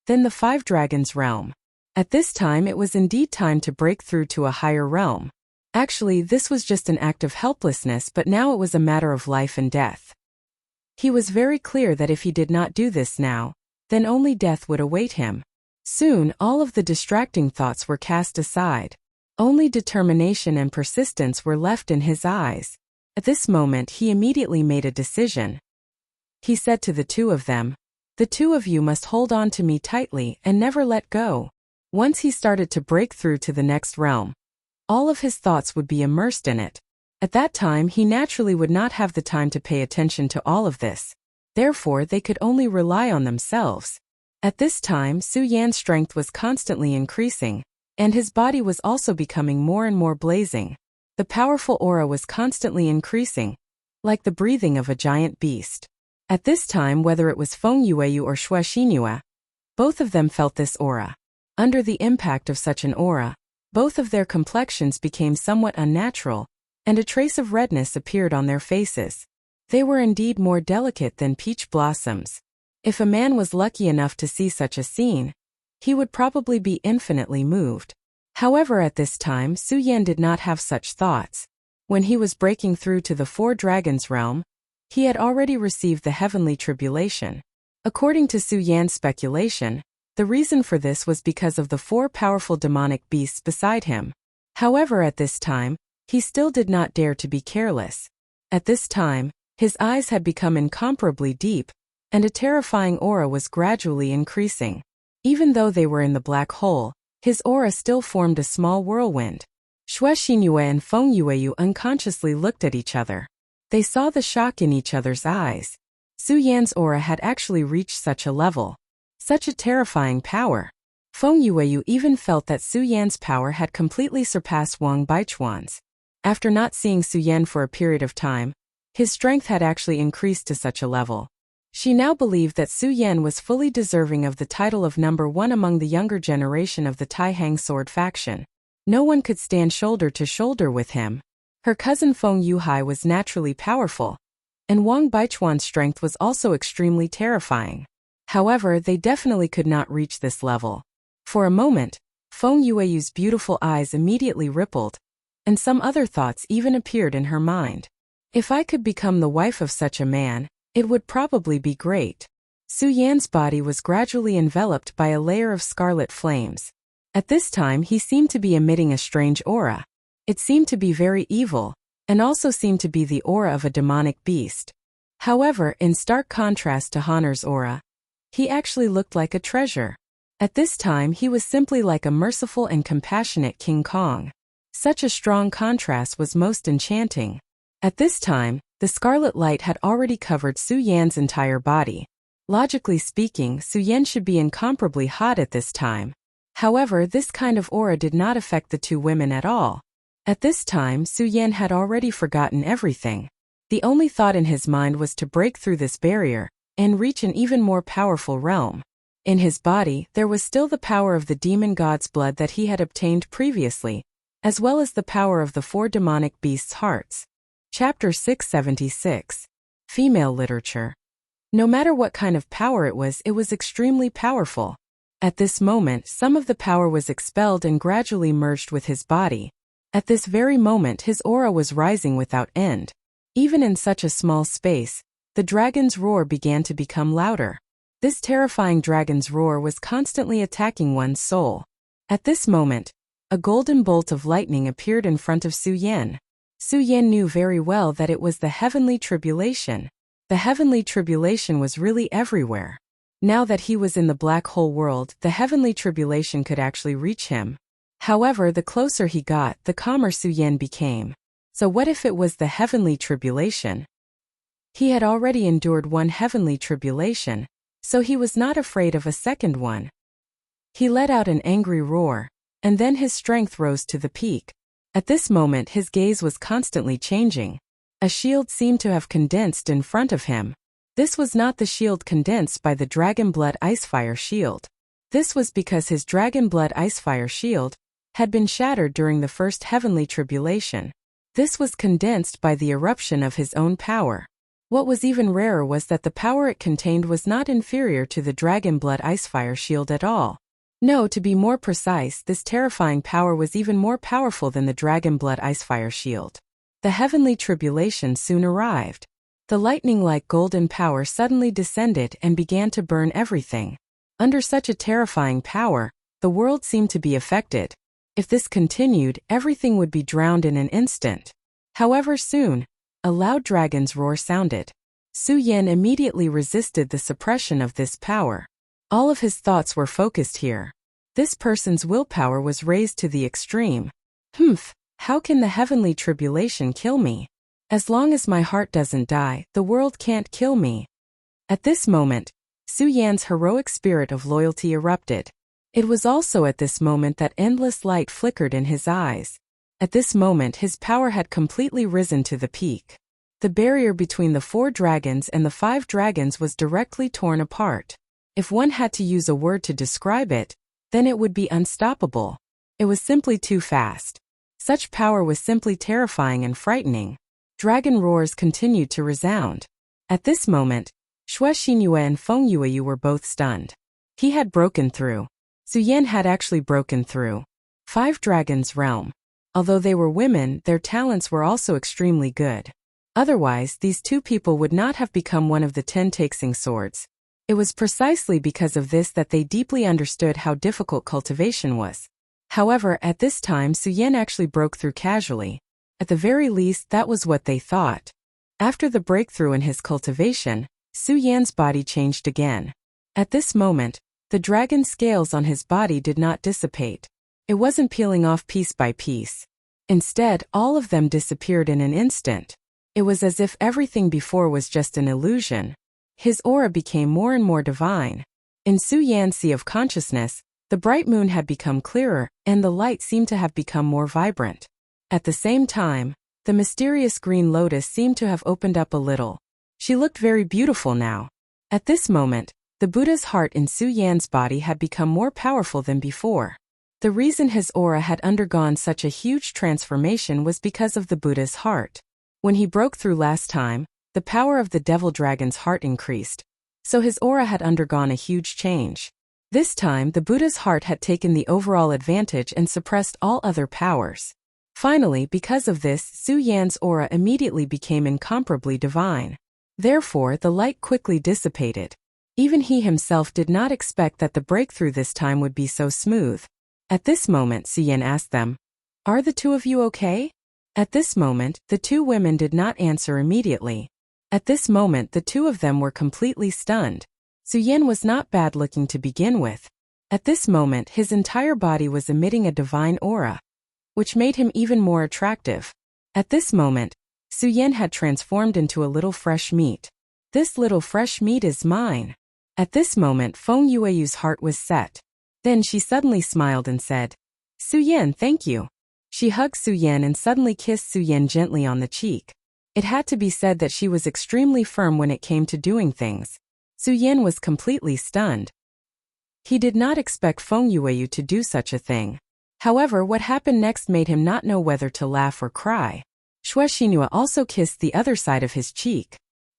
then the Five Dragons realm. At this time it was indeed time to break through to a higher realm. Actually, this was just an act of helplessness, but now it was a matter of life and death. He was very clear that if he did not do this now, then only death would await him. Soon, all of the distracting thoughts were cast aside. Only determination and persistence were left in his eyes. At this moment, he immediately made a decision. He said to the two of them, "The two of you must hold on to me tightly and never let go." Once he started to break through to the next realm, all of his thoughts would be immersed in it. At that time, he naturally would not have the time to pay attention to all of this. Therefore, they could only rely on themselves. At this time, Su Yan's strength was constantly increasing, and his body was also becoming more and more blazing. The powerful aura was constantly increasing, like the breathing of a giant beast. At this time, whether it was Feng Yueyu or Xue Xinhua, both of them felt this aura. Under the impact of such an aura, both of their complexions became somewhat unnatural, and a trace of redness appeared on their faces. They were indeed more delicate than peach blossoms. If a man was lucky enough to see such a scene, he would probably be infinitely moved. However, at this time, Su Yan did not have such thoughts. When he was breaking through to the Four Dragons realm, he had already received the heavenly tribulation. According to Su Yan's speculation, the reason for this was because of the four powerful demonic beasts beside him. However, at this time, he still did not dare to be careless. At this time, his eyes had become incomparably deep, and a terrifying aura was gradually increasing. Even though they were in the black hole, his aura still formed a small whirlwind. Xue Xinhua and Feng Yueyu unconsciously looked at each other. They saw the shock in each other's eyes. Su Yan's aura had actually reached such a level. Such a terrifying power. Feng Yueyu even felt that Su Yan's power had completely surpassed Wang Baichuan's. After not seeing Su Yan for a period of time, his strength had actually increased to such a level. She now believed that Su Yan was fully deserving of the title of number one among the younger generation of the Tai Hang sword faction. No one could stand shoulder to shoulder with him. Her cousin Feng Yuhai was naturally powerful, and Wang Baichuan's strength was also extremely terrifying. However, they definitely could not reach this level. For a moment, Feng Yueyu's beautiful eyes immediately rippled, and some other thoughts even appeared in her mind. If I could become the wife of such a man, it would probably be great. Su Yan's body was gradually enveloped by a layer of scarlet flames. At this time, he seemed to be emitting a strange aura. It seemed to be very evil, and also seemed to be the aura of a demonic beast. However, in stark contrast to Honor's aura, he actually looked like a treasure. At this time, he was simply like a merciful and compassionate King Kong. Such a strong contrast was most enchanting. At this time, the scarlet light had already covered Su Yan's entire body. Logically speaking, Su Yan should be incomparably hot at this time. However, this kind of aura did not affect the two women at all. At this time, Su Yan had already forgotten everything. The only thought in his mind was to break through this barrier and reach an even more powerful realm. In his body, there was still the power of the demon god's blood that he had obtained previously, as well as the power of the four demonic beasts' hearts. Chapter 676. Female Literature. No matter what kind of power it was extremely powerful. At this moment, some of the power was expelled and gradually merged with his body. At this very moment, his aura was rising without end. Even in such a small space, the dragon's roar began to become louder. This terrifying dragon's roar was constantly attacking one's soul. At this moment, a golden bolt of lightning appeared in front of Su Yan. Su Yan knew very well that it was the heavenly tribulation. The heavenly tribulation was really everywhere. Now that he was in the black hole world, the heavenly tribulation could actually reach him. However, the closer he got, the calmer Su Yan became. So what if it was the heavenly tribulation? He had already endured one heavenly tribulation, so he was not afraid of a second one. He let out an angry roar, and then his strength rose to the peak. At this moment his gaze was constantly changing. A shield seemed to have condensed in front of him. This was not the shield condensed by the Dragon Blood Icefire shield. This was because his Dragon Blood Icefire shield had been shattered during the first heavenly tribulation. This was condensed by the eruption of his own power. What was even rarer was that the power it contained was not inferior to the Dragon Blood Icefire shield at all. No, to be more precise, this terrifying power was even more powerful than the Dragon Blood Icefire shield. The heavenly tribulation soon arrived. The lightning-like golden power suddenly descended and began to burn everything. Under such a terrifying power, the world seemed to be affected. If this continued, everything would be drowned in an instant. However, soon, a loud dragon's roar sounded. Su Yan immediately resisted the suppression of this power. All of his thoughts were focused here. This person's willpower was raised to the extreme. How can the heavenly tribulation kill me? As long as my heart doesn't die, the world can't kill me. At this moment, Su Yan's heroic spirit of loyalty erupted. It was also at this moment that endless light flickered in his eyes. At this moment his power had completely risen to the peak. The barrier between the 4 dragons and the 5 dragons was directly torn apart. If one had to use a word to describe it, then it would be unstoppable. It was simply too fast. Such power was simply terrifying and frightening. Dragon roars continued to resound. At this moment, Xue Xinyue and Feng Yueyu were both stunned. He had broken through. Su Yan had actually broken through 5 dragons' realm. Although they were women, their talents were also extremely good. Otherwise, these 2 people would not have become one of the 10 Taixing swords. It was precisely because of this that they deeply understood how difficult cultivation was. However, at this time Su Yan actually broke through casually. At the very least, that was what they thought. After the breakthrough in his cultivation, Su Yan's body changed again. At this moment, the dragon scales on his body did not dissipate. It wasn't peeling off piece by piece. Instead, all of them disappeared in an instant. It was as if everything before was just an illusion. His aura became more and more divine. In Su Yan's sea of consciousness, the bright moon had become clearer, and the light seemed to have become more vibrant. At the same time, the mysterious green lotus seemed to have opened up a little. She looked very beautiful now. At this moment, the Buddha's heart in Su Yan's body had become more powerful than before. The reason his aura had undergone such a huge transformation was because of the Buddha's heart. When he broke through last time, the power of the devil dragon's heart increased, so his aura had undergone a huge change. This time, the Buddha's heart had taken the overall advantage and suppressed all other powers. Finally, because of this, Su Yan's aura immediately became incomparably divine. Therefore, the light quickly dissipated. Even he himself did not expect that the breakthrough this time would be so smooth. At this moment, Su Yan asked them, "Are the 2 of you okay?" At this moment, the 2 women did not answer immediately. At this moment, the 2 of them were completely stunned. Su Yan was not bad looking to begin with. At this moment, his entire body was emitting a divine aura, which made him even more attractive. At this moment, Su Yan had transformed into a little fresh meat. This little fresh meat is mine. At this moment, Feng Yueyu's heart was set. Then she suddenly smiled and said, "Su Yan, thank you." She hugged Su Yan and suddenly kissed Su Yan gently on the cheek. It had to be said that she was extremely firm when it came to doing things. Su Yan was completely stunned. He did not expect Feng Yueyu to do such a thing. However, what happened next made him not know whether to laugh or cry. Xue Xinhua also kissed the other side of his cheek.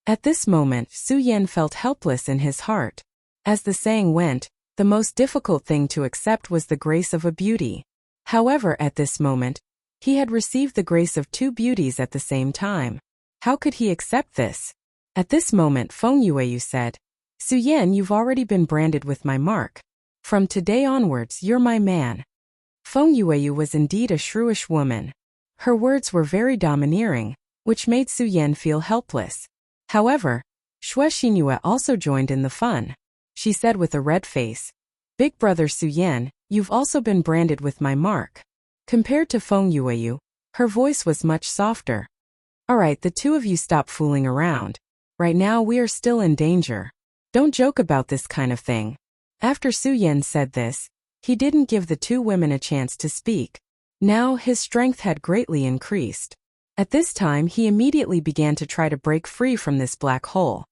At this moment, Su Yan felt helpless in his heart. As the saying went, the most difficult thing to accept was the grace of a beauty. However, at this moment, he had received the grace of 2 beauties at the same time. How could he accept this? At this moment, Feng Yueyu said, Su Yan, you've already been branded with my mark. From today onwards, you're my man. Feng Yueyu was indeed a shrewish woman. Her words were very domineering, which made Su Yan feel helpless. However, Xue Xinhua also joined in the fun. She said with a red face, "Big brother Su Yan, you've also been branded with my mark." Compared to Feng Yueyu, her voice was much softer. "Alright, the two of you stop fooling around. Right now we are still in danger. Don't joke about this kind of thing." After Su Yan said this, he didn't give the two women a chance to speak. Now his strength had greatly increased. At this time he immediately began to try to break free from this black hole.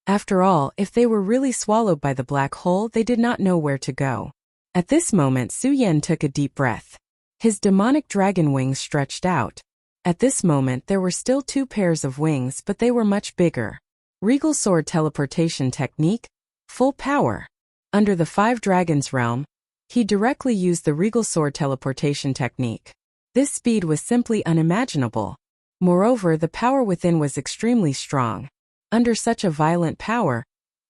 After all, if they were really swallowed by the black hole, they did not know where to go. At this moment Su Yan took a deep breath. His demonic dragon wings stretched out. At this moment there were still two pairs of wings, but they were much bigger. Regal Sword Teleportation Technique, full power. Under the Five Dragons realm, he directly used the Regal Sword Teleportation Technique. This speed was simply unimaginable. Moreover, the power within was extremely strong. Under such a violent power,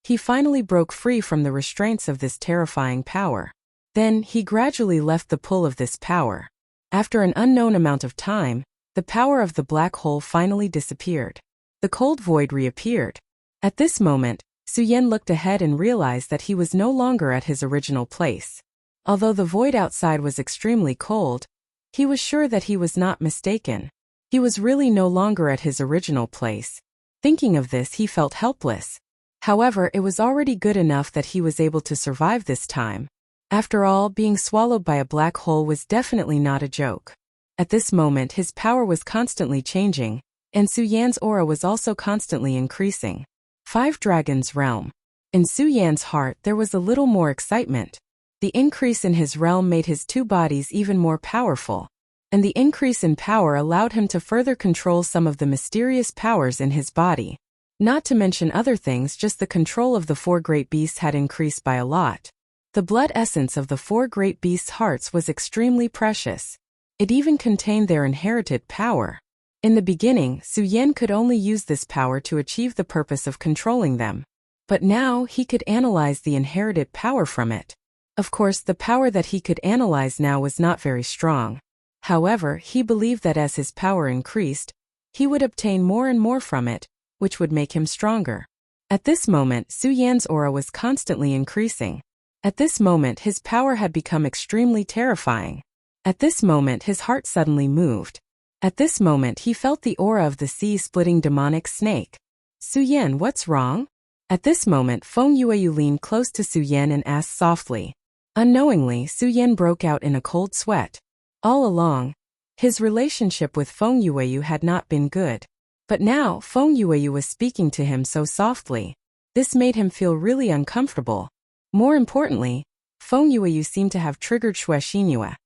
he finally broke free from the restraints of this terrifying power. Then, he gradually left the pull of this power. After an unknown amount of time, the power of the black hole finally disappeared. The cold void reappeared. At this moment, Su Yan looked ahead and realized that he was no longer at his original place. Although the void outside was extremely cold, he was sure that he was not mistaken. He was really no longer at his original place. Thinking of this, he felt helpless. However, it was already good enough that he was able to survive this time. After all, being swallowed by a black hole was definitely not a joke. At this moment his power was constantly changing, and Su Yan's aura was also constantly increasing. Five Dragons Realm. In Su Yan's heart there was a little more excitement. The increase in his realm made his two bodies even more powerful. And the increase in power allowed him to further control some of the mysterious powers in his body. Not to mention other things, just the control of the four great beasts had increased by a lot. The blood essence of the four great beasts' hearts was extremely precious. It even contained their inherited power. In the beginning, Su Yan could only use this power to achieve the purpose of controlling them. But now he could analyze the inherited power from it. Of course, the power that he could analyze now was not very strong. However, he believed that as his power increased, he would obtain more and more from it, which would make him stronger. At this moment, Su Yan's aura was constantly increasing. At this moment, his power had become extremely terrifying. At this moment, his heart suddenly moved. At this moment, he felt the aura of the sea-splitting demonic snake. "Su Yan, what's wrong?" At this moment, Feng Yueyu leaned close to Su Yan and asked softly. Unknowingly, Su Yan broke out in a cold sweat. All along, his relationship with Feng Yueyu had not been good. But now, Feng Yueyu was speaking to him so softly. This made him feel really uncomfortable. More importantly, Feng Yueyu seemed to have triggered Xue Xinhua,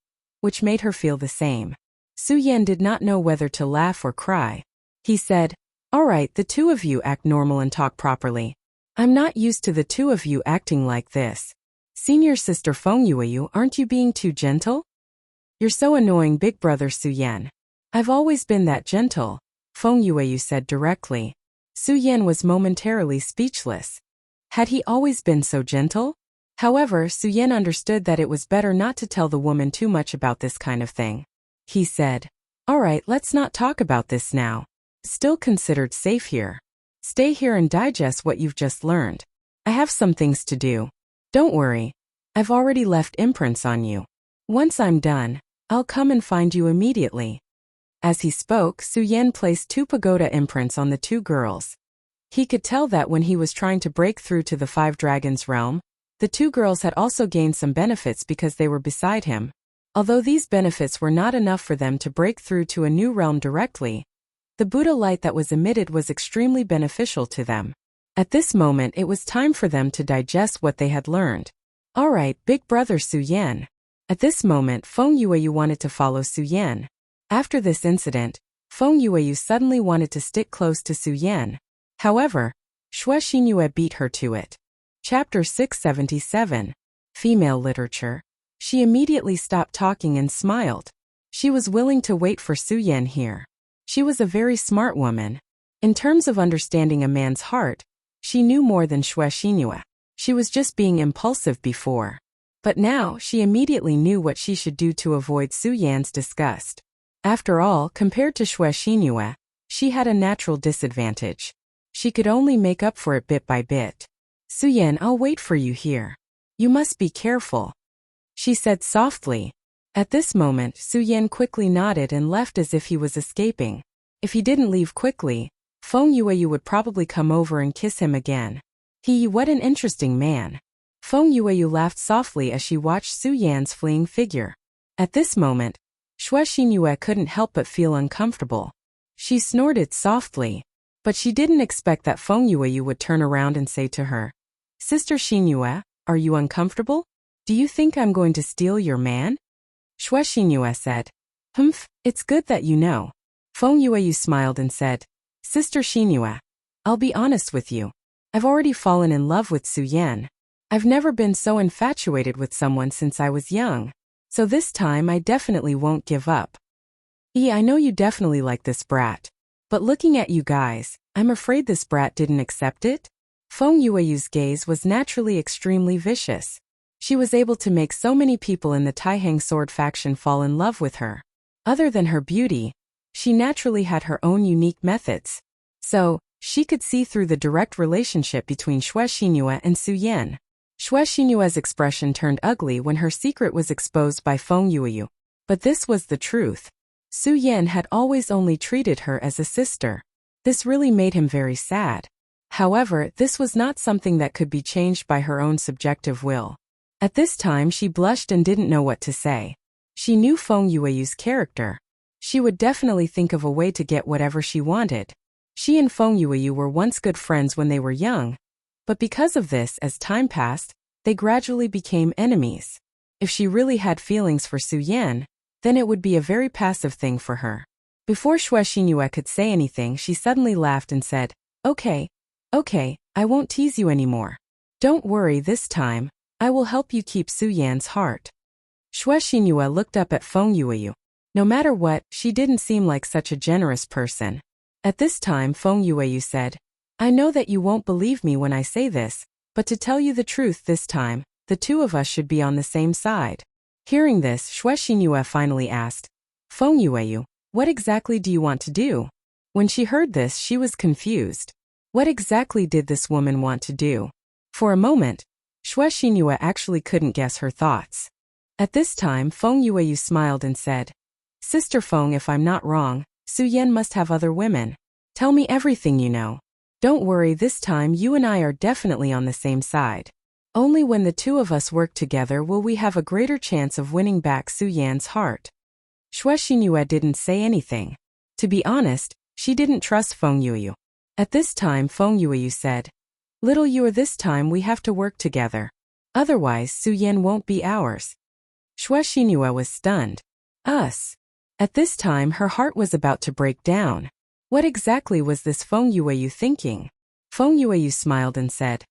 which made her feel the same. Su Yan did not know whether to laugh or cry. He said, "Alright, the two of you act normal and talk properly. I'm not used to the two of you acting like this. Senior sister Feng Yueyu, aren't you being too gentle? You're so annoying, big brother Su Yan." "I've always been that gentle," Feng Yueyu said directly. Su Yan was momentarily speechless. Had he always been so gentle? However, Su Yan understood that it was better not to tell the woman too much about this kind of thing. He said, "Alright, let's not talk about this now. Still considered safe here. Stay here and digest what you've just learned. I have some things to do. Don't worry. I've already left imprints on you. Once I'm done, I'll come and find you immediately." As he spoke, Su Yan placed two pagoda imprints on the two girls. He could tell that when he was trying to break through to the Five Dragons realm, the two girls had also gained some benefits because they were beside him. Although these benefits were not enough for them to break through to a new realm directly, the Buddha light that was emitted was extremely beneficial to them. At this moment, it was time for them to digest what they had learned. "Alright, big brother Su Yan." At this moment, Feng Yueyu wanted to follow Su Yan. After this incident, Feng Yueyu suddenly wanted to stick close to Su Yan. However, Xue Xinhua beat her to it. Chapter 677. Female Literature. She immediately stopped talking and smiled. She was willing to wait for Su Yan here. She was a very smart woman. In terms of understanding a man's heart, she knew more than Xue Xinhua. She was just being impulsive before. But now, she immediately knew what she should do to avoid Su Yan's disgust. After all, compared to Xue Xingyue, she had a natural disadvantage. She could only make up for it bit by bit. Su Yan, I'll wait for you here. You must be careful, she said softly. At this moment, Su Yan quickly nodded and left as if he was escaping. If he didn't leave quickly, Feng Yueyu would probably come over and kiss him again. What an interesting man. Feng Yueyu laughed softly as she watched Su Yan's fleeing figure. At this moment, Xue Xingyue couldn't help but feel uncomfortable. She snorted softly. But she didn't expect that Feng Yueyu would turn around and say to her, Sister Xingyue, are you uncomfortable? Do you think I'm going to steal your man? Xue Xingyue said, it's good that you know. Feng Yueyu smiled and said, Sister Xingyue, I'll be honest with you. I've already fallen in love with Su Yan. I've never been so infatuated with someone since I was young. So this time I definitely won't give up. I know you definitely like this brat. But looking at you guys, I'm afraid this brat didn't accept it. Feng Yueyu's gaze was naturally extremely vicious. She was able to make so many people in the Taihang sword faction fall in love with her. Other than her beauty, she naturally had her own unique methods. So, she could see through the direct relationship between Xue Xingyue and Su Yan. Xue Xingyue's expression turned ugly when her secret was exposed by Feng Yueyu. But this was the truth. Su Yan had always only treated her as a sister. This really made him very sad. However, this was not something that could be changed by her own subjective will. At this time she blushed and didn't know what to say. She knew Feng Yueyu's character. She would definitely think of a way to get whatever she wanted. She and Feng Yueyu were once good friends when they were young. But because of this, as time passed, they gradually became enemies. If she really had feelings for Su Yan, then it would be a very passive thing for her. Before Xue Xingyue could say anything, she suddenly laughed and said, Okay, I won't tease you anymore. Don't worry this time, I will help you keep Su Yan's heart. Xue Xingyue looked up at Feng Yueyu. No matter what, she didn't seem like such a generous person. At this time Feng Yueyu said, I know that you won't believe me when I say this, but to tell you the truth this time, the two of us should be on the same side. Hearing this, Xue Xingyue finally asked, Feng Yueyu, what exactly do you want to do? When she heard this, she was confused. What exactly did this woman want to do? For a moment, Xue Xingyue actually couldn't guess her thoughts. At this time, Feng Yueyu smiled and said, Sister Feng, if I'm not wrong, Su Yan must have other women. Tell me everything you know. Don't worry, this time you and I are definitely on the same side. Only when the two of us work together will we have a greater chance of winning back Su Yan's heart. Xue Xingyue didn't say anything. To be honest, she didn't trust Feng Yueyu. At this time Feng Yueyu said, Little Yu, this time we have to work together. Otherwise Su Yan won't be ours. Xue Xingyue was stunned. Us. At this time her heart was about to break down. What exactly was this Feng Yueyu thinking? Feng Yueyu smiled and said,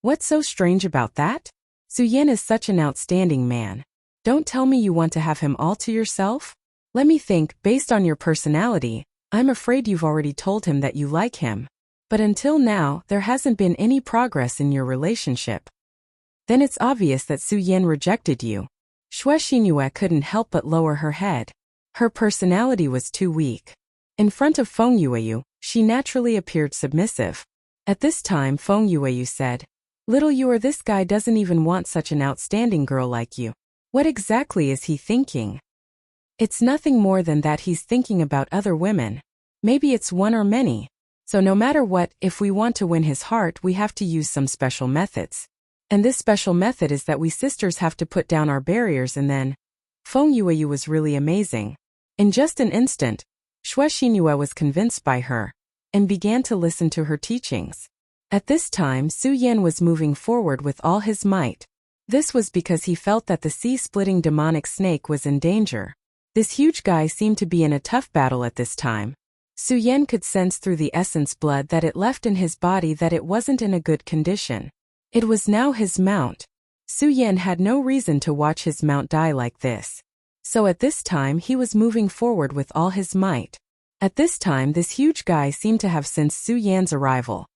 What's so strange about that? Su Yan is such an outstanding man. Don't tell me you want to have him all to yourself? Let me think, based on your personality, I'm afraid you've already told him that you like him. But until now, there hasn't been any progress in your relationship. Then it's obvious that Su Yan rejected you. Xue Xingyue couldn't help but lower her head. Her personality was too weak. In front of Feng Yueyu, she naturally appeared submissive. At this time Feng Yueyu said, Little Yu, this guy doesn't even want such an outstanding girl like you. What exactly is he thinking? It's nothing more than that he's thinking about other women. Maybe it's one or many. So no matter what, if we want to win his heart, we have to use some special methods. And this special method is that we sisters have to put down our barriers and then... Feng Yueyu was really amazing. In just an instant, Xue Xingyue was convinced by her, and began to listen to her teachings. At this time Su Yan was moving forward with all his might. This was because he felt that the sea-splitting demonic snake was in danger. This huge guy seemed to be in a tough battle at this time. Su Yan could sense through the essence blood that it left in his body that it wasn't in a good condition. It was now his mount. Su Yan had no reason to watch his mount die like this. So at this time he was moving forward with all his might. At this time this huge guy seemed to have sensed Su Yan's arrival.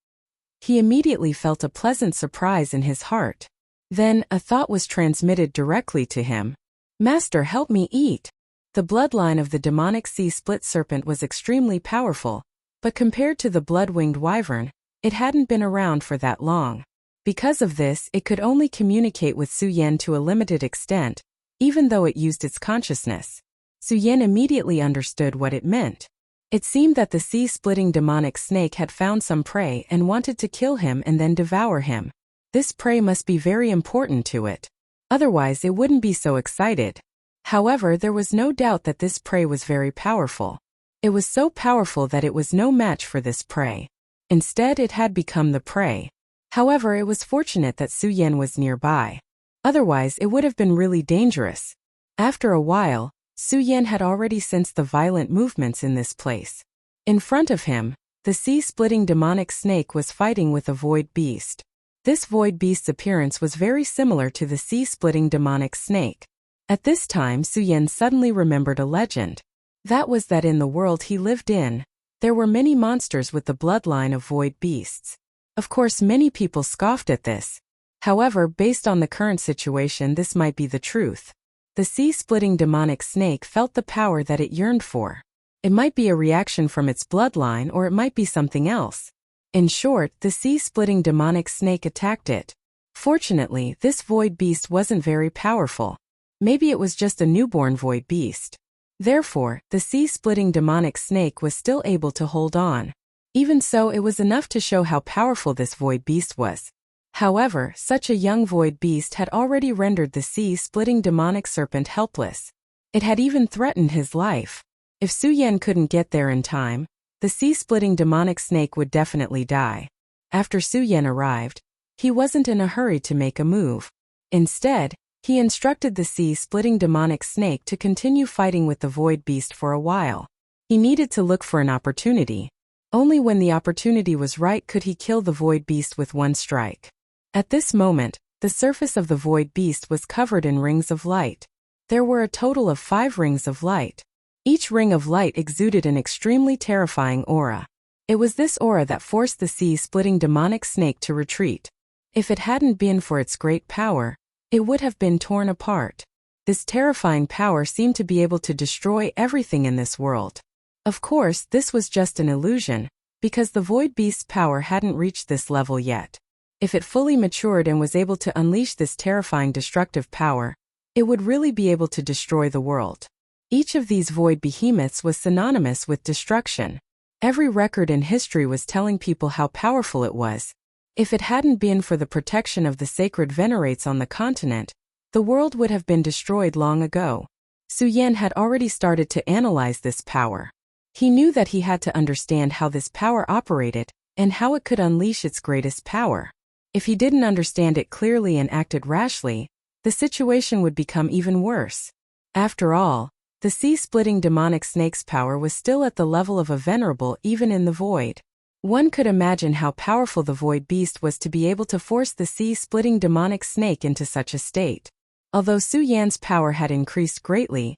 He immediately felt a pleasant surprise in his heart. Then, a thought was transmitted directly to him. "Master, help me eat." The bloodline of the demonic sea-split serpent was extremely powerful, but compared to the blood-winged wyvern, it hadn't been around for that long. Because of this, it could only communicate with Su Yan to a limited extent, even though it used its consciousness. Su Yan immediately understood what it meant. It seemed that the sea-splitting demonic snake had found some prey and wanted to kill him and then devour him. This prey must be very important to it. Otherwise, it wouldn't be so excited. However, there was no doubt that this prey was very powerful. It was so powerful that it was no match for this prey. Instead, it had become the prey. However, it was fortunate that Su Yan was nearby. Otherwise, it would have been really dangerous. After a while, Su Yan had already sensed the violent movements in this place. In front of him, the sea-splitting demonic snake was fighting with a void beast. This void beast's appearance was very similar to the sea-splitting demonic snake. At this time, Su Yan suddenly remembered a legend. That was that in the world he lived in, there were many monsters with the bloodline of void beasts. Of course, many people scoffed at this. However, based on the current situation, this might be the truth. The sea-splitting demonic snake felt the power that it yearned for. It might be a reaction from its bloodline, or it might be something else. In short, the sea-splitting demonic snake attacked it. Fortunately, this void beast wasn't very powerful. Maybe it was just a newborn void beast. Therefore, the sea-splitting demonic snake was still able to hold on. Even so, it was enough to show how powerful this void beast was. However, such a young void beast had already rendered the sea-splitting demonic serpent helpless. It had even threatened his life. If Su Yan couldn't get there in time, the sea-splitting demonic snake would definitely die. After Su Yan arrived, he wasn't in a hurry to make a move. Instead, he instructed the sea-splitting demonic snake to continue fighting with the void beast for a while. He needed to look for an opportunity. Only when the opportunity was right could he kill the void beast with one strike. At this moment, the surface of the void beast was covered in rings of light. There were a total of 5 rings of light. Each ring of light exuded an extremely terrifying aura. It was this aura that forced the sea-splitting demonic snake to retreat. If it hadn't been for its great power, it would have been torn apart. This terrifying power seemed to be able to destroy everything in this world. Of course, this was just an illusion, because the void beast's power hadn't reached this level yet. If it fully matured and was able to unleash this terrifying destructive power, it would really be able to destroy the world. Each of these void behemoths was synonymous with destruction. Every record in history was telling people how powerful it was. If it hadn't been for the protection of the sacred venerates on the continent, the world would have been destroyed long ago. Su Yan had already started to analyze this power. He knew that he had to understand how this power operated and how it could unleash its greatest power. If he didn't understand it clearly and acted rashly, the situation would become even worse. After all, the sea-splitting demonic snake's power was still at the level of a venerable even in the void. One could imagine how powerful the void beast was to be able to force the sea-splitting demonic snake into such a state. Although Su Yan's power had increased greatly,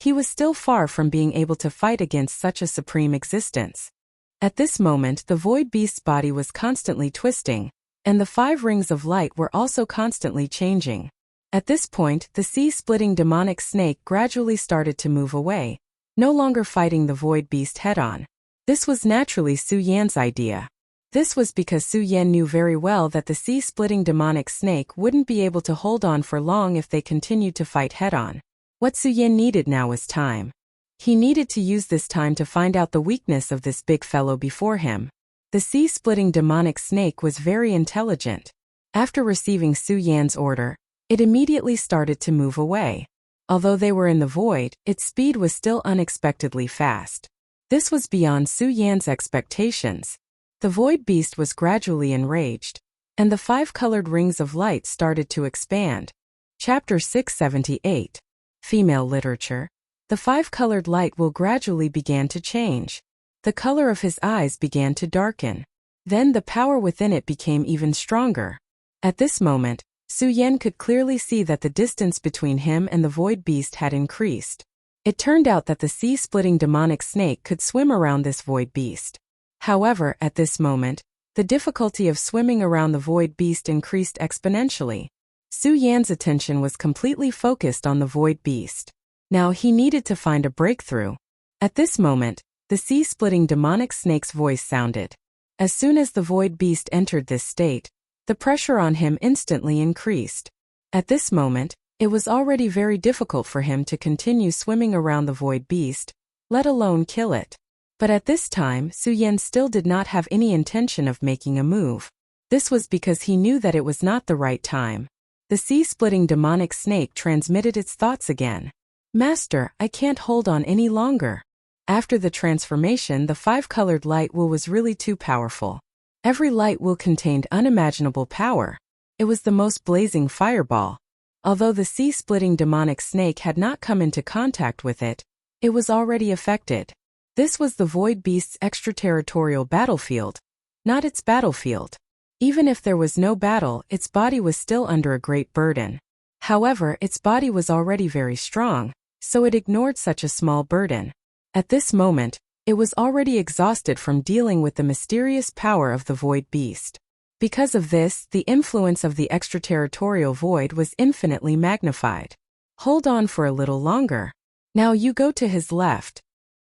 he was still far from being able to fight against such a supreme existence. At this moment, the void beast's body was constantly twisting, and the 5 rings of light were also constantly changing. At this point, the sea-splitting demonic snake gradually started to move away, no longer fighting the void beast head-on. This was naturally Su Yan's idea. This was because Su Yan knew very well that the sea-splitting demonic snake wouldn't be able to hold on for long if they continued to fight head-on. What Su Yan needed now was time. He needed to use this time to find out the weakness of this big fellow before him. The sea-splitting demonic snake was very intelligent. After receiving Su Yan's order, it immediately started to move away. Although they were in the void, its speed was still unexpectedly fast. This was beyond Su Yan's expectations. The void beast was gradually enraged, and the 5 colored rings of light started to expand. Chapter 678. Female Literature. The 5 colored light will gradually began to change. The color of his eyes began to darken. Then the power within it became even stronger. At this moment, Su Yan could clearly see that the distance between him and the void beast had increased. It turned out that the sea-splitting demonic snake could swim around this void beast. However, at this moment, The difficulty of swimming around the void beast increased exponentially. Su Yan's attention was completely focused on the void beast. Now he needed to find a breakthrough. At this moment, the sea-splitting demonic snake's voice sounded. As soon as the void beast entered this state, the pressure on him instantly increased. At this moment, it was already very difficult for him to continue swimming around the void beast, let alone kill it. But at this time, Su Yan still did not have any intention of making a move. This was because he knew that it was not the right time. The sea-splitting demonic snake transmitted its thoughts again. Master, I can't hold on any longer. After the transformation, the 5-colored light wheel was really too powerful. Every light wheel contained unimaginable power. It was the most blazing fireball. Although the sea-splitting demonic snake had not come into contact with it, it was already affected. This was the void beast's extraterritorial battlefield, not its battlefield. Even if there was no battle, its body was still under a great burden. However, its body was already very strong, so it ignored such a small burden. At this moment, it was already exhausted from dealing with the mysterious power of the void beast. Because of this, the influence of the extraterritorial void was infinitely magnified. Hold on for a little longer. Now you go to his left.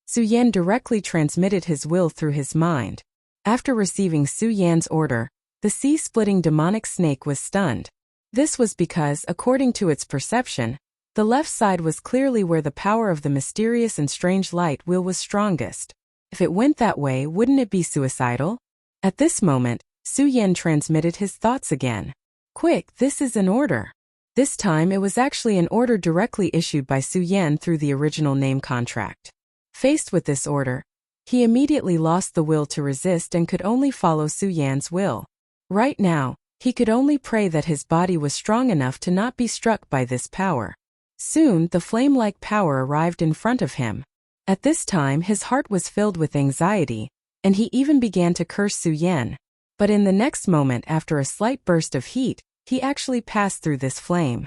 Su Yan directly transmitted his will through his mind. After receiving Su Yan's order, the sea-splitting demonic snake was stunned. This was because, according to its perception, the left side was clearly where the power of the mysterious and strange light wheel was strongest. If it went that way, wouldn't it be suicidal? At this moment, Su Yan transmitted his thoughts again. Quick, this is an order. This time it was actually an order directly issued by Su Yan through the original name contract. Faced with this order, he immediately lost the will to resist and could only follow Su Yan's will. Right now, he could only pray that his body was strong enough to not be struck by this power. Soon, the flame-like power arrived in front of him. At this time, his heart was filled with anxiety, and he even began to curse Su Yan. But in the next moment, after a slight burst of heat, he actually passed through this flame.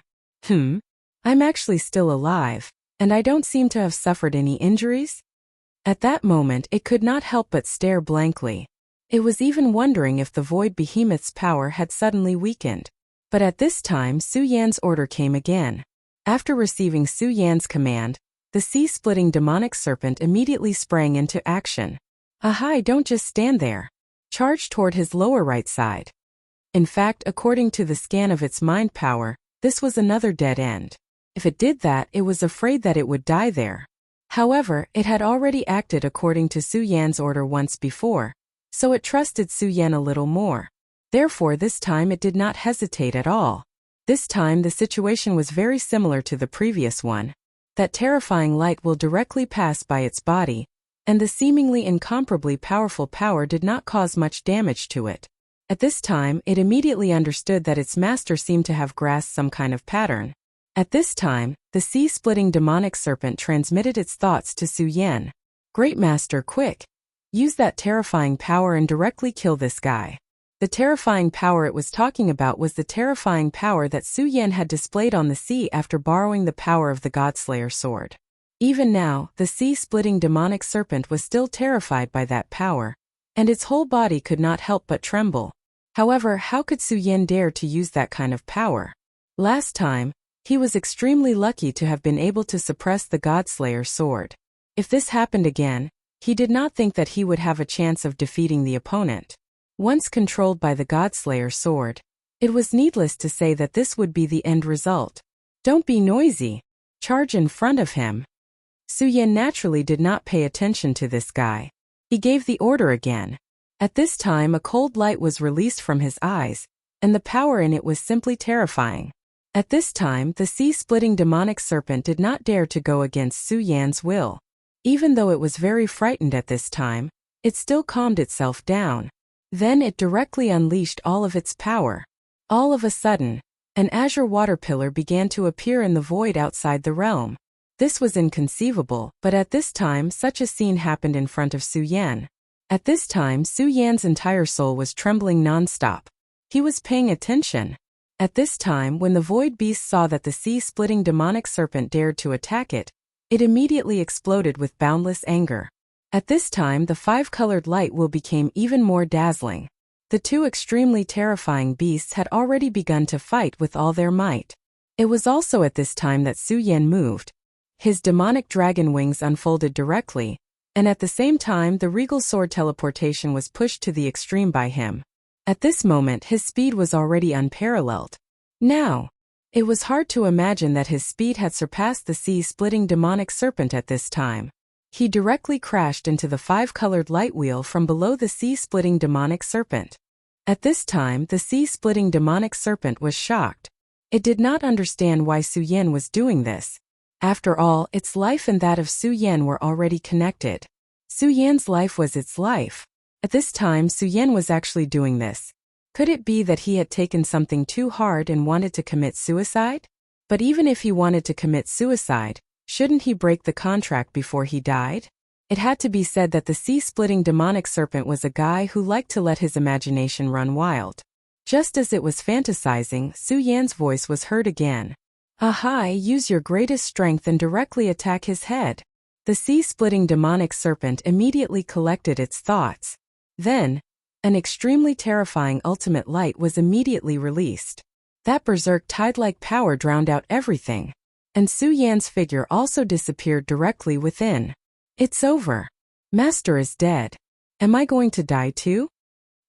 I'm actually still alive, and I don't seem to have suffered any injuries? At that moment, it could not help but stare blankly. It was even wondering if the void behemoth's power had suddenly weakened. But at this time, Su Yan's order came again. After receiving Su Yan's command, the sea-splitting demonic serpent immediately sprang into action. Ahai, don't just stand there. Charge toward his lower right side. In fact, according to the scan of its mind power, this was another dead end. If it did that, it was afraid that it would die there. However, it had already acted according to Su Yan's order once before, so it trusted Su Yan a little more. Therefore, this time it did not hesitate at all. This time the situation was very similar to the previous one. That terrifying light will directly pass by its body, and the seemingly incomparably powerful power did not cause much damage to it. At this time, it immediately understood that its master seemed to have grasped some kind of pattern. At this time, the sea-splitting demonic serpent transmitted its thoughts to Su Yan. Great Master, quick! Use that terrifying power and directly kill this guy. The terrifying power it was talking about was the terrifying power that Su Yan had displayed on the sea after borrowing the power of the Godslayer sword. Even now, the sea-splitting demonic serpent was still terrified by that power, and its whole body could not help but tremble. However, how could Su Yan dare to use that kind of power? Last time, he was extremely lucky to have been able to suppress the Godslayer sword. If this happened again, he did not think that he would have a chance of defeating the opponent. Once controlled by the Godslayer sword, it was needless to say that this would be the end result. Don't be noisy. Charge in front of him. Su Yan naturally did not pay attention to this guy. He gave the order again. At this time a cold light was released from his eyes, and the power in it was simply terrifying. At this time the sea-splitting demonic serpent did not dare to go against Su Yan's will. Even though it was very frightened at this time, it still calmed itself down. Then it directly unleashed all of its power. All of a sudden, an azure water pillar began to appear in the void outside the realm. This was inconceivable, but at this time such a scene happened in front of Su Yan. At this time Su Yan's entire soul was trembling non-stop. He was paying attention. At this time, when the void beast saw that the sea-splitting demonic serpent dared to attack it, it immediately exploded with boundless anger. At this time the 5-colored light wheel became even more dazzling. The two extremely terrifying beasts had already begun to fight with all their might. It was also at this time that Su Yan moved. His demonic dragon wings unfolded directly, and at the same time the regal sword teleportation was pushed to the extreme by him. At this moment his speed was already unparalleled. Now, it was hard to imagine that his speed had surpassed the sea-splitting demonic serpent at this time. He directly crashed into the five-colored light wheel from below the sea-splitting demonic serpent. At this time the sea-splitting demonic serpent was shocked. It did not understand why Su Yan was doing this. After all, its life and that of Su Yan were already connected. Su Yan's life was its life. At this time Su Yan was actually doing this. Could it be that he had taken something too hard and wanted to commit suicide? But even if he wanted to commit suicide, shouldn't he break the contract before he died? It had to be said that the sea-splitting demonic serpent was a guy who liked to let his imagination run wild. Just as it was fantasizing, Su Yan's voice was heard again. Ahai, use your greatest strength and directly attack his head. The sea-splitting demonic serpent immediately collected its thoughts. Then, an extremely terrifying ultimate light was immediately released. That berserk tide-like power drowned out everything. And Su Yan's figure also disappeared directly within. It's over. Master is dead. Am I going to die too?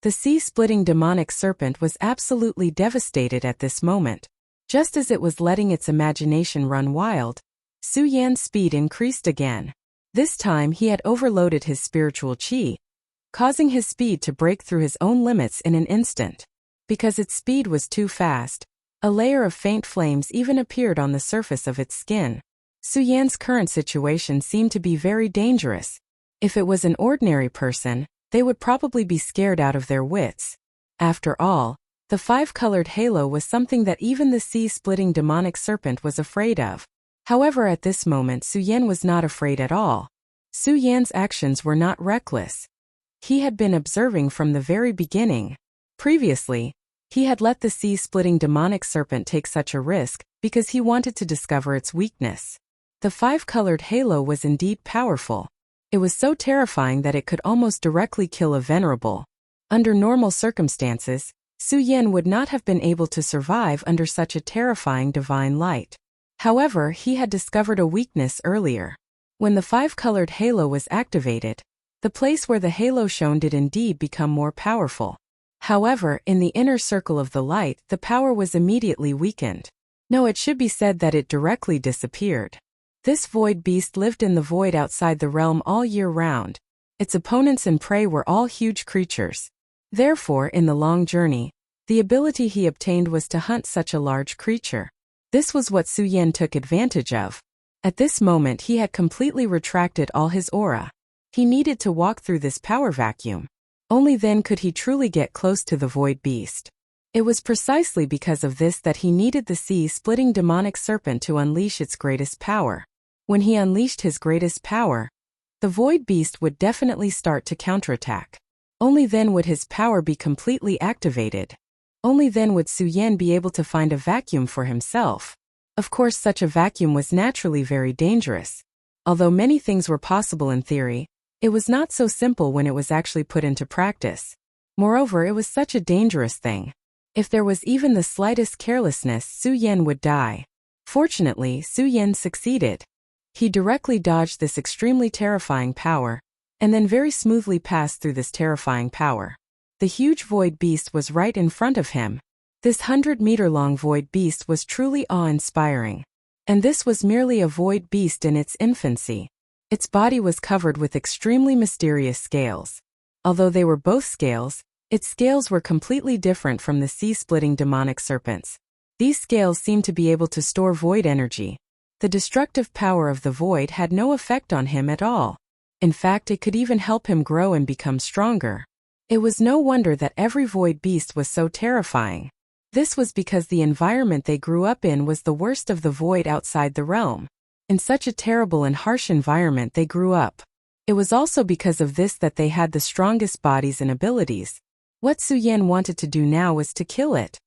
The sea-splitting demonic serpent was absolutely devastated at this moment. Just as it was letting its imagination run wild, Su Yan's speed increased again. This time he had overloaded his spiritual qi, causing his speed to break through his own limits in an instant. Because its speed was too fast, a layer of faint flames even appeared on the surface of its skin. Su Yan's current situation seemed to be very dangerous. If it was an ordinary person, they would probably be scared out of their wits. After all, the five-colored halo was something that even the sea-splitting demonic serpent was afraid of. However, at this moment Su Yan was not afraid at all. Su Yan's actions were not reckless. He had been observing from the very beginning. Previously, he had let the sea-splitting demonic serpent take such a risk because he wanted to discover its weakness. The five-colored halo was indeed powerful. It was so terrifying that it could almost directly kill a venerable. Under normal circumstances, Su Yan would not have been able to survive under such a terrifying divine light. However, he had discovered a weakness earlier. When the five-colored halo was activated, the place where the halo shone did indeed become more powerful. However, in the inner circle of the light, the power was immediately weakened. No, it should be said that it directly disappeared. This void beast lived in the void outside the realm all year round. Its opponents and prey were all huge creatures. Therefore, in the long journey, the ability he obtained was to hunt such a large creature. This was what Su Yan took advantage of. At this moment he had completely retracted all his aura. He needed to walk through this power vacuum. Only then could he truly get close to the void beast. It was precisely because of this that he needed the sea-splitting demonic serpent to unleash its greatest power. When he unleashed his greatest power, the void beast would definitely start to counterattack. Only then would his power be completely activated. Only then would Su Yan be able to find a vacuum for himself. Of course, such a vacuum was naturally very dangerous. Although many things were possible in theory, it was not so simple when it was actually put into practice. Moreover, it was such a dangerous thing. If there was even the slightest carelessness, Su Yan would die. Fortunately, Su Yan succeeded. He directly dodged this extremely terrifying power, and then very smoothly passed through this terrifying power. The huge void beast was right in front of him. This 100-meter-long void beast was truly awe-inspiring. And this was merely a void beast in its infancy. Its body was covered with extremely mysterious scales. Although they were both scales, its scales were completely different from the sea-splitting demonic serpents. These scales seemed to be able to store void energy. The destructive power of the void had no effect on him at all. In fact, it could even help him grow and become stronger. It was no wonder that every void beast was so terrifying. This was because the environment they grew up in was the worst of the void outside the realm. In such a terrible and harsh environment they grew up. It was also because of this that they had the strongest bodies and abilities. What Su Yan wanted to do now was to kill it.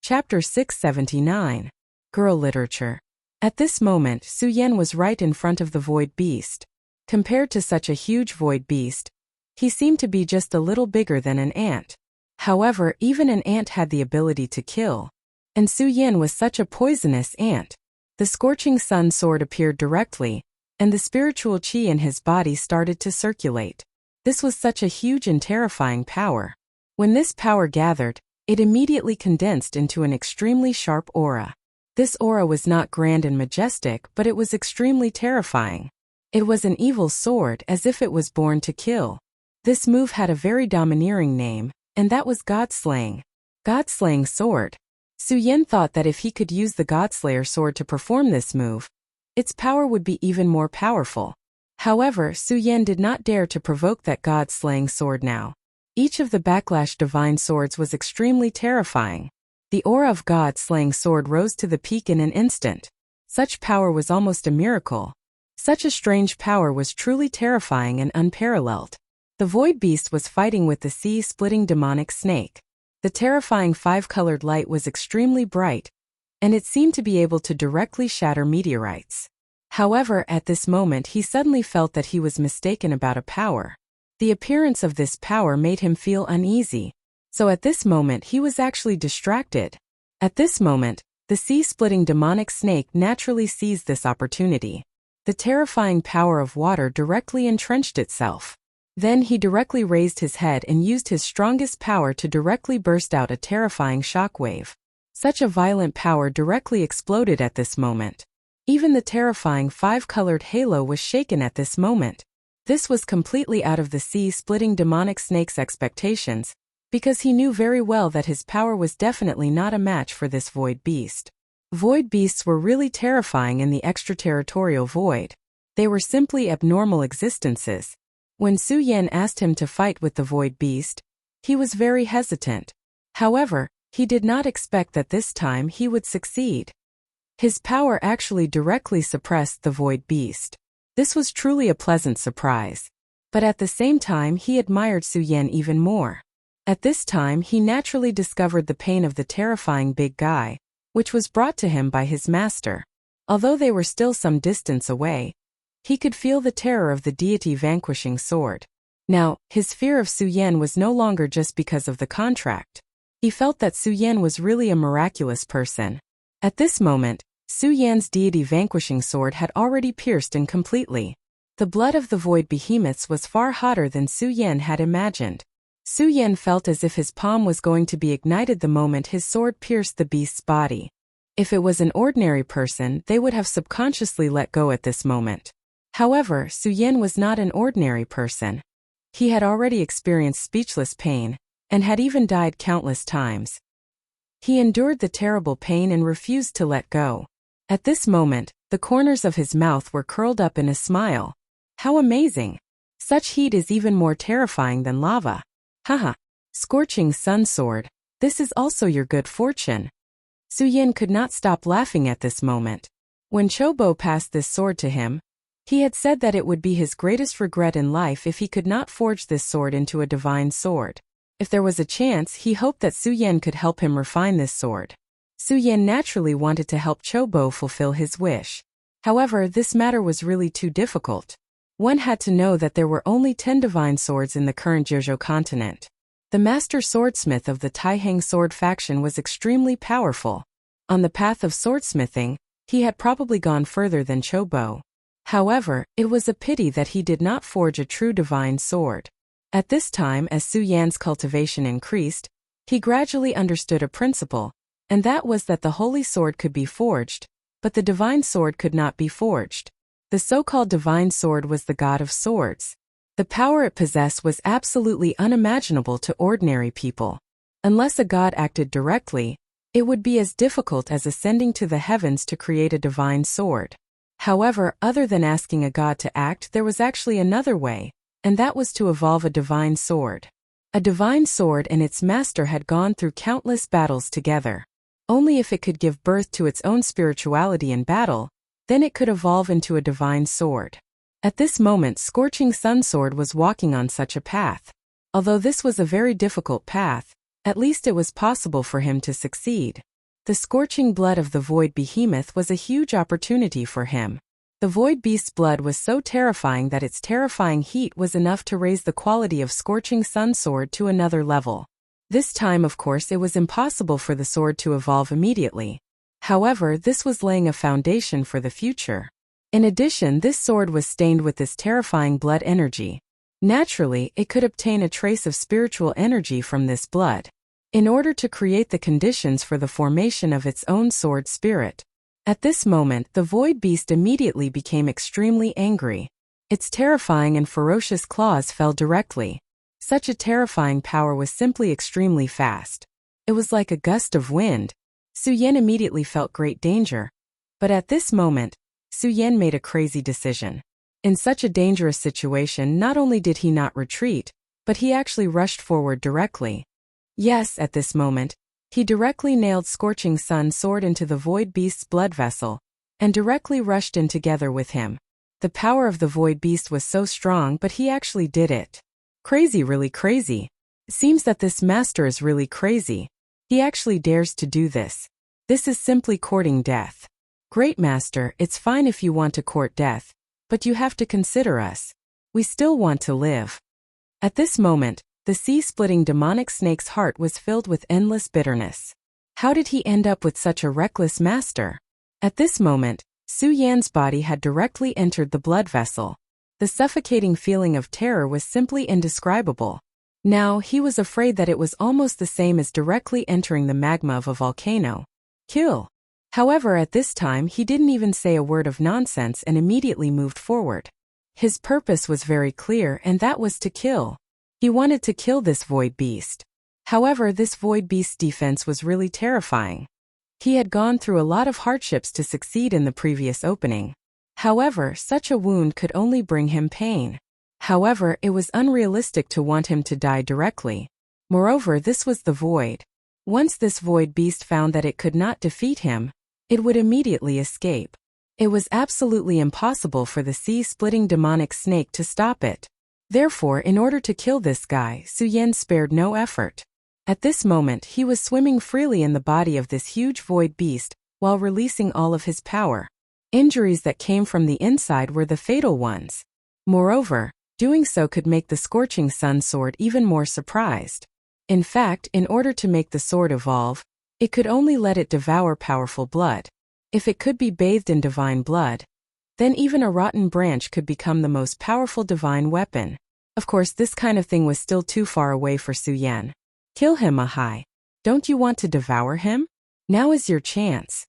Chapter 679. Girl Literature. At this moment, Su Yan was right in front of the void beast. Compared to such a huge void beast, he seemed to be just a little bigger than an ant. However, even an ant had the ability to kill. And Su Yan was such a poisonous ant. The scorching sun sword appeared directly, and the spiritual chi in his body started to circulate. This was such a huge and terrifying power. When this power gathered, it immediately condensed into an extremely sharp aura. This aura was not grand and majestic, but it was extremely terrifying. It was an evil sword, as if it was born to kill. This move had a very domineering name, and that was Godslaying. Godslaying sword. Su Yan thought that if he could use the Godslayer sword to perform this move, its power would be even more powerful. However, Su Yan did not dare to provoke that God-slaying sword now. Each of the backlash divine swords was extremely terrifying. The aura of God-slaying sword rose to the peak in an instant. Such power was almost a miracle. Such a strange power was truly terrifying and unparalleled. The void beast was fighting with the sea-splitting demonic snake. The terrifying five-colored light was extremely bright, and it seemed to be able to directly shatter meteorites. However, at this moment he suddenly felt that he was mistaken about a power. The appearance of this power made him feel uneasy, so at this moment he was actually distracted. At this moment, the sea-splitting demonic snake naturally seized this opportunity. The terrifying power of water directly entrenched itself. Then he directly raised his head and used his strongest power to directly burst out a terrifying shockwave. Such a violent power directly exploded at this moment. Even the terrifying five-colored halo was shaken at this moment. This was completely out of the sea-splitting demonic snake's expectations, because he knew very well that his power was definitely not a match for this void beast. Void beasts were really terrifying in the extraterritorial void. They were simply abnormal existences. When Su Yan asked him to fight with the void beast, he was very hesitant. However, he did not expect that this time he would succeed. His power actually directly suppressed the void beast. This was truly a pleasant surprise. But at the same time he admired Su Yan even more. At this time he naturally discovered the pain of the terrifying big guy, which was brought to him by his master. Although they were still some distance away, he could feel the terror of the deity vanquishing sword. Now, his fear of Su Yan was no longer just because of the contract. He felt that Su Yan was really a miraculous person. At this moment, Su Yan's deity vanquishing sword had already pierced him completely. The blood of the void behemoths was far hotter than Su Yan had imagined. Su Yan felt as if his palm was going to be ignited the moment his sword pierced the beast's body. If it was an ordinary person, they would have subconsciously let go at this moment. However, Su Yan was not an ordinary person. He had already experienced speechless pain, and had even died countless times. He endured the terrible pain and refused to let go. At this moment, the corners of his mouth were curled up in a smile. How amazing! Such heat is even more terrifying than lava. Haha! Scorching sun sword, this is also your good fortune. Su Yan could not stop laughing at this moment. When Chobo passed this sword to him, he had said that it would be his greatest regret in life if he could not forge this sword into a divine sword. If there was a chance, he hoped that Su Yan could help him refine this sword. Su Yan naturally wanted to help Chobo fulfill his wish. However, this matter was really too difficult. One had to know that there were only 10 divine swords in the current Jeju continent. The master swordsmith of the Taihang sword faction was extremely powerful. On the path of swordsmithing, he had probably gone further than Chobo. However, it was a pity that he did not forge a true divine sword. At this time, as Su Yan's cultivation increased, he gradually understood a principle, and that was that the holy sword could be forged, but the divine sword could not be forged. The so-called divine sword was the god of swords. The power it possessed was absolutely unimaginable to ordinary people. Unless a god acted directly, it would be as difficult as ascending to the heavens to create a divine sword. However, other than asking a god to act, there was actually another way, and that was to evolve a divine sword. A divine sword and its master had gone through countless battles together. Only if it could give birth to its own spirituality in battle, then it could evolve into a divine sword. At this moment, Scorching Sun Sword was walking on such a path. Although this was a very difficult path, at least it was possible for him to succeed. The scorching blood of the void behemoth was a huge opportunity for him. The void beast's blood was so terrifying that its terrifying heat was enough to raise the quality of Scorching Sun Sword to another level. This time, of course, it was impossible for the sword to evolve immediately. However, this was laying a foundation for the future. In addition, this sword was stained with this terrifying blood energy. Naturally, it could obtain a trace of spiritual energy from this blood, in order to create the conditions for the formation of its own sword spirit. At this moment, the void beast immediately became extremely angry. Its terrifying and ferocious claws fell directly. Such a terrifying power was simply extremely fast. It was like a gust of wind. Su Yan immediately felt great danger. But at this moment, Su Yan made a crazy decision. In such a dangerous situation, not only did he not retreat, but he actually rushed forward directly. Yes, at this moment, he directly nailed Scorching Sun sword into the void beast's blood vessel, and directly rushed in together with him. The power of the void beast was so strong, but he actually did it. Crazy, really crazy. It seems that this master is really crazy. He actually dares to do this. This is simply courting death. Great master, it's fine if you want to court death, but you have to consider us. We still want to live. At this moment, the sea-splitting demonic snake's heart was filled with endless bitterness. How did he end up with such a reckless master? At this moment, Su Yan's body had directly entered the blood vessel. The suffocating feeling of terror was simply indescribable. Now, he was afraid that it was almost the same as directly entering the magma of a volcano. Kill. However, at this time he didn't even say a word of nonsense and immediately moved forward. His purpose was very clear, and that was to kill. He wanted to kill this void beast. However, this void beast's defense was really terrifying. He had gone through a lot of hardships to succeed in the previous opening. However, such a wound could only bring him pain. However, it was unrealistic to want him to die directly. Moreover, this was the void. Once this void beast found that it could not defeat him, it would immediately escape. It was absolutely impossible for the sea-splitting demonic snake to stop it. Therefore, in order to kill this guy, Su Yan spared no effort. At this moment, he was swimming freely in the body of this huge void beast, while releasing all of his power. Injuries that came from the inside were the fatal ones. Moreover, doing so could make the Scorching Sun sword even more surprised. In fact, in order to make the sword evolve, it could only let it devour powerful blood. If it could be bathed in divine blood, then even a rotten branch could become the most powerful divine weapon. Of course, this kind of thing was still too far away for Su Yan. Kill him, Ahai. Don't you want to devour him? Now is your chance.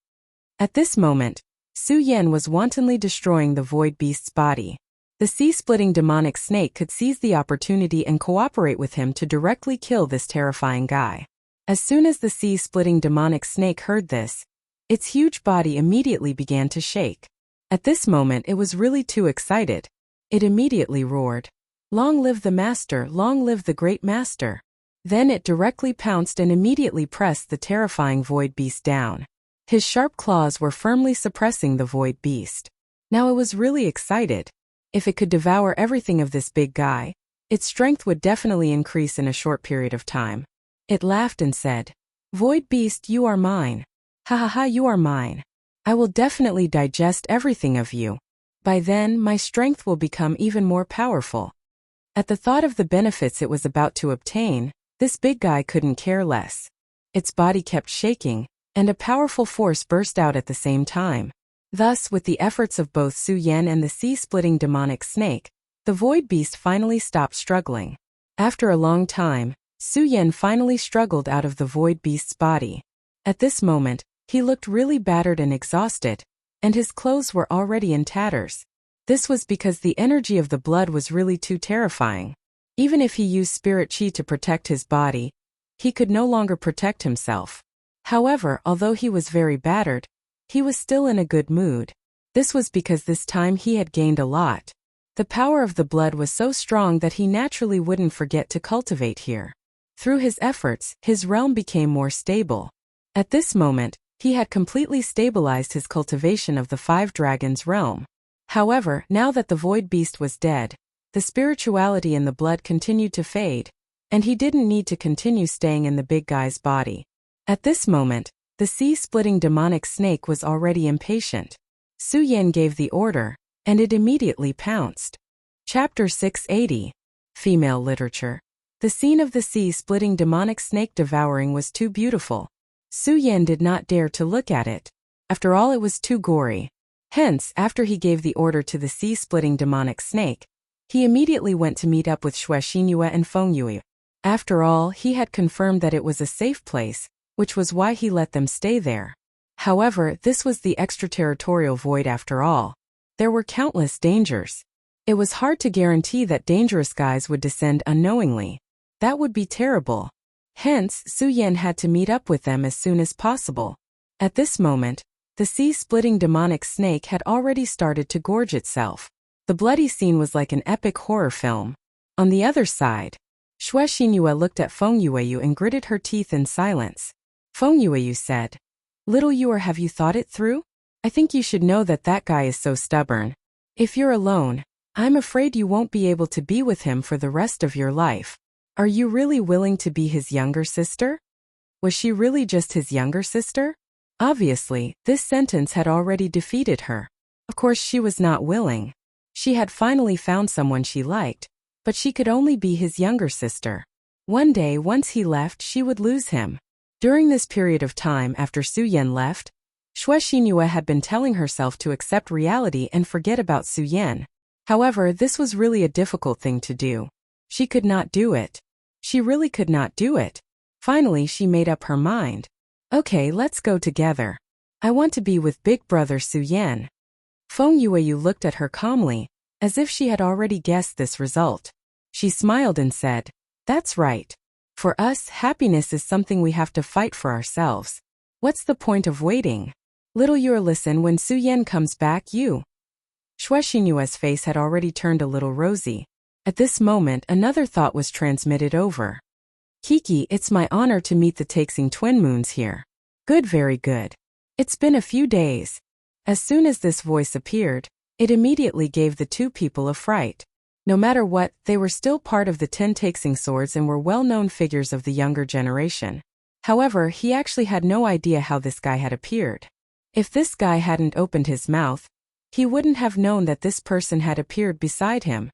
At this moment, Su Yan was wantonly destroying the void beast's body. The sea-splitting demonic snake could seize the opportunity and cooperate with him to directly kill this terrifying guy. As soon as the sea-splitting demonic snake heard this, its huge body immediately began to shake. At this moment it was really too excited. It immediately roared, "Long live the master, long live the great master." Then it directly pounced and immediately pressed the terrifying void beast down. His sharp claws were firmly suppressing the void beast. Now it was really excited. If it could devour everything of this big guy, its strength would definitely increase in a short period of time. It laughed and said, "Void beast, you are mine. Ha ha ha, you are mine. I will definitely digest everything of you. By then, my strength will become even more powerful." At the thought of the benefits it was about to obtain, this big guy couldn't care less. Its body kept shaking, and a powerful force burst out at the same time. Thus, with the efforts of both Su Yan and the sea-splitting demonic snake, the void beast finally stopped struggling. After a long time, Su Yan finally struggled out of the void beast's body. At this moment, he looked really battered and exhausted, and his clothes were already in tatters. This was because the energy of the blood was really too terrifying. Even if he used spirit chi to protect his body, he could no longer protect himself. However, although he was very battered, he was still in a good mood. This was because this time he had gained a lot. The power of the blood was so strong that he naturally wouldn't forget to cultivate here. Through his efforts, his realm became more stable. At this moment, he had completely stabilized his cultivation of the 5 dragons realm. However, now that the void beast was dead, the spirituality in the blood continued to fade, and he didn't need to continue staying in the big guy's body. At this moment, the sea-splitting demonic snake was already impatient. Su Yan gave the order, and it immediately pounced. Chapter 680. Female Literature. The scene of the sea-splitting demonic snake devouring was too beautiful. Su Yan did not dare to look at it. After all, it was too gory. Hence, after he gave the order to the sea-splitting demonic snake, he immediately went to meet up with Xue Xinyue and Feng Yue. After all, he had confirmed that it was a safe place, which was why he let them stay there. However, this was the extraterritorial void after all. There were countless dangers. It was hard to guarantee that dangerous guys would descend unknowingly. That would be terrible. Hence, Su Yan had to meet up with them as soon as possible. At this moment, the sea-splitting demonic snake had already started to gorge itself. The bloody scene was like an epic horror film. On the other side, Xue Xinyue looked at Feng Yue and gritted her teeth in silence. Feng Yue said, "Little Yue, have you thought it through? I think you should know that that guy is so stubborn. If you're alone, I'm afraid you won't be able to be with him for the rest of your life. Are you really willing to be his younger sister?" Was she really just his younger sister? Obviously, this sentence had already defeated her. Of course, she was not willing. She had finally found someone she liked, but she could only be his younger sister. One day, once he left, she would lose him. During this period of time after Su Yan left, Xue Xinyue had been telling herself to accept reality and forget about Su Yan. However, this was really a difficult thing to do. She could not do it. She really could not do it. Finally, she made up her mind. Okay, let's go together. I want to be with big brother Su Yan. Feng Yue looked at her calmly, as if she had already guessed this result. She smiled and said, "That's right. For us, happiness is something we have to fight for ourselves. What's the point of waiting? Little Yue, listen, when Su Yan comes back, you..." Xue Xinyue's face had already turned a little rosy. At this moment, another thought was transmitted over. "Kiki, it's my honor to meet the Taixing twin moons here." "Good, very good. It's been a few days." As soon as this voice appeared, it immediately gave the two people a fright. No matter what, they were still part of the 10 Taixing swords and were well-known figures of the younger generation. However, he actually had no idea how this guy had appeared. If this guy hadn't opened his mouth, he wouldn't have known that this person had appeared beside him.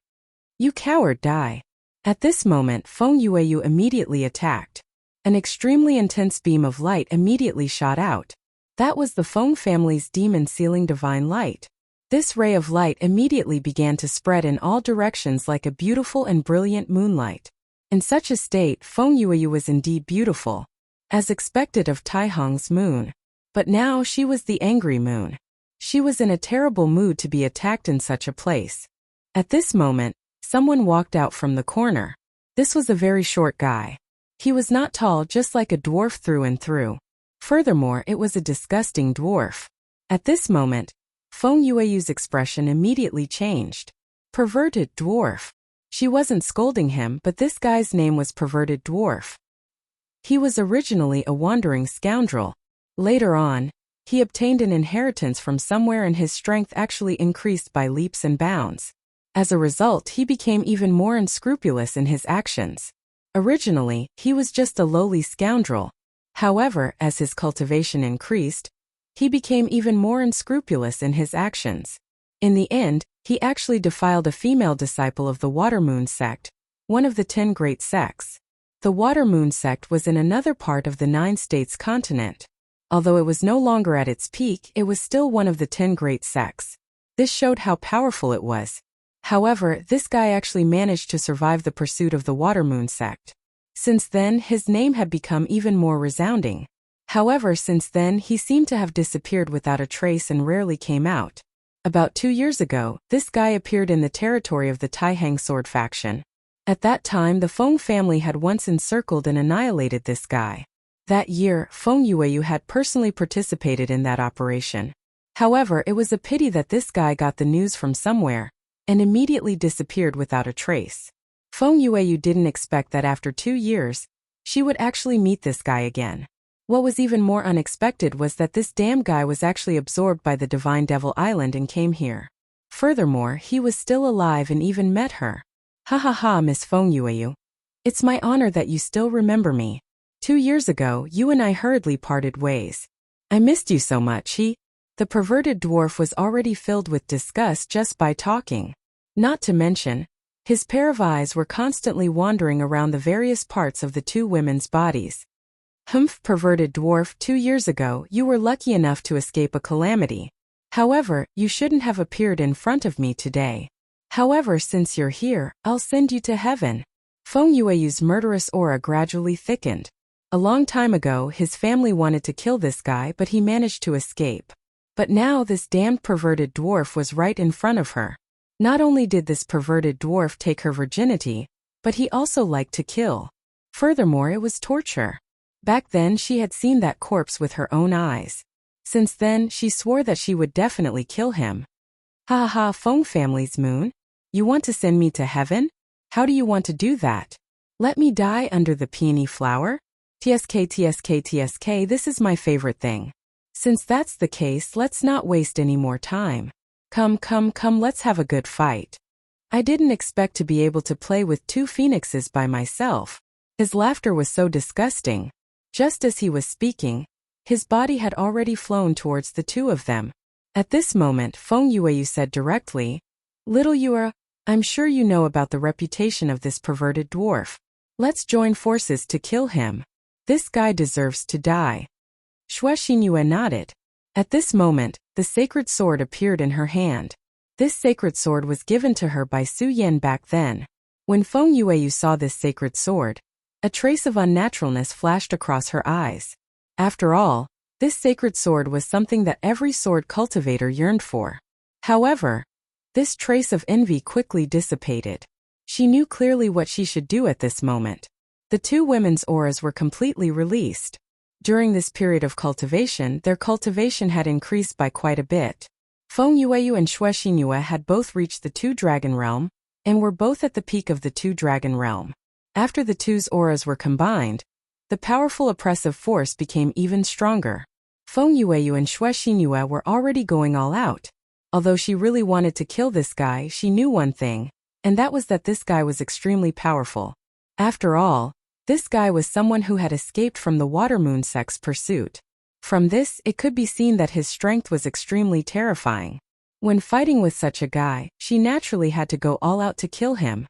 "You coward, die." At this moment, Feng Yue immediately attacked. An extremely intense beam of light immediately shot out. That was the Feng family's demon-sealing divine light. This ray of light immediately began to spread in all directions like a beautiful and brilliant moonlight. In such a state, Feng Yue was indeed beautiful, as expected of Tai Hong's moon. But now she was the angry moon. She was in a terrible mood to be attacked in such a place. At this moment, someone walked out from the corner. This was a very short guy. He was not tall, just like a dwarf through and through. Furthermore, it was a disgusting dwarf. At this moment, Feng Yue's expression immediately changed. Perverted dwarf. She wasn't scolding him, but this guy's name was Perverted Dwarf. He was originally a wandering scoundrel. Later on, he obtained an inheritance from somewhere and his strength actually increased by leaps and bounds. As a result, he became even more unscrupulous in his actions. Originally, he was just a lowly scoundrel. However, as his cultivation increased, he became even more unscrupulous in his actions. In the end, he actually defiled a female disciple of the Water Moon sect, one of the 10 great sects. The Water Moon sect was in another part of the 9 states continent. Although it was no longer at its peak, it was still one of the 10 great sects. This showed how powerful it was. However, this guy actually managed to survive the pursuit of the Water Moon sect. Since then, his name had become even more resounding. However, since then, he seemed to have disappeared without a trace and rarely came out. About 2 years ago, this guy appeared in the territory of the Taihang sword faction. At that time, the Feng family had once encircled and annihilated this guy. That year, Feng Yue had personally participated in that operation. However, it was a pity that this guy got the news from somewhere and immediately disappeared without a trace. Feng Yue didn't expect that after 2 years, she would actually meet this guy again. What was even more unexpected was that this damn guy was actually absorbed by the Divine Devil Island and came here. Furthermore, he was still alive and even met her. Ha ha ha, Miss Feng Yue. It's my honor that you still remember me. 2 years ago, you and I hurriedly parted ways. I missed you so much. The perverted dwarf was already filled with disgust just by talking. Not to mention, His pair of eyes were constantly wandering around the various parts of the two women's bodies. Humph, perverted dwarf, 2 years ago you were lucky enough to escape a calamity. However, you shouldn't have appeared in front of me today. However, since you're here, I'll send you to heaven. Feng Yueyu's murderous aura gradually thickened. A long time ago his family wanted to kill this guy, but he managed to escape. But now this damned perverted dwarf was right in front of her. Not only did this perverted dwarf take her virginity, but he also liked to kill. Furthermore, it was torture. Back then she had seen that corpse with her own eyes. Since then, she swore that she would definitely kill him. Ha ha ha, Feng family's moon? You want to send me to heaven? How do you want to do that? Let me die under the peony flower? TSK, this is my favorite thing. Since that's the case, let's not waste any more time. Come, let's have a good fight. I didn't expect to be able to play with 2 phoenixes by myself. His laughter was so disgusting. Just as he was speaking, his body had already flown towards the 2 of them. At this moment, Feng Yueyu said directly, "Little Yura, I'm sure you know about the reputation of this perverted dwarf. Let's join forces to kill him. This guy deserves to die." Xue Xinyue nodded. At this moment, the sacred sword appeared in her hand. This sacred sword was given to her by Su Yan back then. When Feng Yueyu saw this sacred sword, a trace of unnaturalness flashed across her eyes. After all, this sacred sword was something that every sword cultivator yearned for. However, this trace of envy quickly dissipated. She knew clearly what she should do at this moment. The 2 women's auras were completely released. During this period of cultivation, their cultivation had increased by quite a bit. Feng Yueyu and Xue Xinyue had both reached the 2 dragon realm, and were both at the peak of the 2 dragon realm. After the 2's auras were combined, the powerful oppressive force became even stronger. Feng Yueyu and Xue Xinyue were already going all out. Although she really wanted to kill this guy, she knew one thing, and that was that this guy was extremely powerful. After all, this guy was someone who had escaped from the water moon sect's pursuit. From this, it could be seen that his strength was extremely terrifying. When fighting with such a guy, she naturally had to go all out to kill him.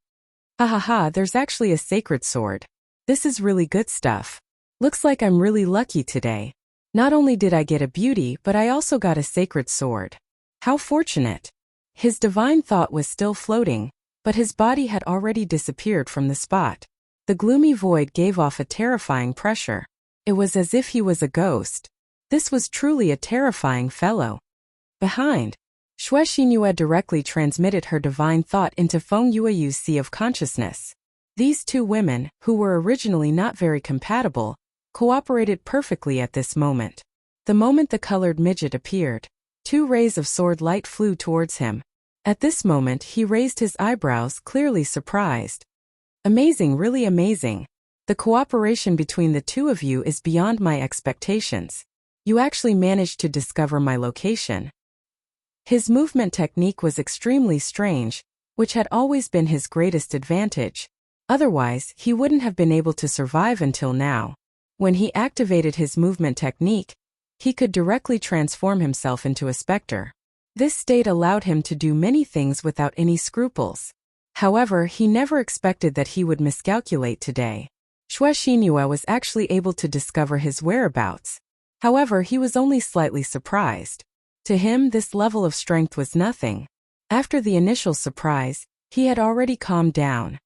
Ha ha ha, there's actually a sacred sword. This is really good stuff. Looks like I'm really lucky today. Not only did I get a beauty, but I also got a sacred sword. How fortunate. His divine thought was still floating, but his body had already disappeared from the spot. The gloomy void gave off a terrifying pressure. It was as if he was a ghost. This was truly a terrifying fellow. Behind, Xue Xinyue directly transmitted her divine thought into Feng Yueyu's sea of consciousness. These 2 women, who were originally not very compatible, cooperated perfectly at this moment. The moment the colored midget appeared, 2 rays of sword light flew towards him. At this moment he raised his eyebrows, clearly surprised. Amazing, really amazing. The cooperation between the 2 of you is beyond my expectations. You actually managed to discover my location. His movement technique was extremely strange, which had always been his greatest advantage. Otherwise, he wouldn't have been able to survive until now. When he activated his movement technique, he could directly transform himself into a specter. This state allowed him to do many things without any scruples. However, he never expected that he would miscalculate today. Xue Xinyue was actually able to discover his whereabouts. However, he was only slightly surprised. To him, this level of strength was nothing. After the initial surprise, he had already calmed down.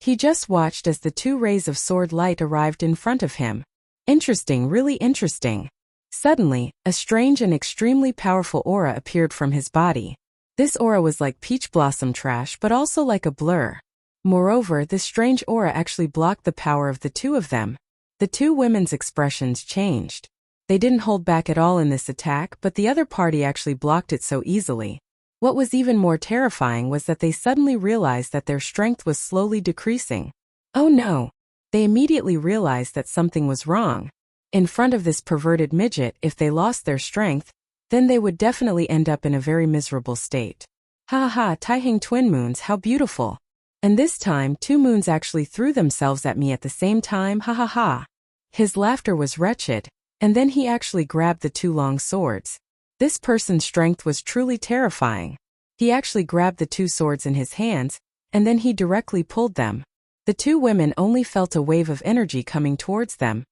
He just watched as the 2 rays of sword light arrived in front of him. Interesting, really interesting. Suddenly, a strange and extremely powerful aura appeared from his body. This aura was like peach blossom trash, but also like a blur. Moreover, this strange aura actually blocked the power of the 2 of them. The 2 women's expressions changed. They didn't hold back at all in this attack, but the other party actually blocked it so easily. What was even more terrifying was that they suddenly realized that their strength was slowly decreasing. Oh no! They immediately realized that something was wrong. In front of this perverted midget, if they lost their strength, then they would definitely end up in a very miserable state. Ha ha, Taiheng twin moons, how beautiful. And this time 2 moons actually threw themselves at me at the same time, ha ha ha. His laughter was wretched, and then he actually grabbed the 2 long swords. This person's strength was truly terrifying. He actually grabbed the 2 swords in his hands, and then he directly pulled them. The two women only felt a wave of energy coming towards them,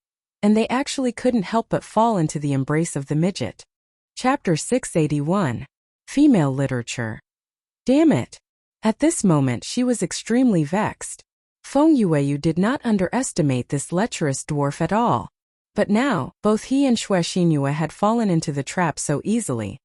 and they actually couldn't help but fall into the embrace of the midget. Chapter 681. Female Literature. Damn it! At this moment she was extremely vexed. Feng Yueyu did not underestimate this lecherous dwarf at all. But now, both he and Xue Xinyue had fallen into the trap so easily.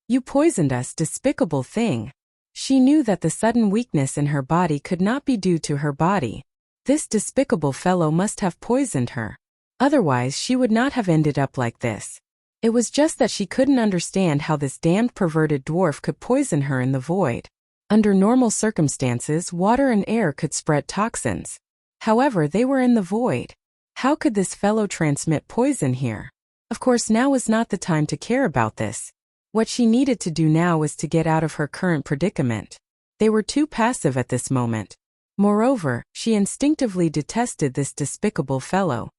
You poisoned us, despicable thing. She knew that the sudden weakness in her body could not be due to her body. This despicable fellow must have poisoned her. Otherwise she would not have ended up like this. It was just that she couldn't understand how this damned perverted dwarf could poison her in the void. Under normal circumstances, water and air could spread toxins. However, they were in the void. How could this fellow transmit poison here? Of course, now was not the time to care about this. What she needed to do now was to get out of her current predicament. They were too passive at this moment. Moreover, she instinctively detested this despicable fellow.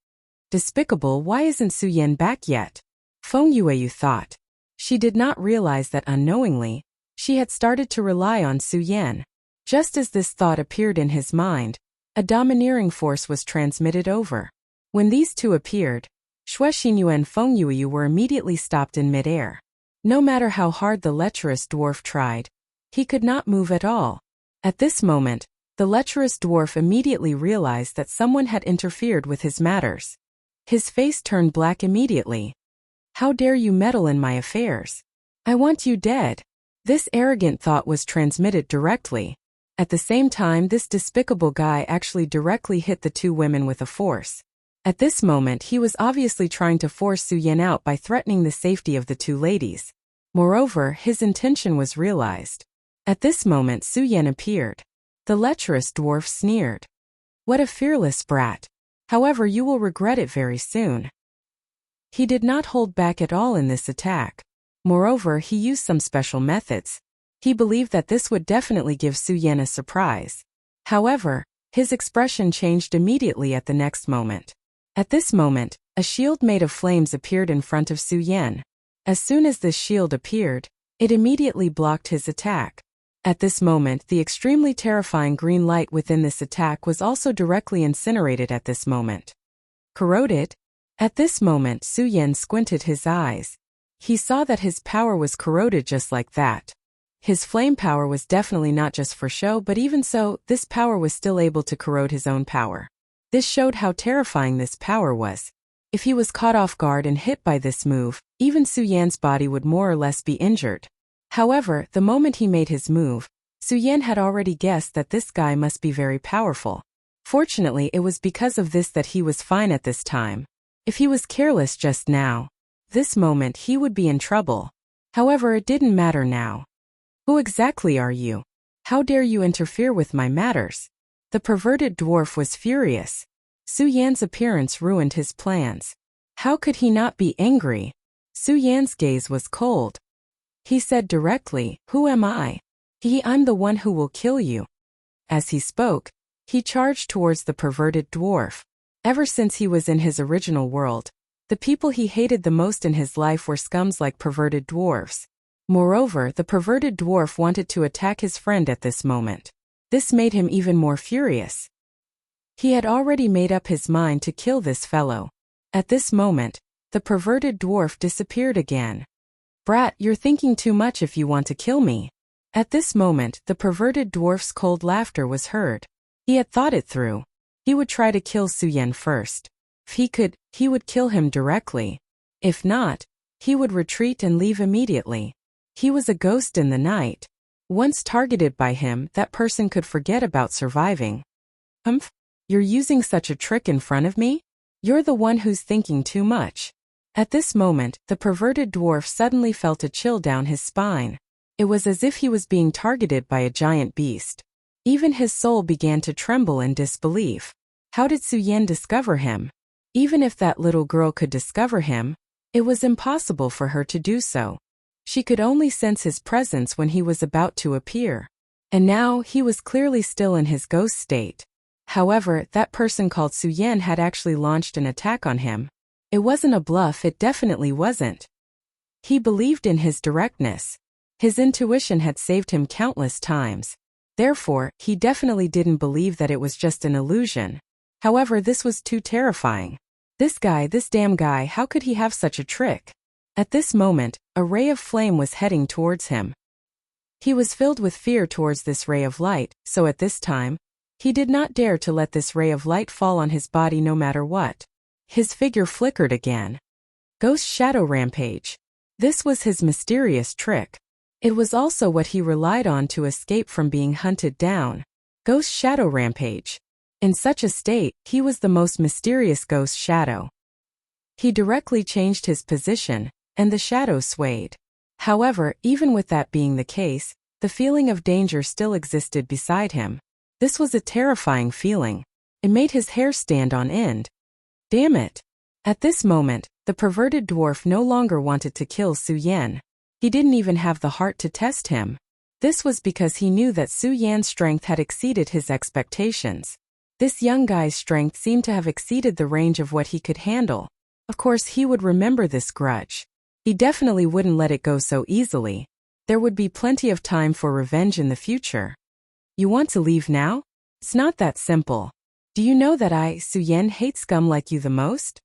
Despicable, why isn't Su Yan back yet? Feng Yueyu thought. She did not realize that unknowingly, she had started to rely on Su Yan. Just as this thought appeared in his mind, a domineering force was transmitted over. When these two appeared, Xue Xinyue and Feng Yueyu were immediately stopped in midair. No matter how hard the lecherous dwarf tried, he could not move at all. At this moment, the lecherous dwarf immediately realized that someone had interfered with his matters. His face turned black immediately. How dare you meddle in my affairs? I want you dead. This arrogant thought was transmitted directly. At the same time, this despicable guy actually directly hit the two women with a force. At this moment, he was obviously trying to force Su Yan out by threatening the safety of the two ladies. Moreover, his intention was realized. At this moment, Su Yan appeared. The lecherous dwarf sneered. What a fearless brat. However, you will regret it very soon. He did not hold back at all in this attack. Moreover, he used some special methods. He believed that this would definitely give Su Yan a surprise. However, his expression changed immediately at the next moment. At this moment, a shield made of flames appeared in front of Su Yan. As soon as this shield appeared, it immediately blocked his attack. At this moment, the extremely terrifying green light within this attack was also directly incinerated at this moment. Corroded? At this moment, Su Yan squinted his eyes. He saw that his power was corroded just like that. His flame power was definitely not just for show, but even so, this power was still able to corrode his own power. This showed how terrifying this power was. If he was caught off guard and hit by this move, even Su Yan's body would more or less be injured. However, the moment he made his move, Su Yan had already guessed that this guy must be very powerful. Fortunately, it was because of this that he was fine at this time. If he was careless just now, this moment he would be in trouble. However, it didn't matter now. Who exactly are you? How dare you interfere with my matters? The perverted dwarf was furious. Su Yan's appearance ruined his plans. How could he not be angry? Su Yan's gaze was cold. He said directly, "Who am I?" I'm the one who will kill you." As he spoke, he charged towards the perverted dwarf. Ever since he was in his original world, the people he hated the most in his life were scums like perverted dwarfs. Moreover, the perverted dwarf wanted to attack his friend at this moment. This made him even more furious. He had already made up his mind to kill this fellow. At this moment, the perverted dwarf disappeared again. "Brat, you're thinking too much if you want to kill me." At this moment, the perverted dwarf's cold laughter was heard. He had thought it through. He would try to kill Su Yan first. If he could, he would kill him directly. If not, he would retreat and leave immediately. He was a ghost in the night. Once targeted by him, that person could forget about surviving. "Humph? You're using such a trick in front of me? You're the one who's thinking too much." At this moment, the perverted dwarf suddenly felt a chill down his spine. It was as if he was being targeted by a giant beast. Even his soul began to tremble in disbelief. How did Su Yan discover him? Even if that little girl could discover him, it was impossible for her to do so. She could only sense his presence when he was about to appear. And now, he was clearly still in his ghost state. However, that person called Su Yan had actually launched an attack on him. It wasn't a bluff, it definitely wasn't. He believed in his directness. His intuition had saved him countless times. Therefore, he definitely didn't believe that it was just an illusion. However, this was too terrifying. This damn guy, how could he have such a trick? At this moment, a ray of flame was heading towards him. He was filled with fear towards this ray of light, so at this time, he did not dare to let this ray of light fall on his body no matter what. His figure flickered again. Ghost Shadow Rampage. This was his mysterious trick. It was also what he relied on to escape from being hunted down. Ghost Shadow Rampage. In such a state, he was the most mysterious ghost shadow. He directly changed his position, and the shadow swayed. However, even with that being the case, the feeling of danger still existed beside him. This was a terrifying feeling. It made his hair stand on end. Damn it! At this moment, the perverted dwarf no longer wanted to kill Su Yan. He didn't even have the heart to test him. This was because he knew that Su Yan's strength had exceeded his expectations. This young guy's strength seemed to have exceeded the range of what he could handle. Of course, he would remember this grudge. He definitely wouldn't let it go so easily. There would be plenty of time for revenge in the future. You want to leave now? It's not that simple. Do you know that I, Su Yan, hate scum like you the most?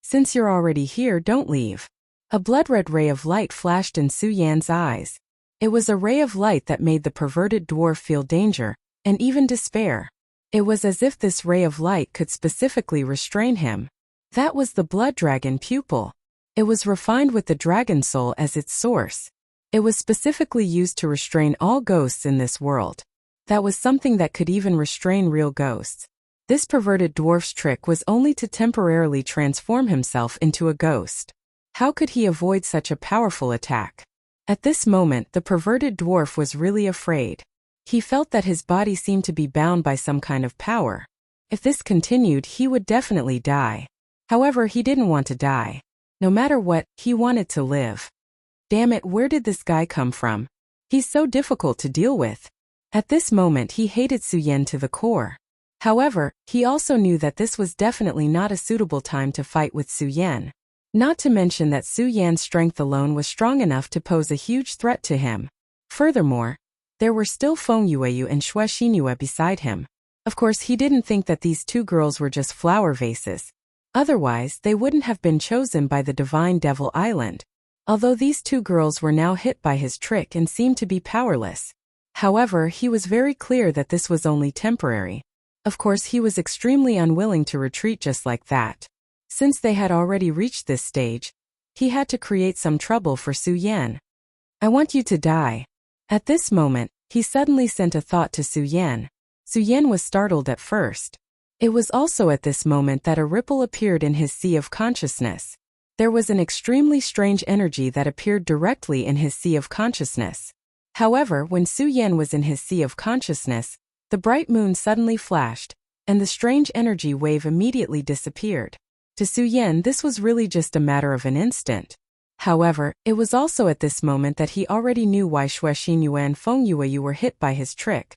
Since you're already here, don't leave. A blood-red ray of light flashed in Su Yan's eyes. It was a ray of light that made the perverted dwarf feel danger, and even despair. It was as if this ray of light could specifically restrain him. That was the blood dragon pupil. It was refined with the dragon soul as its source. It was specifically used to restrain all ghosts in this world. That was something that could even restrain real ghosts. This perverted dwarf's trick was only to temporarily transform himself into a ghost. How could he avoid such a powerful attack? At this moment, the perverted dwarf was really afraid. He felt that his body seemed to be bound by some kind of power. If this continued, he would definitely die. However, he didn't want to die. No matter what, he wanted to live. Damn it, where did this guy come from? He's so difficult to deal with. At this moment, he hated Su Yan to the core. However, he also knew that this was definitely not a suitable time to fight with Su Yan. Not to mention that Su Yan's strength alone was strong enough to pose a huge threat to him. Furthermore, there were still Feng Yueyu and Xue Xinyue beside him. Of course, he didn't think that these two girls were just flower vases. Otherwise, they wouldn't have been chosen by the Divine Devil Island. Although these two girls were now hit by his trick and seemed to be powerless. However, he was very clear that this was only temporary. Of course, he was extremely unwilling to retreat just like that. Since they had already reached this stage, he had to create some trouble for Su Yan. I want you to die. At this moment, he suddenly sent a thought to Su Yan. Su Yan was startled at first. It was also at this moment that a ripple appeared in his sea of consciousness. There was an extremely strange energy that appeared directly in his sea of consciousness. However, when Su Yan was in his sea of consciousness, the bright moon suddenly flashed, and the strange energy wave immediately disappeared. To Su Yan, this was really just a matter of an instant. However, it was also at this moment that he already knew why Xue Xinyue and Feng Yueyu were hit by his trick.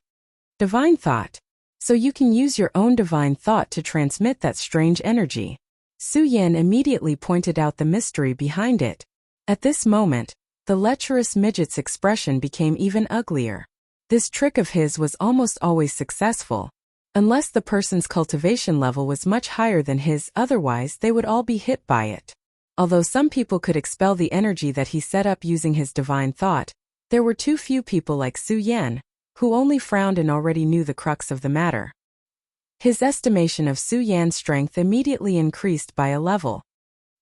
Divine thought. So you can use your own divine thought to transmit that strange energy. Su Yan immediately pointed out the mystery behind it. At this moment, the lecherous midget's expression became even uglier. This trick of his was almost always successful. Unless the person's cultivation level was much higher than his, otherwise they would all be hit by it. Although some people could expel the energy that he set up using his divine thought, there were too few people like Su Yan, who only frowned and already knew the crux of the matter. His estimation of Su Yan's strength immediately increased by a level.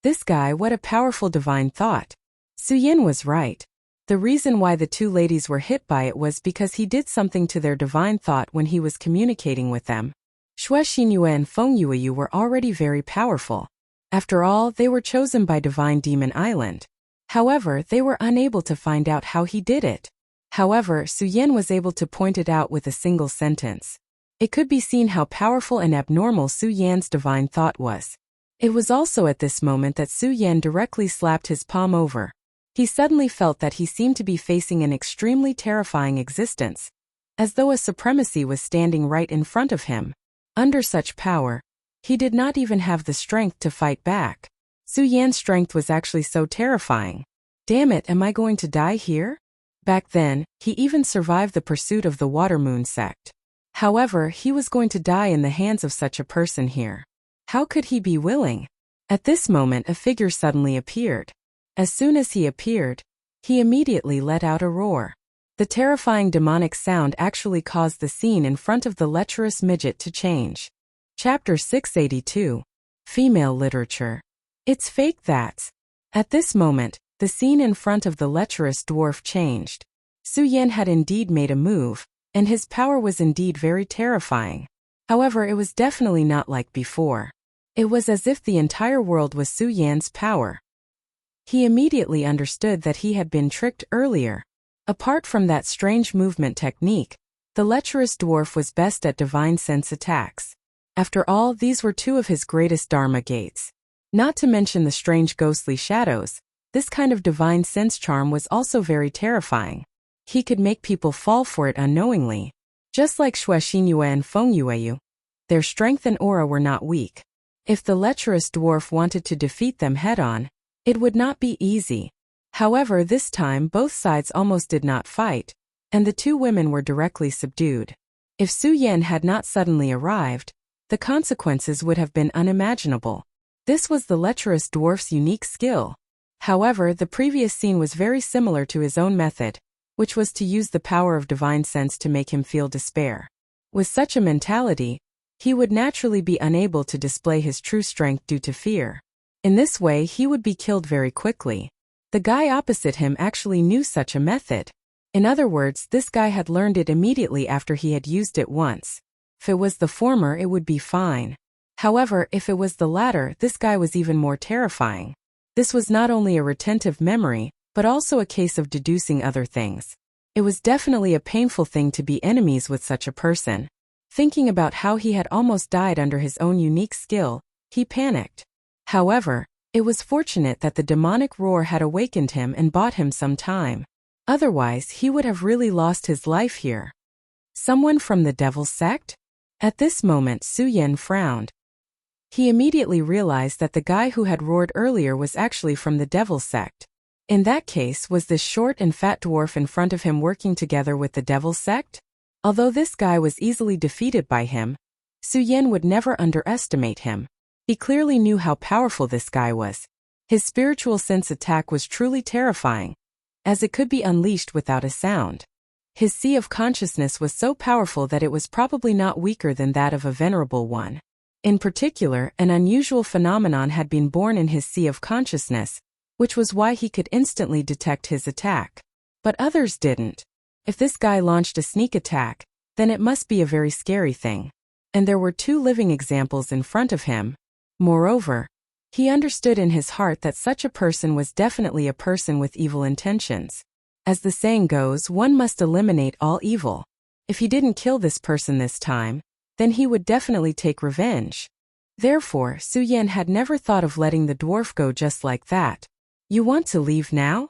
This guy, what a powerful divine thought. Su Yan was right. The reason why the two ladies were hit by it was because he did something to their divine thought when he was communicating with them. Xue Xinyue and Feng Yueyu were already very powerful. After all, they were chosen by Divine Demon Island. However, they were unable to find out how he did it. However, Su Yan was able to point it out with a single sentence. It could be seen how powerful and abnormal Su Yan's divine thought was. It was also at this moment that Su Yan directly slapped his palm over. He suddenly felt that he seemed to be facing an extremely terrifying existence, as though a supremacy was standing right in front of him. Under such power, he did not even have the strength to fight back. Su Yan's strength was actually so terrifying. Damn it, am I going to die here? Back then, he even survived the pursuit of the Water Moon sect. However, he was going to die in the hands of such a person here. How could he be willing? At this moment, a figure suddenly appeared. As soon as he appeared, he immediately let out a roar. The terrifying demonic sound actually caused the scene in front of the lecherous midget to change. Chapter 682. Female Literature. It's fake, that's. At this moment, the scene in front of the lecherous dwarf changed. Su Yan had indeed made a move, and his power was indeed very terrifying. However, it was definitely not like before. It was as if the entire world was Su Yan's power. He immediately understood that he had been tricked earlier. Apart from that strange movement technique, the lecherous dwarf was best at divine sense attacks. After all, these were two of his greatest dharma gates. Not to mention the strange ghostly shadows, this kind of divine sense charm was also very terrifying. He could make people fall for it unknowingly. Just like Shuexingyue and Fengyue, their strength and aura were not weak. If the lecherous dwarf wanted to defeat them head-on, it would not be easy. However, this time both sides almost did not fight, and the two women were directly subdued. If Su Yan had not suddenly arrived, the consequences would have been unimaginable. This was the lecherous dwarf's unique skill. However, the previous scene was very similar to his own method, which was to use the power of divine sense to make him feel despair. With such a mentality, he would naturally be unable to display his true strength due to fear. In this way, he would be killed very quickly. The guy opposite him actually knew such a method. In other words, this guy had learned it immediately after he had used it once. If it was the former, it would be fine. However, if it was the latter, this guy was even more terrifying. This was not only a retentive memory, but also a case of deducing other things. It was definitely a painful thing to be enemies with such a person. Thinking about how he had almost died under his own unique skill, he panicked. However, it was fortunate that the demonic roar had awakened him and bought him some time. Otherwise, he would have really lost his life here. Someone from the Devil's Sect? At this moment, Su Yan frowned. He immediately realized that the guy who had roared earlier was actually from the Devil's Sect. In that case, was this short and fat dwarf in front of him working together with the Devil's Sect? Although this guy was easily defeated by him, Su Yan would never underestimate him. He clearly knew how powerful this guy was. His spiritual sense attack was truly terrifying, as it could be unleashed without a sound. His sea of consciousness was so powerful that it was probably not weaker than that of a venerable one. In particular, an unusual phenomenon had been born in his sea of consciousness, which was why he could instantly detect his attack. But others didn't. If this guy launched a sneak attack, then it must be a very scary thing. And there were two living examples in front of him. Moreover, he understood in his heart that such a person was definitely a person with evil intentions. As the saying goes, one must eliminate all evil. If he didn't kill this person this time, then he would definitely take revenge. Therefore, Su Yan had never thought of letting the dwarf go just like that. You want to leave now?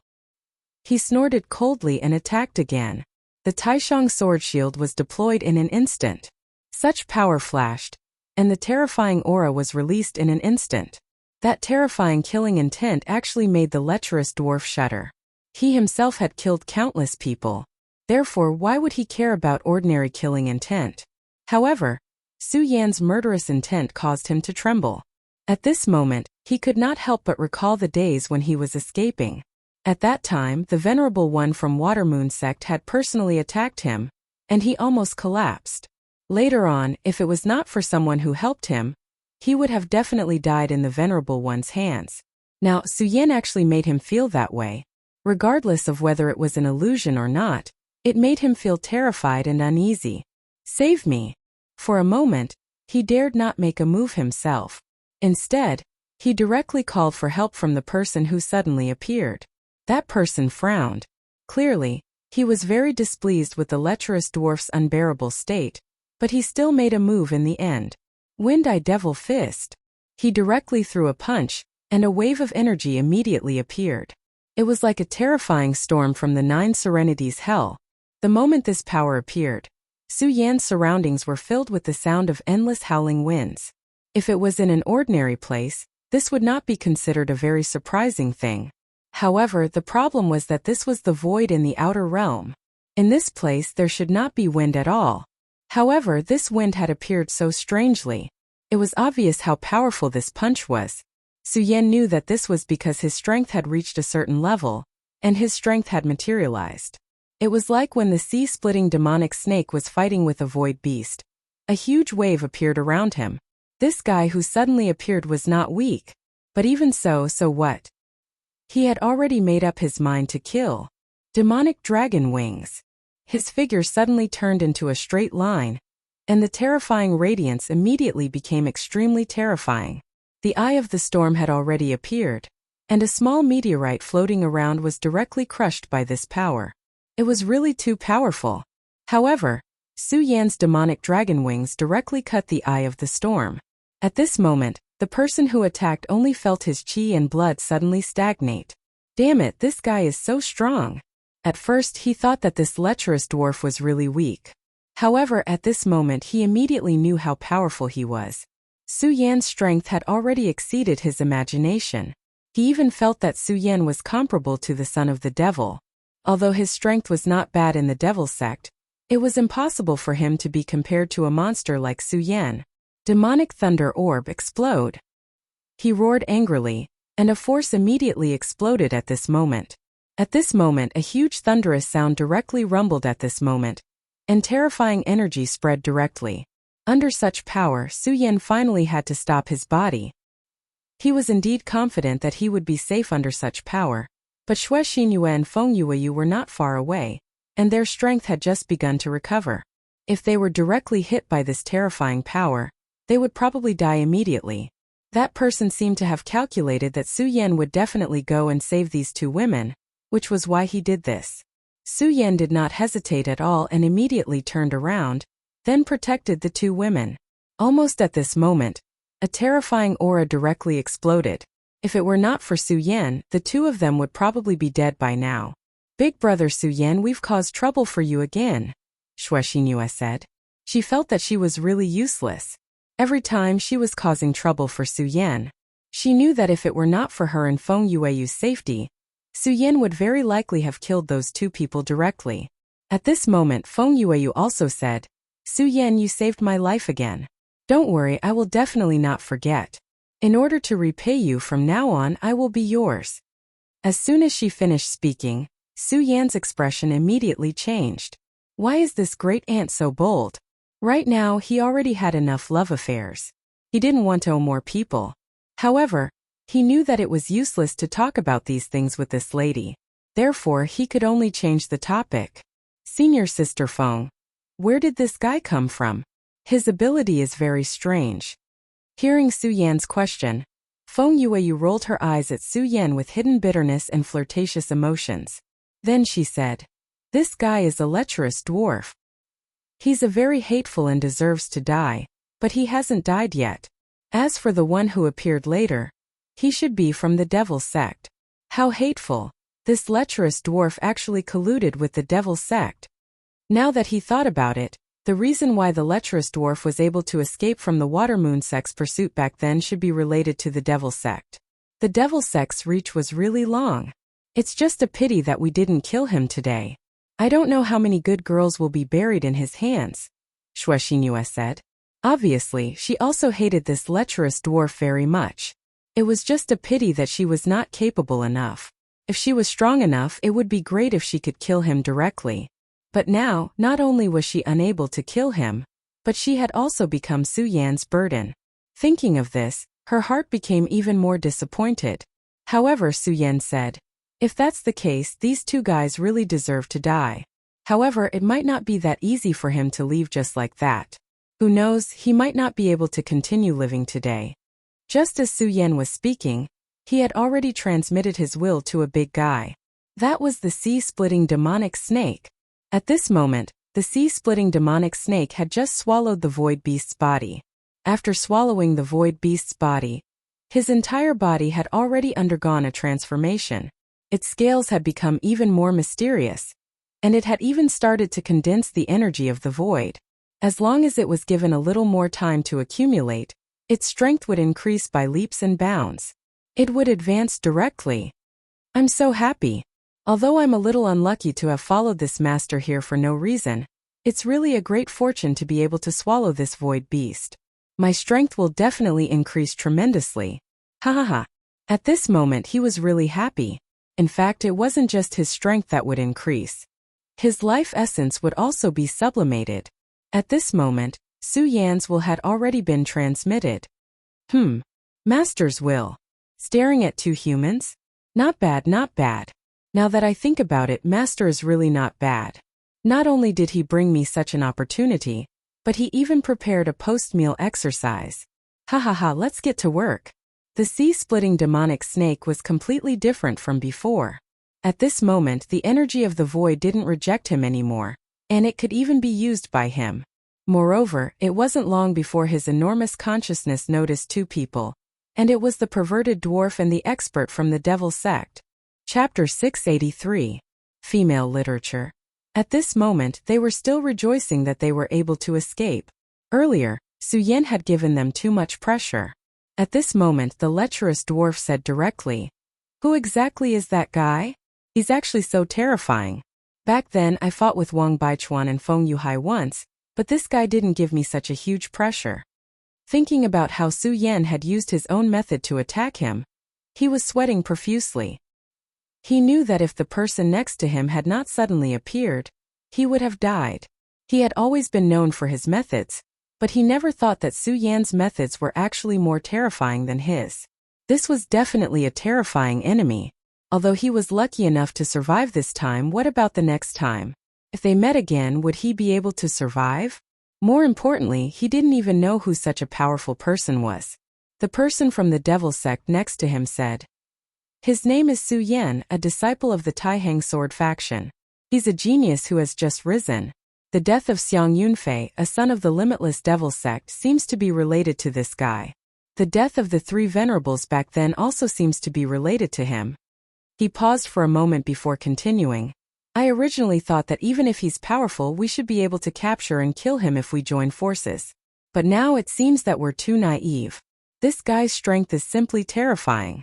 He snorted coldly and attacked again. The Taishang sword shield was deployed in an instant. Such power flashed, and the terrifying aura was released in an instant. That terrifying killing intent actually made the lecherous dwarf shudder. He himself had killed countless people. Therefore, why would he care about ordinary killing intent? However, Su Yan's murderous intent caused him to tremble. At this moment, he could not help but recall the days when he was escaping. At that time, the Venerable One from Water Moon sect had personally attacked him, and he almost collapsed. Later on, if it was not for someone who helped him, he would have definitely died in the Venerable One's hands. Now, Su Yan actually made him feel that way. Regardless of whether it was an illusion or not, it made him feel terrified and uneasy. Save me. For a moment, he dared not make a move himself. Instead, he directly called for help from the person who suddenly appeared. That person frowned. Clearly, he was very displeased with the lecherous dwarf's unbearable state, but he still made a move in the end. Wind-Eye Devil Fist. He directly threw a punch, and a wave of energy immediately appeared. It was like a terrifying storm from the Nine Serenities hell. The moment this power appeared, Su Yan's surroundings were filled with the sound of endless howling winds. If it was in an ordinary place, this would not be considered a very surprising thing. However, the problem was that this was the void in the outer realm. In this place there should not be wind at all. However, this wind had appeared so strangely. It was obvious how powerful this punch was. Su Yan knew that this was because his strength had reached a certain level, and his strength had materialized. It was like when the sea-splitting demonic snake was fighting with a void beast. A huge wave appeared around him. This guy who suddenly appeared was not weak. But even so what? He had already made up his mind to kill. Demonic dragon wings. His figure suddenly turned into a straight line, and the terrifying radiance immediately became extremely terrifying. The eye of the storm had already appeared, and a small meteorite floating around was directly crushed by this power. It was really too powerful. However, Su Yan's demonic dragon wings directly cut the eye of the storm. At this moment, the person who attacked only felt his chi and blood suddenly stagnate. Damn it, this guy is so strong. At first he thought that this lecherous dwarf was really weak. However, at this moment he immediately knew how powerful he was. Su Yan's strength had already exceeded his imagination. He even felt that Su Yan was comparable to the son of the devil. Although his strength was not bad in the devil sect, it was impossible for him to be compared to a monster like Su Yan. Demonic thunder orb explode. He roared angrily, and a force immediately exploded at this moment. At this moment a huge thunderous sound directly rumbled at this moment, and terrifying energy spread directly. Under such power, Su Yan finally had to stop his body. He was indeed confident that he would be safe under such power, but Xue Xinyue and Feng Yueyu were not far away, and their strength had just begun to recover. If they were directly hit by this terrifying power, they would probably die immediately. That person seemed to have calculated that Su Yan would definitely go and save these two women, which was why he did this. Su Yan did not hesitate at all and immediately turned around, then protected the two women. Almost at this moment, a terrifying aura directly exploded. If it were not for Su Yan, the two of them would probably be dead by now. Big brother Su Yan, we've caused trouble for you again, Xue Xinyue said. She felt that she was really useless. Every time she was causing trouble for Su Yan. She knew that if it were not for her and Feng Yueyu's safety, Su Yan would very likely have killed those two people directly. At this moment Feng Yueyu also said, Su Yan, you saved my life again. Don't worry, I will definitely not forget. In order to repay you from now on, I will be yours. As soon as she finished speaking, Su Yan's expression immediately changed. Why is this great aunt so bold? Right now he already had enough love affairs. He didn't want to owe more people. However, he knew that it was useless to talk about these things with this lady. Therefore he could only change the topic. Senior sister Feng. Where did this guy come from? His ability is very strange. Hearing Su Yan's question, Feng Yueyu rolled her eyes at Su Yan with hidden bitterness and flirtatious emotions. Then she said, this guy is a lecherous dwarf. He's a very hateful and deserves to die, but he hasn't died yet. As for the one who appeared later, he should be from the devil sect. How hateful. This lecherous dwarf actually colluded with the devil sect. Now that he thought about it, the reason why the lecherous dwarf was able to escape from the water moon sect's pursuit back then should be related to the devil sect. The devil sect's reach was really long. It's just a pity that we didn't kill him today. I don't know how many good girls will be buried in his hands, Xue Xinyue said. Obviously, she also hated this lecherous dwarf very much. It was just a pity that she was not capable enough. If she was strong enough, it would be great if she could kill him directly. But now, not only was she unable to kill him, but she had also become Su Yan's burden. Thinking of this, her heart became even more disappointed. However, Su Yan said, if that's the case, these two guys really deserve to die. However, it might not be that easy for him to leave just like that. Who knows, he might not be able to continue living today. Just as Su Yan was speaking, he had already transmitted his will to a big guy. That was the sea-splitting demonic snake. At this moment, the sea-splitting demonic snake had just swallowed the void beast's body. After swallowing the void beast's body, his entire body had already undergone a transformation. Its scales had become even more mysterious, and it had even started to condense the energy of the void. As long as it was given a little more time to accumulate, its strength would increase by leaps and bounds. It would advance directly. I'm so happy. Although I'm a little unlucky to have followed this master here for no reason, it's really a great fortune to be able to swallow this void beast. My strength will definitely increase tremendously. Ha ha ha. At this moment he was really happy. In fact, it wasn't just his strength that would increase. His life essence would also be sublimated. At this moment, Su Yan's will had already been transmitted. Master's will. Staring at two humans? Not bad, not bad. Now that I think about it, Master is really not bad. Not only did he bring me such an opportunity, but he even prepared a post-meal exercise. Ha ha ha, let's get to work. The sea-splitting demonic snake was completely different from before. At this moment the energy of the void didn't reject him anymore, and it could even be used by him. Moreover, it wasn't long before his enormous consciousness noticed two people, and it was the perverted dwarf and the expert from the devil sect. Chapter 683. Female Literature. At this moment they were still rejoicing that they were able to escape. Earlier, Su Yan had given them too much pressure. At this moment the lecherous dwarf said directly, "Who exactly is that guy? He's actually so terrifying. Back then I fought with Wang Baichuan and Feng Yuhai once, but this guy didn't give me such a huge pressure." Thinking about how Su Yan had used his own method to attack him, he was sweating profusely. He knew that if the person next to him had not suddenly appeared, he would have died. He had always been known for his methods, but he never thought that Su Yan's methods were actually more terrifying than his. This was definitely a terrifying enemy. Although he was lucky enough to survive this time, what about the next time? If they met again, would he be able to survive? More importantly, he didn't even know who such a powerful person was. The person from the devil sect next to him said, "His name is Su Yan, a disciple of the Taihang sword faction. He's a genius who has just risen. The death of Xiang Yunfei, a son of the limitless devil sect, seems to be related to this guy. The death of the three venerables back then also seems to be related to him." He paused for a moment before continuing. "I originally thought that even if he's powerful we should be able to capture and kill him if we join forces. But now it seems that we're too naive. This guy's strength is simply terrifying.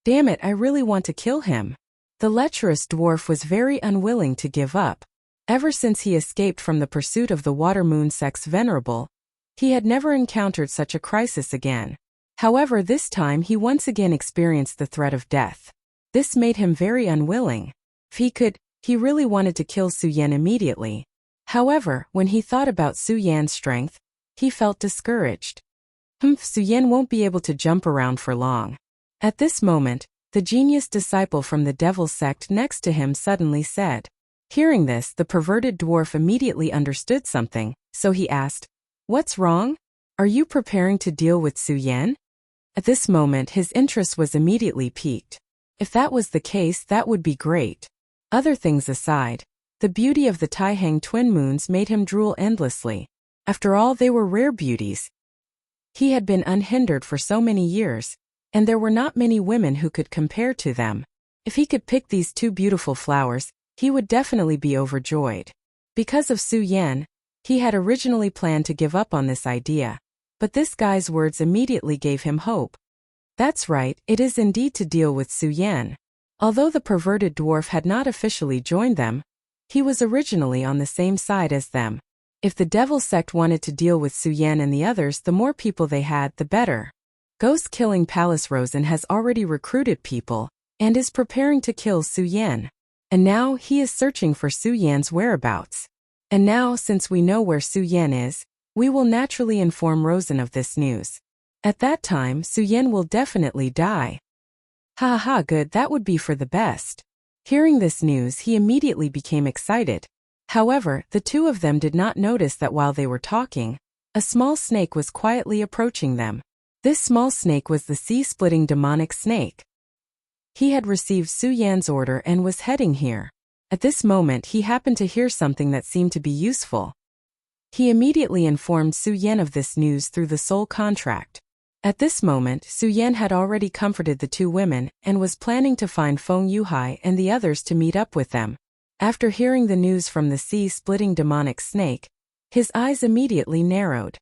Damn it, I really want to kill him." The lecherous dwarf was very unwilling to give up. Ever since he escaped from the pursuit of the Water Moon Sect's venerable, he had never encountered such a crisis again. However, this time he once again experienced the threat of death. This made him very unwilling. If he could, he really wanted to kill Su Yan immediately. However, when he thought about Su Yan's strength, he felt discouraged. Su Yan won't be able to jump around for long. At this moment, the genius disciple from the devil sect next to him suddenly said. Hearing this, the perverted dwarf immediately understood something, so he asked, "What's wrong? Are you preparing to deal with Su Yan?" At this moment his interest was immediately piqued. If that was the case, that would be great. Other things aside, the beauty of the Taihang twin moons made him drool endlessly. After all, they were rare beauties. He had been unhindered for so many years, and there were not many women who could compare to them. If he could pick these two beautiful flowers, he would definitely be overjoyed. Because of Su Yan, he had originally planned to give up on this idea, but this guy's words immediately gave him hope. That's right, it is indeed to deal with Su Yan. Although the perverted dwarf had not officially joined them, he was originally on the same side as them. If the devil sect wanted to deal with Su Yan and the others, the more people they had, the better. Ghost-killing Palace Rosen has already recruited people, and is preparing to kill Su Yan. And now he is searching for Su Yan's whereabouts. And now, since we know where Su Yan is, we will naturally inform Rosen of this news. At that time, Su Yan will definitely die. Ha ha, good, that would be for the best. Hearing this news, he immediately became excited. However, the two of them did not notice that while they were talking, a small snake was quietly approaching them. This small snake was the sea-splitting demonic snake. He had received Su Yan's order and was heading here. At this moment he happened to hear something that seemed to be useful. He immediately informed Su Yan of this news through the soul contract. At this moment, Su Yan had already comforted the two women and was planning to find Feng Yuhai and the others to meet up with them. After hearing the news from the sea-splitting demonic snake, his eyes immediately narrowed.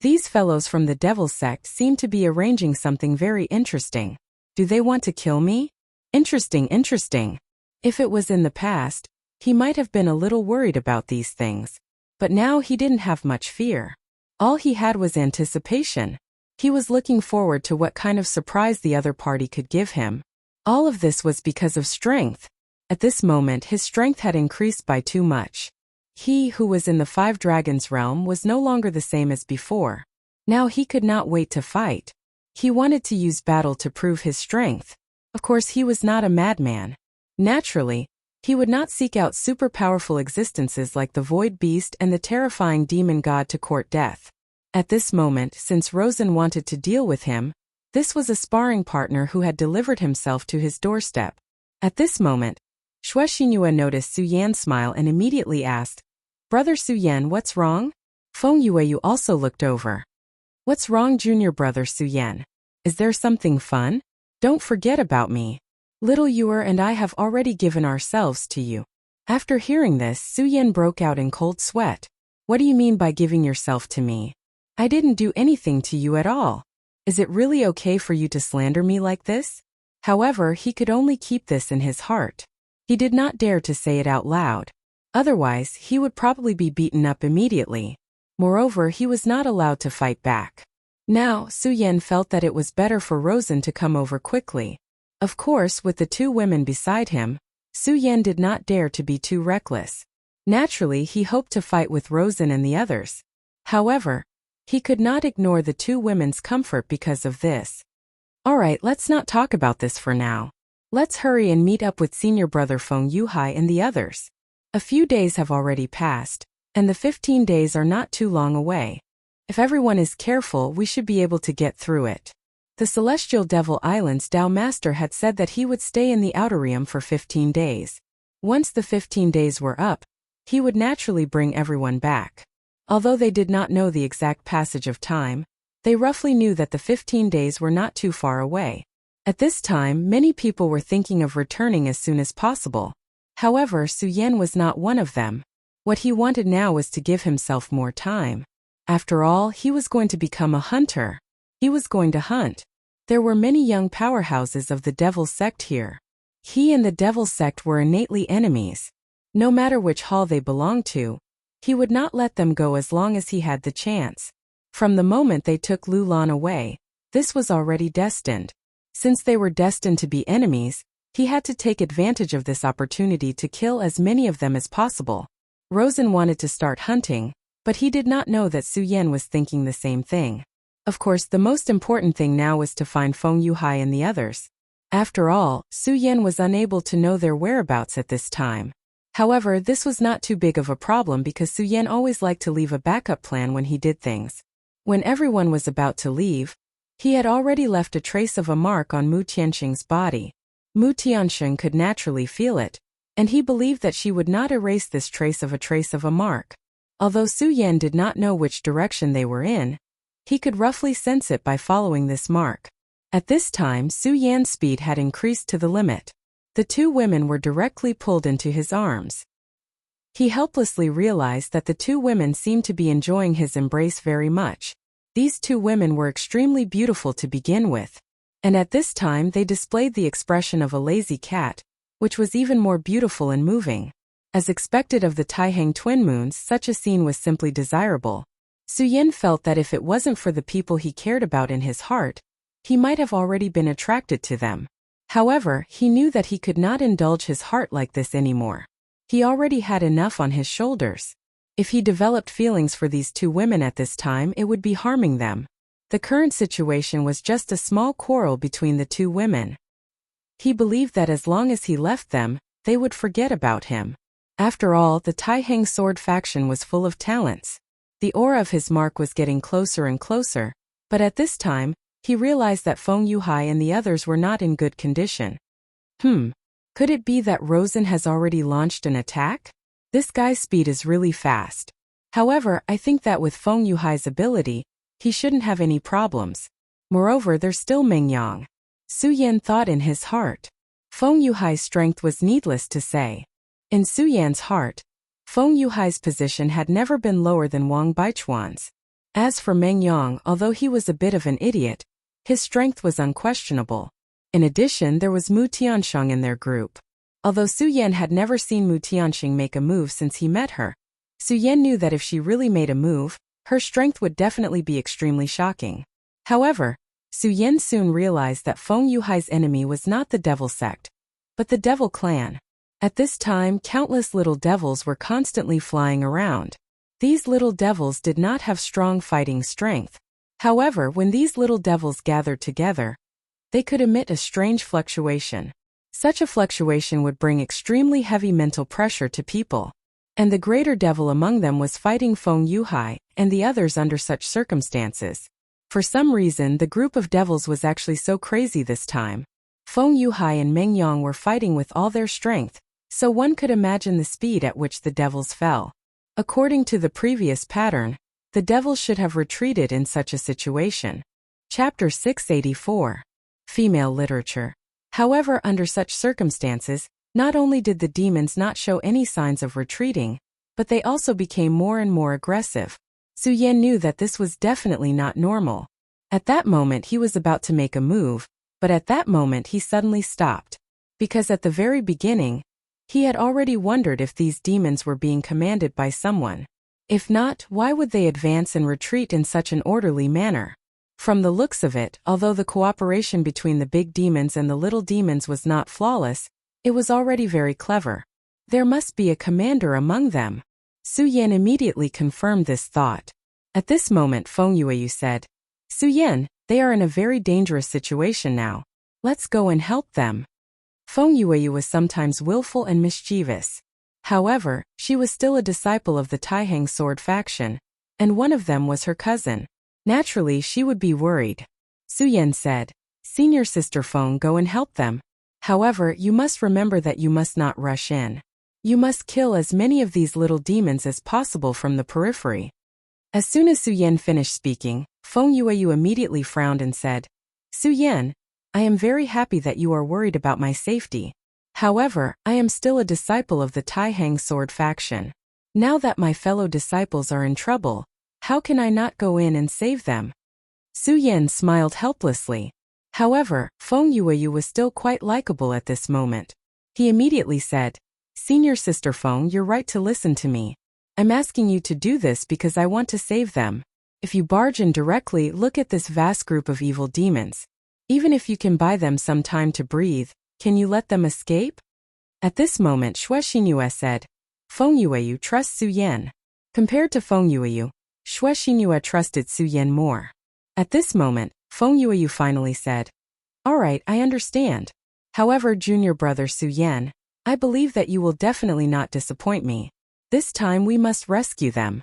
These fellows from the devil sect seem to be arranging something very interesting. Do they want to kill me? Interesting, interesting. If it was in the past, he might have been a little worried about these things. But now he didn't have much fear. All he had was anticipation. He was looking forward to what kind of surprise the other party could give him. All of this was because of strength. At this moment his strength had increased by too much. He who was in the 5 dragons realm was no longer the same as before. Now he could not wait to fight. He wanted to use battle to prove his strength. Of course he was not a madman. Naturally, he would not seek out super powerful existences like the Void Beast and the terrifying demon god to court death. At this moment, since Rosen wanted to deal with him, this was a sparring partner who had delivered himself to his doorstep. At this moment, Xue Xinhua noticed Su Yan smile and immediately asked, "Brother Su Yan, what's wrong?" Feng Yue also looked over. "What's wrong, junior brother Su Yan? Is there something fun? Don't forget about me. Little Yue and I have already given ourselves to you." After hearing this, Su Yan broke out in cold sweat. "What do you mean by giving yourself to me? I didn't do anything to you at all. Is it really okay for you to slander me like this?" However, he could only keep this in his heart. He did not dare to say it out loud. Otherwise, he would probably be beaten up immediately. Moreover, he was not allowed to fight back. Now, Su Yan felt that it was better for Rosen to come over quickly. Of course, with the 2 women beside him, Su Yan did not dare to be too reckless. Naturally, he hoped to fight with Rosen and the others. However, he could not ignore the 2 women's comfort because of this. "Alright, let's not talk about this for now. Let's hurry and meet up with senior brother Feng Yuhai and the others. A few days have already passed, and the 15 days are not too long away. If everyone is careful, we should be able to get through it." The Celestial Devil Island's Tao Master had said that he would stay in the Outer Realm for 15 days. Once the 15 days were up, he would naturally bring everyone back. Although they did not know the exact passage of time, they roughly knew that the 15 days were not too far away. At this time, many people were thinking of returning as soon as possible. However, Su Yan was not one of them. What he wanted now was to give himself more time. After all, he was going to become a hunter. He was going to hunt. There were many young powerhouses of the Devil Sect here. He and the Devil Sect were innately enemies. No matter which hall they belonged to, he would not let them go as long as he had the chance. From the moment they took Lu Lan away, this was already destined. Since they were destined to be enemies, he had to take advantage of this opportunity to kill as many of them as possible. Rosen wanted to start hunting, but he did not know that Su Yan was thinking the same thing. Of course, the most important thing now was to find Feng Yuhai and the others. After all, Su Yan was unable to know their whereabouts at this time. However, this was not too big of a problem because Su Yan always liked to leave a backup plan when he did things. When everyone was about to leave, he had already left a trace of a mark on Mu Tianxing's body. Mu Tianxing could naturally feel it, and he believed that she would not erase this trace of a mark. Although Su Yan did not know which direction they were in, he could roughly sense it by following this mark. At this time, Su Yan's speed had increased to the limit. The 2 women were directly pulled into his arms. He helplessly realized that the 2 women seemed to be enjoying his embrace very much. These 2 women were extremely beautiful to begin with. And at this time they displayed the expression of a lazy cat, which was even more beautiful and moving. As expected of the Taihang twin moons, such a scene was simply desirable. Su Yan felt that if it wasn't for the people he cared about in his heart, he might have already been attracted to them. However, he knew that he could not indulge his heart like this anymore. He already had enough on his shoulders. If he developed feelings for these 2 women at this time, it would be harming them. The current situation was just a small quarrel between the 2 women. He believed that as long as he left them, they would forget about him. After all, the Taihang sword faction was full of talents. The aura of his mark was getting closer and closer, but at this time, he realized that Feng Yuhai and the others were not in good condition. Could it be that Rosen has already launched an attack? This guy's speed is really fast. However, I think that with Feng Yuhai's ability, he shouldn't have any problems. Moreover, there's still Mengyang. Su Yan thought in his heart. Feng Yuhai's strength was needless to say. In Su Yan's heart, Feng Yuhai's position had never been lower than Wang Baichuan's. As for Mengyang, although he was a bit of an idiot, his strength was unquestionable. In addition, there was Mu Tiansheng in their group. Although Su Yan had never seen Mu Tiansheng make a move since he met her, Su Yan knew that if she really made a move, her strength would definitely be extremely shocking. However, Su Yan soon realized that Feng Yuhai's enemy was not the devil sect, but the devil clan. At this time, countless little devils were constantly flying around. These little devils did not have strong fighting strength. However, when these little devils gathered together, they could emit a strange fluctuation. Such a fluctuation would bring extremely heavy mental pressure to people. And the greater devil among them was fighting Feng Yuhai and the others under such circumstances. For some reason, the group of devils was actually so crazy this time. Feng Yuhai and Meng Yang were fighting with all their strength, so one could imagine the speed at which the devils fell. According to the previous pattern, the devils should have retreated in such a situation. Chapter 684. Female Literature. However, under such circumstances, not only did the demons not show any signs of retreating, but they also became more and more aggressive. Su Yan knew that this was definitely not normal. At that moment he was about to make a move, but at that moment he suddenly stopped. Because at the very beginning, he had already wondered if these demons were being commanded by someone. If not, why would they advance and retreat in such an orderly manner? From the looks of it, although the cooperation between the big demons and the little demons was not flawless, it was already very clever. There must be a commander among them. Su Yan immediately confirmed this thought. At this moment Feng Yueyu said, "Su Yan, they are in a very dangerous situation now. Let's go and help them." Feng Yueyu was sometimes willful and mischievous. However, she was still a disciple of the Taihang sword faction, and one of them was her cousin. Naturally, she would be worried. Su Yan said, "Senior sister Feng, go and help them. However, you must remember that you must not rush in. You must kill as many of these little demons as possible from the periphery." As soon as Su Yan finished speaking, Feng Yueyu immediately frowned and said, "Su Yan, I am very happy that you are worried about my safety. However, I am still a disciple of the Taihang sword faction. Now that my fellow disciples are in trouble, how can I not go in and save them?" Su Yan smiled helplessly. However, Feng Yueyu was still quite likable at this moment. He immediately said, "Senior sister Feng, you're right to listen to me. I'm asking you to do this because I want to save them. If you barge in directly, look at this vast group of evil demons. Even if you can buy them some time to breathe, can you let them escape?" At this moment Xue Xinyue said, "Feng Yueyu trusts Su Yan." Compared to Feng Yueyu, Xue Xinyue trusted Su Yan more. At this moment, Feng Yueyu finally said, "All right, I understand. However, junior brother Su Yan, I believe that you will definitely not disappoint me. This time we must rescue them."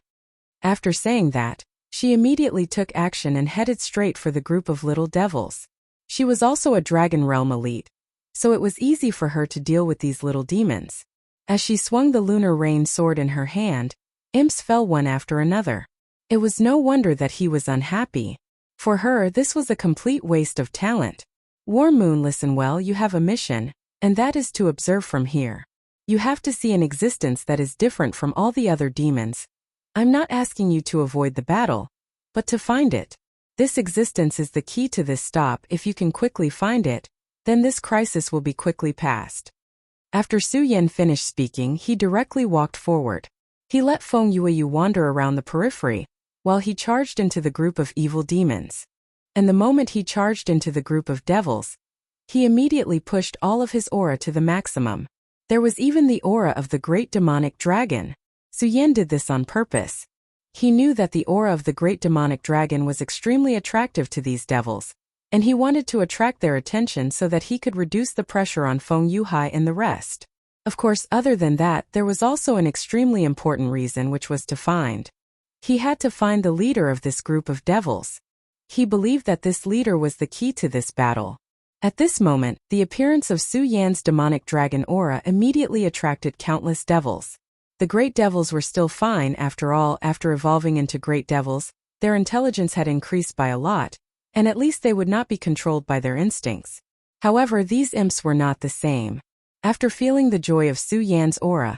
After saying that, she immediately took action and headed straight for the group of little devils. She was also a Dragon Realm elite, so it was easy for her to deal with these little demons. As she swung the lunar rain sword in her hand, imps fell one after another. It was no wonder that he was unhappy. For her, this was a complete waste of talent. "Warm Moon, listen well, you have a mission, and that is to observe from here. You have to see an existence that is different from all the other demons. I'm not asking you to avoid the battle, but to find it. This existence is the key to this stop. If you can quickly find it, then this crisis will be quickly passed." After Su Yan finished speaking, he directly walked forward. He let Feng Yueyu wander around the periphery, while he charged into the group of evil demons. And the moment he charged into the group of devils, he immediately pushed all of his aura to the maximum. There was even the aura of the great demonic dragon. Su Yan did this on purpose. He knew that the aura of the great demonic dragon was extremely attractive to these devils, and he wanted to attract their attention so that he could reduce the pressure on Feng Yuhai and the rest. Of course, other than that, there was also an extremely important reason, which was to find. He had to find the leader of this group of devils. He believed that this leader was the key to this battle. At this moment, the appearance of Su Yan's demonic dragon aura immediately attracted countless devils. The great devils were still fine after all. After evolving into great devils, their intelligence had increased by a lot, and at least they would not be controlled by their instincts. However, these imps were not the same. After feeling the joy of Su Yan's aura,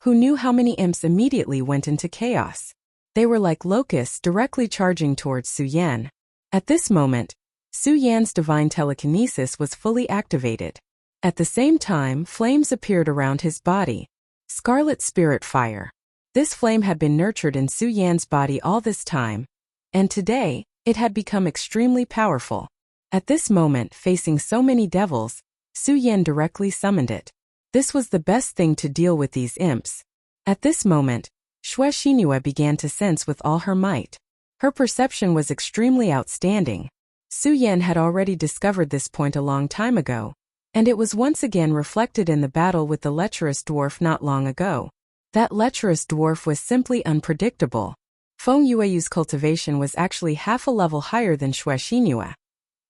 who knew how many imps immediately went into chaos? They were like locusts directly charging towards Su Yan. At this moment, Su Yan's divine telekinesis was fully activated. At the same time, flames appeared around his body. Scarlet spirit fire. This flame had been nurtured in Su Yan's body all this time, and today, it had become extremely powerful. At this moment, facing so many devils, Su Yan directly summoned it. This was the best thing to deal with these imps. At this moment, Xue Xinhua began to sense with all her might. Her perception was extremely outstanding. Su Yan had already discovered this point a long time ago, and it was once again reflected in the battle with the lecherous dwarf not long ago. That lecherous dwarf was simply unpredictable. Feng Yueyu's cultivation was actually half a level higher than Xue Xinhua.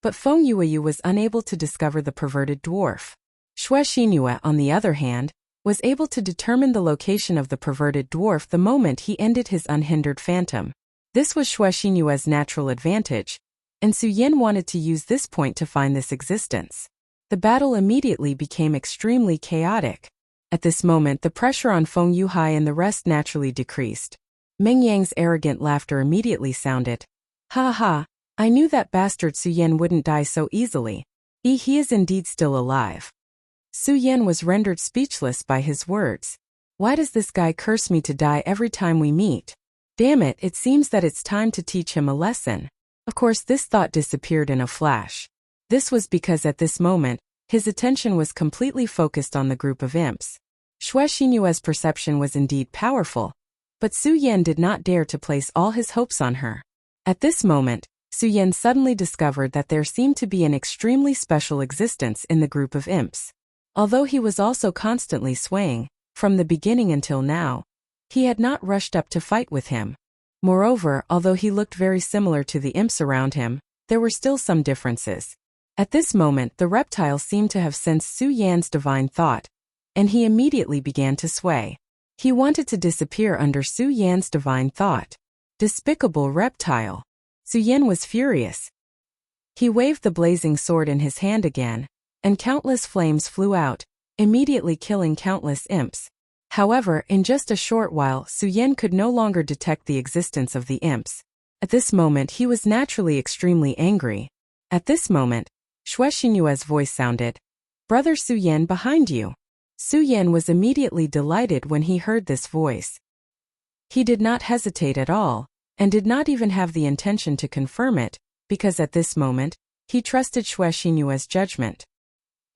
But Feng Yueyu was unable to discover the perverted dwarf. Xue Xinhua, on the other hand, was able to determine the location of the perverted dwarf the moment he ended his unhindered phantom. This was Xue Xinhua's natural advantage, and Su Yan wanted to use this point to find this existence. The battle immediately became extremely chaotic. At this moment, the pressure on Feng Yuhai and the rest naturally decreased. Meng Yang's arrogant laughter immediately sounded. Ha ha, I knew that bastard Su Yan wouldn't die so easily. He is indeed still alive. Su Yan was rendered speechless by his words. Why does this guy curse me to die every time we meet? Damn it, it seems that it's time to teach him a lesson. Of course, this thought disappeared in a flash. This was because at this moment, his attention was completely focused on the group of imps. Xue Xinhua's perception was indeed powerful, but Su Yan did not dare to place all his hopes on her. At this moment, Su Yan suddenly discovered that there seemed to be an extremely special existence in the group of imps. Although he was also constantly swaying, from the beginning until now, he had not rushed up to fight with him. Moreover, although he looked very similar to the imps around him, there were still some differences. At this moment, the reptile seemed to have sensed Su Yan's divine thought, and he immediately began to sway. He wanted to disappear under Su Yan's divine thought. Despicable reptile. Su Yan was furious. He waved the blazing sword in his hand again, and countless flames flew out, immediately killing countless imps. However, in just a short while, Su Yan could no longer detect the existence of the imps. At this moment, he was naturally extremely angry. At this moment, Xue Xinhua's voice sounded. Brother Su Yan, behind you. Su Yan was immediately delighted when he heard this voice. He did not hesitate at all, and did not even have the intention to confirm it, because at this moment, he trusted Xue Xinhua's judgment.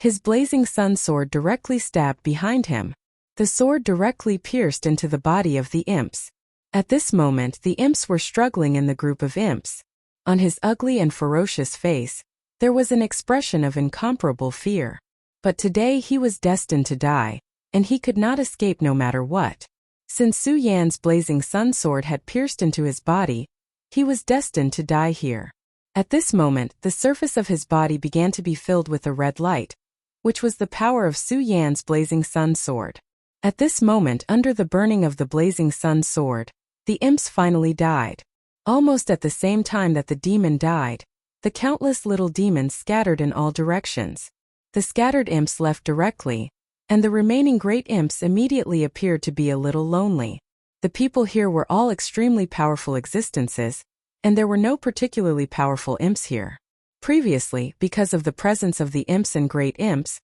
His blazing sun sword directly stabbed behind him. The sword directly pierced into the body of the imps. At this moment, the imps were struggling in the group of imps. On his ugly and ferocious face, there was an expression of incomparable fear. But today he was destined to die, and he could not escape no matter what. Since Su Yan's blazing sun sword had pierced into his body, he was destined to die here. At this moment, the surface of his body began to be filled with a red light, which was the power of Su Yan's blazing sun sword. At this moment, under the burning of the blazing sun sword, the imps finally died. Almost at the same time that the demon died, the countless little demons scattered in all directions. The scattered imps left directly, and the remaining great imps immediately appeared to be a little lonely. The people here were all extremely powerful existences, and there were no particularly powerful imps here. Previously, because of the presence of the imps and great imps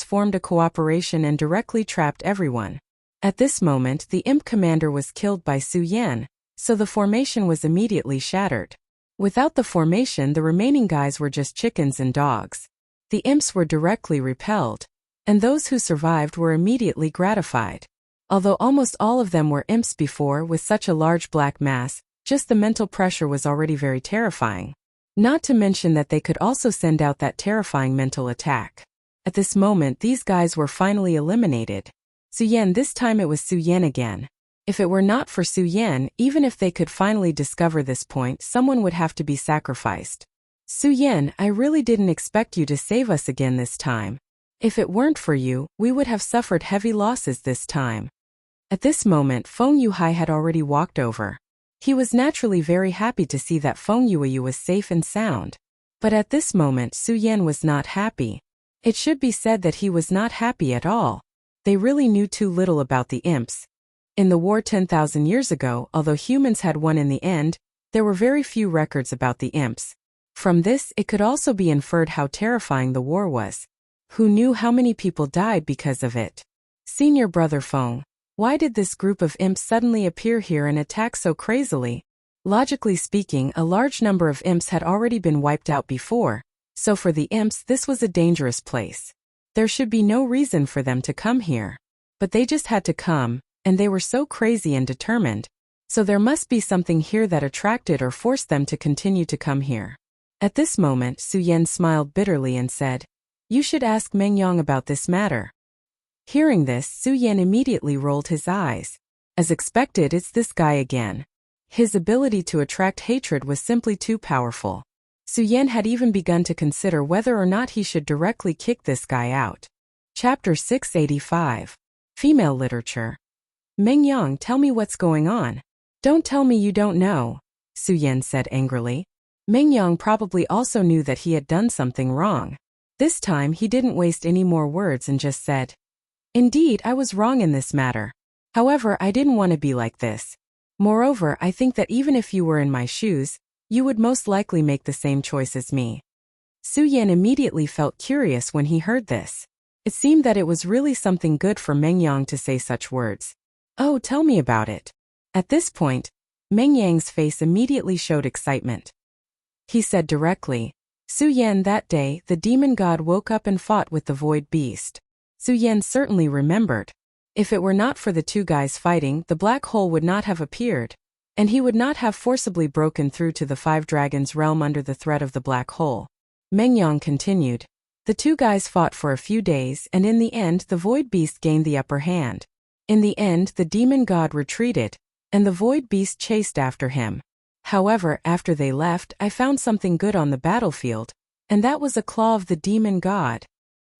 formed a cooperation and directly trapped everyone. At this moment, the imp commander was killed by Su Yan, so the formation was immediately shattered. Without the formation, the remaining guys were just chickens and dogs. The imps were directly repelled, and those who survived were immediately gratified. Although almost all of them were imps before, with such a large black mass, just the mental pressure was already very terrifying. Not to mention that they could also send out that terrifying mental attack. At this moment, these guys were finally eliminated. Su Yan, this time it was Su Yan again. If it were not for Su Yan, even if they could finally discover this point, someone would have to be sacrificed. Su Yan, I really didn't expect you to save us again this time. If it weren't for you, we would have suffered heavy losses this time. At this moment, Feng Yuhai had already walked over. He was naturally very happy to see that Feng Yueyu was safe and sound. But at this moment, Su Yan was not happy. It should be said that he was not happy at all. They really knew too little about the imps. In the war 10,000 years ago, although humans had won in the end, there were very few records about the imps. From this, it could also be inferred how terrifying the war was. Who knew how many people died because of it? Senior brother Feng, why did this group of imps suddenly appear here and attack so crazily? Logically speaking, a large number of imps had already been wiped out before, so for the imps this was a dangerous place. There should be no reason for them to come here. But they just had to come, and they were so crazy and determined, so there must be something here that attracted or forced them to continue to come here. At this moment, Su Yan smiled bitterly and said, "You should ask Meng Yang about this matter." Hearing this, Su Yan immediately rolled his eyes. As expected, it's this guy again. His ability to attract hatred was simply too powerful. Su Yan had even begun to consider whether or not he should directly kick this guy out. Chapter 685. Female Literature. Meng Yang, tell me what's going on. Don't tell me you don't know, Su Yan said angrily. Meng Yang probably also knew that he had done something wrong. This time he didn't waste any more words and just said, "Indeed, I was wrong in this matter. However, I didn't want to be like this. Moreover, I think that even if you were in my shoes, you would most likely make the same choice as me." Su Yan immediately felt curious when he heard this. It seemed that it was really something good for Meng Yang to say such words. "Oh, tell me about it." At this point, Meng Yang's face immediately showed excitement. He said directly, "Su Yan, that day, the demon god woke up and fought with the void beast." Su Yan certainly remembered. If it were not for the two guys fighting, the black hole would not have appeared, and he would not have forcibly broken through to the five dragons' realm under the threat of the black hole. Meng Yang continued. The two guys fought for a few days, and in the end the void beast gained the upper hand. In the end, the demon god retreated, and the void beast chased after him. However, after they left, I found something good on the battlefield, and that was a claw of the demon god.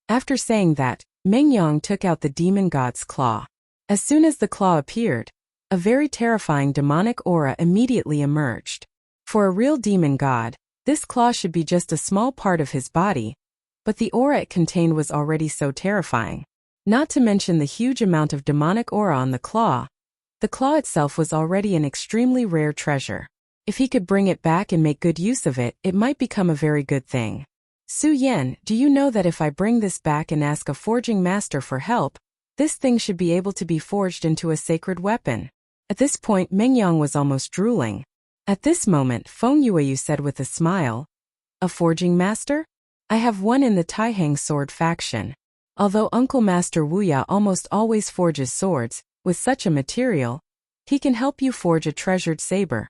After saying that, Meng Yang took out the demon god's claw. As soon as the claw appeared, a very terrifying demonic aura immediately emerged. For a real demon god, this claw should be just a small part of his body, but the aura it contained was already so terrifying. Not to mention the huge amount of demonic aura on the claw. The claw itself was already an extremely rare treasure. If he could bring it back and make good use of it, it might become a very good thing. Su Yan, do you know that if I bring this back and ask a forging master for help, this thing should be able to be forged into a sacred weapon? At this point, Meng Yang was almost drooling. At this moment, Feng Yueyu said with a smile, "A forging master? I have one in the Taihang sword faction. Although Uncle Master Wuya almost always forges swords, with such a material, he can help you forge a treasured saber."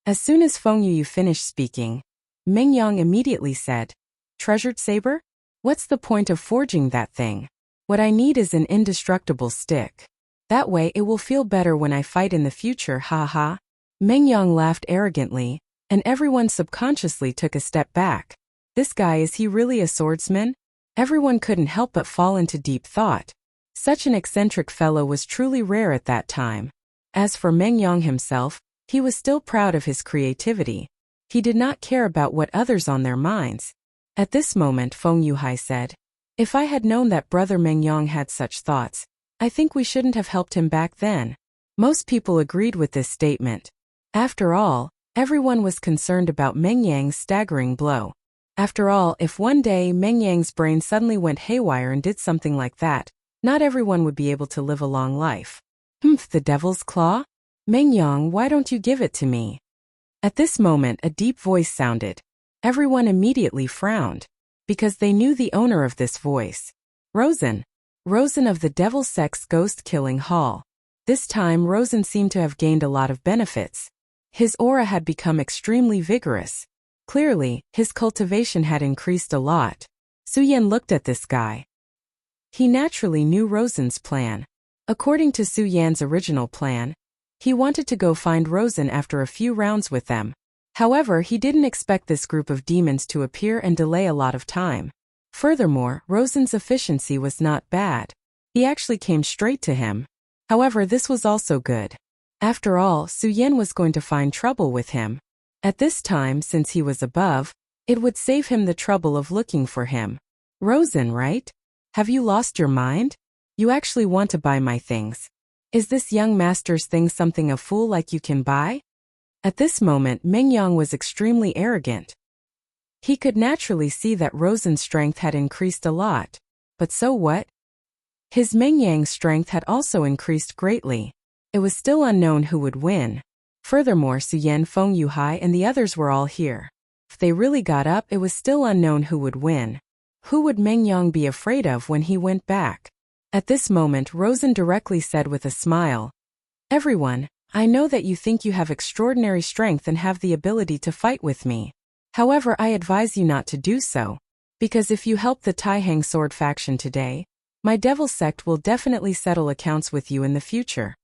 As soon as Feng Yueyu finished speaking, Meng Yang immediately said, "Treasured saber? What's the point of forging that thing? What I need is an indestructible stick. That way it will feel better when I fight in the future, ha ha." Meng Yang laughed arrogantly, and everyone subconsciously took a step back. This guy, is he really a swordsman? Everyone couldn't help but fall into deep thought. Such an eccentric fellow was truly rare at that time. As for Meng Yang himself, he was still proud of his creativity. He did not care about what others on their minds. At this moment, Feng Yuhai said, "If I had known that brother Meng Yang had such thoughts, I think we shouldn't have helped him back then." Most people agreed with this statement. After all, everyone was concerned about Meng Yang's staggering blow. After all, if one day Meng Yang's brain suddenly went haywire and did something like that, not everyone would be able to live a long life. The devil's claw? Meng Yang, why don't you give it to me? At this moment, a deep voice sounded. Everyone immediately frowned, because they knew the owner of this voice. Rosen. Rosen of the Devil Sex Ghost Killing Hall. This time Rosen seemed to have gained a lot of benefits. His aura had become extremely vigorous. Clearly, his cultivation had increased a lot. Su Yan looked at this guy. He naturally knew Rosen's plan. According to Su Yan's original plan, he wanted to go find Rosen after a few rounds with them. However, he didn't expect this group of demons to appear and delay a lot of time. Furthermore, Rosen's efficiency was not bad. He actually came straight to him. However, this was also good. After all, Su Yan was going to find trouble with him. At this time, since he was above, it would save him the trouble of looking for him. Rosen, right? Have you lost your mind? You actually want to buy my things. Is this young master's thing something a fool like you can buy? At this moment, Meng Yang was extremely arrogant. He could naturally see that Rosen's strength had increased a lot. But so what? His Mengyang's strength had also increased greatly. It was still unknown who would win. Furthermore, Suyen, Feng Yuhai and the others were all here. If they really got up, it was still unknown who would win. Who would Mengyang be afraid of when he went back? At this moment, Rosen directly said with a smile, "Everyone, I know that you think you have extraordinary strength and have the ability to fight with me. However, I advise you not to do so. Because if you help the Taihang sword faction today, my devil sect will definitely settle accounts with you in the future."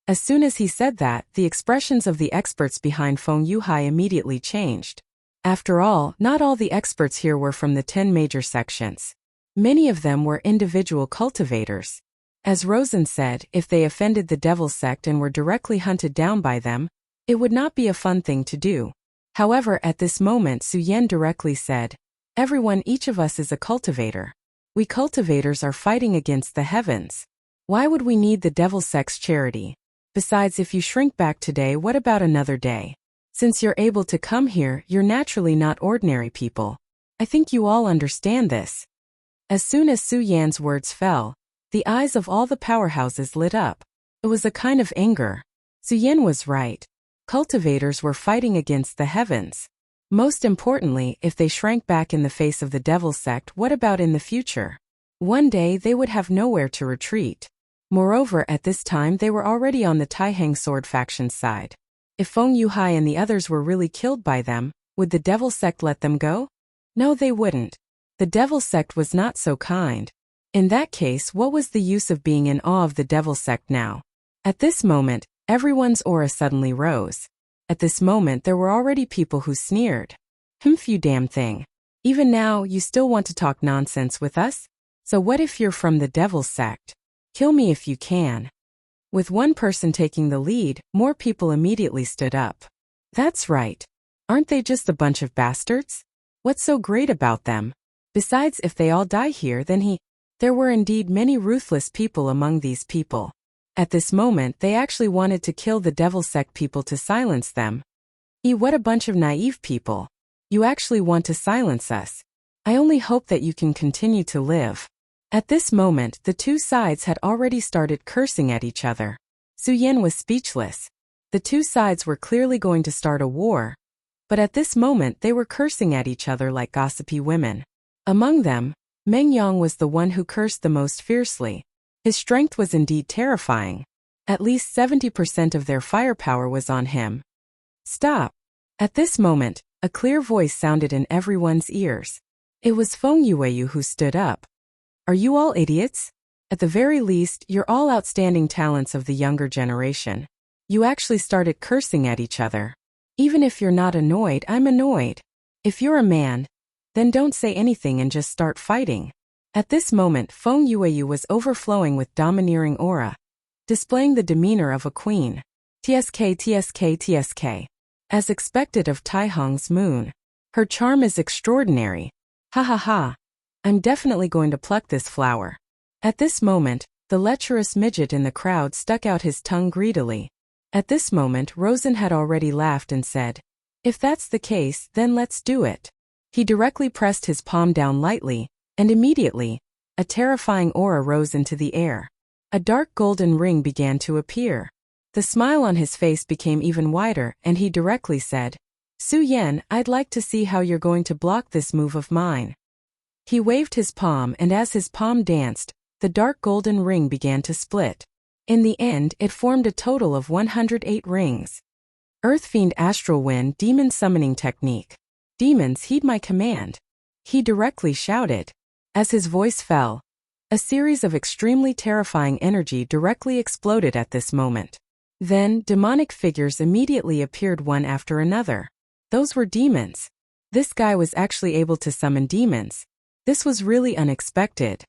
As soon as he said that, the expressions of the experts behind Feng Yuhai immediately changed. After all, not all the experts here were from the 10 major sections. Many of them were individual cultivators. As Rosen said, if they offended the devil sect and were directly hunted down by them, it would not be a fun thing to do. However, at this moment Suyen directly said, "Everyone, each of us is a cultivator. We cultivators are fighting against the heavens. Why would we need the devil sect's charity? Besides, if you shrink back today, what about another day? Since you're able to come here, you're naturally not ordinary people. I think you all understand this." As soon as Su Yan's words fell, the eyes of all the powerhouses lit up. It was a kind of anger. Su Yan was right. Cultivators were fighting against the heavens. Most importantly, if they shrank back in the face of the devil sect, what about in the future? One day they would have nowhere to retreat. Moreover, at this time they were already on the Taihang sword faction's side. If Feng Yuhai and the others were really killed by them, would the devil sect let them go? No, they wouldn't. The devil sect was not so kind. In that case, what was the use of being in awe of the devil sect now? At this moment, everyone's aura suddenly rose. At this moment there were already people who sneered. You damn thing. Even now, you still want to talk nonsense with us? So what if you're from the devil sect? Kill me if you can. With one person taking the lead, more people immediately stood up. That's right. Aren't they just a bunch of bastards? What's so great about them? Besides, if they all die here, then There were indeed many ruthless people among these people. At this moment, they actually wanted to kill the devil sect people to silence them. What a bunch of naive people. You actually want to silence us. I only hope that you can continue to live. At this moment, the two sides had already started cursing at each other. Su Yan was speechless. The two sides were clearly going to start a war. But at this moment they were cursing at each other like gossipy women. Among them, Meng Yang was the one who cursed the most fiercely. His strength was indeed terrifying. At least 70% of their firepower was on him. Stop! At this moment, a clear voice sounded in everyone's ears. It was Feng Yueyu who stood up. Are you all idiots? At the very least, you're all outstanding talents of the younger generation. You actually started cursing at each other. Even if you're not annoyed, I'm annoyed. If you're a man, then don't say anything and just start fighting. At this moment, Feng Yueyu was overflowing with domineering aura, displaying the demeanor of a queen. TSK, TSK, TSK. As expected of Taihang's moon. Her charm is extraordinary. Ha ha ha. I'm definitely going to pluck this flower. At this moment, the lecherous midget in the crowd stuck out his tongue greedily. At this moment, Rosen had already laughed and said, "If that's the case, then let's do it." He directly pressed his palm down lightly, and immediately, a terrifying aura rose into the air. A dark golden ring began to appear. The smile on his face became even wider, and he directly said, "Su Yan, I'd like to see how you're going to block this move of mine." He waved his palm, and as his palm danced, the dark golden ring began to split. In the end, it formed a total of 108 rings. Earth Fiend Astral Wind Demon Summoning Technique. Demons, heed my command. He directly shouted. As his voice fell, a series of extremely terrifying energy directly exploded at this moment. Then, demonic figures immediately appeared one after another. Those were demons. This guy was actually able to summon demons. This was really unexpected.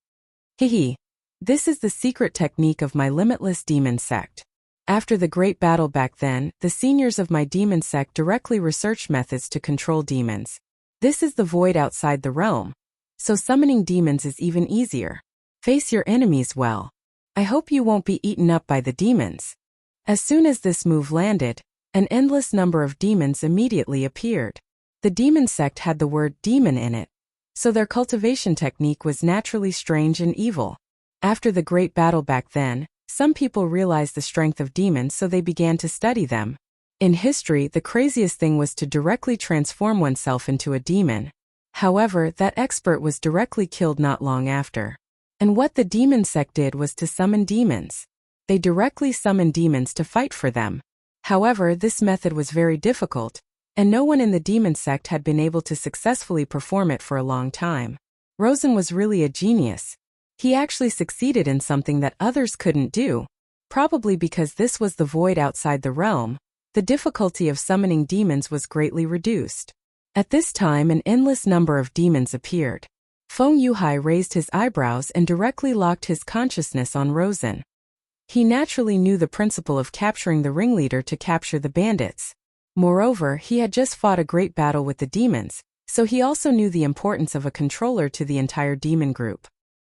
Hehe. This is the secret technique of my limitless demon sect. After the great battle back then, the seniors of my demon sect directly researched methods to control demons. This is the void outside the realm. So summoning demons is even easier. Face your enemies well. I hope you won't be eaten up by the demons. As soon as this move landed, an endless number of demons immediately appeared. The demon sect had the word demon in it, so their cultivation technique was naturally strange and evil. After the great battle back then, some people realized the strength of demons, so they began to study them. In history, the craziest thing was to directly transform oneself into a demon. However, that expert was directly killed not long after. And what the demon sect did was to summon demons. They directly summoned demons to fight for them. However, this method was very difficult, and no one in the demon sect had been able to successfully perform it for a long time. Rosen was really a genius. He actually succeeded in something that others couldn't do. Probably because this was the void outside the realm, the difficulty of summoning demons was greatly reduced. At this time, an endless number of demons appeared. Feng Yuhai raised his eyebrows and directly locked his consciousness on Rosen. He naturally knew the principle of capturing the ringleader to capture the bandits. Moreover, he had just fought a great battle with the demons, so he also knew the importance of a controller to the entire demon group.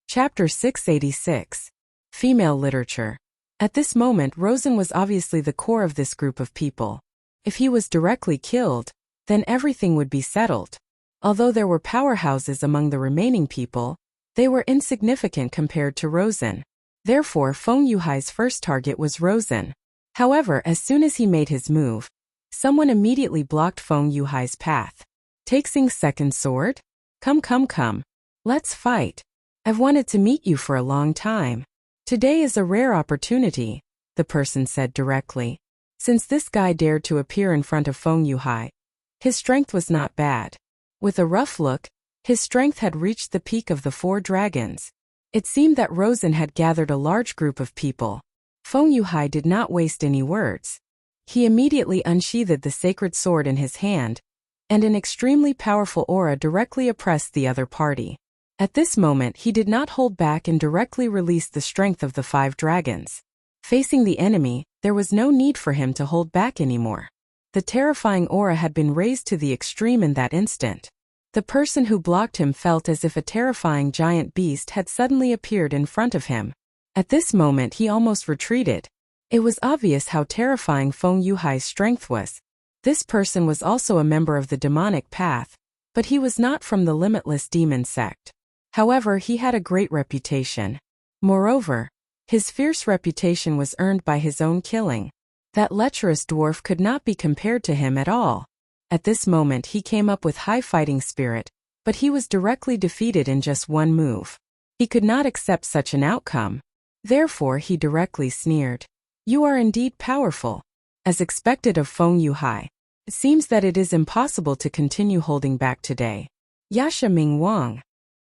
Chapter 686. Female Literature. At this moment, Rosen was obviously the core of this group of people. If he was directly killed, then everything would be settled. Although there were powerhouses among the remaining people, they were insignificant compared to Rosen. Therefore, Feng Yuhai's first target was Rosen. However, as soon as he made his move, someone immediately blocked Feng Yuhai's path. Taxing's second sword? Come. Let's fight. I've wanted to meet you for a long time. Today is a rare opportunity, the person said directly. Since this guy dared to appear in front of Feng Yuhai, his strength was not bad. With a rough look, his strength had reached the peak of the 4 dragons. It seemed that Rosen had gathered a large group of people. Feng Yuhai did not waste any words. He immediately unsheathed the sacred sword in his hand, and an extremely powerful aura directly oppressed the other party. At this moment, he did not hold back and directly released the strength of the 5 dragons. Facing the enemy, there was no need for him to hold back anymore. The terrifying aura had been raised to the extreme in that instant. The person who blocked him felt as if a terrifying giant beast had suddenly appeared in front of him. At this moment, he almost retreated. It was obvious how terrifying Feng Yuhai's strength was. This person was also a member of the demonic path, but he was not from the limitless demon sect. However, he had a great reputation. Moreover, his fierce reputation was earned by his own killing. That lecherous dwarf could not be compared to him at all. At this moment, he came up with high fighting spirit, but he was directly defeated in just one move. He could not accept such an outcome. Therefore, he directly sneered. You are indeed powerful. As expected of Feng Yuhai, it seems that it is impossible to continue holding back today. Yasha Ming Wang.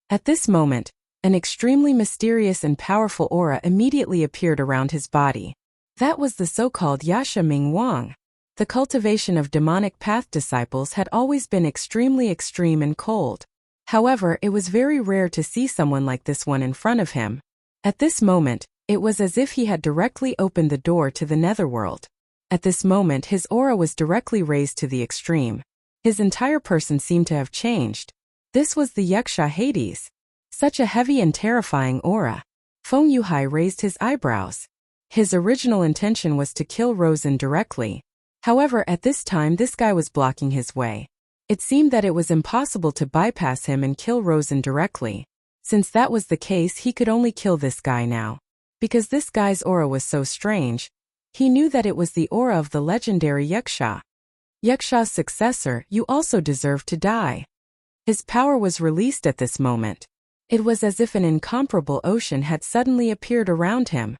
At this moment, an extremely mysterious and powerful aura immediately appeared around his body. That was the so-called Yasha Ming Wang. The cultivation of demonic path disciples had always been extremely extreme and cold. However, it was very rare to see someone like this one in front of him. At this moment, it was as if he had directly opened the door to the netherworld. At this moment, his aura was directly raised to the extreme. His entire person seemed to have changed. This was the Yaksha Hades. Such a heavy and terrifying aura. Feng Yuhai raised his eyebrows. His original intention was to kill Rosen directly. However, at this time this guy was blocking his way. It seemed that it was impossible to bypass him and kill Rosen directly. Since that was the case, he could only kill this guy now. Because this guy's aura was so strange, he knew that it was the aura of the legendary Yaksha. Yaksha's successor, you also deserve to die. His power was released at this moment. It was as if an incomparable ocean had suddenly appeared around him.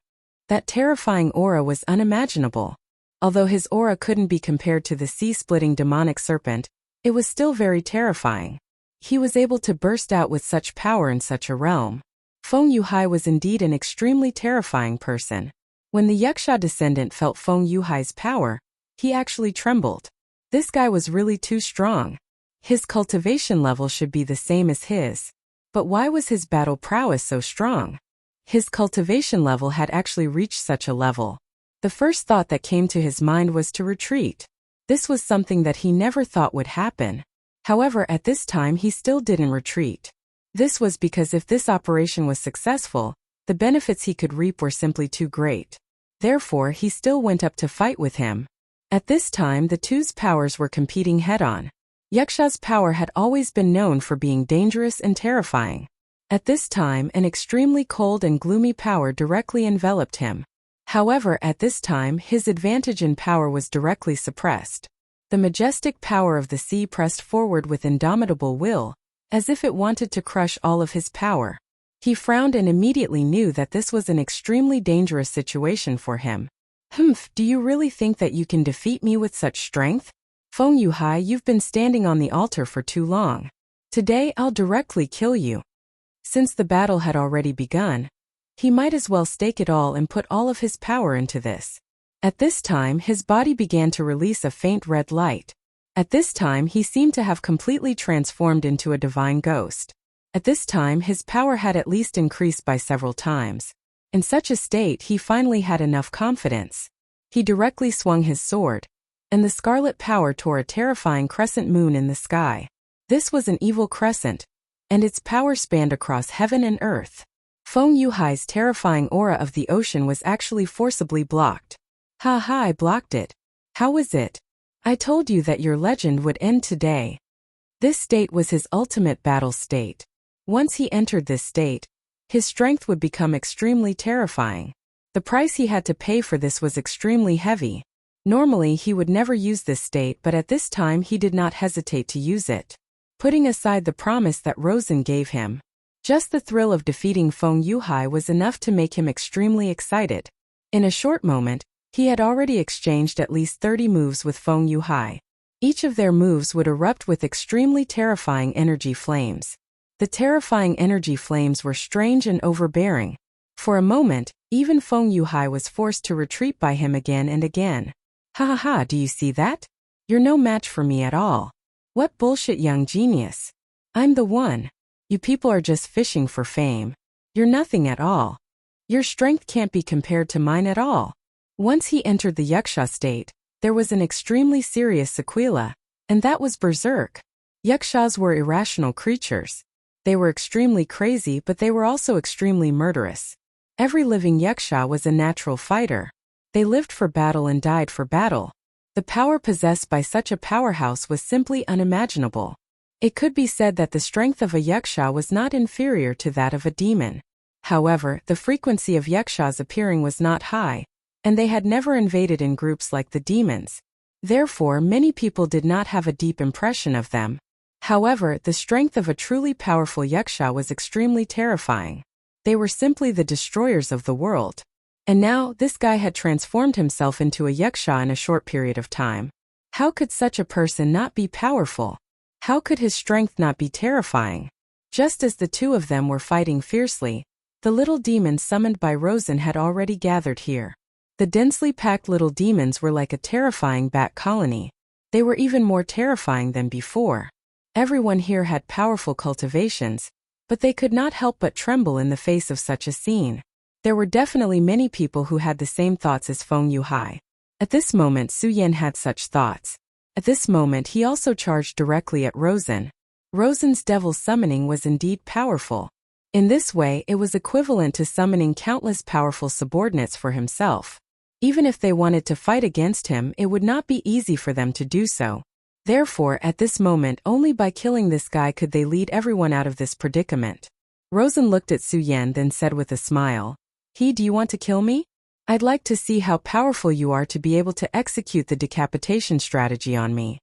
That terrifying aura was unimaginable. Although his aura couldn't be compared to the sea-splitting demonic serpent, it was still very terrifying. He was able to burst out with such power in such a realm. Feng Yuhai was indeed an extremely terrifying person. When the Yaksha descendant felt Feng Yuhai's power, he actually trembled. This guy was really too strong. His cultivation level should be the same as his. But why was his battle prowess so strong? His cultivation level had actually reached such a level. The first thought that came to his mind was to retreat. This was something that he never thought would happen. However, at this time he still didn't retreat. This was because if this operation was successful, the benefits he could reap were simply too great. Therefore, he still went up to fight with him. At this time, the two's powers were competing head-on. Yaksha's power had always been known for being dangerous and terrifying. At this time, an extremely cold and gloomy power directly enveloped him. However, at this time, his advantage in power was directly suppressed. The majestic power of the sea pressed forward with indomitable will, as if it wanted to crush all of his power. He frowned and immediately knew that this was an extremely dangerous situation for him. Humph, do you really think that you can defeat me with such strength? Feng Yuhai, you've been standing on the altar for too long. Today I'll directly kill you. Since the battle had already begun, he might as well stake it all and put all of his power into this. At this time, his body began to release a faint red light. At this time, he seemed to have completely transformed into a divine ghost. At this time, his power had at least increased by several times. In such a state, he finally had enough confidence. He directly swung his sword, and the scarlet power tore a terrifying crescent moon in the sky. This was an evil crescent, and its power spanned across heaven and earth. Feng Yuhai's terrifying aura of the ocean was actually forcibly blocked. Ha ha, I blocked it. How was it? I told you that your legend would end today. This state was his ultimate battle state. Once he entered this state, his strength would become extremely terrifying. The price he had to pay for this was extremely heavy. Normally he would never use this state, but at this time he did not hesitate to use it. Putting aside the promise that Rosen gave him, just the thrill of defeating Feng Yuhai was enough to make him extremely excited. In a short moment, he had already exchanged at least 30 moves with Feng Yuhai. Each of their moves would erupt with extremely terrifying energy flames. The terrifying energy flames were strange and overbearing. For a moment, even Feng Yuhai was forced to retreat by him again and again. Ha ha ha, do you see that? You're no match for me at all. What bullshit, young genius. I'm the one. You people are just fishing for fame. You're nothing at all. Your strength can't be compared to mine at all. Once he entered the Yaksha state, there was an extremely serious sequela, and that was berserk. Yakshas were irrational creatures. They were extremely crazy, but they were also extremely murderous. Every living Yaksha was a natural fighter. They lived for battle and died for battle. The power possessed by such a powerhouse was simply unimaginable. It could be said that the strength of a Yaksha was not inferior to that of a demon. However, the frequency of Yakshas appearing was not high, and they had never invaded in groups like the demons. Therefore, many people did not have a deep impression of them. However, the strength of a truly powerful Yaksha was extremely terrifying. They were simply the destroyers of the world. And now, this guy had transformed himself into a Yaksha in a short period of time. How could such a person not be powerful? How could his strength not be terrifying? Just as the two of them were fighting fiercely, the little demons summoned by Rosen had already gathered here. The densely packed little demons were like a terrifying bat colony. They were even more terrifying than before. Everyone here had powerful cultivations, but they could not help but tremble in the face of such a scene. There were definitely many people who had the same thoughts as Feng Yuhai. At this moment, Su Yan had such thoughts. At this moment, he also charged directly at Rosen. Rosen's devil's summoning was indeed powerful. In this way, it was equivalent to summoning countless powerful subordinates for himself. Even if they wanted to fight against him, it would not be easy for them to do so. Therefore, at this moment, only by killing this guy could they lead everyone out of this predicament. Rosen looked at Su Yan, then said with a smile, do you want to kill me? I'd like to see how powerful you are to be able to execute the decapitation strategy on me.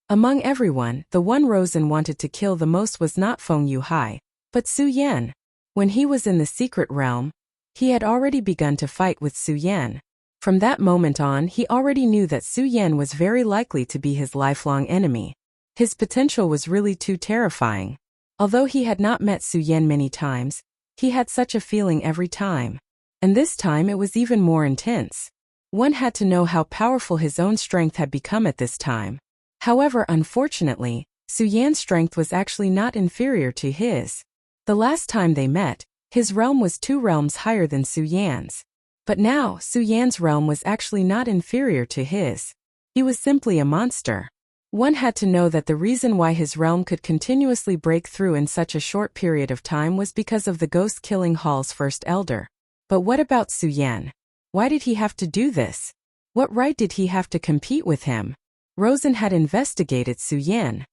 Among everyone, the one Rosen wanted to kill the most was not Feng Yuhai, but Su Yan. When he was in the secret realm, he had already begun to fight with Su Yan. From that moment on, he already knew that Su Yan was very likely to be his lifelong enemy. His potential was really too terrifying. Although he had not met Su Yan many times, he had such a feeling every time. And this time it was even more intense. One had to know how powerful his own strength had become at this time. However, unfortunately, Su Yan's strength was actually not inferior to his. The last time they met, his realm was 2 realms higher than Su Yan's. But now, Su Yan's realm was actually not inferior to his. He was simply a monster. One had to know that the reason why his realm could continuously break through in such a short period of time was because of the ghost-killing Hall's first elder. But what about Su Yan? Why did he have to do this? What right did he have to compete with him? Rosen had investigated Su Yan.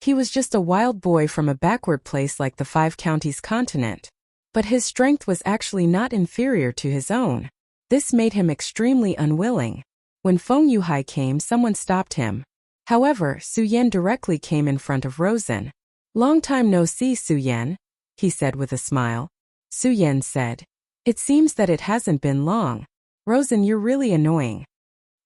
He was just a wild boy from a backward place like the Five Counties continent. But his strength was actually not inferior to his own. This made him extremely unwilling. When Feng Yuhai came, someone stopped him. However, Su Yan directly came in front of Rosen. "Long time no see, Su Yan," he said with a smile. Su Yan said, "It seems that it hasn't been long. Rosen, you're really annoying."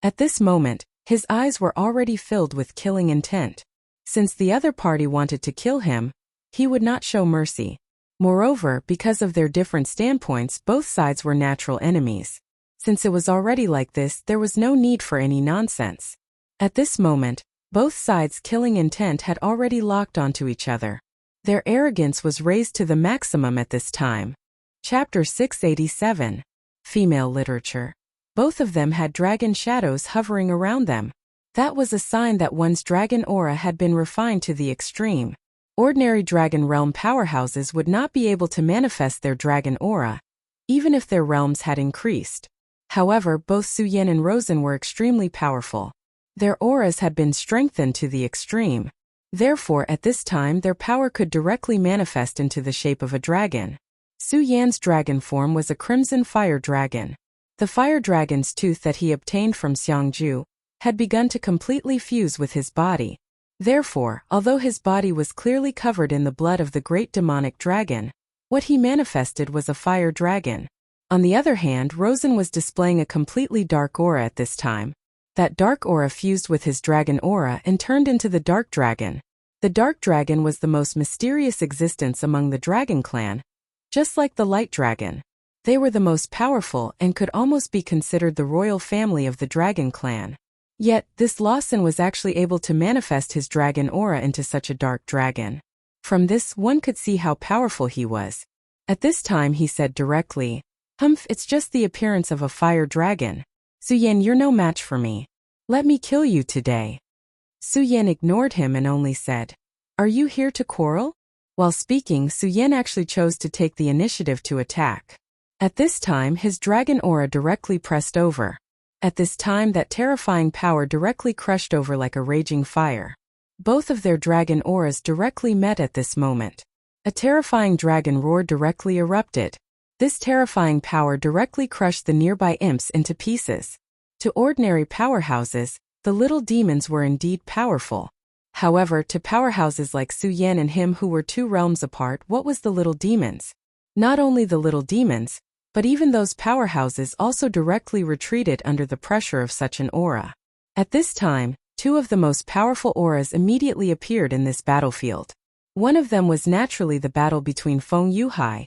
At this moment, his eyes were already filled with killing intent. Since the other party wanted to kill him, he would not show mercy. Moreover, because of their different standpoints, both sides were natural enemies. Since it was already like this, there was no need for any nonsense. At this moment, both sides' killing intent had already locked onto each other. Their arrogance was raised to the maximum at this time. Chapter 687. Female Literature. Both of them had dragon shadows hovering around them. That was a sign that one's dragon aura had been refined to the extreme. Ordinary dragon realm powerhouses would not be able to manifest their dragon aura, even if their realms had increased. However, both Su Yan and Rosen were extremely powerful. Their auras had been strengthened to the extreme. Therefore, at this time, their power could directly manifest into the shape of a dragon. Su Yan's dragon form was a crimson fire dragon. The fire dragon's tooth that he obtained from Xiangju had begun to completely fuse with his body. Therefore, although his body was clearly covered in the blood of the great demonic dragon, what he manifested was a fire dragon. On the other hand, Rosen was displaying a completely dark aura at this time. That dark aura fused with his dragon aura and turned into the dark dragon. The dark dragon was the most mysterious existence among the dragon clan, just like the light dragon. They were the most powerful and could almost be considered the royal family of the dragon clan. Yet, this Lawson was actually able to manifest his dragon aura into such a dark dragon. From this, one could see how powerful he was. At this time he said directly, "Humph, it's just the appearance of a fire dragon. Su Yan, you're no match for me. Let me kill you today." Su Yan ignored him and only said, "Are you here to quarrel?" While speaking, Su Yan actually chose to take the initiative to attack. At this time, his dragon aura directly pressed over. At this time, that terrifying power directly crushed over like a raging fire. Both of their dragon auras directly met at this moment. A terrifying dragon roar directly erupted. This terrifying power directly crushed the nearby imps into pieces. To ordinary powerhouses, the little demons were indeed powerful. However, to powerhouses like Su Yan and him who were 2 realms apart, what was the little demons? Not only the little demons, but even those powerhouses also directly retreated under the pressure of such an aura. At this time, 2 of the most powerful auras immediately appeared in this battlefield. One of them was naturally the battle between Feng Yuhai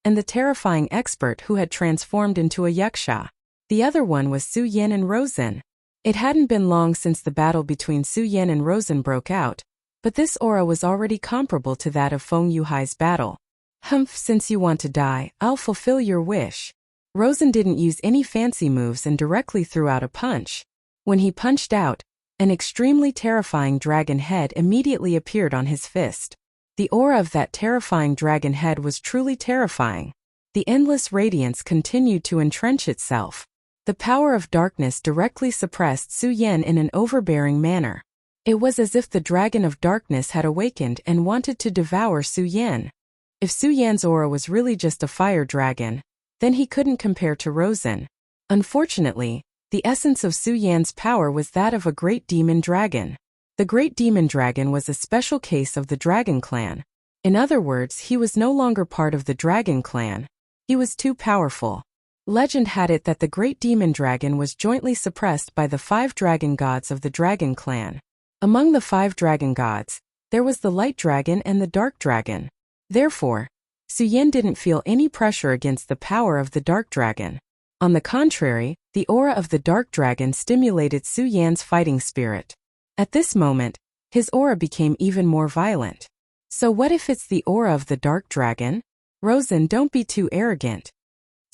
and the terrifying expert who had transformed into a yaksha. The other one was Su Yan and Rosen. It hadn't been long since the battle between Su Yan and Rosen broke out, but this aura was already comparable to that of Feng Yuhai's battle. "Humph, since you want to die, I'll fulfill your wish." Rosen didn't use any fancy moves and directly threw out a punch. When he punched out, an extremely terrifying dragon head immediately appeared on his fist. The aura of that terrifying dragon head was truly terrifying. The endless radiance continued to entrench itself. The power of darkness directly suppressed Su Yan in an overbearing manner. It was as if the dragon of darkness had awakened and wanted to devour Su Yan. If Su Yan's aura was really just a fire dragon, then he couldn't compare to Rosen. Unfortunately, the essence of Su Yan's power was that of a great demon dragon. The great demon dragon was a special case of the dragon clan. In other words, he was no longer part of the dragon clan. He was too powerful. Legend had it that the great demon dragon was jointly suppressed by the 5 dragon gods of the dragon clan. Among the 5 dragon gods, there was the light dragon and the dark dragon. Therefore, Su Yan didn't feel any pressure against the power of the dark dragon. On the contrary, the aura of the dark dragon stimulated Su Yan's fighting spirit. At this moment, his aura became even more violent. "So what if it's the aura of the dark dragon?" "Rosen, don't be too arrogant."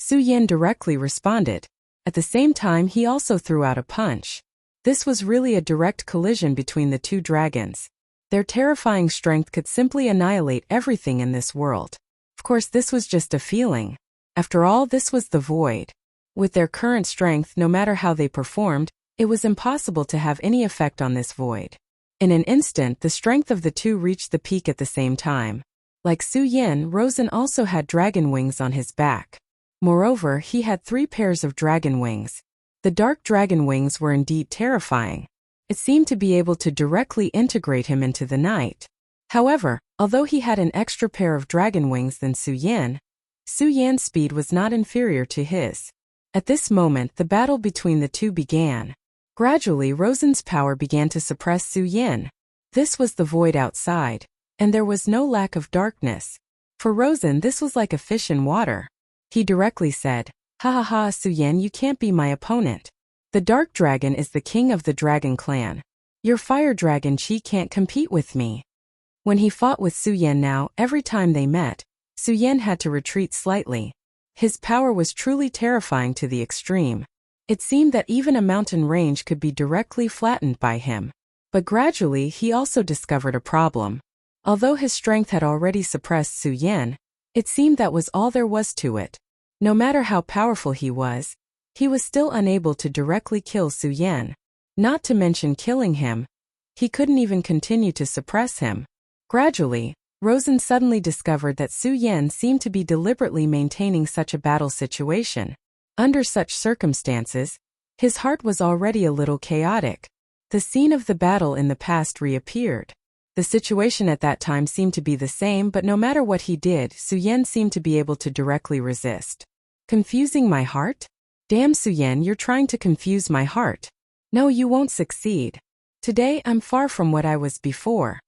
Su Yan directly responded. At the same time, he also threw out a punch. This was really a direct collision between the 2 dragons. Their terrifying strength could simply annihilate everything in this world. Of course, this was just a feeling. After all, this was the void. With their current strength, no matter how they performed, it was impossible to have any effect on this void. In an instant, the strength of the two reached the peak at the same time. Like Su Yan, Rosen also had dragon wings on his back. Moreover, he had 3 pairs of dragon wings. The dark dragon wings were indeed terrifying. It seemed to be able to directly integrate him into the night. However, although he had an extra pair of dragon wings than Su Yan's speed was not inferior to his. At this moment, the battle between the two began. Gradually, Rosen's power began to suppress Su Yan. This was the void outside, and there was no lack of darkness. For Rosen, this was like a fish in water. He directly said, "Ha ha ha, Su Yan, you can't be my opponent. The Dark Dragon is the king of the Dragon Clan. Your Fire Dragon Chi can't compete with me." When he fought with Su Yan now, every time they met, Su Yan had to retreat slightly. His power was truly terrifying to the extreme. It seemed that even a mountain range could be directly flattened by him. But gradually he also discovered a problem. Although his strength had already suppressed Su Yan, it seemed that was all there was to it. No matter how powerful he was still unable to directly kill Su Yan. Not to mention killing him, he couldn't even continue to suppress him. Gradually, Rosen suddenly discovered that Su Yan seemed to be deliberately maintaining such a battle situation. Under such circumstances, his heart was already a little chaotic. The scene of the battle in the past reappeared. The situation at that time seemed to be the same, but no matter what he did, Su Yan seemed to be able to directly resist. Confusing my heart? Damn, Su Yan, you're trying to confuse my heart. No, you won't succeed. Today I'm far from what I was before.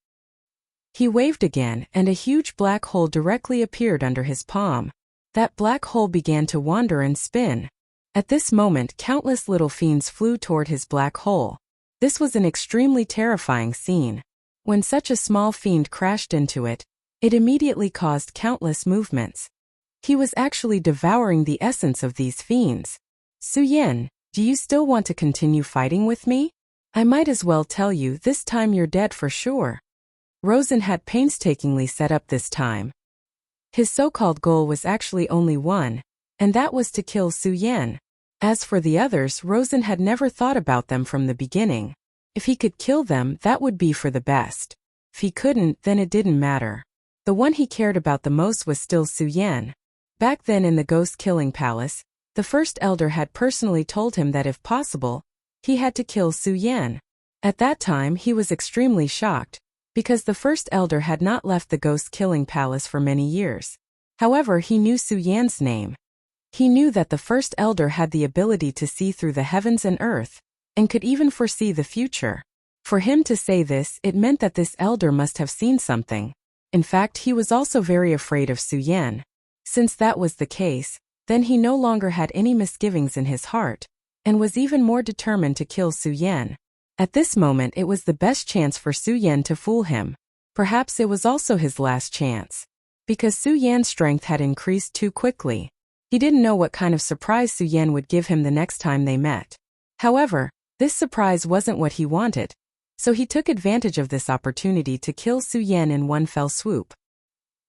He waved again, and a huge black hole directly appeared under his palm. That black hole began to wander and spin. At this moment, countless little fiends flew toward his black hole. This was an extremely terrifying scene. When such a small fiend crashed into it, it immediately caused countless movements. He was actually devouring the essence of these fiends. Su Yan, do you still want to continue fighting with me? I might as well tell you, this time you're dead for sure. Rosen had painstakingly set up this time. His so-called goal was actually only one, and that was to kill Su Yan. As for the others, Rosen had never thought about them from the beginning. If he could kill them, that would be for the best. If he couldn't, then it didn't matter. The one he cared about the most was still Su Yan. Back then in the Ghost Killing Palace, the First Elder had personally told him that if possible, he had to kill Su Yan. At that time he was extremely shocked, because the First Elder had not left the Ghost Killing Palace for many years. However, he knew Su Yan's name. He knew that the First Elder had the ability to see through the heavens and earth, and could even foresee the future. For him to say this, it meant that this elder must have seen something. In fact, he was also very afraid of Su Yan. Since that was the case, then he no longer had any misgivings in his heart, and was even more determined to kill Su Yan. At this moment it was the best chance for Su Yan to fool him. Perhaps it was also his last chance. Because Su Yan's strength had increased too quickly. He didn't know what kind of surprise Su Yan would give him the next time they met. However, this surprise wasn't what he wanted, so he took advantage of this opportunity to kill Su Yan in one fell swoop.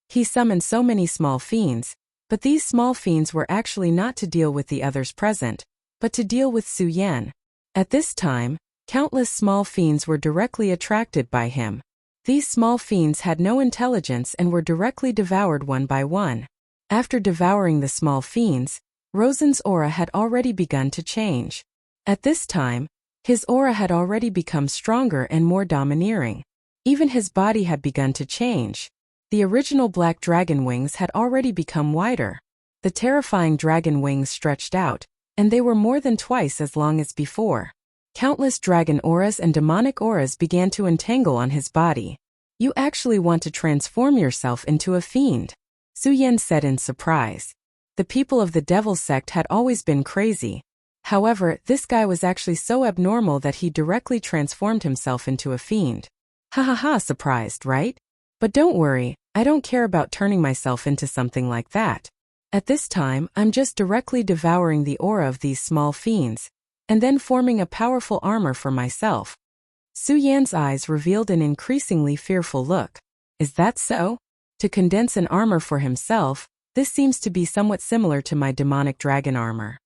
He summoned so many small fiends, but these small fiends were actually not to deal with the others present, but to deal with Su Yan. At this time, countless small fiends were directly attracted by him. These small fiends had no intelligence and were directly devoured one by one. After devouring the small fiends, Rosen's aura had already begun to change. At this time, his aura had already become stronger and more domineering. Even his body had begun to change. The original black dragon wings had already become wider. The terrifying dragon wings stretched out, and they were more than twice as long as before. Countless dragon auras and demonic auras began to entangle on his body. You actually want to transform yourself into a fiend, Su Yan said in surprise. The people of the devil sect had always been crazy. However, this guy was actually so abnormal that he directly transformed himself into a fiend. Ha ha ha, surprised, right? But don't worry, I don't care about turning myself into something like that. At this time, I'm just directly devouring the aura of these small fiends, and then forming a powerful armor for myself. Su Yan's eyes revealed an increasingly fearful look. Is that so? To condense an armor for himself, this seems to be somewhat similar to my demonic dragon armor.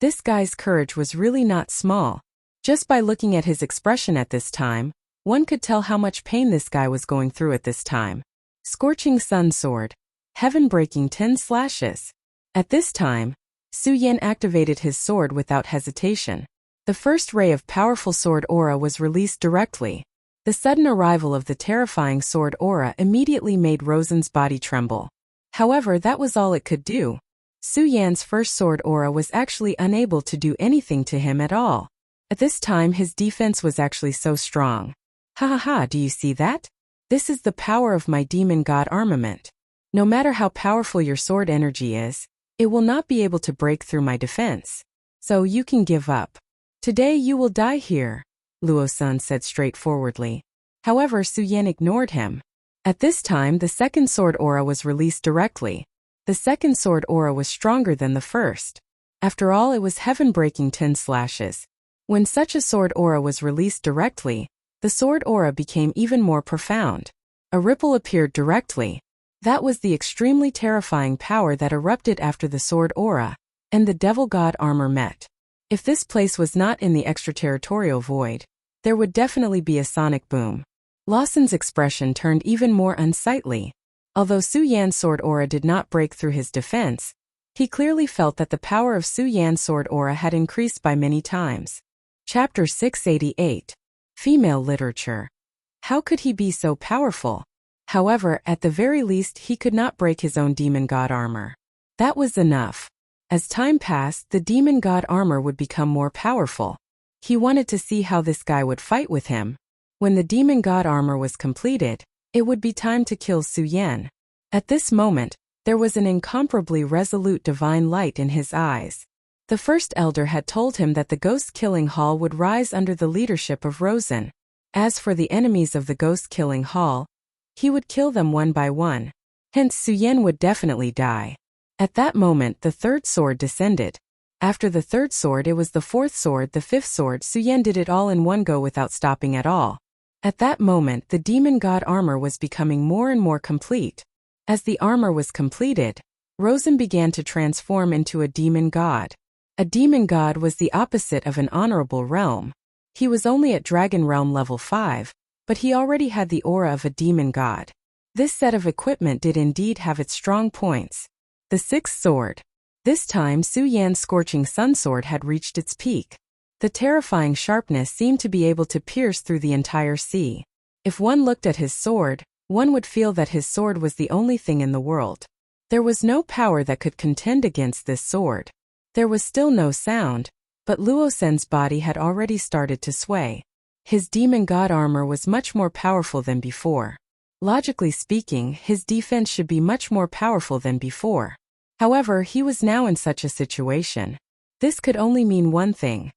This guy's courage was really not small. Just by looking at his expression at this time, One could tell how much pain this guy was going through at this time. Scorching Sun Sword. Heaven-breaking 10 slashes. At this time, Su Yan activated his sword without hesitation. The first ray of powerful sword aura was released directly. The sudden arrival of the terrifying sword aura immediately made Rosen's body tremble. However, that was all it could do. Su Yan's first sword aura was actually unable to do anything to him at all. At this time, his defense was actually so strong. Ha ha ha, do you see that? This is the power of my demon god armament. No matter how powerful your sword energy is, it will not be able to break through my defense. So you can give up. Today you will die here, Luo Sun said straightforwardly. However, Su Yan ignored him. At this time, the second sword aura was released directly. The second sword aura was stronger than the first. After all, it was heaven-breaking 10 slashes. When such a sword aura was released directly, the sword aura became even more profound. A ripple appeared directly. That was the extremely terrifying power that erupted after the sword aura and the devil god armor met. If this place was not in the extraterritorial void, there would definitely be a sonic boom. Lawson's expression turned even more unsightly. Although Su Yan's sword aura did not break through his defense, he clearly felt that the power of Su Yan's sword aura had increased by many times. Chapter 688. Female Literature. How could he be so powerful? However, at the very least he could not break his own demon god armor. That was enough. As time passed, the demon god armor would become more powerful. He wanted to see how this guy would fight with him. When the demon god armor was completed, it would be time to kill Su Yan. At this moment, there was an incomparably resolute divine light in his eyes. The first elder had told him that the ghost-killing hall would rise under the leadership of Rosen. As for the enemies of the ghost-killing hall, he would kill them one by one. Hence Su Yan would definitely die. At that moment, the third sword descended. After the third sword, it was the fourth sword, the fifth sword. Su Yan did it all in one go without stopping at all. At that moment, the demon god armor was becoming more and more complete. As the armor was completed, Rosen began to transform into a demon god. A demon god was the opposite of an honorable realm. He was only at Dragon Realm level 5, but he already had the aura of a demon god. This set of equipment did indeed have its strong points. The sixth sword. This time Su Yan's scorching sun sword had reached its peak. The terrifying sharpness seemed to be able to pierce through the entire sea. If one looked at his sword, one would feel that his sword was the only thing in the world. There was no power that could contend against this sword. There was still no sound, but Luo Sen's body had already started to sway. His demon god armor was much more powerful than before. Logically speaking, his defense should be much more powerful than before. However, he was now in such a situation. This could only mean one thing.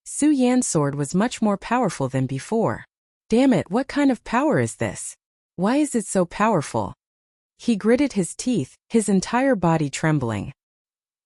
Su Yan's sword was much more powerful than before. Damn it, what kind of power is this? Why is it so powerful? He gritted his teeth, his entire body trembling.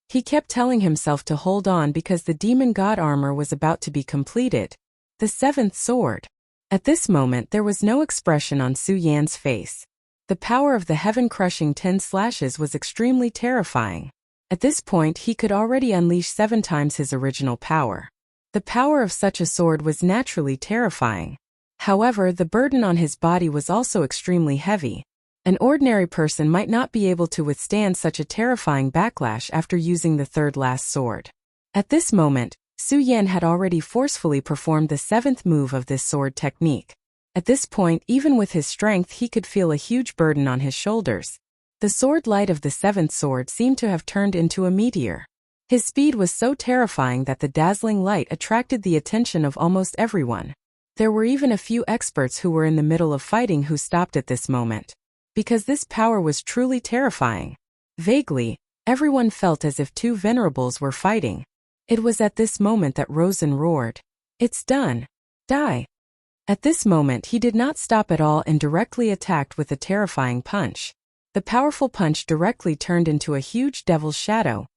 He kept telling himself to hold on because the demon god armor was about to be completed. The seventh sword. At this moment there was no expression on Su Yan's face. The power of the heaven-crushing 10 slashes was extremely terrifying. At this point he could already unleash 7 times his original power. The power of such a sword was naturally terrifying. However, the burden on his body was also extremely heavy. An ordinary person might not be able to withstand such a terrifying backlash after using the third last sword. At this moment, Su Yan had already forcefully performed the 7th move of this sword technique. At this point, even with his strength, he could feel a huge burden on his shoulders. The sword light of the 7th sword seemed to have turned into a meteor. His speed was so terrifying that the dazzling light attracted the attention of almost everyone. There were even a few experts who were in the middle of fighting who stopped at this moment. Because this power was truly terrifying. Vaguely, everyone felt as if 2 venerables were fighting. It was at this moment that Rosen roared, "It's done. Die." At this moment he did not stop at all and directly attacked with a terrifying punch. The powerful punch directly turned into a huge devil's shadow,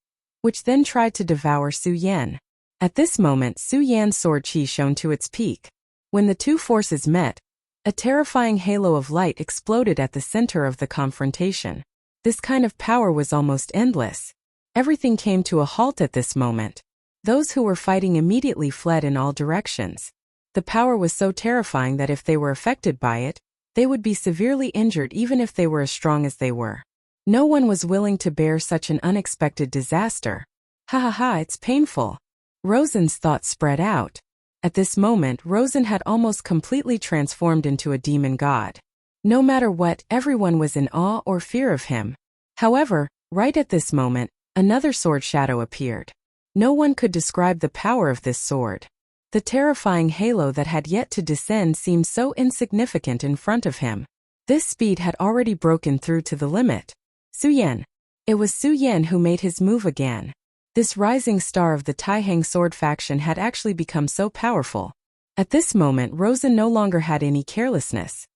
which then tried to devour Su Yan. At this moment Su Yan's sword chi shone to its peak. When the 2 forces met, a terrifying halo of light exploded at the center of the confrontation. This kind of power was almost endless. Everything came to a halt at this moment. Those who were fighting immediately fled in all directions. The power was so terrifying that if they were affected by it, they would be severely injured even if they were as strong as they were. No one was willing to bear such an unexpected disaster. Ha ha ha, it's painful. Rosen's thoughts spread out. At this moment, Rosen had almost completely transformed into a demon god. No matter what, everyone was in awe or fear of him. However, right at this moment, another sword shadow appeared. No one could describe the power of this sword. The terrifying halo that had yet to descend seemed so insignificant in front of him. This speed had already broken through to the limit. Su Yan. It was Su Yan who made his move again. This rising star of the Taihang sword faction had actually become so powerful. At this moment, Rosen no longer had any carelessness.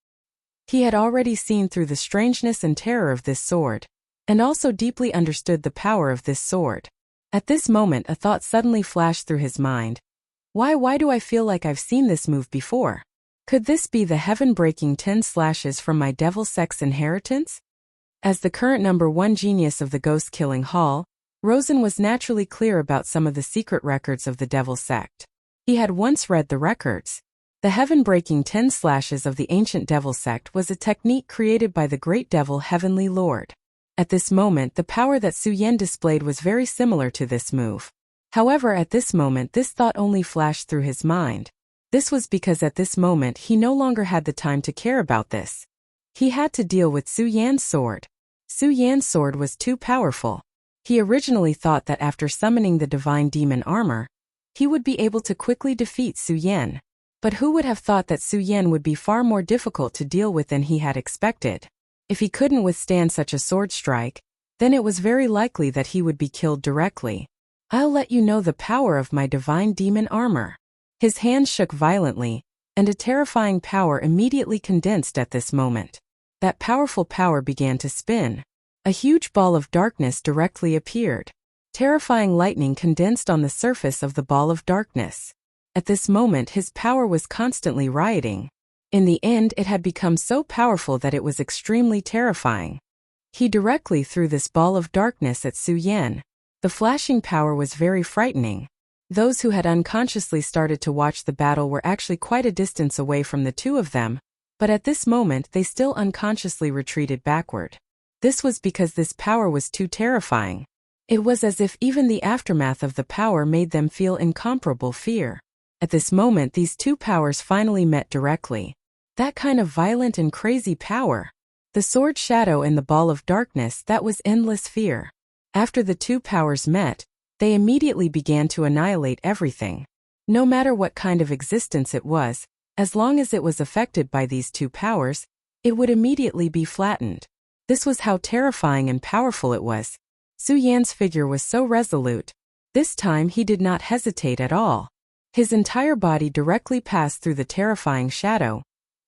He had already seen through the strangeness and terror of this sword, and also deeply understood the power of this sword. At this moment, a thought suddenly flashed through his mind. Why do I feel like I've seen this move before? Could this be the heaven-breaking 10 slashes from my devil sex inheritance? As the current #1 genius of the ghost-killing hall, Rosen was naturally clear about some of the secret records of the devil sect. He had once read the records. The heaven-breaking 10 slashes of the ancient devil sect was a technique created by the great devil Heavenly Lord. At this moment, the power that Su Yan displayed was very similar to this move. However, at this moment, this thought only flashed through his mind. This was because at this moment he no longer had the time to care about this. He had to deal with Su Yan's sword. Su Yan's sword was too powerful. He originally thought that after summoning the divine demon armor, he would be able to quickly defeat Su Yan. But who would have thought that Su Yan would be far more difficult to deal with than he had expected? If he couldn't withstand such a sword strike, then it was very likely that he would be killed directly. I'll let you know the power of my divine demon armor. His hands shook violently, and a terrifying power immediately condensed at this moment. That powerful power began to spin. A huge ball of darkness directly appeared. Terrifying lightning condensed on the surface of the ball of darkness. At this moment, his power was constantly rioting. In the end, it had become so powerful that it was extremely terrifying. He directly threw this ball of darkness at Su Yan. The flashing power was very frightening. Those who had unconsciously started to watch the battle were actually quite a distance away from the two of them, but at this moment they still unconsciously retreated backward. This was because this power was too terrifying. It was as if even the aftermath of the power made them feel incomparable fear. At this moment, these two powers finally met directly. That kind of violent and crazy power. The sword shadow and the ball of darkness, that was endless fear. After the two powers met, they immediately began to annihilate everything. No matter what kind of existence it was, as long as it was affected by these two powers, it would immediately be flattened. This was how terrifying and powerful it was. Su Yan's figure was so resolute. This time he did not hesitate at all. His entire body directly passed through the terrifying shadow,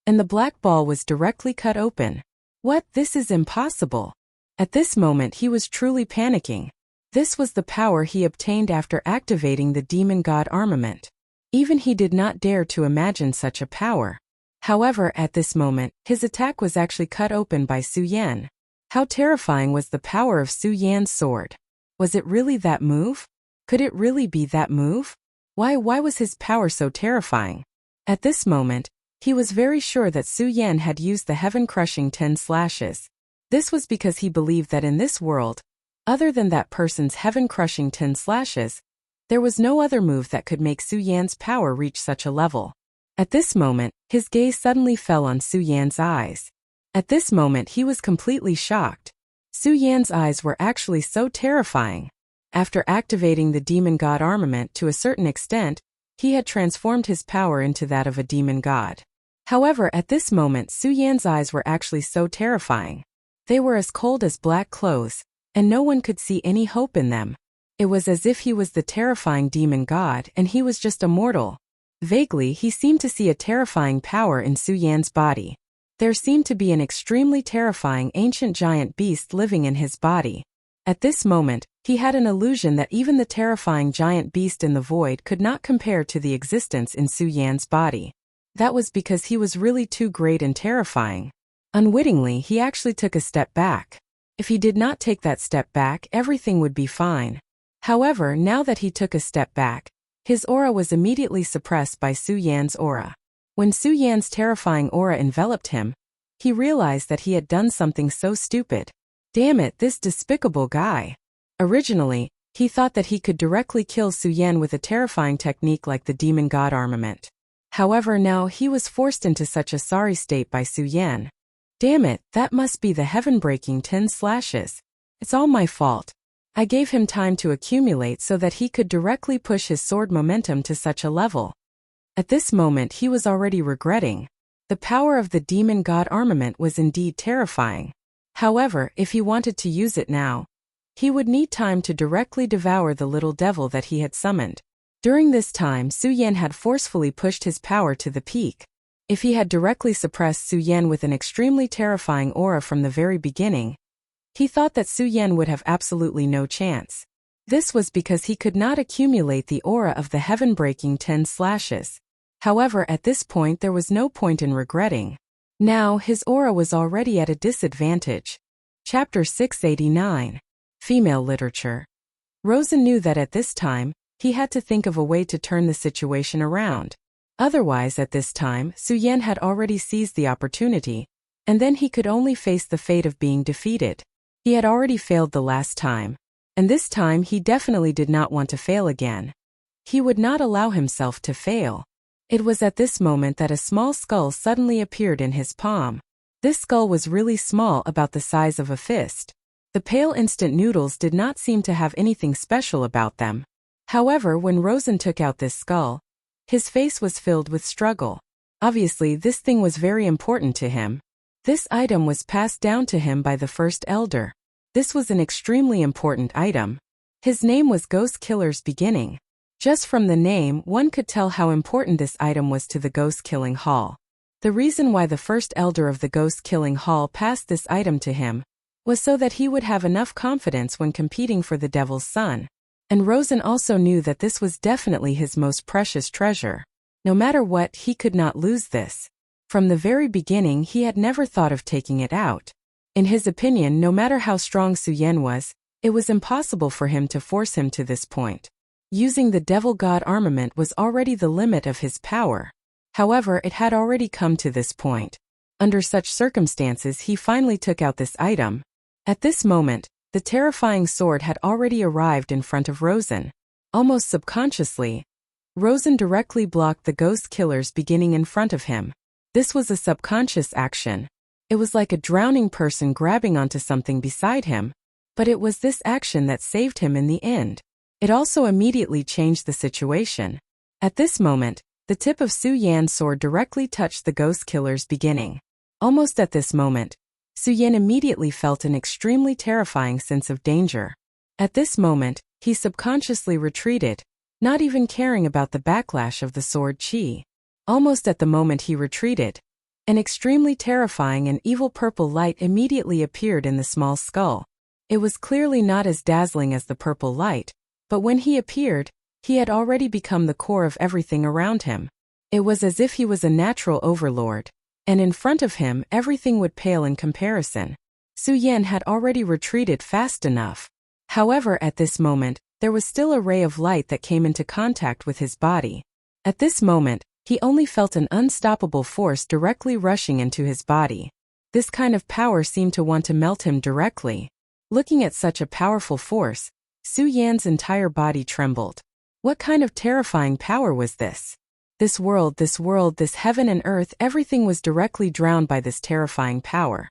and the black ball was directly cut open. What? This is impossible. At this moment he was truly panicking. This was the power he obtained after activating the demon god armament. Even he did not dare to imagine such a power. However, at this moment, his attack was actually cut open by Su Yan. How terrifying was the power of Su Yan's sword? Was it really that move? Could it really be that move? Why was his power so terrifying? At this moment, he was very sure that Su Yan had used the heaven-crushing 10 slashes. This was because he believed that in this world, other than that person's heaven-crushing 10 slashes, there was no other move that could make Su Yan's power reach such a level. At this moment, his gaze suddenly fell on Su Yan's eyes. At this moment, he was completely shocked. Su Yan's eyes were actually so terrifying. After activating the demon god armament to a certain extent, he had transformed his power into that of a demon god. However, at this moment, Su Yan's eyes were actually so terrifying. They were as cold as black clothes, and no one could see any hope in them. It was as if he was the terrifying demon god and he was just a mortal. Vaguely, he seemed to see a terrifying power in Su Yan's body. There seemed to be an extremely terrifying ancient giant beast living in his body. At this moment, he had an illusion that even the terrifying giant beast in the void could not compare to the existence in Su Yan's body. That was because he was really too great and terrifying. Unwittingly, he actually took a step back. If he did not take that step back, everything would be fine. However, now that he took a step back, His aura was immediately suppressed by Su Yan's aura. When Su Yan's terrifying aura enveloped him, he realized that he had done something so stupid. Damn it, this despicable guy. Originally, he thought that he could directly kill Su Yan with a terrifying technique like the demon god armament. However, now he was forced into such a sorry state by Su Yan. Damn it, that must be the heaven-breaking 10 slashes. It's all my fault. I gave him time to accumulate so that he could directly push his sword momentum to such a level. At this moment he was already regretting. The power of the demon god armament was indeed terrifying. However, if he wanted to use it now, he would need time to directly devour the little devil that he had summoned. During this time, Su Yan had forcefully pushed his power to the peak. If he had directly suppressed Su Yan with an extremely terrifying aura from the very beginning, he thought that Su Yan would have absolutely no chance. This was because he could not accumulate the aura of the heaven-breaking 10 slashes. However, at this point there was no point in regretting. Now, his aura was already at a disadvantage. Chapter 689. Female Literature. Rosen knew that at this time, he had to think of a way to turn the situation around. Otherwise, at this time, Su Yan had already seized the opportunity, and then he could only face the fate of being defeated. He had already failed the last time, and this time he definitely did not want to fail again. He would not allow himself to fail. It was at this moment that a small skull suddenly appeared in his palm. This skull was really small, about the size of a fist. The pale instant noodles did not seem to have anything special about them. However, when Rosen took out this skull, his face was filled with struggle. Obviously, this thing was very important to him. This item was passed down to him by the first elder. This was an extremely important item. His name was Ghost Killer's Beginning. Just from the name, one could tell how important this item was to the Ghost Killing Hall. The reason why the first elder of the Ghost Killing Hall passed this item to him was so that he would have enough confidence when competing for the Devil's Son. And Rosen also knew that this was definitely his most precious treasure. No matter what, he could not lose this. From the very beginning, he had never thought of taking it out. In his opinion, no matter how strong Su Yan was, it was impossible for him to force him to this point. Using the Devil God armament was already the limit of his power. However, it had already come to this point. Under such circumstances, he finally took out this item. At this moment, the terrifying sword had already arrived in front of Rosen. Almost subconsciously, Rosen directly blocked the Ghost Killer's Beginning in front of him. This was a subconscious action. It was like a drowning person grabbing onto something beside him. But it was this action that saved him in the end. It also immediately changed the situation. At this moment, the tip of Su Yan's sword directly touched the Ghost Killer's Beginning. Almost at this moment, Su Yan immediately felt an extremely terrifying sense of danger. At this moment, he subconsciously retreated, not even caring about the backlash of the sword chi. Almost at the moment he retreated, an extremely terrifying and evil purple light immediately appeared in the small skull. It was clearly not as dazzling as the purple light, but when he appeared, he had already become the core of everything around him. It was as if he was a natural overlord, and in front of him everything would pale in comparison. Su Yan had already retreated fast enough. However, at this moment, there was still a ray of light that came into contact with his body. At this moment, he only felt an unstoppable force directly rushing into his body. This kind of power seemed to want to melt him directly. Looking at such a powerful force, Su Yan's entire body trembled. What kind of terrifying power was this? This world, this heaven and earth, everything was directly drowned by this terrifying power.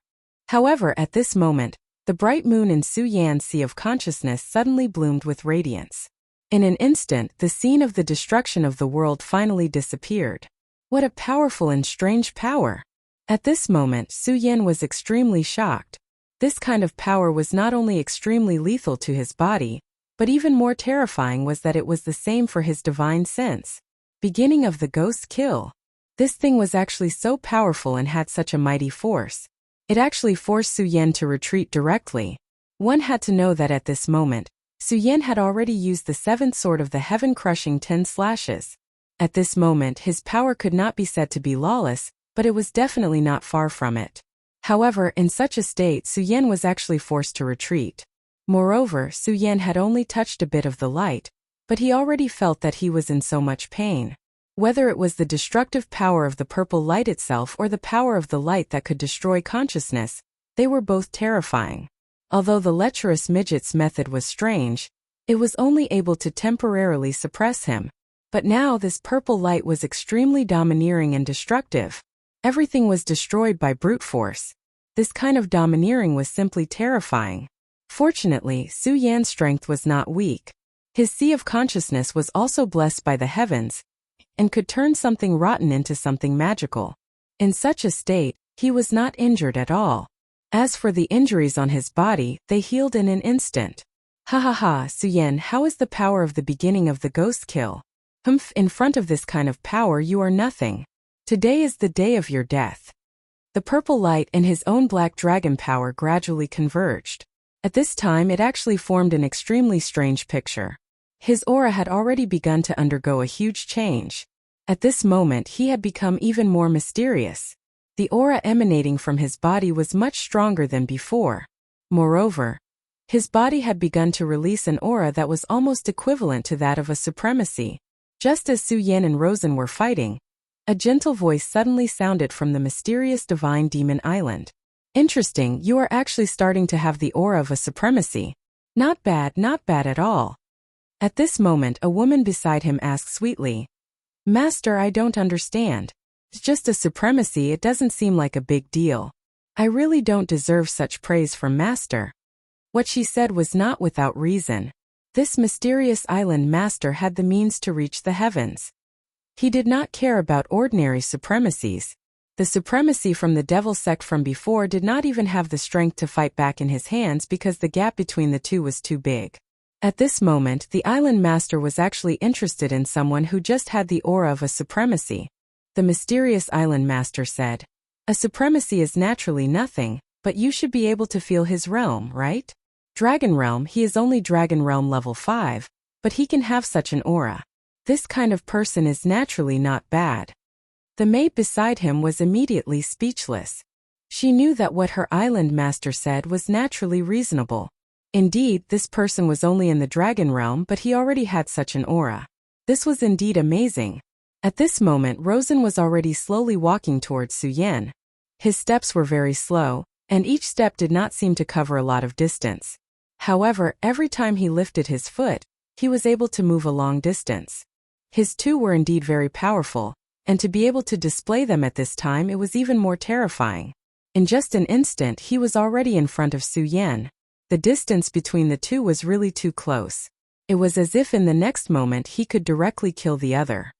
However, at this moment, the bright moon in Su Yan's sea of consciousness suddenly bloomed with radiance. In an instant, the scene of the destruction of the world finally disappeared. What a powerful and strange power! At this moment, Su Yan was extremely shocked. This kind of power was not only extremely lethal to his body, but even more terrifying was that it was the same for his divine sense. Beginning of the Ghost Kill. This thing was actually so powerful and had such a mighty force. It actually forced Su Yan to retreat directly. One had to know that at this moment, Su Yan had already used the seventh sword of the heaven-crushing 10 slashes. At this moment, his power could not be said to be lawless, but it was definitely not far from it. However, in such a state, Su Yan was actually forced to retreat. Moreover, Su Yan had only touched a bit of the light, but he already felt that he was in so much pain. Whether it was the destructive power of the purple light itself or the power of the light that could destroy consciousness, they were both terrifying. Although the lecherous midget's method was strange, it was only able to temporarily suppress him. But now this purple light was extremely domineering and destructive. Everything was destroyed by brute force. This kind of domineering was simply terrifying. Fortunately, Su Yan's strength was not weak. His sea of consciousness was also blessed by the heavens, and could turn something rotten into something magical. In such a state, he was not injured at all. As for the injuries on his body, they healed in an instant. Ha ha ha, Su Yan, how is the power of the beginning of the ghost kill? Humph, in front of this kind of power you are nothing. Today is the day of your death. The purple light and his own black dragon power gradually converged. At this time it actually formed an extremely strange picture. His aura had already begun to undergo a huge change. At this moment he had become even more mysterious. The aura emanating from his body was much stronger than before. Moreover, his body had begun to release an aura that was almost equivalent to that of a supremacy. Just as Su Yan and Rosen were fighting, a gentle voice suddenly sounded from the mysterious divine demon island. Interesting, you are actually starting to have the aura of a supremacy. Not bad at all. At this moment a woman beside him asked sweetly, Master, I don't understand. It's just a supremacy, it doesn't seem like a big deal. I really don't deserve such praise from Master. What she said was not without reason. This mysterious island master had the means to reach the heavens. He did not care about ordinary supremacies. The supremacy from the devil sect from before did not even have the strength to fight back in his hands because the gap between the two was too big. At this moment, the island master was actually interested in someone who just had the aura of a supremacy. The mysterious island master said, A supremacy is naturally nothing, but you should be able to feel his realm, right? Dragon realm, he is only dragon realm level 5, but he can have such an aura. This kind of person is naturally not bad. The maid beside him was immediately speechless. She knew that what her island master said was naturally reasonable. Indeed, this person was only in the dragon realm, but he already had such an aura. This was indeed amazing. At this moment, Rosen was already slowly walking towards Su Yan. His steps were very slow, and each step did not seem to cover a lot of distance. However, every time he lifted his foot, he was able to move a long distance. His two were indeed very powerful, and to be able to display them at this time it was even more terrifying. In just an instant he was already in front of Su Yan. The distance between the two was really too close. It was as if in the next moment he could directly kill the other.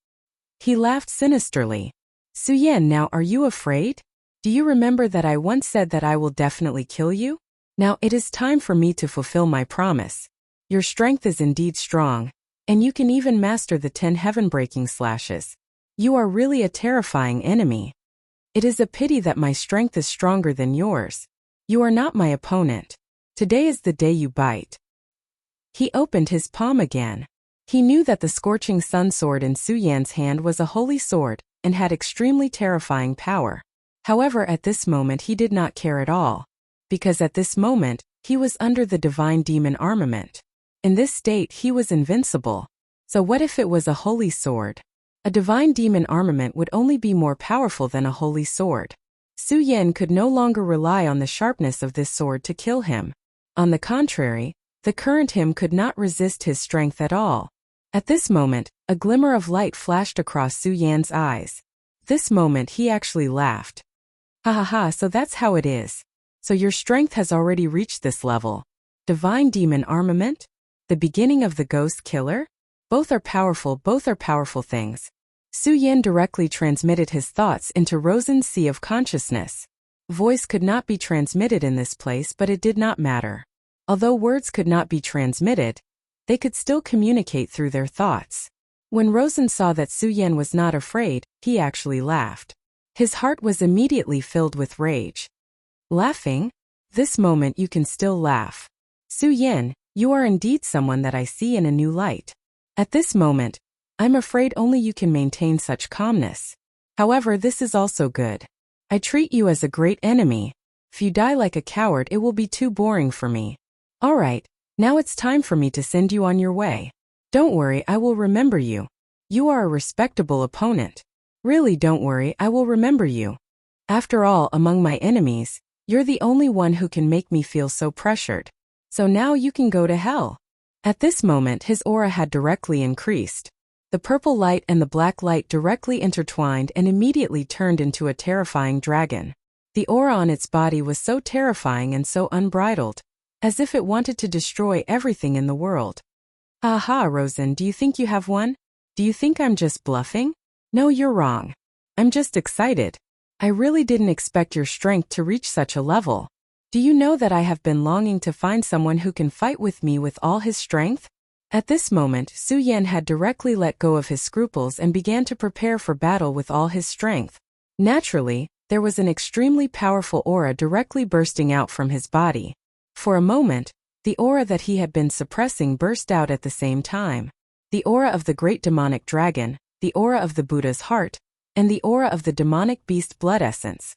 He laughed sinisterly. Su Yan, now are you afraid? Do you remember that I once said that I will definitely kill you? Now it is time for me to fulfill my promise. Your strength is indeed strong, and you can even master the 10 heaven-breaking slashes. You are really a terrifying enemy. It is a pity that my strength is stronger than yours. You are not my opponent. Today is the day you bite. He opened his palm again. He knew that the scorching sun sword in Su Yan's hand was a holy sword and had extremely terrifying power. However, at this moment he did not care at all, because at this moment he was under the divine demon armament. In this state he was invincible. So what if it was a holy sword? A divine demon armament would only be more powerful than a holy sword. Su Yan could no longer rely on the sharpness of this sword to kill him. On the contrary, the current him could not resist his strength at all. At this moment, a glimmer of light flashed across Su Yan's eyes. This moment he actually laughed. Ha ha ha, so that's how it is. So your strength has already reached this level. Divine demon armament? The beginning of the ghost killer? Both are powerful things. Su Yan directly transmitted his thoughts into Rosen's sea of consciousness. Voice could not be transmitted in this place, but it did not matter. Although words could not be transmitted, they could still communicate through their thoughts. When Rosen saw that Su Yan was not afraid, he actually laughed. His heart was immediately filled with rage. Laughing? This moment you can still laugh. Su Yan, you are indeed someone that I see in a new light. At this moment, I'm afraid only you can maintain such calmness. However, this is also good. I treat you as a great enemy. If you die like a coward, it will be too boring for me. Alright, now it's time for me to send you on your way. Don't worry, I will remember you. You are a respectable opponent. Really, don't worry, I will remember you. After all, among my enemies, you're the only one who can make me feel so pressured. So now you can go to hell. At this moment, his aura had directly increased. The purple light and the black light directly intertwined and immediately turned into a terrifying dragon. The aura on its body was so terrifying and so unbridled, as if it wanted to destroy everything in the world. Aha, Rosen, do you think you have won? Do you think I'm just bluffing? No, you're wrong. I'm just excited. I really didn't expect your strength to reach such a level. Do you know that I have been longing to find someone who can fight with me with all his strength? At this moment, Su Yan had directly let go of his scruples and began to prepare for battle with all his strength. Naturally, there was an extremely powerful aura directly bursting out from his body. For a moment, the aura that he had been suppressing burst out at the same time. The aura of the great demonic dragon, the aura of the Buddha's heart, and the aura of the demonic beast blood essence.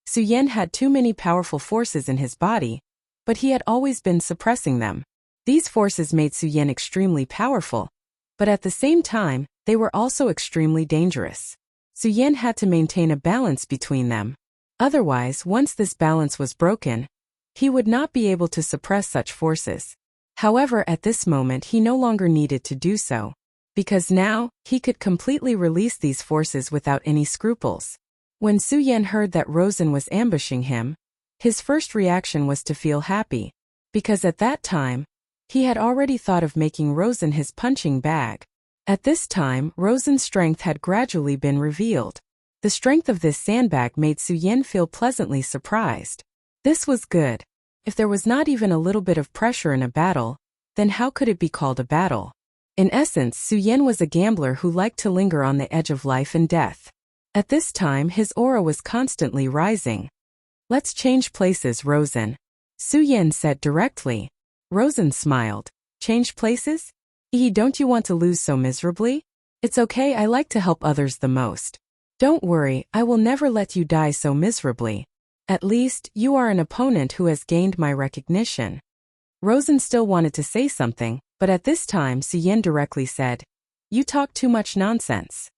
Su Yan had too many powerful forces in his body, but he had always been suppressing them. These forces made Su Yan extremely powerful, but at the same time, they were also extremely dangerous. Su Yan had to maintain a balance between them. Otherwise, once this balance was broken, he would not be able to suppress such forces. However, at this moment he no longer needed to do so, because now, he could completely release these forces without any scruples. When Su Yan heard that Rosen was ambushing him, his first reaction was to feel happy, because at that time, he had already thought of making Rosen his punching bag. At this time, Rosen's strength had gradually been revealed. The strength of this sandbag made Su Yan feel pleasantly surprised. This was good. If there was not even a little bit of pressure in a battle, then how could it be called a battle? In essence, Su Yan was a gambler who liked to linger on the edge of life and death. At this time, his aura was constantly rising. Let's change places, Rosen, Su Yan said directly. Rosen smiled. Change places? Don't you want to lose so miserably? It's okay, I like to help others the most. Don't worry, I will never let you die so miserably. At least, you are an opponent who has gained my recognition. Rosen still wanted to say something, but at this time Su Yan directly said, You talk too much nonsense.